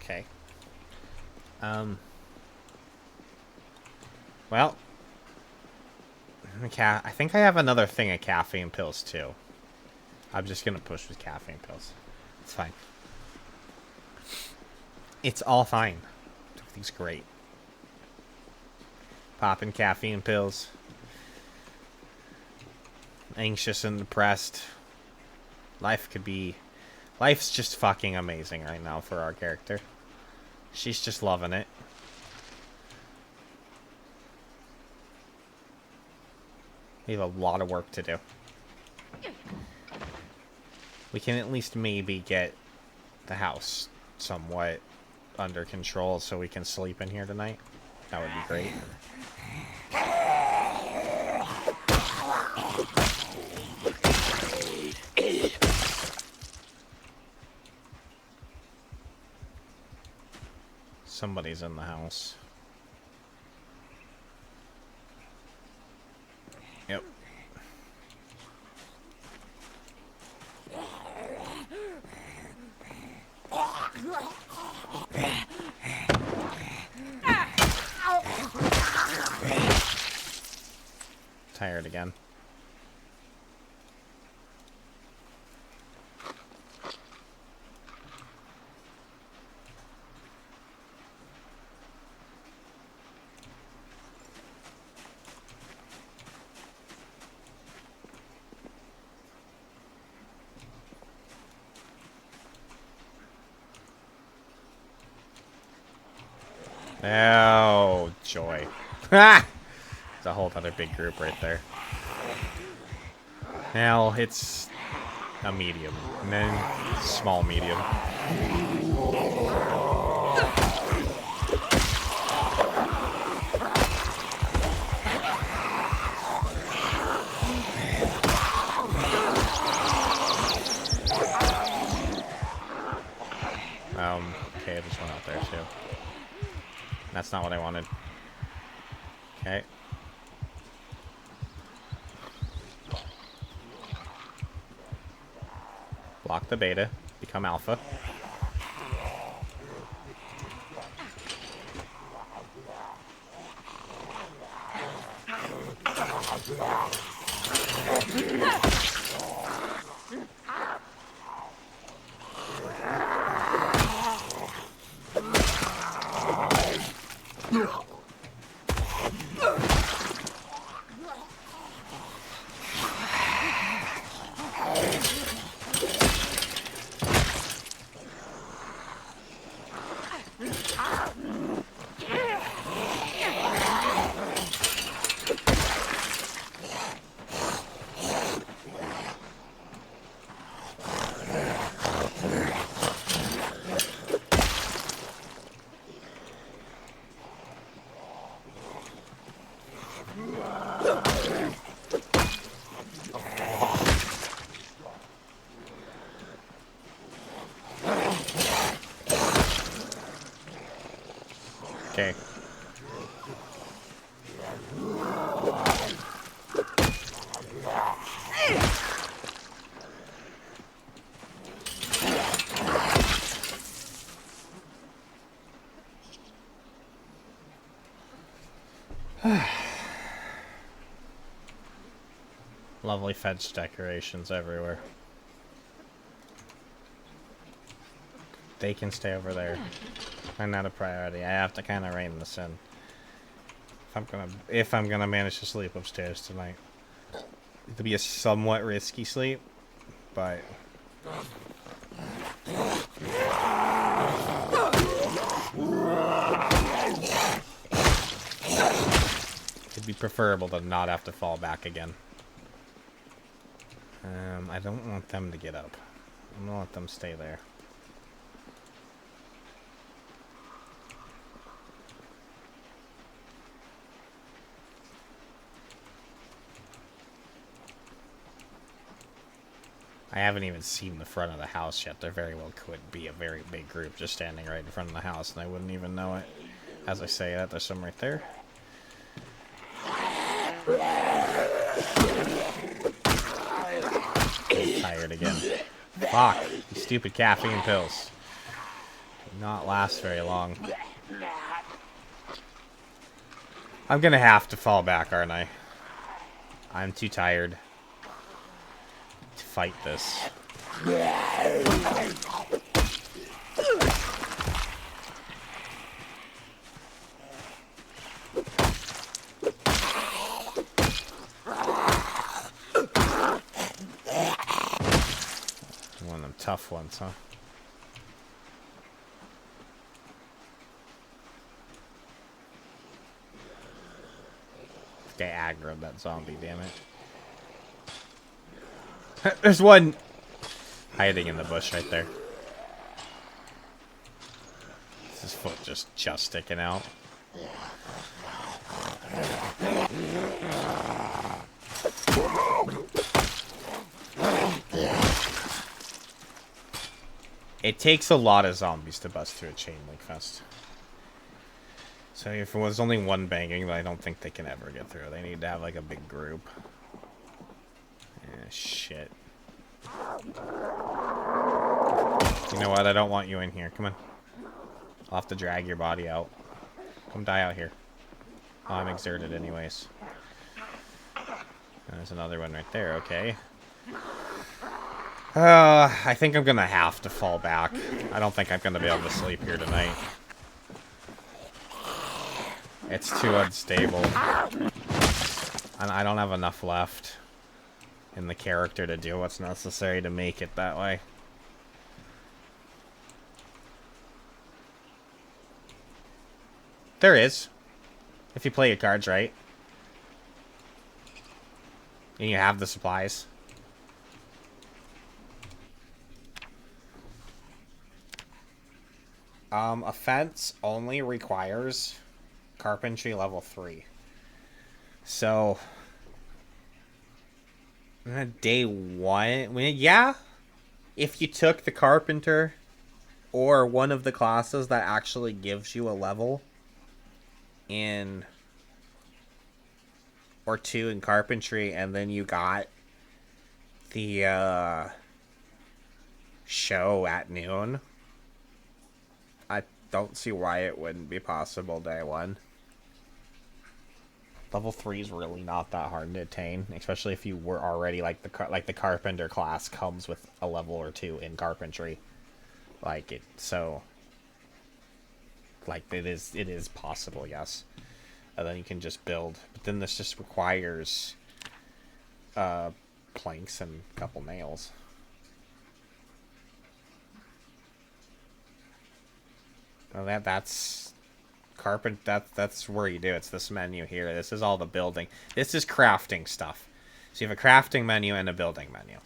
Okay. Well, I think I have another thing of caffeine pills too. I'm just gonna push with caffeine pills. It's fine. It's all fine. Everything's great. Popping caffeine pills. Anxious and depressed. Life's just fucking amazing right now for our character. She's just loving it. We have a lot of work to do. We can at least maybe get the house somewhat under control so we can sleep in here tonight. That would be great. Somebody's in the house. Yep. Tired again. Oh, joy. Ha! It's a whole other big group right there. Now it's a medium, and then small medium. Okay, there's one out there too. That's not what I wanted. Okay. Block the beta. Become alpha. Okay. Lovely fence decorations everywhere. They can stay over there. I'm not a priority. I have to kind of rein this in. if I'm gonna manage to sleep upstairs tonight. It'll be a somewhat risky sleep, but it'd be preferable to not have to fall back again. I don't want them to get up. I'm gonna let them stay there. I haven't even seen the front of the house yet. There very well could be a very big group just standing right in front of the house, and I wouldn't even know it. As I say that, there's some right there. I'm tired again. Fuck. These stupid caffeine pills. Do not last very long. I'm gonna have to fall back, aren't I? I'm too tired to fight this. One of them tough ones, huh? This guy aggroed that zombie, damn it. There's one hiding in the bush right there. His foot just sticking out. It takes a lot of zombies to bust through a chain link fest. So if it was only one banging, I don't think they can ever get through. They need to have like a big group. Shit. You know what? I don't want you in here. Come on. I'll have to drag your body out. Come die out here. Oh, I'm exerted anyways. There's another one right there. Okay. I think I'm gonna have to fall back. I don't think I'm gonna be able to sleep here tonight. It's too unstable. And I don't have enough left in the character to do what's necessary to make it that way. There is. If you play your cards right. And you have the supplies. A fence only requires carpentry level 3. So day 1, yeah, if you took the carpenter or one of the classes that actually gives you a level in or 2 in carpentry, and then you got the show at noon, I don't see why it wouldn't be possible day 1. Level 3 is really not that hard to attain, especially if you were already like the carpenter class comes with a level or 2 in carpentry. Like it, so like it is possible, yes. And then you can just build, but then this just requires planks and a couple nails. Well, that's that's where you do it. It's this menu here. This is all the building. This is crafting stuff. So you have a crafting menu and a building menu.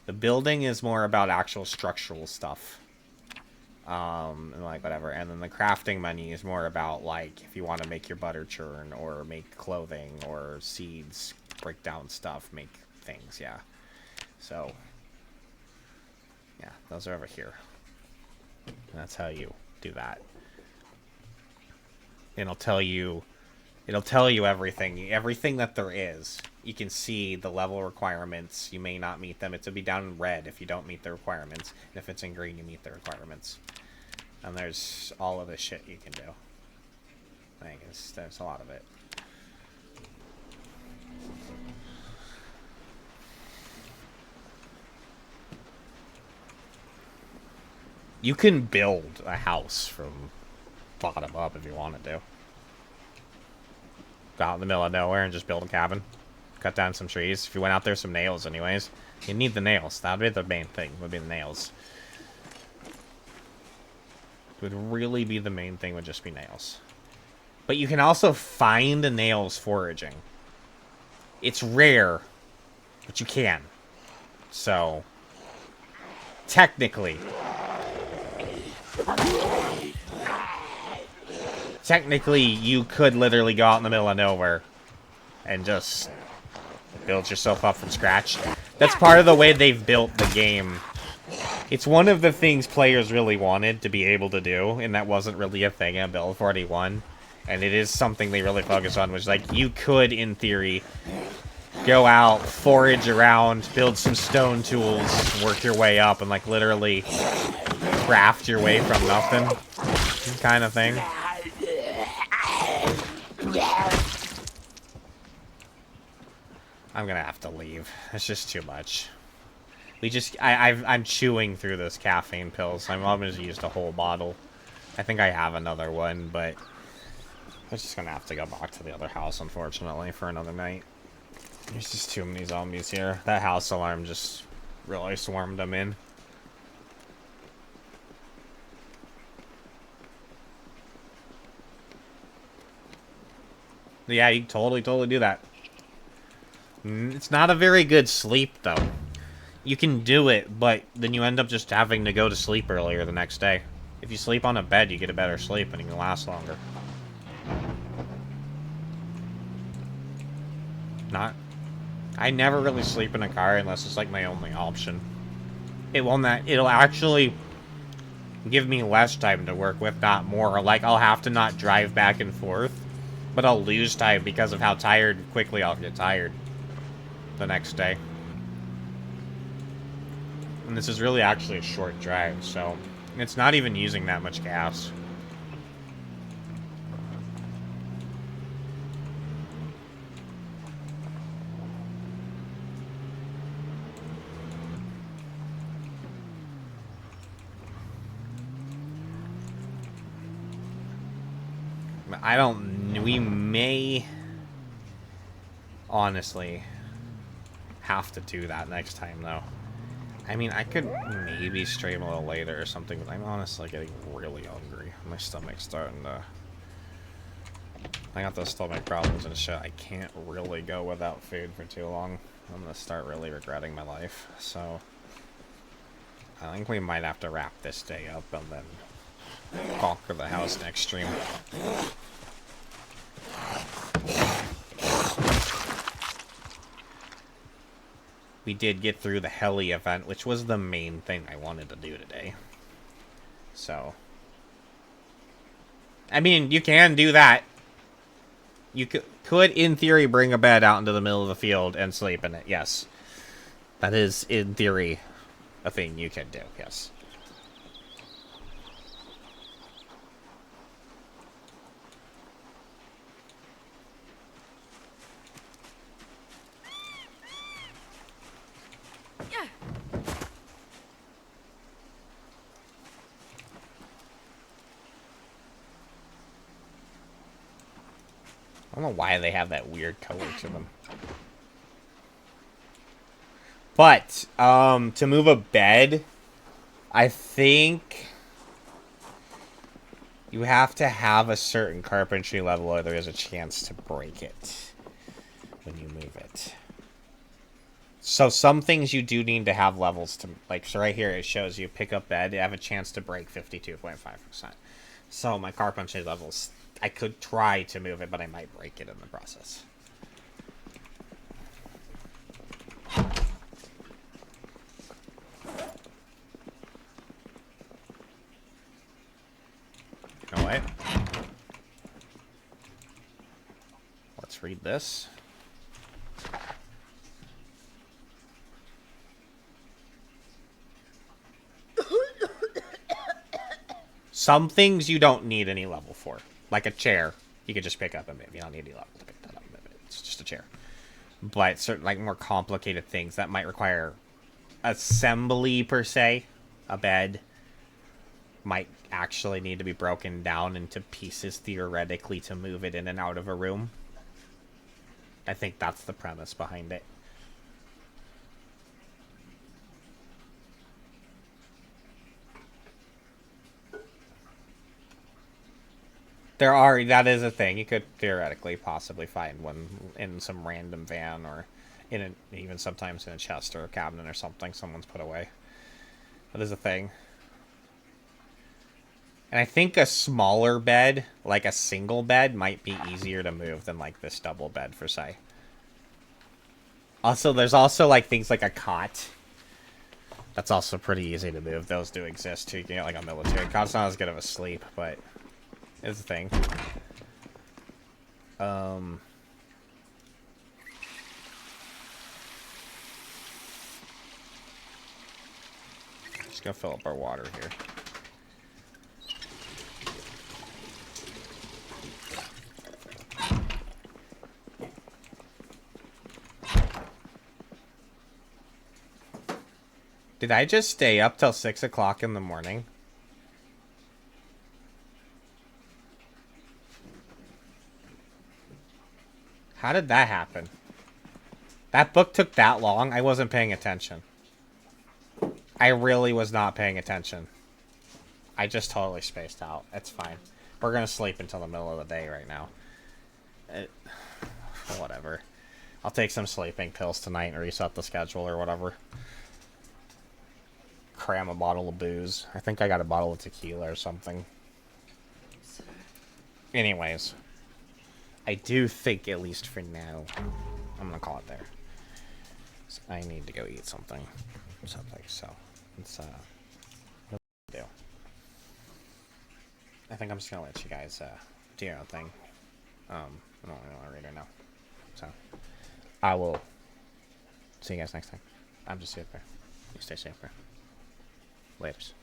The building is more about actual structural stuff. And like whatever. And then the crafting menu is more about like if you want to make your butter churn or make clothing or seeds, break down stuff, make things, yeah. So yeah, those are over here. That's how you do that. It'll tell you everything that there is. You can see the level requirements. You may not meet them. It'll be down in red if you don't meet the requirements. And if it's in green, you meet the requirements. And there's all of this shit you can do. There's a lot of it. You can build a house from bottom up if you wanted to. Go out in the middle of nowhere and just build a cabin. Cut down some trees. If you went out there, some nails anyways. You need the nails. That would be the main thing, would be the nails. It would really be the main thing, would just be nails. But you can also find the nails foraging. It's rare, but you can. So, technically, you could literally go out in the middle of nowhere and just build yourself up from scratch. That's part of the way they've built the game. It's one of the things players really wanted to be able to do, and that wasn't really a thing in Build 41. And it is something they really focus on, which, like, you could, in theory, go out, forage around, build some stone tools, work your way up, and, like, literally craft your way from nothing kind of thing. I'm gonna have to leave. It's just too much. I'm chewing through those caffeine pills. I'm almost used a whole bottle. I think I have another one, but I'm just gonna have to go back to the other house, unfortunately, for another night. There's just too many zombies here. That house alarm just really swarmed them in. Yeah, you can totally do that. It's not a very good sleep, though. You can do it, but then you end up just having to go to sleep earlier the next day. If you sleep on a bed, you get a better sleep and you can last longer. I never really sleep in a car unless it's like my only option. It'll actually give me less time to work with, not more. Like, I'll have to not drive back and forth, but I'll lose time because of how quickly I'll get tired the next day. And this is really actually a short drive, so it's not even using that much gas. We may honestly have to do that next time, though. I mean, I could maybe stream a little later or something, but I'm honestly getting really hungry. My stomach's starting to... I got those stomach problems and shit. I can't really go without food for too long. I'm gonna start really regretting my life, so... I think we might have to wrap this day up and then conquer the house next stream. We did get through the heli event, which was the main thing I wanted to do today. So, I mean, you can do that. You could, in theory, bring a bed out into the middle of the field and sleep in it, yes. That is, in theory, a thing you can do, yes. I don't know why they have that weird color to them. But, to move a bed, I think you have to have a certain carpentry level or there is a chance to break it when you move it. So some things you do need to have levels to, like, so right here it shows you pick up bed, you have a chance to break 52.5%. So my carpentry levels, I could try to move it, but I might break it in the process. No way. Let's read this. Some things you don't need any level for. Like a chair. You could just pick up and move. You don't need any level to pick that up and move it. It's just a chair. But certain, like, more complicated things that might require assembly, per se. A bed might actually need to be broken down into pieces, theoretically, to move it in and out of a room. I think that's the premise behind it. That is a thing. You could theoretically possibly find one in some random van or even sometimes in a chest or a cabinet or something someone's put away. That is a thing. And I think a smaller bed, like a single bed, might be easier to move than like this double bed for say. Also, there's also like things like a cot. That's also pretty easy to move. Those do exist too. You can get like a military cot. It's not as good of a sleep, but it's a thing. Just gonna fill up our water here. Did I just stay up till 6 o'clock in the morning? How did that happen? That book took that long? I wasn't paying attention. I really was not paying attention. I just totally spaced out. It's fine. We're gonna sleep until the middle of the day right now. Whatever. I'll take some sleeping pills tonight and reset the schedule or whatever. Cram a bottle of booze. I think I got a bottle of tequila or something. Anyways. I do think, at least for now, I'm gonna call it there. So I need to go eat something. So let's do. I think I'm just gonna let you guys do your own thing. I don't really want to read it now. So I will see you guys next time. I'm just Zooper. You stay safe, bro. Laters.